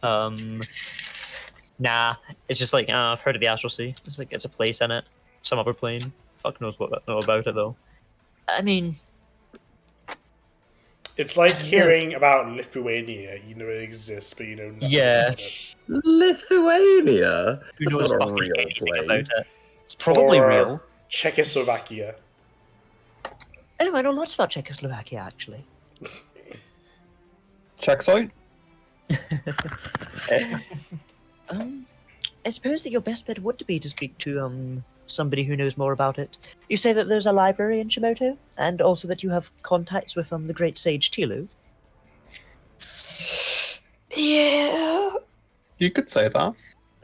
Nah, it's just like I've heard of the Astral Sea. It's like it's a place in it, some other plane. Fuck knows what I know about it though. I mean, It's like hearing about Lithuania. You know it exists, but you know nothing about it. Lithuania? Who That's knows not a fucking real anything about place. it? It's probably Or real. Czechoslovakia. Oh, I know lots about Czechoslovakia actually. Checks out. I suppose that your best bet would be to speak to somebody who knows more about it. You say that there's a library in Shimoto, and also that you have contacts with the great sage Tilu. Yeah. You could say that.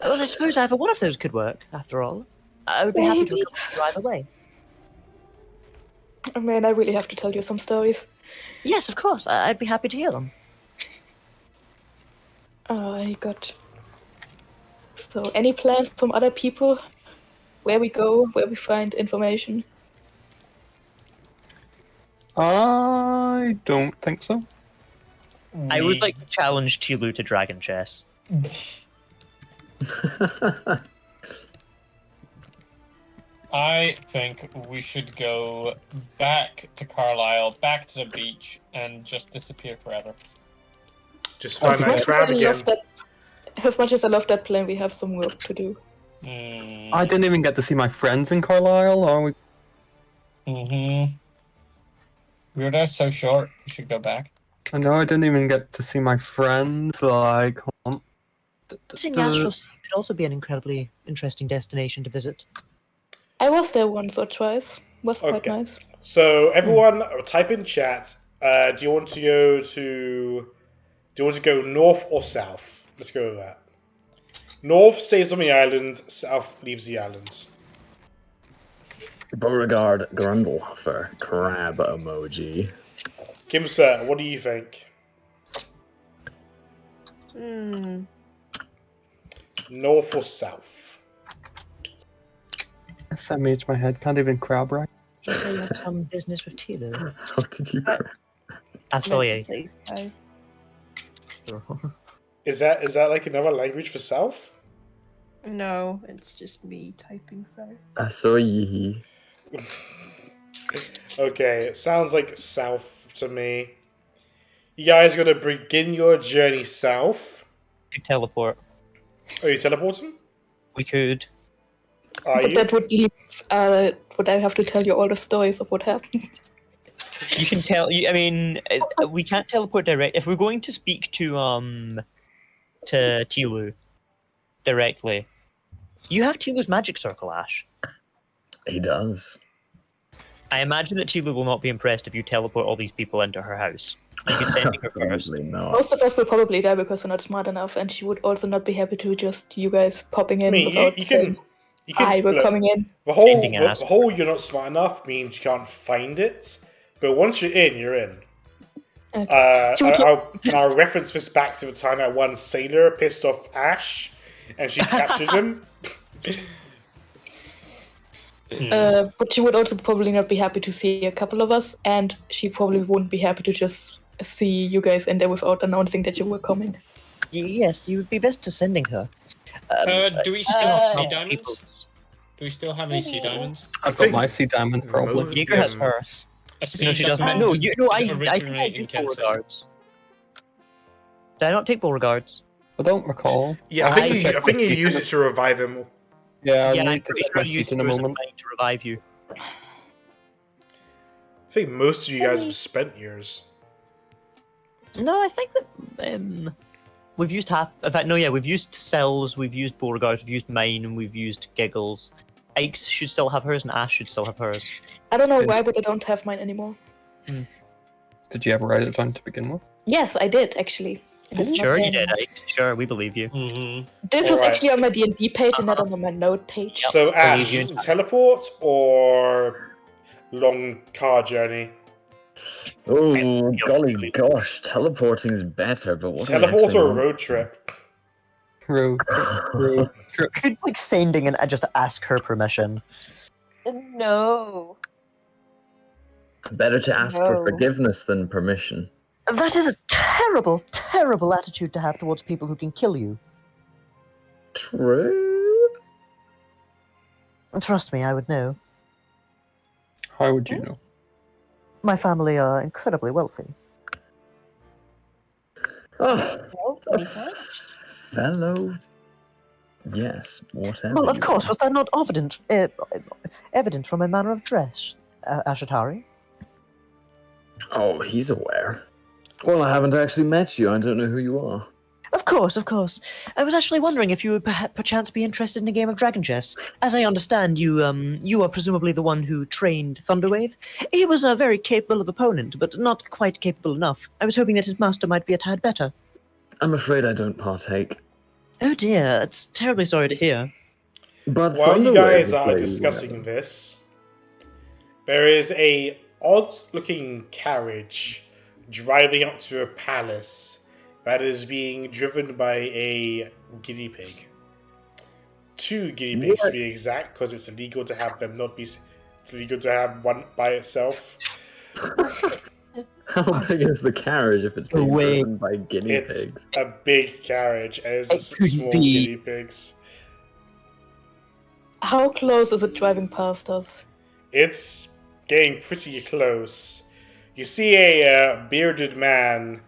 Well, I suppose either one of those could work. After all, I would be happy to accompany you either way. Oh man, I really have to tell you some stories. Yes, of course. I'd be happy to hear them. I got. So, any plans from other people? Where we go, where we find information? I don't think so. I would like to challenge Tilu to Dragon Chess. I think we should go back to Carlisle, back to the beach, and just disappear forever. Just find As that much crab as I again. love that- As much as I love that plan, we have some work to do. I didn't even get to see my friends in Carlisle. Are we? Mm-hmm. We were there so short. We should go back. I know I didn't even get to see my friends. Like, hold on. Seeing the Astral Sea could also be an incredibly interesting destination to visit. I was there once or twice. Was quite nice. So everyone, type in chat. Do you want to go to? Do you want to go north or south? Let's go with that. North stays on the island. South leaves the island. Beauregard Grundlehofer, crab emoji. Kimsa, what do you think? North or south? SMH my head. Can't even crab right. You say you have some business with Tilu. How did you crab? Affiliate. Is that like another language for south? No, it's just me typing so. Asoyi. Okay, it sounds like south to me. You guys gonna begin your journey south? Could teleport. Are you teleporting? We could. Are But you? that would leave. Would I have to tell you all the stories of what happened? You can tell. I mean, we can't teleport direct. If we're going to speak to Tilu directly, you have Tilu's magic circle, Ash. He does. I imagine that Tilu will not be impressed if you teleport all these people into her house. You could send her first. Probably not. Most of us will probably die because we're not smart enough, and she would also not be happy to just you guys popping in I mean, without you saying, can. "Hi, we're look, coming in." The whole, Ending ass. the whole you're not smart enough means you can't find it. But once you're in, you're in. I'll reference this back to the time that one sailor pissed off Ash, and she captured him. But she would also probably not be happy to see a couple of us, and she probably wouldn't be happy to just see you guys in there without announcing that you were coming. Yes, you would be best to sending her. Do we still have sea not diamonds? people's. Do we still have any sea diamonds? I've got my sea diamond probably. Jager has hers. A sea No, she doesn't. diamond No, I to think I originate in use Kansas. Beauregards. Did I not take Beauregards? I don't recall. Yeah, I think you use it to revive him. Yeah, I Yeah, I'm need to pretty check sure my I used sheet in a yours moment. to revive you. I think most of you guys have spent yours. No, I think that we've used half. In fact, no, yeah, we've used Cells, we've used Beauregard, we've used Mine, and we've used Giggles. Ikes should still have hers, and Ash should still have hers. I don't know why, but I don't have mine anymore. Did you ever write it down to begin with? Yes, I did actually. And it's not Sure, there you did, anymore. Ikes. Sure, we believe you. This was Alright. actually on my D&D page and not on my note page. So Ash, Believe you. teleport or long car journey? Oh, golly gosh, teleporting's better, but what do we Teleport actually or want? road trip? Road trip. Could like sending and just ask her permission. No. Better to ask for No. forgiveness than permission. That is a terrible, terrible attitude to have towards people who can kill you. True. And trust me, I would know. How would you know? My family are incredibly wealthy. Oh, Well, a anytime. fellow. Yes, whatever. Well, of you course, are. was that not evident from my manner of dress, Ashatari? Oh, he's aware. Well, I haven't actually met you. I don't know who you are. Of course, of course. I was actually wondering if you would perchance be interested in a game of Dragon Chess. As I understand, you are presumably the one who trained Thunderwave. He was a very capable of opponent, but not quite capable enough. I was hoping that his master might be a tad better. I'm afraid I don't partake. Oh dear, it's terribly sorry to hear. But While you Thunderwave guys will are play discussing whenever. this, there is a odd-looking carriage driving up to a palace that is being driven by a guinea pig. 2 guinea pigs to be exact, because it's illegal to have them not be. It's illegal to have one by itself. How big is the carriage if it's being Wait. driven by guinea It's pigs? a big carriage, and it's It just could small be- guinea pigs. How close is it driving past us? It's getting pretty close. You see a bearded man,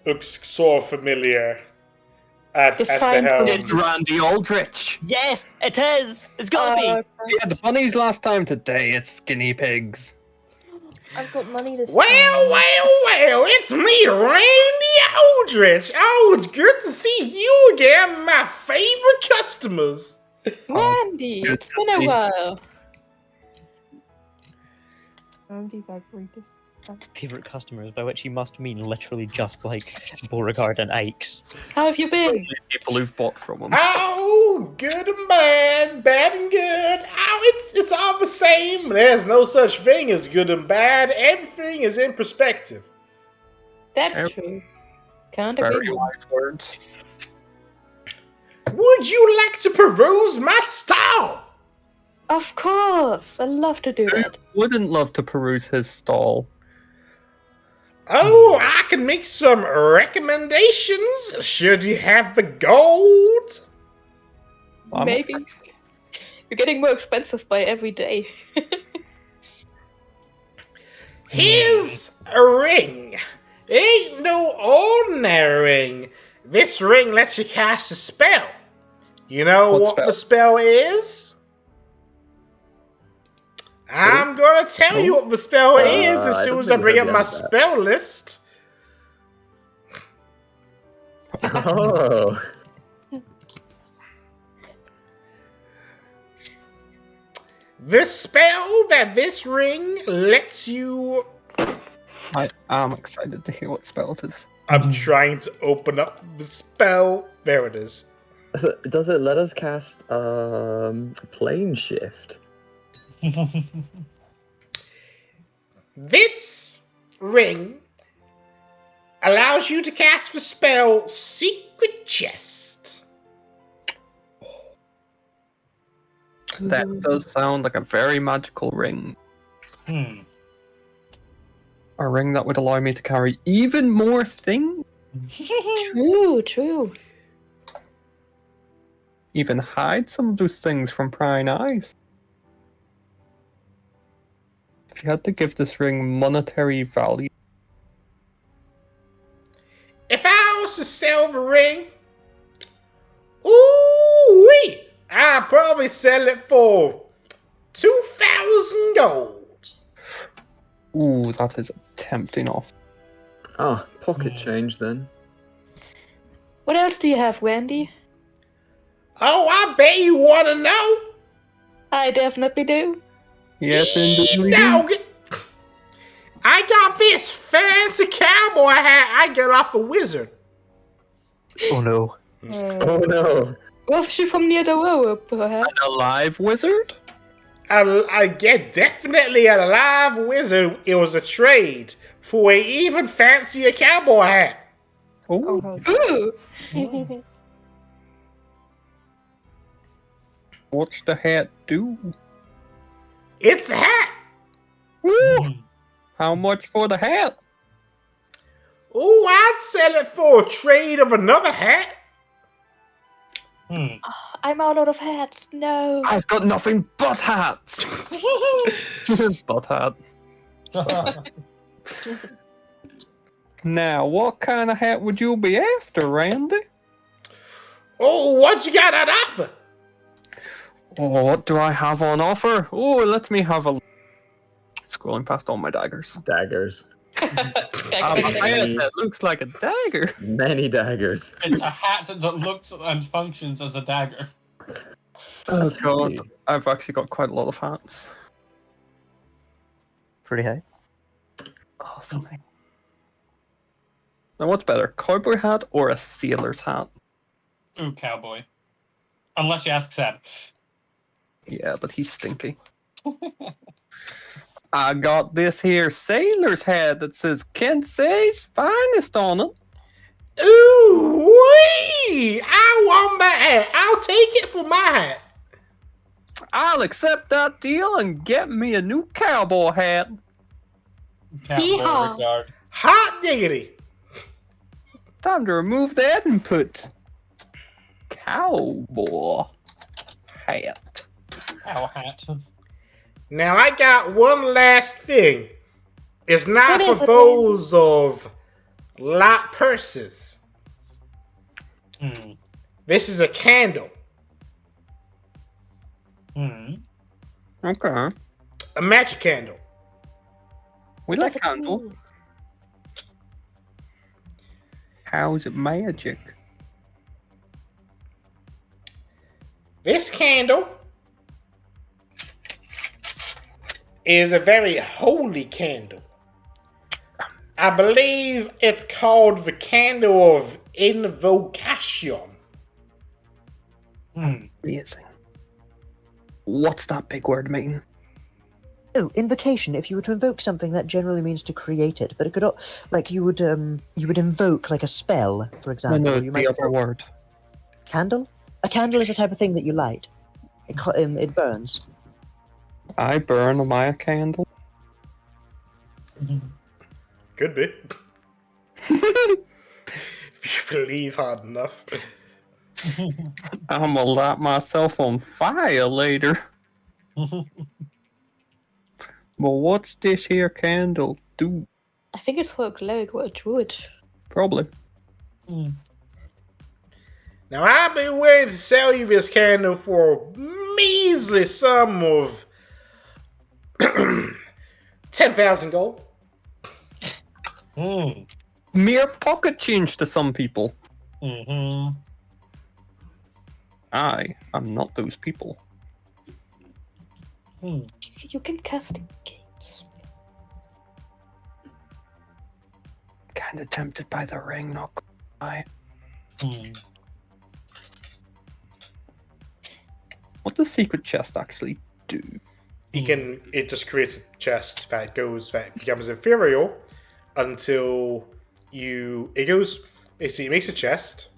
looks sort of familiar, at the Define helm. It's Randy Aldrich. Yes, it is! It's gotta be! We had bunnies last time. Today it's guinea pigs. I've got money this Well, time. well, it's me, Randy Aldrich. Oh, it's good to see you again, my favorite customers. Randy, good it's to been a see. while. Randy's our greatest. Favorite customers, by which you must mean literally just like Beauregard and Ikes. How have you been? People who've bought from them. Oh, good and bad, bad and good. Oh, it's all the same. There's no such thing as good and bad. Everything is in perspective. That's true. Can't agree Very more. wise words. Would you like to peruse my stall? Of course, I love to do that. Wouldn't love to peruse his stall. Oh, I can make some recommendations. Should you have the gold? I'm Maybe. You're getting more expensive by every day. Here's a ring. Ain't no ordinary ring. This ring lets you cast a spell. You know What what spell? the spell is? I'm gonna tell you what the spell is as I soon don't as I think bring we up heard my the end of that. spell list. Oh, The spell that this ring lets you. I am excited to hear what spell it is. I'm trying to open up the spell. There it is. does it let us cast plane shift? This ring allows you to cast the spell Secret Chest. That does sound like a very magical ring. A ring that would allow me to carry even more things? True, true. Even hide some of those things from prying eyes? If you had to give this ring monetary value, If I was to sell the ring, ooh-wee, I'd probably sell it for 2,000 gold. ooh, that is a tempting offer. Ah, pocket change then. What else do you have, Wendy? Oh, I bet you want to know. I definitely do. Yes, indeed. we do. Dog. I got this fancy cowboy hat I got off a wizard. Oh no. Oh no. Was she from near the road, perhaps? An alive wizard? I get definitely a live wizard. It was a trade for an even fancier cowboy hat. Oh, Ooh. what's the hat do? It's a hat. Woo! How much for the hat? Oh, I'd sell it for a trade of another hat. I'm all out of hats. No. I've got nothing but hats. Butt hat. Now, what kind of hat would you be after, Randy? Oh, what you got on offer? Oh, what do I have on offer? Oh, let me have a... Scrolling past all my daggers. Daggers. I have a hat that looks like a dagger. Many daggers. It's a hat that looks and functions as a dagger. Oh That's god, handy. I've actually got quite a lot of hats. Pretty high. Oh, so many. Now, what's better, cowboy hat or a sailor's hat? Ooh, cowboy. Unless you ask Seb. Yeah, but he's stinky. I got this here sailor's hat that says Kensei's finest on it. Ooh, wee! I want that hat. I'll take it for my hat. I'll accept that deal and get me a new cowboy hat. Cowboy Yeehaw. regard. Hot diggity. Time to remove that and put cowboy hat. Cow hat. Now I got one last thing. It's not What is for it, those of light purses. Hmm. This is a candle. Hmm. Okay. A magic candle. We like candle. How's it magic? This candle is a very holy candle. I believe it's called the candle of invocation. Amazing. What's that big word mean? Oh, invocation. If you were to invoke something, that generally means to create it. But it could, like, you would invoke like a spell, for example. No, you the other word. Candle. A candle is a type of thing that you light. It burns. I burn. Am I a candle? Could be. If you believe hard enough. I'm gonna light myself on fire later. But what's this here candle do? I think it's for a cleric or a druid. Probably. Now I've been willing to sell you this candle for a measly sum of 10,000 gold. Mere pocket change to some people. Mm-hmm. I am not those people. You can cast gates. Kinda tempted by the ring, not gonna lie. What does secret chest actually do? It just creates a chest that becomes inferior until it makes a chest,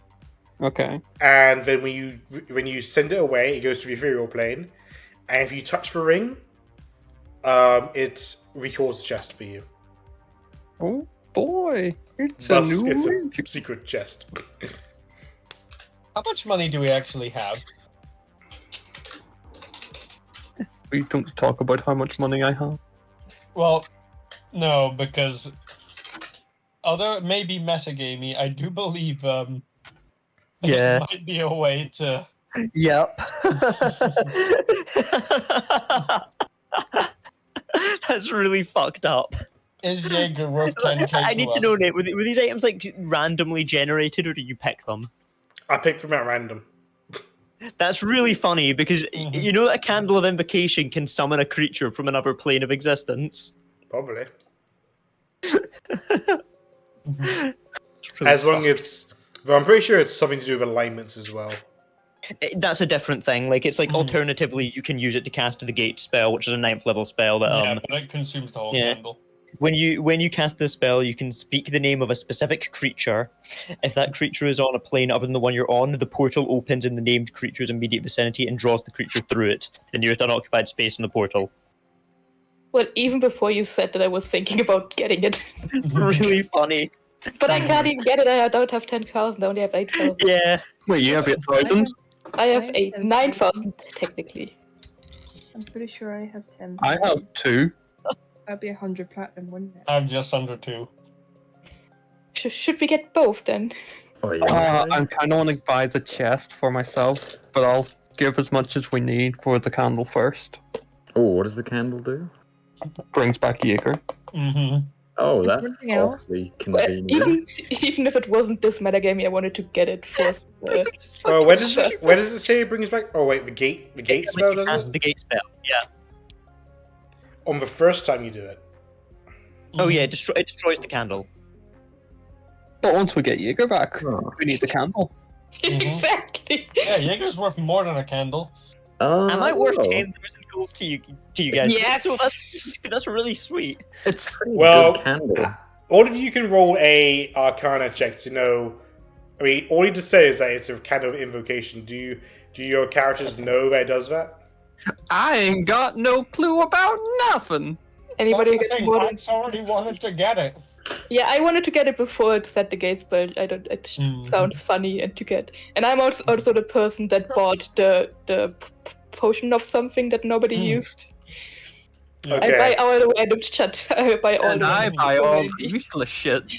Okay. and then when you send it away, it goes to the ethereal plane, and if you touch the ring, it recalls the chest for you. Oh boy, it's Thus, a new it's ring. a secret chest. How much money do we actually have? We don't talk about how much money I have. Well, no, because although it may be metagamey, I do believe Yeah. it might be a way to. Yep. That's really fucked up. Is Jager worth 10k I need to us? know, Nate, were these items like randomly generated or did you pick them? I picked them at random. That's really funny because Mhm. you know that a candle of invocation can summon a creature from another plane of existence. Probably. Mhm. It's really As long fucked. as... But I'm pretty sure it's something to do with alignments as well. That's a different thing. Like it's like Mhm. alternatively, you can use it to cast the gate spell, which is a 9th level spell that Yeah, but it consumes the whole yeah. candle. when you cast this spell, you can speak the name of a specific creature. If that creature is on a plane other than the one you're on, the portal opens in the named creature's immediate vicinity and draws the creature through it, to the nearest unoccupied space in the portal. Well, even before you said that, I was thinking about getting it. Really funny. But I can't even get it. I don't have 10,000. I only have 8,000. Yeah. Wait, you have 8,000? I have I have 9,000 technically. I'm pretty sure I have 10. I have 2. That'd be 100 platinum, wouldn't it? I'm just under 2. Should we get both then? Oh yeah. I kind of want to buy the chest for myself, but I'll give as much as we need for the candle first. Oh, what does the candle do? Brings back Jager. Mm-hmm. Oh, Is that's anything else? awfully Well, convenient. even if it wasn't this metagame, I wanted to get it first. Well, where does it say it brings back? Oh wait, the gate spell You does cast it? the gate spell. Yeah. On the first time you do it. Oh yeah, it destroys the candle. But once we get Jaeger back, Oh. we need the candle. Exactly. Yeah, Jaeger's worth more than a candle. Am I worth Oh, 10,000 gold to you guys? Yes! So that's really sweet. It's pretty Well, good candle. All of you can roll a Arcana check to know. I mean, all you need to say is that it's a kind of invocation. Do your characters know that it does that? I ain't got no clue about nothing. Anybody That's the get thing, more than... Max already wanted to get it. Yeah, I wanted to get it before it set the gates, but I don't. It sounds funny and to get. And I'm also the person that bought the potion of something that nobody used. Okay. I buy all the random shit. I buy all And the I random buy shit all already. the useless shit.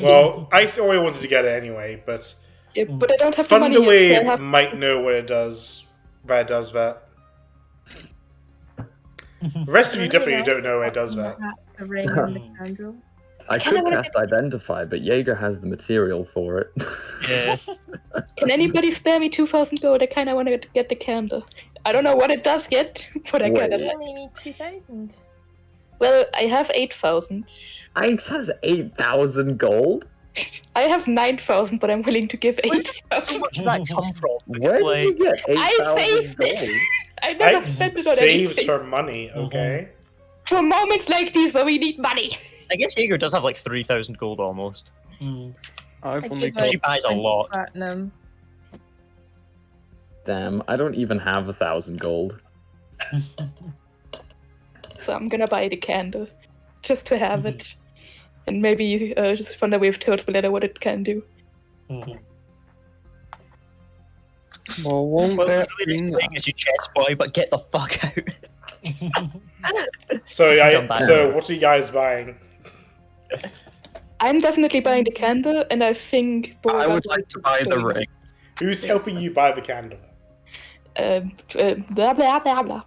Well, I already wanted to get it anyway, but Yeah, but I don't have the money yet. So I Thunderwave have... might know what it does. That it does that. The rest of you definitely don't know it does that. The ring and the candle. I Can I could wanna cast Identify, but Jaeger has the material for it. Yeah. Can anybody spare me 2,000 gold? I kind of want to get the candle. I don't know what it does yet, but I kind of. You only need 2,000. Well, I have 8,000. Ike's has 8,000 gold? I have 9,000, but I'm willing to give Where 8,000. Where did that come from? Where did you get 8,000 I saved gold? it. I never It spent it on saves anything. her money, okay? For moments like these where we need money. I guess Jaeger does have like 3,000 gold almost. I've I only give got... She buys a 20 lot. platinum. Damn, I don't even have 1,000 gold. So I'm gonna buy the candle. Just to have it. And maybe just Thunderwave tells me later what it can do. Well, won't Well, that it's really mean nice playing as you chess boy, but get the fuck out. So, Come back. what are you guys buying? I'm definitely buying the candle, and I think I would Borga like to buy the ring. Who's helping you buy the candle? Blah blah blah blah.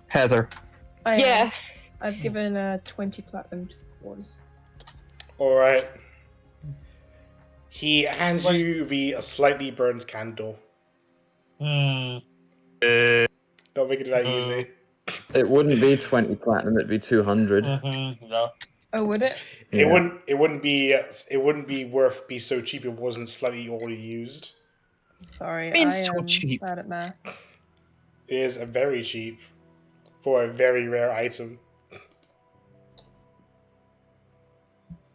Heather. Yeah. I've given 20 platinum to Wars. Alright. He hands you the slightly burned candle. Not making it that easy. It wouldn't be 20 platinum, it'd be 200. Yeah. Oh, would it? It Yeah. wouldn't be be so cheap. It wasn't slightly already used. Sorry, Being I so am cheap. bad at math. It is a very cheap for a very rare item.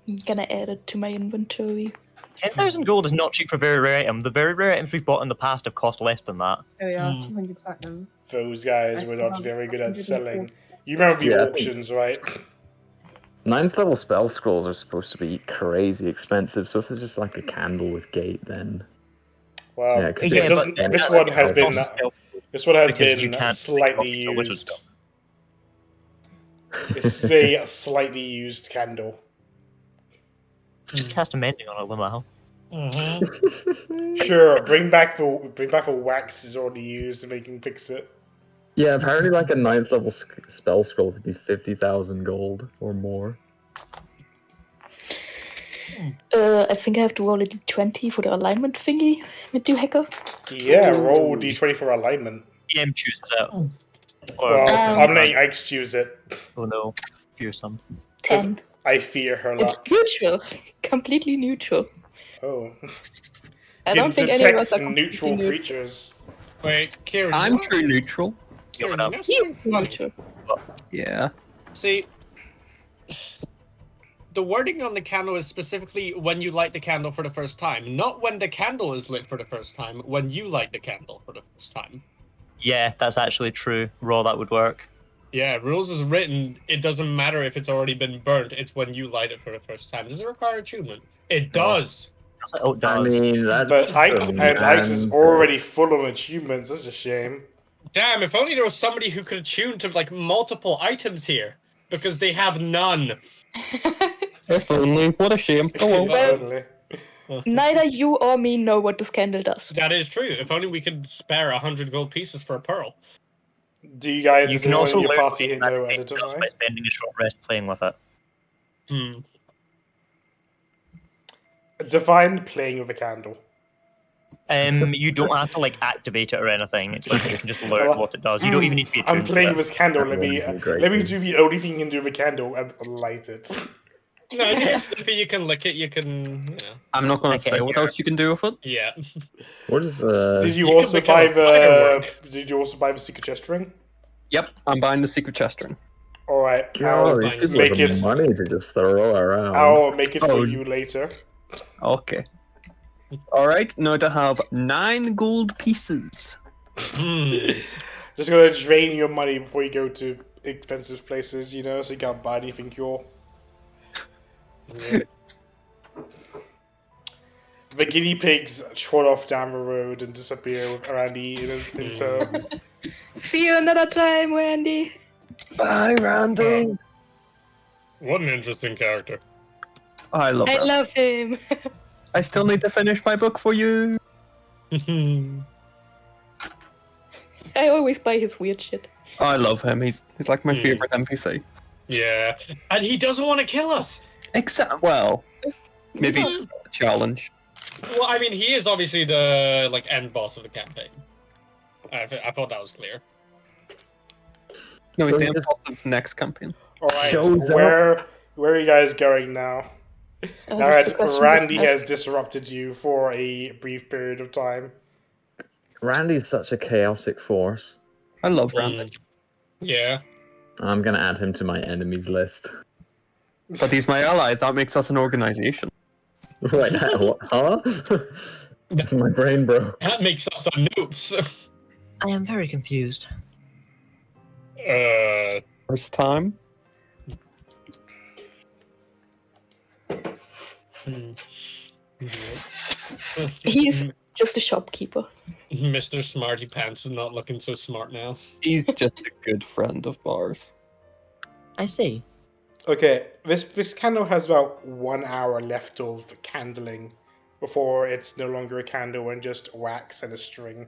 I'm gonna add it to my inventory. 10,000 gold is not cheap for a very rare item. The very rare items we've bought in the past have cost less than that. Oh yeah, 200 platinum. Those guys were not very good at selling. You remember the Yeah, I think- auctions, right? 9th level spell scrolls are supposed to be crazy expensive, so if it's just like a candle with gate, then Well, Yeah, it could it be. doesn't- Yeah, this but one has that's been also this one has because you been can't slightly pick up the wizard used. spell. It's a slightly used candle. Just cast a mending on it, Limau. Sure, bring back the wax is already used and they can fix it. Yeah, apparently like a 9th level spell scroll could be 50,000 gold or more. I think I have to roll a d20 for the alignment thingy with you, Hacker. Yeah, roll d20 for alignment. DM chooses it. Or Well, I'm letting Ike's choose it. oh no, fearsome. 10. I fear her It's luck. neutral. Completely neutral. Oh. I don't think any of us are neutral completely creatures. Wait, Kieran, I'm what? true neutral. Kieran, you know something funny? neutral. Yeah. See, the wording on the candle is specifically when you light the candle for the first time, not when the candle is lit for the first time, when you light the candle for the first time. Yeah, that's actually true. Raw, that would work. Yeah, rules is written, it doesn't matter if it's already been burnt, it's when you light it for the first time. Does it require attunement? It does. Oh, it does. I mean, that's But Ike's is already full of achievements. That's a shame. Damn, if only there was somebody who could attune to, like, multiple items here. Because they have none. If only. What a shame. Oh well. Totally. Neither you or me know what this candle does. That is true. If only we could spare 100 gold pieces for a pearl. Do you guys, You does can anyone also in your learn party what know how to that do does by spending a short rest playing with it. Define playing with a candle. You don't have to like activate it or anything. It's like you can just learn what it does. You don't even need to be I'm attuned playing to with it. this candle. That Let me wouldn't be great, let me dude. do the only thing you can do with a candle and light it. No, I think it's sniffy, you can lick it, you can... Yeah. I'm not going to Okay, say what yeah. else you can do with it. Yeah. What is Did you You also can become buy a the? firework. Did you also buy the secret chest ring? Yep, I'm buying the secret chest ring. All right, Oh, I'll these people make have it. money to just throw around. I'll make it for Oh. you later. Okay. Alright, now to have 9 gold pieces. Just gonna drain your money before you go to expensive places, you know, so you can't buy anything cool. The guinea pigs trot off down the road and disappear with Randy in tow. See you another time, Randy. Bye, Randy. What an interesting character. I love I Randy. love him. I still need to finish my book for you. I always buy his weird shit. I love him. He's like my favorite NPC. Yeah. And he doesn't want to kill us! Except, well, maybe a challenge. Well, I mean, he is obviously the, like, end boss of the campaign. I thought that was clear. No, he's So the he just- boss of the next campaign. All right, Shows where are you guys going now? Now That's the that question Randy we have. has disrupted you for a brief period of time. Randy's such a chaotic force. I love Randy. Yeah. I'm gonna add him to my enemies list. But he's my ally. That makes us an organization. Wait, what? Huh? My brain broke. That makes us on notes. I am very confused. First time. He's just a shopkeeper. Mr. Smarty Pants is not looking so smart now. He's just a good friend of ours. I see. Okay, this candle has about 1 hour left of candling before it's no longer a candle and just wax and a string.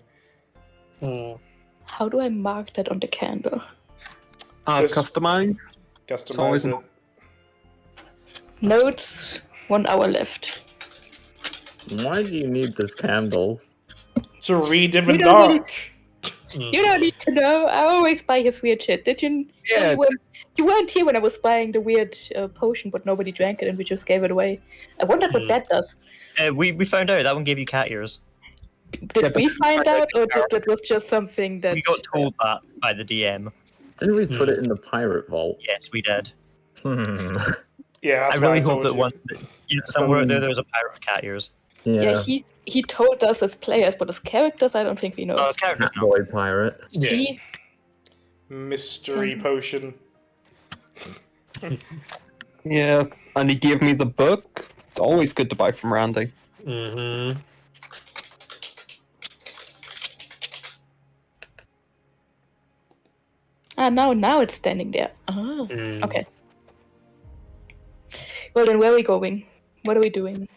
How do I mark that on the candle? Just Customize. always Customize it. Notes, 1 hour left. Why do you need this candle? To read in the You don't need dark. You don't need to know. I always buy his weird shit. Did you? Yeah. You weren't here when I was buying the weird potion, but nobody drank it, and we just gave it away. I wonder what that does. We found out that one gave you cat ears. Did we find out, or that was just something that We got told that by the DM. Didn't we put it in the pirate vault? Yes, we did. Yeah, that's I what really I told hope that you. one, somewhere out there, there's a pirate with cat ears. Yeah, he told us as players, but as characters, I don't think we know. Oh, it's characters. Cat boy pirate. See? Mystery potion. Yeah, and he gave me the book. It's always good to buy from Randy. Mm-hmm. Now it's standing there. Ah, okay. Well then, where are we going? What are we doing?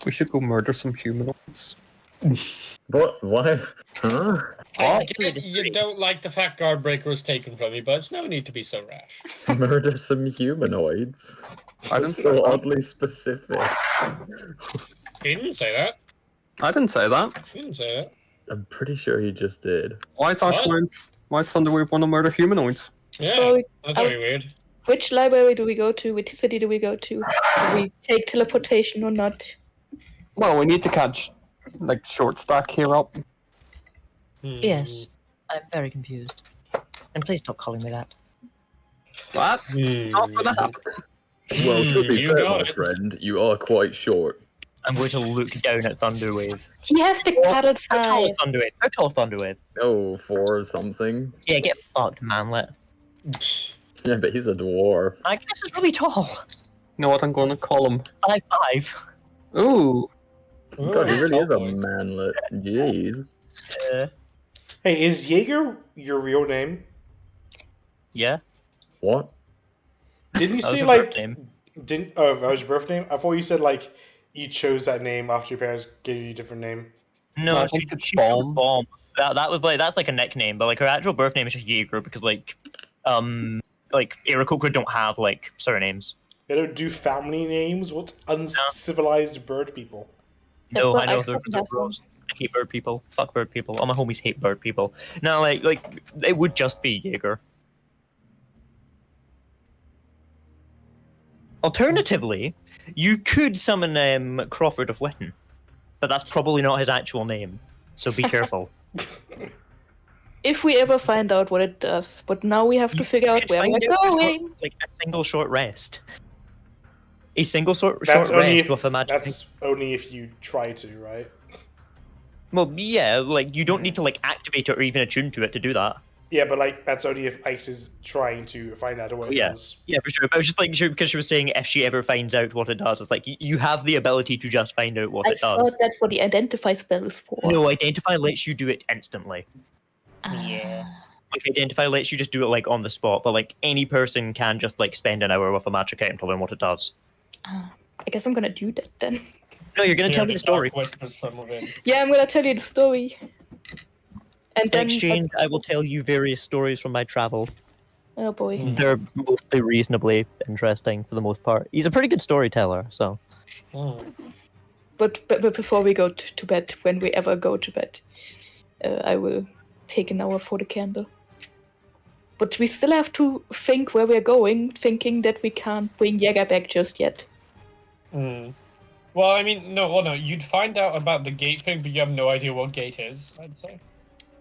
We should go murder some humanoids. What? What? Huh? I Actually, get you don't like the fact Guardbreaker was taken from you, but it's no need to be so rash. Murder some humanoids. I didn't That's say so that. oddly specific. He didn't say that. I didn't say that. He didn't say that. I'm pretty sure he just did. Why is What? Why is Thunderwave want to murder humanoids? Yeah, So, that's very weird. which library do we go to? Which city do we go to? Do we take teleportation or not? Well, we need to catch, like, short stack here up. Yes, I'm very confused. And please stop calling me that. What? Not gonna happen. Well, to be you fair, got my it. friend, you are quite short. I'm going to look down at Thunderwave. He has the paddle How tall size. is Thunderwave? How tall is Thunderwave? Oh, 4 or something. Yeah, get fucked, manlet. Yeah, but he's a dwarf. I guess it's really tall. You know what? I'm going to call him. 5'5". Ooh. God, he really is a Cowboy. manlet. Jeez. Hey, is Jager your real name? Yeah. What? Didn't you That was say your like birth name. didn't oh that was your birth name? I thought you said like you chose that name after your parents gave you a different name. No, I she, think it's she Bomb. Bomb. That was like that's like a nickname, but like her actual birth name is just Jager because like Aarakocra don't have like surnames. They don't do family names. What uncivilized bird people? That's No, what I know Axe they're doesn't have one. gross. I hate bird people. Fuck bird people. All my homies hate bird people. No, like it would just be Jaeger. Alternatively, you could summon Crawford of Witten, but that's probably not his actual name. So be careful. If we ever find out what it does, but now we have to figure out where we're Find out going. like a single short rest. A single short That's only rest if, with a magic. that's only if you try to, right? Well, yeah, like you don't need to like activate it or even attune to it to do that. Yeah, but like that's only if Ice is trying to find out what it Yeah. does. Yeah, for sure. But I was just like sure because she was saying if she ever finds out what it does, it's like you have the ability to just find out what I it does. thought that's what the identify spell is for. No, identify lets you do it instantly. Yeah. Like identify lets you just do it like on the spot, but like any person can just like spend an hour with a magic item to learn what it does. I guess I'm gonna do that then. No, you're gonna Hear tell me the story. dark whispers from within. Yeah, I'm gonna tell you the story. And In then exchange, I will tell you various stories from my travel. Oh boy. They're mostly reasonably interesting for the most part. He's a pretty good storyteller, so. But before we go to bed, when we ever go to bed, I will take an hour for the candle. But we still have to think where we're going, thinking that we can't bring Jager back just yet. Well, I mean, no, you'd find out about the gate thing, but you have no idea what gate is, I'd say.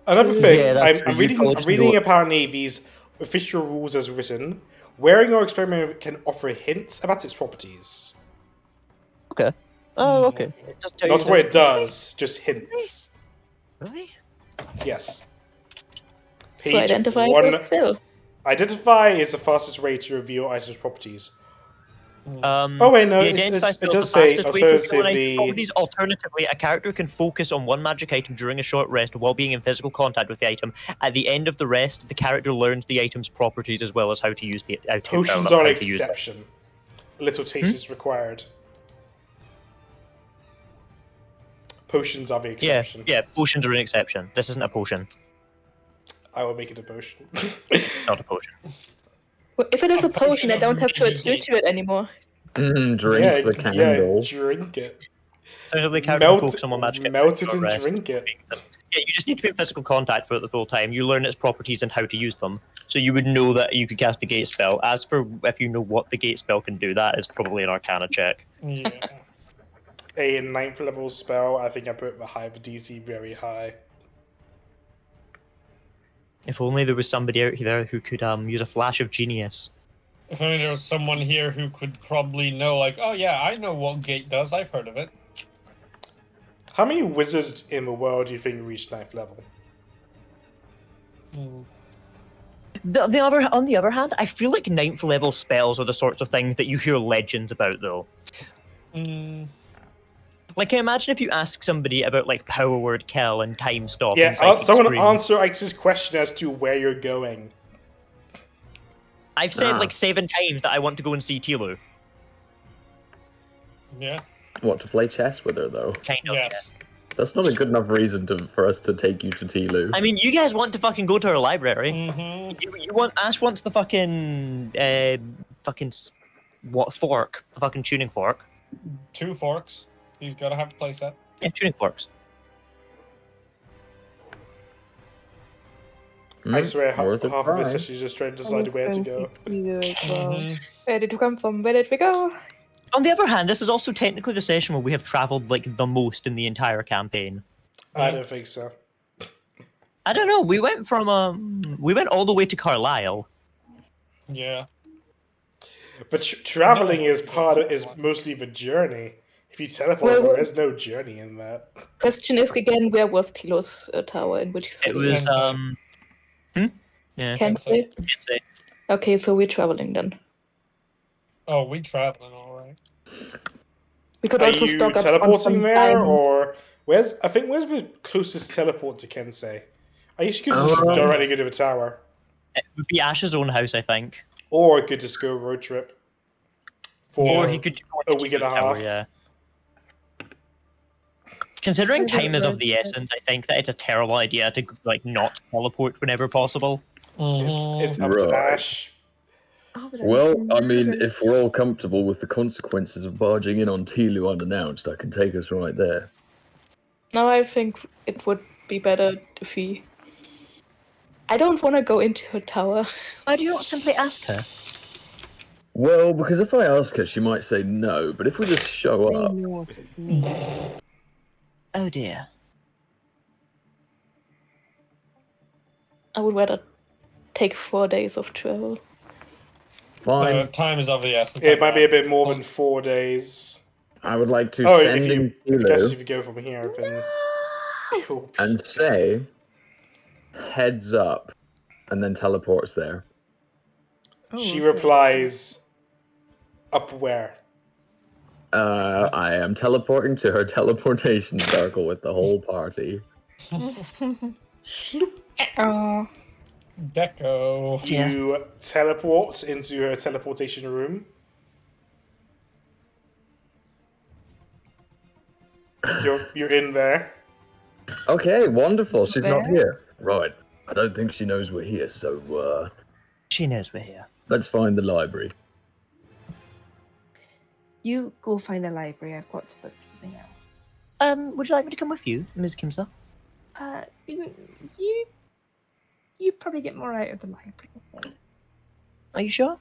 Another thing, Yeah, that's I'm true. reading. You I'm probably reading should apparently these official rules as written. Wearing or experiment can offer hints about its properties. Okay. Oh, okay. Just tell Not you what that- it does, just hints. Really? Yes. So Page identify one- yourself. Identify is the fastest way to reveal items' properties. Oh wait, no, the it identify does spell's say the fastest way to reveal an item alternatively- properties. Alternatively, a character can focus on one magic item during a short rest while being in physical contact with the item. At the end of the rest, the character learns the item's properties as well as how to use the item. Potions how are an to use it. exception. Little taste is required. Potions are the Yeah, exception. yeah. Potions are an exception. This isn't a potion. I will make it a potion. It's not a potion. Well, if it is A a potion, potion I of don't have to moving attune to it anymore. Drink yeah, the candle. drink it. So the character can focus on one magic item Melt during it a and rest. drink it. Yeah, you just need to be in physical contact for it the full time. You learn its properties and how to use them. So you would know that you could cast the gate spell. As for if you know what the gate spell can do, that is probably an Arcana check. Yeah. A 9th level spell, I think I put the high DC very high. If only there was somebody out there who could use a flash of genius. If only there was someone here who could probably know, like, oh yeah, I know what gate does, I've heard of it. How many wizards in the world do you think reach 9th level? On the other hand, I feel like 9th level spells are the sorts of things that you hear legends about, though. Like, I imagine if you ask somebody about like Power Word Kill and Time Stop. Yeah, and Psychic someone Scream, answer Ike's question as to where you're going. I've said like 7 times that I want to go and see Tilu. Yeah. What, to play chess with her, though? Kind of. Yes. That's not a good enough reason for us to take you to Tilu. I mean, you guys want to fucking go to our library. Mm-hmm. You want Ash wants the what fork? The fucking tuning fork. 2 forks. He's got to have a playset. Yeah, tuning forks. I swear, worth a half of it's try. actually just trying to decide where to go. Mhm. Where did you come from? Where did we go? On the other hand, this is also technically the session where we have traveled like the most in the entire campaign. I don't think so. I don't know. We went all the way to Carlisle. Yeah. But traveling No. is mostly the journey. If you teleport somewhere, there's no journey in that. Question is again, where was Tilo's tower? In which city? It was Kensei. yeah. Can't Kensei. say. Can't say. Okay, so we're traveling then. Oh, we traveling, all right. We could Are also you stock up on teleporting some there, diamonds. or where's the closest teleport to Kensei? I guess you could just directly go to the tower, It would be Ash's own house, I think. or you could just go road trip for Or he could go a into week and a the tower, half. yeah. Considering I don't time is of know. the essence, I think that it's a terrible idea to like not teleport whenever possible. It's up to Right. Ash. Oh, but Well, I never mean, gonna if we're all comfortable with the consequences of barging in on Tilu unannounced, I can take us right there. No, I think it would be better if we. I don't want to go into her tower. Why do you not simply ask her? Well, because if I ask her, she might say no, but if we just show They up... know what it's me. Oh dear. I would rather take 4 days of travel. Fine. Time is of the essence. It might be a bit more than 4 days. I would like to Oh, send if in you, I guess Tilu if you go from here, then and say, heads up, and then teleports there. she replies, "Up where?" I am teleporting to her teleportation circle with the whole party. Oh, Deco. You teleport into her teleportation room. You're in there. Okay, wonderful. She's not There? here. Right. I don't think she knows we're here, so She knows we're here. let's find the library. You go find the library. I've got to focus on something else. Would you like me to come with you, Ms. Kimsa? You probably get more out of the library. Are you sure?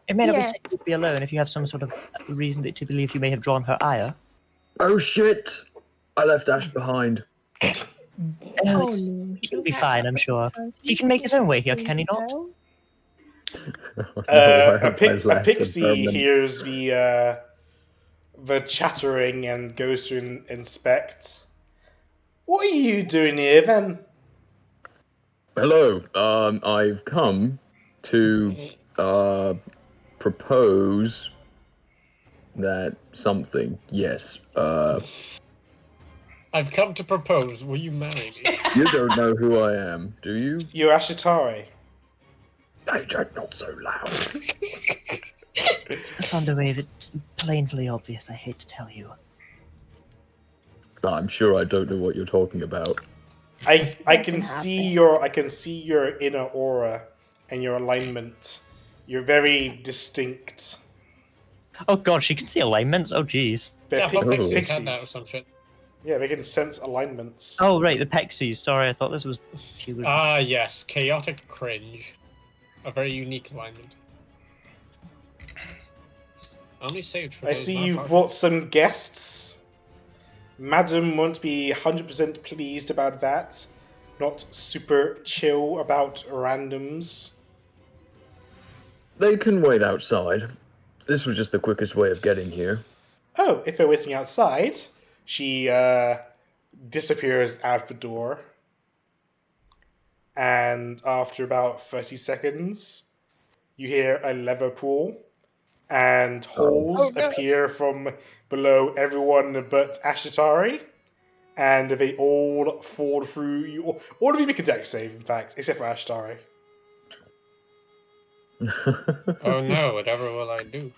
It may not yeah. be safe to be alone if you have some sort of reason to believe you may have drawn her ire. Oh shit! I left Ash behind. Oh It's- no, He'll be fine, I'm sure. He can make his own way here, can he not? Where A have I left pixie permanent- hears the chattering and goes to inspect. What are you doing here, then? Hello. I've come to propose that something. Yes. I've come to propose. Will you marry me? You don't know who I am, do you? You're Ashitari. Hey, Jack, not so loud. I found a way of it's plainly obvious, I hate to tell you. I'm sure I don't know what you're talking about. I That can can see happen. your inner aura and your alignment. You're very distinct. Oh god, she can see alignments? Oh jeez. They're Yeah, but Pixie's had that or pixies. some shit. Yeah, they can sense alignments. Oh right, the Pixies. Sorry, I thought this was... She would... Ah, yes. Chaotic cringe. A very unique alignment. Only saved for I those see map you've art. brought some guests. Madam won't be 100% pleased about that. Not super chill about randoms. They can wait outside. This was just the quickest way of getting here. Oh, if they're waiting outside, she disappears out the door. And after about 30 seconds, you hear a lever pull, and holes appear from below everyone but Ashitari, and they all fall through. All of you make a dex save, in fact, except for Ashitari. Oh no, whatever will I do?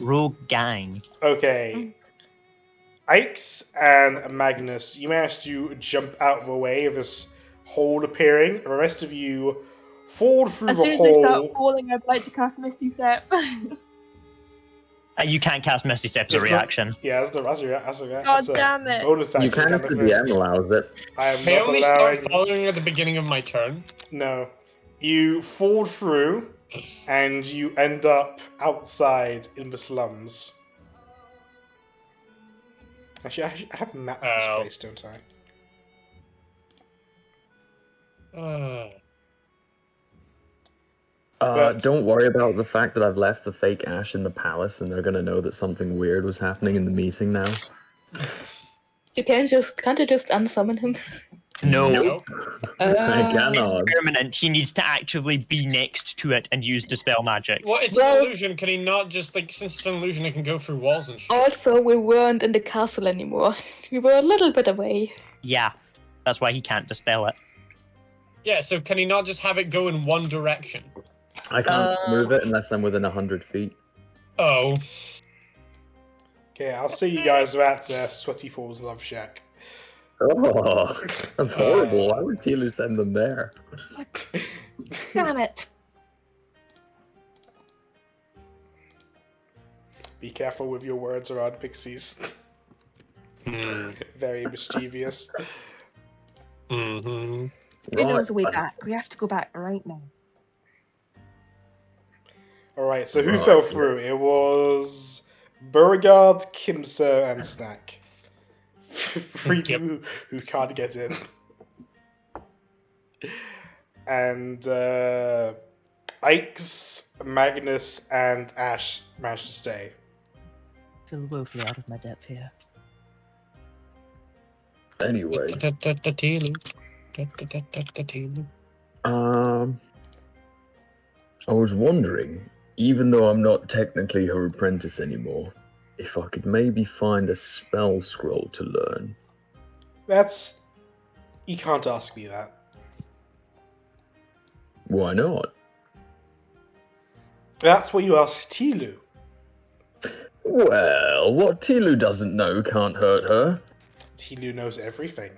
Rogue gang. Okay. Ix and Magnus, you managed to jump out of the way of this hole appearing. The rest of you fall through As the soon as hole. they start falling, I'd like to cast Misty Step. You can't cast Misty Step as a It's not- reaction. Yeah, that's God a damn it. bonus action. You can if the DM allows it. I am They not only allowing. start following at the beginning of my turn. No. You fall through, and you end up outside in the slums. Actually, I have a map of this place, don't I? But- Don't worry about the fact that I've left the fake Ash in the palace, and they're gonna know that something weird was happening in the meeting now. Can't you just unsummon him? No. Nope. I cannot. Permanent. He needs to actually be next to it and use Dispel Magic. Well, it's Well- an illusion. Can he not just, like, since it's an illusion, it can go through walls and shit? Also, we weren't in the castle anymore. We were a little bit away. Yeah. That's why he can't Dispel it. Yeah, so can he not just have it go in one direction? I can't move it unless I'm within 100 feet. Oh. Okay, I'll see you guys at Sweaty Paul's Love Shack. Oh, that's horrible. Why would Tilu send them there? Damn it. Be careful with your words around pixies. Very mischievous. Mm-hmm. Who knows the way back? We have to go back right now. Alright, so who fell through? It was Beauregard, Kimser, and Snack. Three people who can't get in. And Ix, Magnus, and Ash managed to stay. I feel woefully out of my depth here. Anyway, I was wondering, even though I'm not technically her apprentice anymore, if I could maybe find a spell scroll to learn. That's... You can't ask me that. Why not? That's what you ask Tilu. Well, what Tilu doesn't know can't hurt her. Tilu knows everything.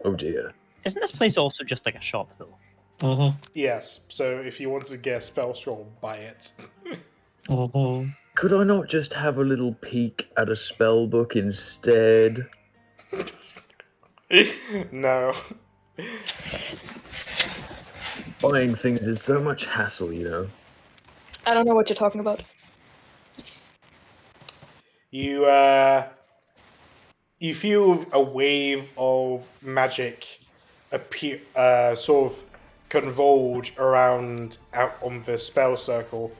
Oh dear. Isn't this place also just like a shop, though? Mm-hmm. Yes, so if you want to get a spell scroll, buy it. Mm-hmm. Could I not just have a little peek at a spell book instead? No. Buying things is so much hassle, you know. I don't know what you're talking about. You feel a wave of magic appear, sort of convolge around out on the spell circle,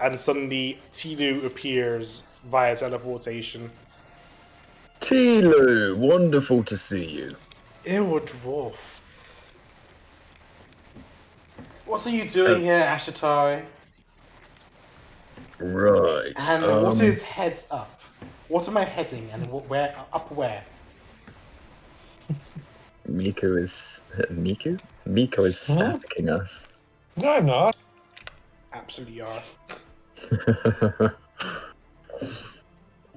and suddenly Tilu appears via teleportation. Tilu, wonderful to see you. Ew, dwarf. What are you doing here, Ashatari? Right. And what is heads up? What am I heading, and where up where? Miko is stacking us. No, I'm not. Absolutely are.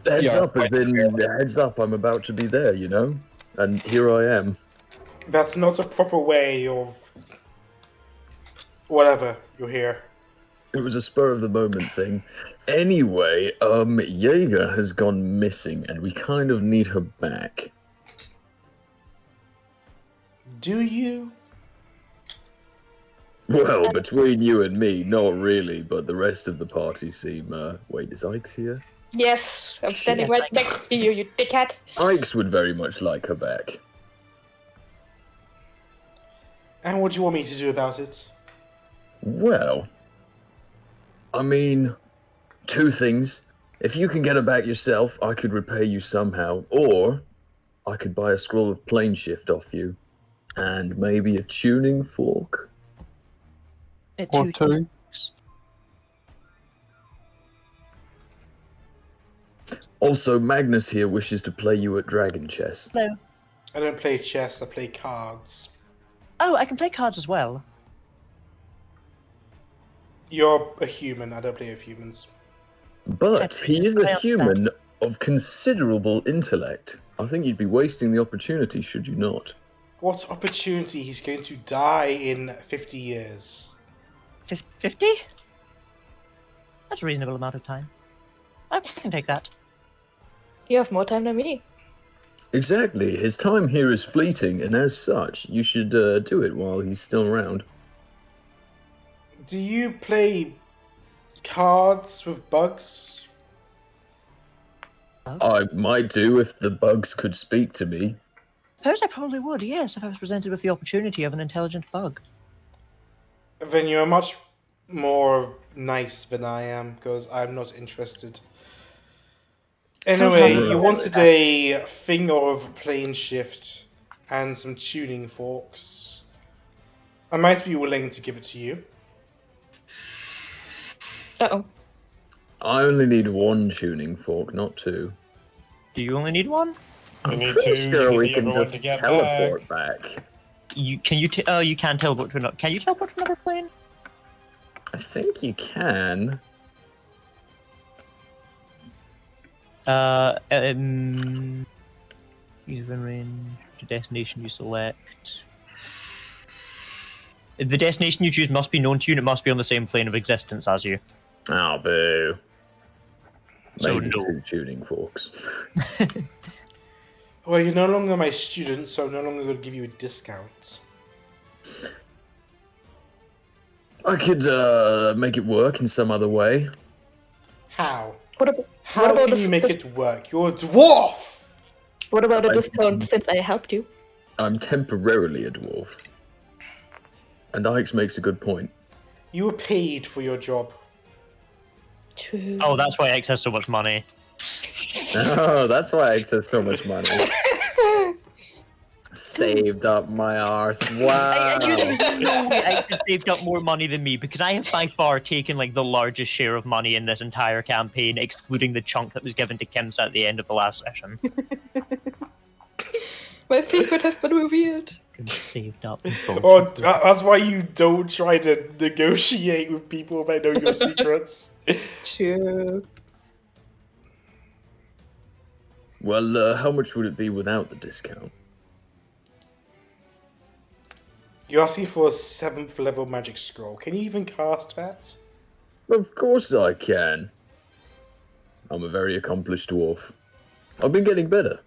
Heads Yeah, up, as in heads up. I'm about to be there, you know, and here I am. That's not a proper way of... Whatever, you're here. It was a spur of the moment thing. Anyway, Jager has gone missing, and we kind of need her back. Do you? Well, between you and me, not really, but the rest of the party seem. Wait, is Ike's here? Yes, I'm standing Yes, right next to you, you dickhead. Ike's would very much like her back. And what do you want me to do about it? Well, I mean, two things. If you can get her back yourself, I could repay you somehow, or I could buy a scroll of plane shift off you, and maybe a tuning fork. Or two. Also, Magnus here wishes to play you at Dragon Chess. Hello. I don't play chess, I play cards. Oh, I can play cards as well. You're a human, I don't play with humans. But he is I a understand. human of considerable intellect. I think you'd be wasting the opportunity should you not. What opportunity? He's going to die in 50 years. 50? That's a reasonable amount of time. I can take that. You have more time than me. Exactly. His time here is fleeting, and as such, you should do it while he's still around. Do you play cards with bugs? I might do if the bugs could speak to me. Suppose I probably would, yes, if I was presented with the opportunity of an intelligent bug. Then you're much more nice than I am, because I'm not interested. Anyway, you wanted a thing of plane shift and some tuning forks. I might be willing to give it to you. Uh-oh. I only need one tuning fork, not two. Do you only need one? I'm need pretty two, sure you we need the can other one just to get teleport back. You can teleport to another. Can you teleport to another plane? I think you can. Even range to destination you select. The destination you choose must be known to you, and it must be on the same plane of existence as you. Oh, boo. So Maybe no. two tuning forks. Well, you're no longer my student, so I'm no longer going to give you a discount. I could make it work in some other way. How? What How about can you make it work? You're a dwarf! about a discount since I helped you? I'm temporarily a dwarf. And Ike's makes a good point. You were paid for your job. True. Oh, that's why X has so much money. Oh, that's why Ike has so much money. Saved up my arse. Wow. I knew there was no way X had saved up more money than me, because I have by far taken like the largest share of money in this entire campaign, excluding the chunk that was given to Kim's at the end of the last session. My secret has been revealed. Saved up. Oh, that's why you don't try to negotiate with people if I know your secrets. True. Well, how much would it be without the discount? You're asking for a 7th level magic scroll. Can you even cast that? Of course I can. I'm a very accomplished dwarf. I've been getting better.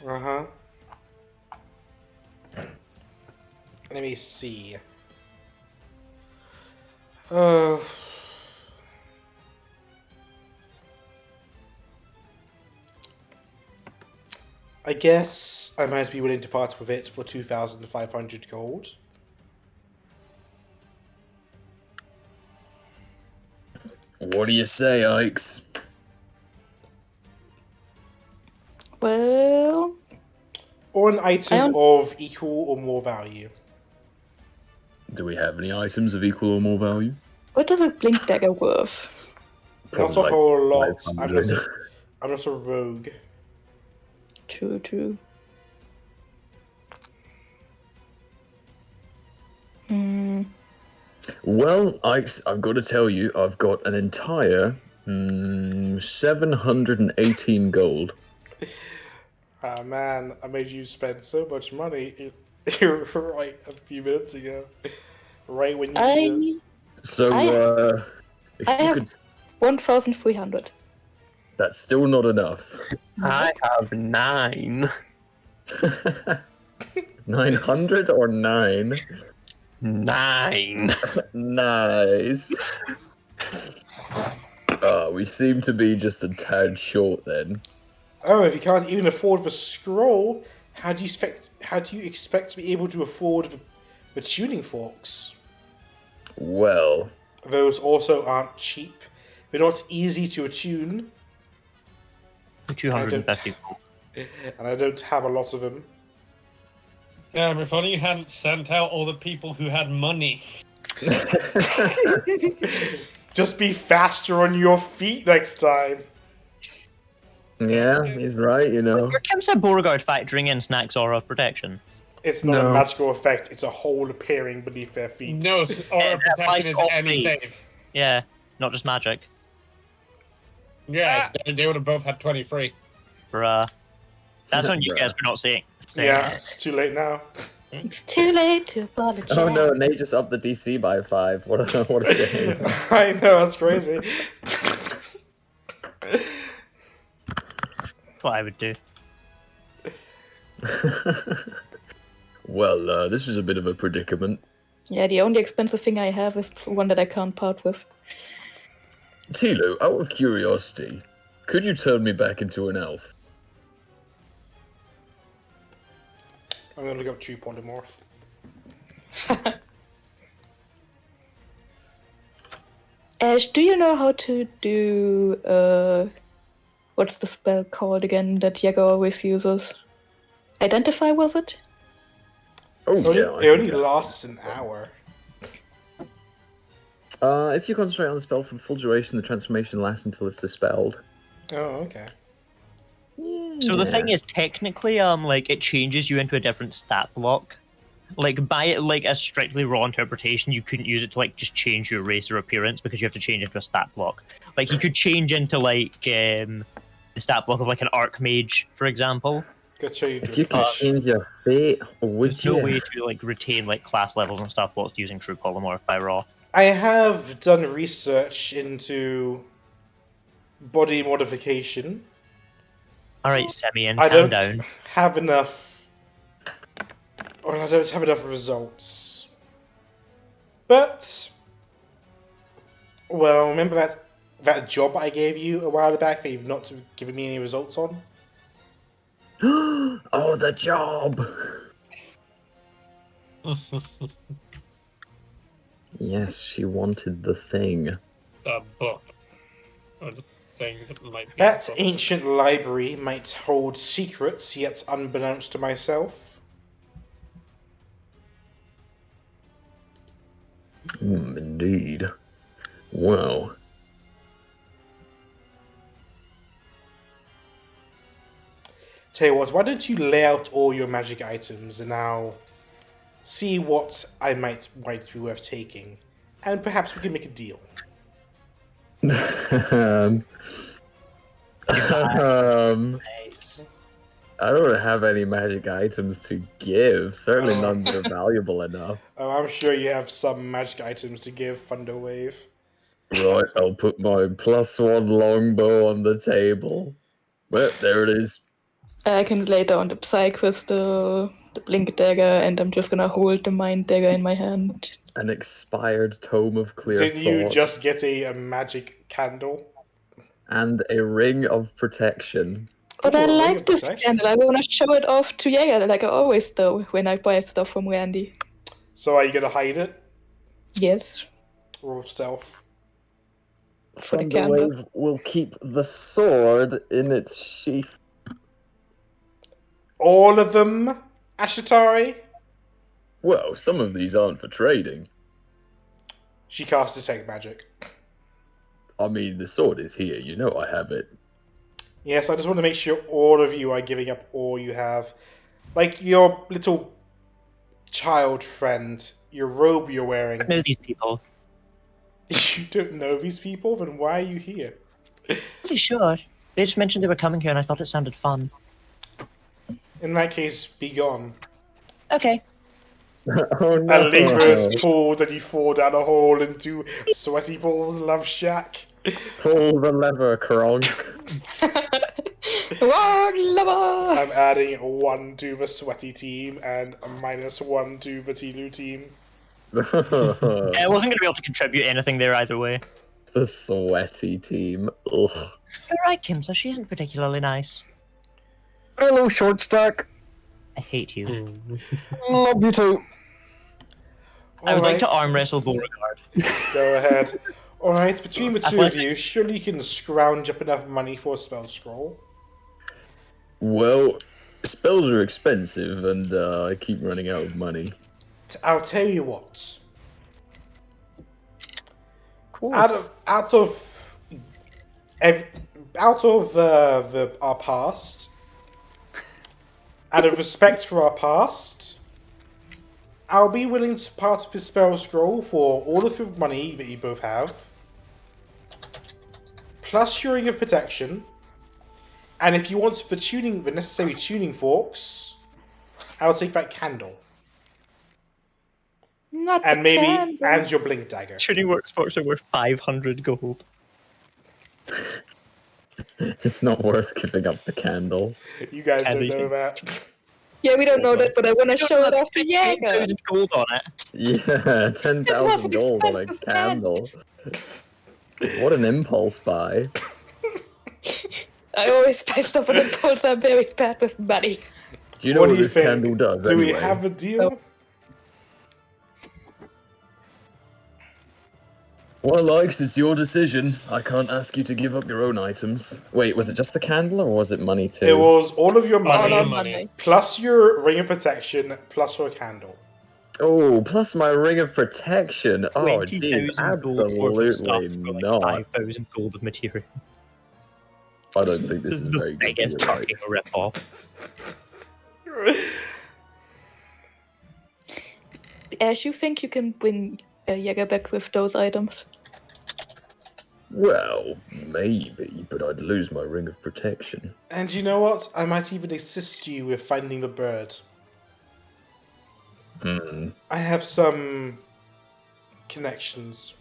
Uh-huh. Let me see. I guess I might be willing to part with it for 2,500 gold. What do you say, Ikes? Well, Or an item don't- of equal or more value. Do we have any items of equal or more value? what does a blink dagger worth? Not a Probably whole lot. like I'm 500. not a rogue. True. Hmm. Well, Ikes, I've got to tell you, I've got an entire 718 gold. Ah man, I made you spend so much money right a few minutes ago. Right when you needed it. So, if I you have could... 1,300. That's still not enough. I have 9. 900 or 9? 9. Nice. We seem to be just a tad short then. Oh, if you can't even afford the scroll, how do you expect to be able to afford the tuning forks? Well, Those also aren't cheap. They're not easy to attune, 250. and I don't have a lot of them. Damn, if only you hadn't sent out all the people who had money. Just be faster on your feet next time. yeah, he's right, you know. Your Kim said Beauregard factoring in Snack's aura of protection. It's not a No. magical effect, it's a hole appearing beneath their feet. No, aura That applies protection is to all any three. save. Yeah, not just magic. Yeah, they would have both had 20 free. Bruh. That's on you Bruh. guys for not saying Yeah, that. it's too late now. It's too late to apologize. Oh no, Nate just upped the DC by 5. What a shame. I know, that's crazy. That's what I would do. Well, this is a bit of a predicament. Yeah, the only expensive thing I have is the one that I can't part with. Tilo, out of curiosity, could you turn me back into an elf? I'm gonna look up true polymorph. Ash, do you know how to do, what's the spell called again that Jager always uses? Identify, was it? Oh It yeah. only lasts an hour. If you concentrate on the spell for the full duration, the transformation lasts until it's dispelled. Oh, okay. So the thing is, technically, like, it changes you into a different stat block. Like, by, like, a strictly raw interpretation, you couldn't use it to, like, just change your race or appearance, because you have to change into a stat block. Like, you could change into, like, the stat block of, like, an archmage, for example. If you could change your fate, would There's you? no way to, like, retain, like, class levels and stuff whilst using True Polymorph by raw. I have done research into body modification. Alright, Simeon, I calm don't down. have enough, or I don't have enough results. But, well, remember that job I gave you a while back that you've not given me any results on? Oh, the job! Yes, she wanted the thing. The book. Or the thing that might be. That ancient library might hold secrets, yet unbeknownst to myself. Indeed. Well. Tell you what, why don't you lay out all your magic items and I'll see what might be worth taking. And perhaps we can make a deal. I don't have any magic items to give. Certainly none that are valuable enough. Oh, I'm sure you have some magic items to give Thunderwave. Right, I'll put my +1 longbow on the table. Well, there it is. I can lay down the Psy Crystal, the Blink Dagger, and I'm just gonna hold the Mind Dagger in my hand. An expired Tome of Clear Didn't you Thought. just get a magic candle? And a Ring of Protection. But Ooh, I a ring like of this protection. candle. I want to show it off to Jager, like I always do when I buy stuff from Randy. So are you gonna hide it? Yes. Or stealth? For the candle. Thunderwave will keep the sword in its sheath. All of them, Ashatari? Well, some of these aren't for trading. She cast Detect Magic. I mean, the sword is here. You know I have it. Yes, I just want to make sure all of you are giving up all you have. Like your little child friend, your robe you're wearing. I know these people. You don't know these people? Then why are you here? Pretty sure. They just mentioned they were coming here and I thought it sounded fun. In that case, be gone. Okay. Oh no. A lever is pulled and you fall down a hole into Sweaty Paul's love shack. Pull the lever, Kronk. Whoa, lava! I'm adding 1 to the Sweaty team and a -1 to the Tilu team. I wasn't going to be able to contribute anything there either way. The Sweaty team. Ugh. You're right, Kimsa. She isn't particularly nice. Hello, short stack. I hate you. Love you too. I would like to Alright, arm wrestle Beauregard. Go ahead. Alright, between the two of Athletic. you, surely you can scrounge up enough money for a spell scroll. Well, spells are expensive, and I keep running out of money. I'll tell you what. Cool. Out of our past, out of respect for our past, I'll be willing to part of the spell scroll for all of the money that you both have, plus your ring of protection, and if you want the necessary tuning forks, I'll take that candle. Not And the maybe candle. and your blink dagger. Tuning works forks are worth 500 gold. It's not worth giving up the candle. You guys don't know Anything. that. Yeah, we don't know that, but I want to show it off to Jager. 8,000 gold on it. Yeah, 10,000 gold on a expensive candle. What an impulse buy. I always buy stuff on impulse. I'm very bad with money. Do you know what this candle does? Do anyway? we have a deal? Well, Alex, it's your decision. I can't ask you to give up your own items. Wait, was it just the candle, or was it money too? It was all of your All money, your money. plus your ring of protection, plus your candle. Oh, plus my ring of protection. Oh, geez, 20,000 gold worth of stuff absolutely for like not. 5,000 gold of material. I don't think this is the very good. biggest deal. fucking rip-off. Ash, you think you can bring Jager back with those items? Well, maybe, but I'd lose my ring of protection. And you know what? I might even assist you with finding the bird. Hmm. I have some connections.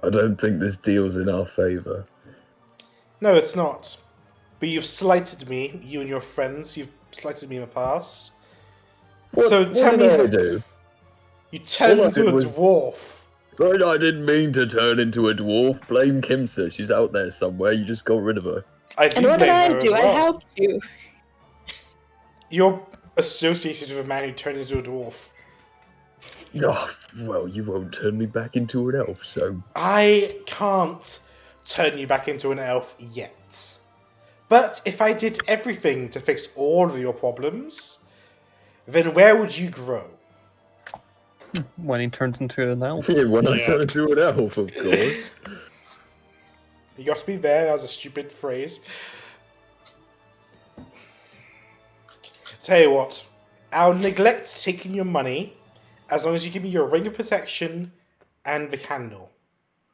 I don't think this deal's in our favour. No, it's not. But you've slighted me, you and your friends. You've slighted me in the past. So tell what me, did I do? you turned All I into did a was- dwarf. Right, I didn't mean to turn into a dwarf. Blame Kimsa. She's out there somewhere. You just got rid of her. I do And what did blame I her do? as I well. helped you. You're associated with a man who turned into a dwarf. Oh, well, you won't turn me back into an elf, so... I can't turn you back into an elf yet. But if I did everything to fix all of your problems, then where would you grow? When he turns into an elf. Yeah, when I Yeah. turn into an elf, of course. You got to be there, that was a stupid phrase. Tell you what, I'll neglect taking your money as long as you give me your ring of protection and the candle.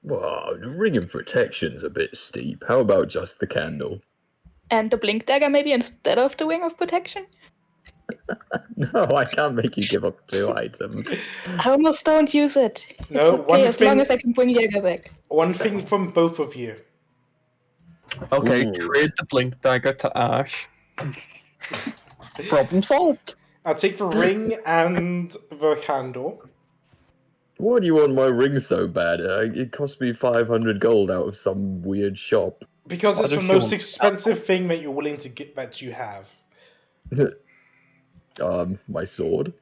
Well, the ring of protection's a bit steep. How about just the candle? And the blink dagger maybe instead of the ring of protection? No, I can't make you give up 2 items. I almost don't use it. No, It's okay, one as long thing- as I can bring Jager back. One thing from both of you. Okay, Ooh. trade the blink dagger to Ash. Problem solved. I'll take the ring and the candle. Why do you want my ring so bad? It cost me 500 gold out of some weird shop. Because Why it's the don't you most want expensive thing that you're willing to get that you have. My sword.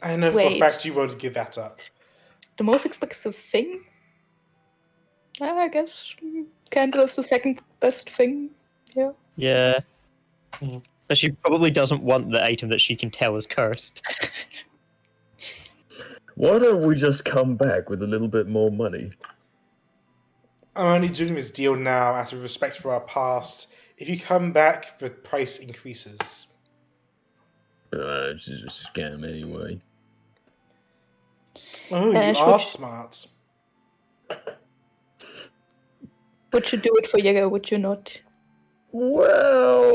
I know for a Wait. fact you won't give that up. The most expensive thing? I guess candle is the second best thing. Yeah. Yeah. Mhm. But she probably doesn't want the item that she can tell is cursed. Why don't we just come back with a little bit more money? I'm only doing this deal now out of respect for our past. If you come back, the price increases. It's just a scam anyway. Oh, you Ash, are would- smart. Would you do it for Jager, would you not? Well...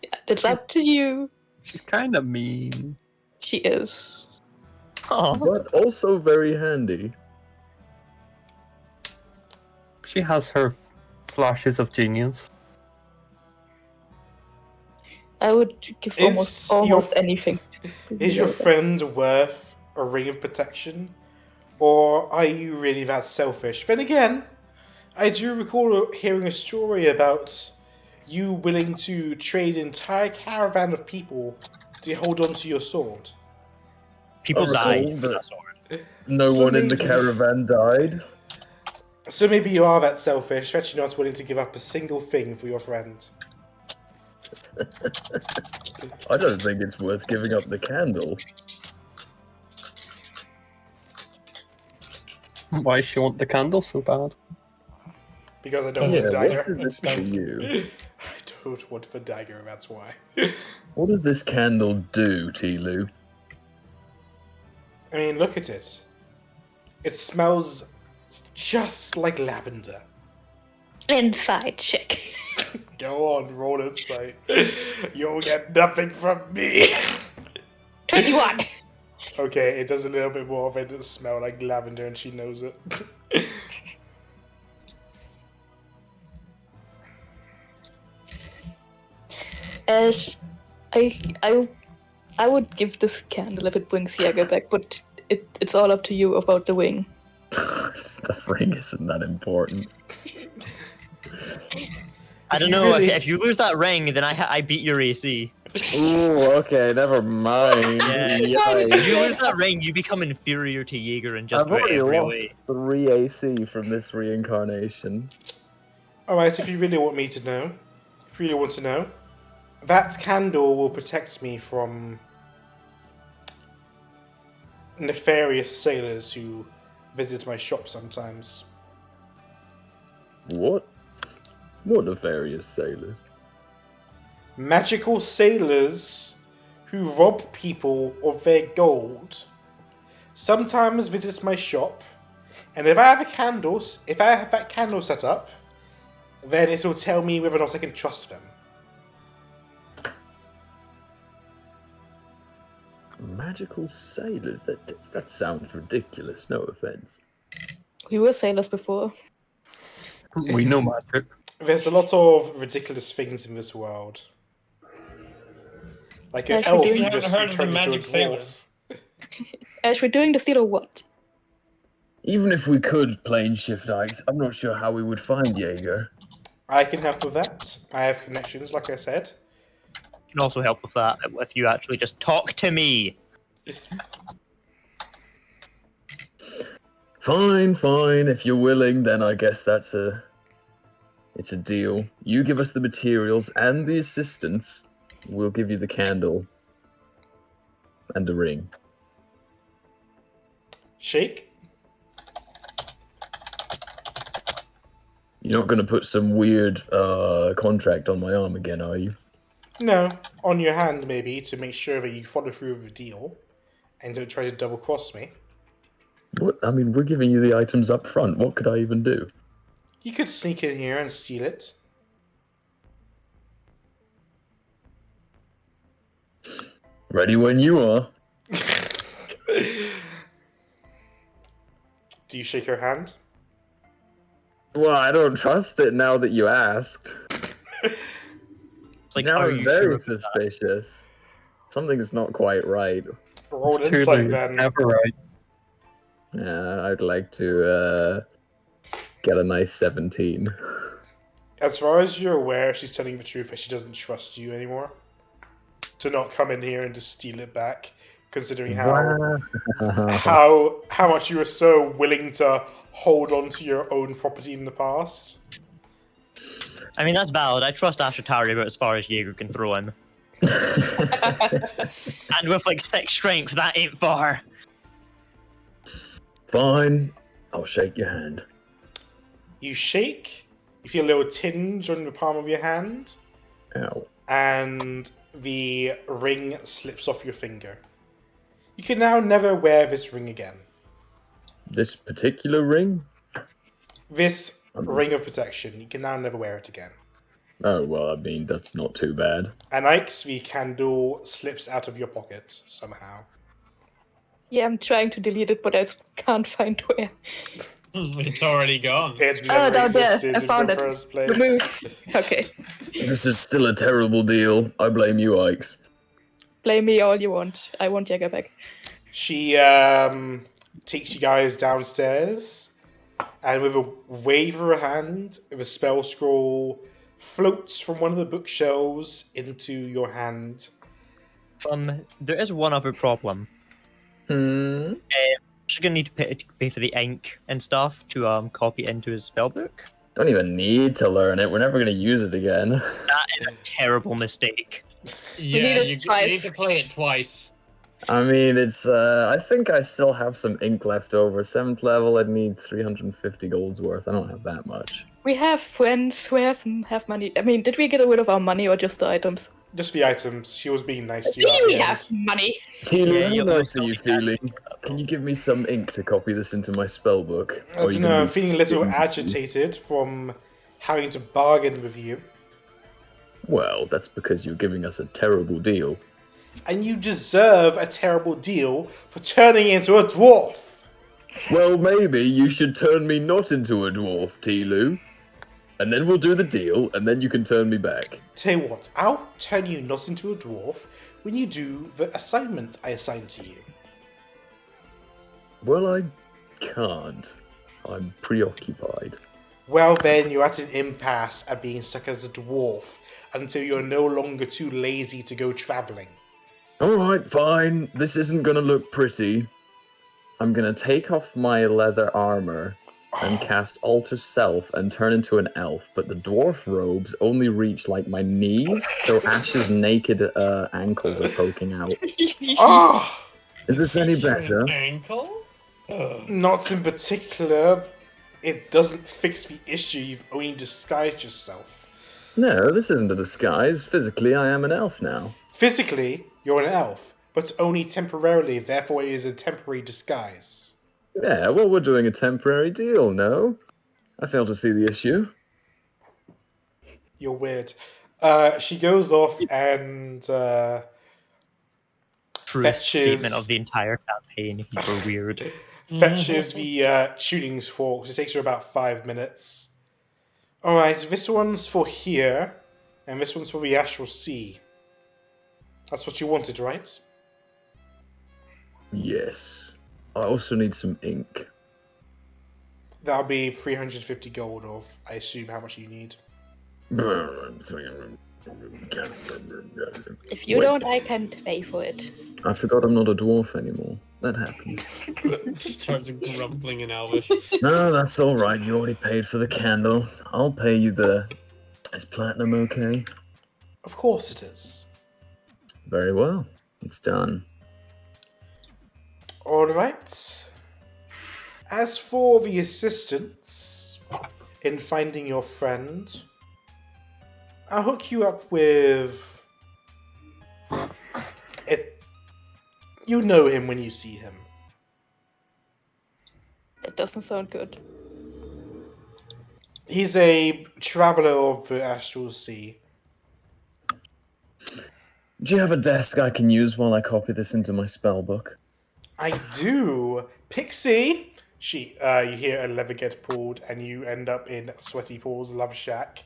Yeah, it's up to you. She's kind of mean. She is. Aw. But also very handy. She has her flashes of genius. I would give Is almost your- anything. to Is your Jager. friend worth a ring of protection? Or are you really that selfish? Then again, I do recall hearing a story about you willing to trade an entire caravan of people to hold on to your sword. People Oh, died for but- that sword. No So one in the maybe- caravan died. So maybe you are that selfish that you're not willing to give up a single thing for your friend. I don't think it's worth giving up the candle. Why does she want the candle so bad? Because I don't Yeah, want what's Jager. in this for you? I don't want the dagger, that's why. What does this candle do, Tilu? I mean, look at it. It smells just like lavender. Inside check. Go on, roll insight. You'll get nothing from me. 21. Okay, it does a little bit more of it. It smell like lavender, and she knows it. Ash, I would give this candle if it brings Jager back, but it's all up to you about the ring. The ring isn't that important. I don't know, if you lose that ring, then I beat your AC. Ooh, okay, never mind. Yeah. Yikes. If you lose that ring, you become inferior to Jaeger in just I've about already every lost way. 3 AC from this reincarnation. Alright, if you really want me to know, if you really want to know, that candle will protect me from nefarious sailors who visit my shop sometimes. What? What nefarious sailors? Magical sailors who rob people of their gold sometimes visit my shop, and if I have that candle set up, then it will tell me whether or not I can trust them. Magical sailors? That sounds ridiculous, no offense. We were sailors before. We know magic. There's a lot of ridiculous things in this world. Like an Ash, elf we who do- just Heard of the turned into a magic dwarf. sailors? Ash, we're doing this deal or what? Even if we could plane shift Ikes, I'm not sure how we would find Jaeger. I can help with that. I have connections, like I said. Can also help with that if you actually just talk to me. Fine. If you're willing, then I guess it's a deal. You give us the materials and the assistance. We'll give you the candle and the ring. Shake? You're not going to put some weird contract on my arm again, are you? No, on your hand maybe, to make sure that you follow through with the deal and don't try to double cross me. What? I mean, we're giving you the items up front. What could I even do? You could sneak in here and steal it. Ready when you are. Do you shake her hand? Well, I don't trust it now that you asked. It's like, Now are I'm you very sure? suspicious. Something's not quite right. Roll It's too insight late. then. Never right. I'd like to get a nice 17. As far as you're aware, she's telling the truth that she doesn't trust you anymore. To not come in here and just steal it back, considering how much you were so willing to hold on to your own property in the past. I mean, that's valid. I trust Ashatari about as far as Jaeger can throw him. And with like 6 strength, that ain't far. Fine, I'll shake your hand. You shake, you feel a little tinge on the palm of your hand, Ow. and the ring slips off your finger. You can now never wear this ring again. This particular ring? This ring of protection, you can now never wear it again. Oh, well, I mean, that's not too bad. And Ike's, the candle slips out of your pocket somehow. Yeah, I'm trying to delete it, but I can't find where. It's already gone. It never down there. existed I in found the it. first place. Remove. Okay. This is still a terrible deal. I blame you, Ikes. Blame me all you want. I want Jager back. She takes you guys downstairs, and with a wave of her hand, the spell scroll floats from one of the bookshelves into your hand. There is one other problem. She's gonna need to pay for the ink and stuff to copy it into his spellbook. Don't even need to learn it. We're never going to use it again. That is a terrible mistake. Yeah, need it you twice. need to play it twice. I mean, it's. I think I still have some ink left over. 7th level, I'd need 350 gold's worth. I don't have that much. We have friends who have money. I mean, did we get rid of our money or just the items? Just the items. She was being nice to See, you at we the have end. money. Tilu, Yeah, how you're nice are most you definitely feeling? Can you give me some ink to copy this into my spell book? I don't know, I'm feeling a little agitated from having to bargain with you. Well, that's because you're giving us a terrible deal. And you deserve a terrible deal for turning into a dwarf. Well, maybe you should turn me not into a dwarf, Tilu. And then we'll do the deal, and then you can turn me back. Tell you what, I'll turn you not into a dwarf when you do the assignment I assigned to you. Well, I can't. I'm preoccupied. Well then, you're at an impasse at being stuck as a dwarf until you're no longer too lazy to go travelling. Alright, fine. This isn't gonna look pretty. I'm gonna take off my leather armor and cast Alter Self and turn into an elf, but the dwarf robes only reach like my knees, so Ash's naked ankles are poking out. Ah! Is this any Your better? ankle? Ugh. Not in particular. It doesn't fix the issue, you've only disguised yourself. No, this isn't a disguise. Physically, I am an elf now. Physically, you're an elf, but only temporarily, therefore it is a temporary disguise. Yeah, well, we're doing a temporary deal, no? I fail to see the issue. You're weird. She goes off and Truest fetches- statement of the entire campaign. You were weird. fetches the tuning forks. It takes her about 5 minutes. Alright, this one's for here, and this one's for the Astral Sea. That's what you wanted, right? Yes. I also need some ink. That'll be 350 gold, or I assume how much you need. If you Wait. don't, I can't pay for it. I forgot I'm not a dwarf anymore. That happens. Starts grumbling in Elvish. No, that's alright. You already paid for the candle. I'll pay you the... Is platinum okay? Of course it is. Very well. It's done. Alright. As for the assistance in finding your friend, I'll hook you up with... You know him when you see him. That doesn't sound good. He's a traveller of the Astral Sea. Do you have a desk I can use while I copy this into my spell book? I do! Pixie! You hear a lever get pulled and you end up in Sweaty Paul's love shack.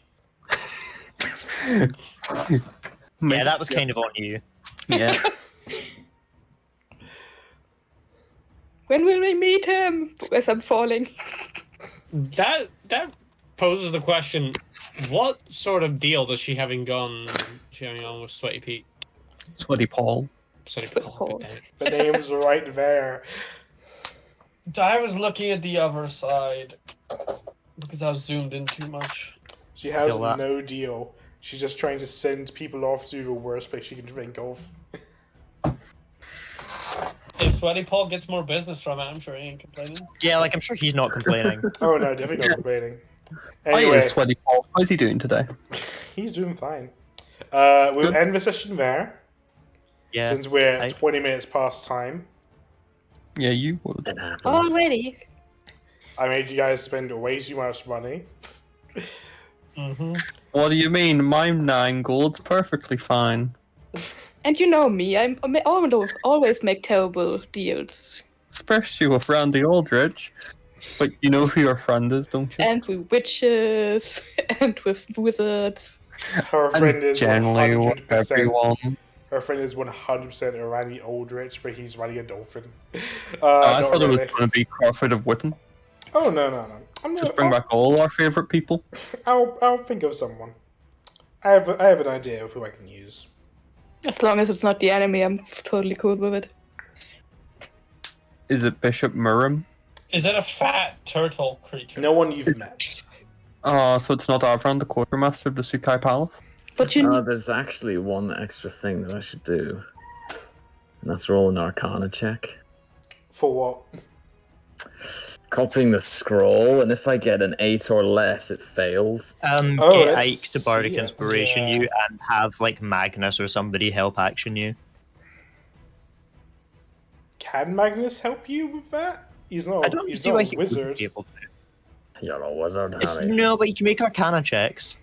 Yeah, that was kind of on you. Yeah. When will we meet him? As I'm falling. That poses the question: what sort of deal does she having on with Sweaty Pete? Sweaty Paul. Sweaty Paul. Paul. damn it. The name's right there. I was looking at the other side because I was zoomed in too much. She has Kill that. no deal. She's just trying to send people off to the worst place she can think of. If Sweaty Paul gets more business from it, I'm sure he ain't complaining. Yeah, like I'm sure he's not complaining. Oh no, definitely not complaining. Hi, Anyway, Sweaty Paul. How's he doing today? he's doing fine. We'll Good. end the session there, Yeah. since we're I- 20 minutes past time. Yeah, you would. It happens. Already. I made you guys spend way too much money. Mm-hmm. What do you mean? My 9 gold's perfectly fine. And you know me, I always make terrible deals. Especially with Randy Aldrich. But you know who your friend is, don't you? And with witches, and with wizards. Her friend is generally with 100%. everyone. Her friend is 100% a Randy Aldrich, but he's running a dolphin. I Not thought it was really. going to be Crawford of Witten. Oh no! Just bring back all our favourite people. I'll think of someone. I have an idea of who I can use. As long as it's not the enemy, I'm totally cool with it. Is it Bishop Murram? Is it a fat turtle creature? No one you've met. So it's not Avron, the quartermaster of the Sukai Palace? But you There's actually one extra thing that I should do. Let's roll an Arcana check. For what? Copying the scroll, and if I get an 8 or less, it fails. Oh, Get let's Ike to Bardic see it. Inspiration Yeah. you and have like Magnus or somebody help action you. Can Magnus help you with that? He's I not. don't He's see not why a he wouldn't wizard. be able to. You're a wizard, It's, Harry. no, but you can make Arcana checks.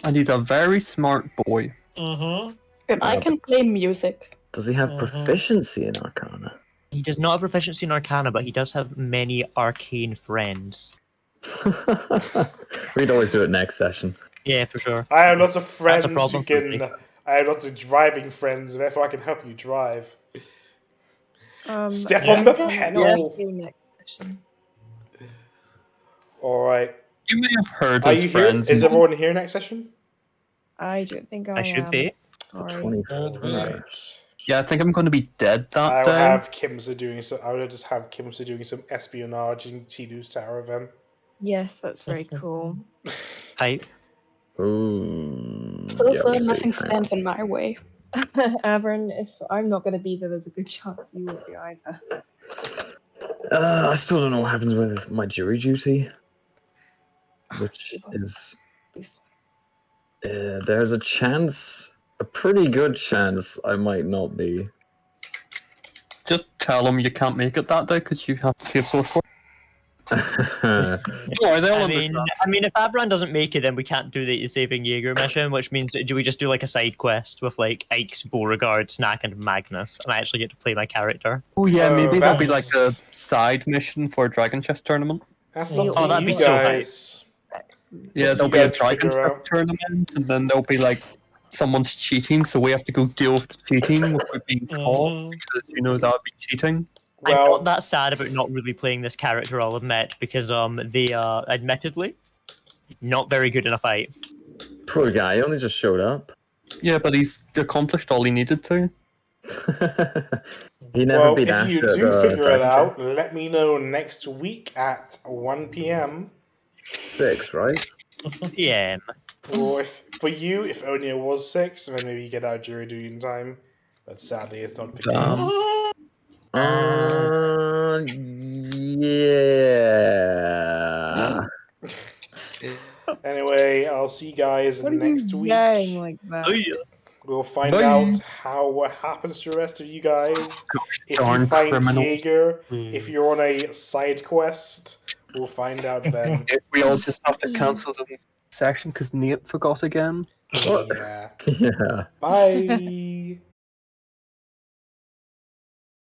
And he's a very smart boy. Mm-hmm. And I can play music. Does he have Mhm. proficiency in Arcana? He does not have proficiency in Arcana, but he does have many arcane friends. We'd always do it next session. Yeah, for sure. I have lots of That's friends a problem who for me. can. I have lots of driving friends, therefore I can help you drive. Step I on the don't know pedal. what to do next session. All right. You may have heard Are his you here? friends. Is everyone here next session? I don't think I I should am. be. The Sorry. 21st. Right. Yeah, I think I'm going to be dead that I'll day. have Kimsa doing so. I will just have Kimsa doing some espionage in Tidu's tower then. Yes, that's very cool. Hype. Ooh. So yeah, far, we'll see. nothing stands in my way. Avern, if I'm not going to be there, there's a good chance you won't be either. I still don't know what happens with my jury duty, which is there's a chance, a pretty good chance, I might not be. Just tell them you can't make it that day because you have to save source for. Uh, No, they'll I understand. mean, if Avron doesn't make it, then we can't do the saving Jager mission, which means do we just do like a side quest with like Ike's, Beauregard, Snack, and Magnus, and I actually get to play my character? Oh yeah, Oh, maybe there'll be like a that's- side mission for a Dragon Chest tournament. That's See, up to oh, that'd you be so hype. guys. Yeah, Up to there'll you be a guys to Dragon figure Chest out. tournament, and then there'll be like someone's cheating, so we have to go deal with the cheating without being caught Mhm. because that would be cheating. I'm Well, not that sad about not really playing this character, I'll admit, because they are admittedly not very good in a fight. poor guy, he only just showed up. Yeah, but he's accomplished all he needed to. He never well, beat if Ash you at do the figure it Dragon out, Chest. let me know next week at 1 p.m. 6, right? Yeah. Or if for you, if only it was 6, then maybe you get out jury duty in time. But sadly, it's not the Um, case. Yeah. Anyway, I'll see you guys What are next you week. yelling like that? Oh, yeah. We'll find Bye. out what happens to the rest of you guys. If you darn find criminals. Jaeger, if you're on a side quest, we'll find out then. If we all just have to cancel the session because Nate forgot again. Yeah. Yeah. Bye.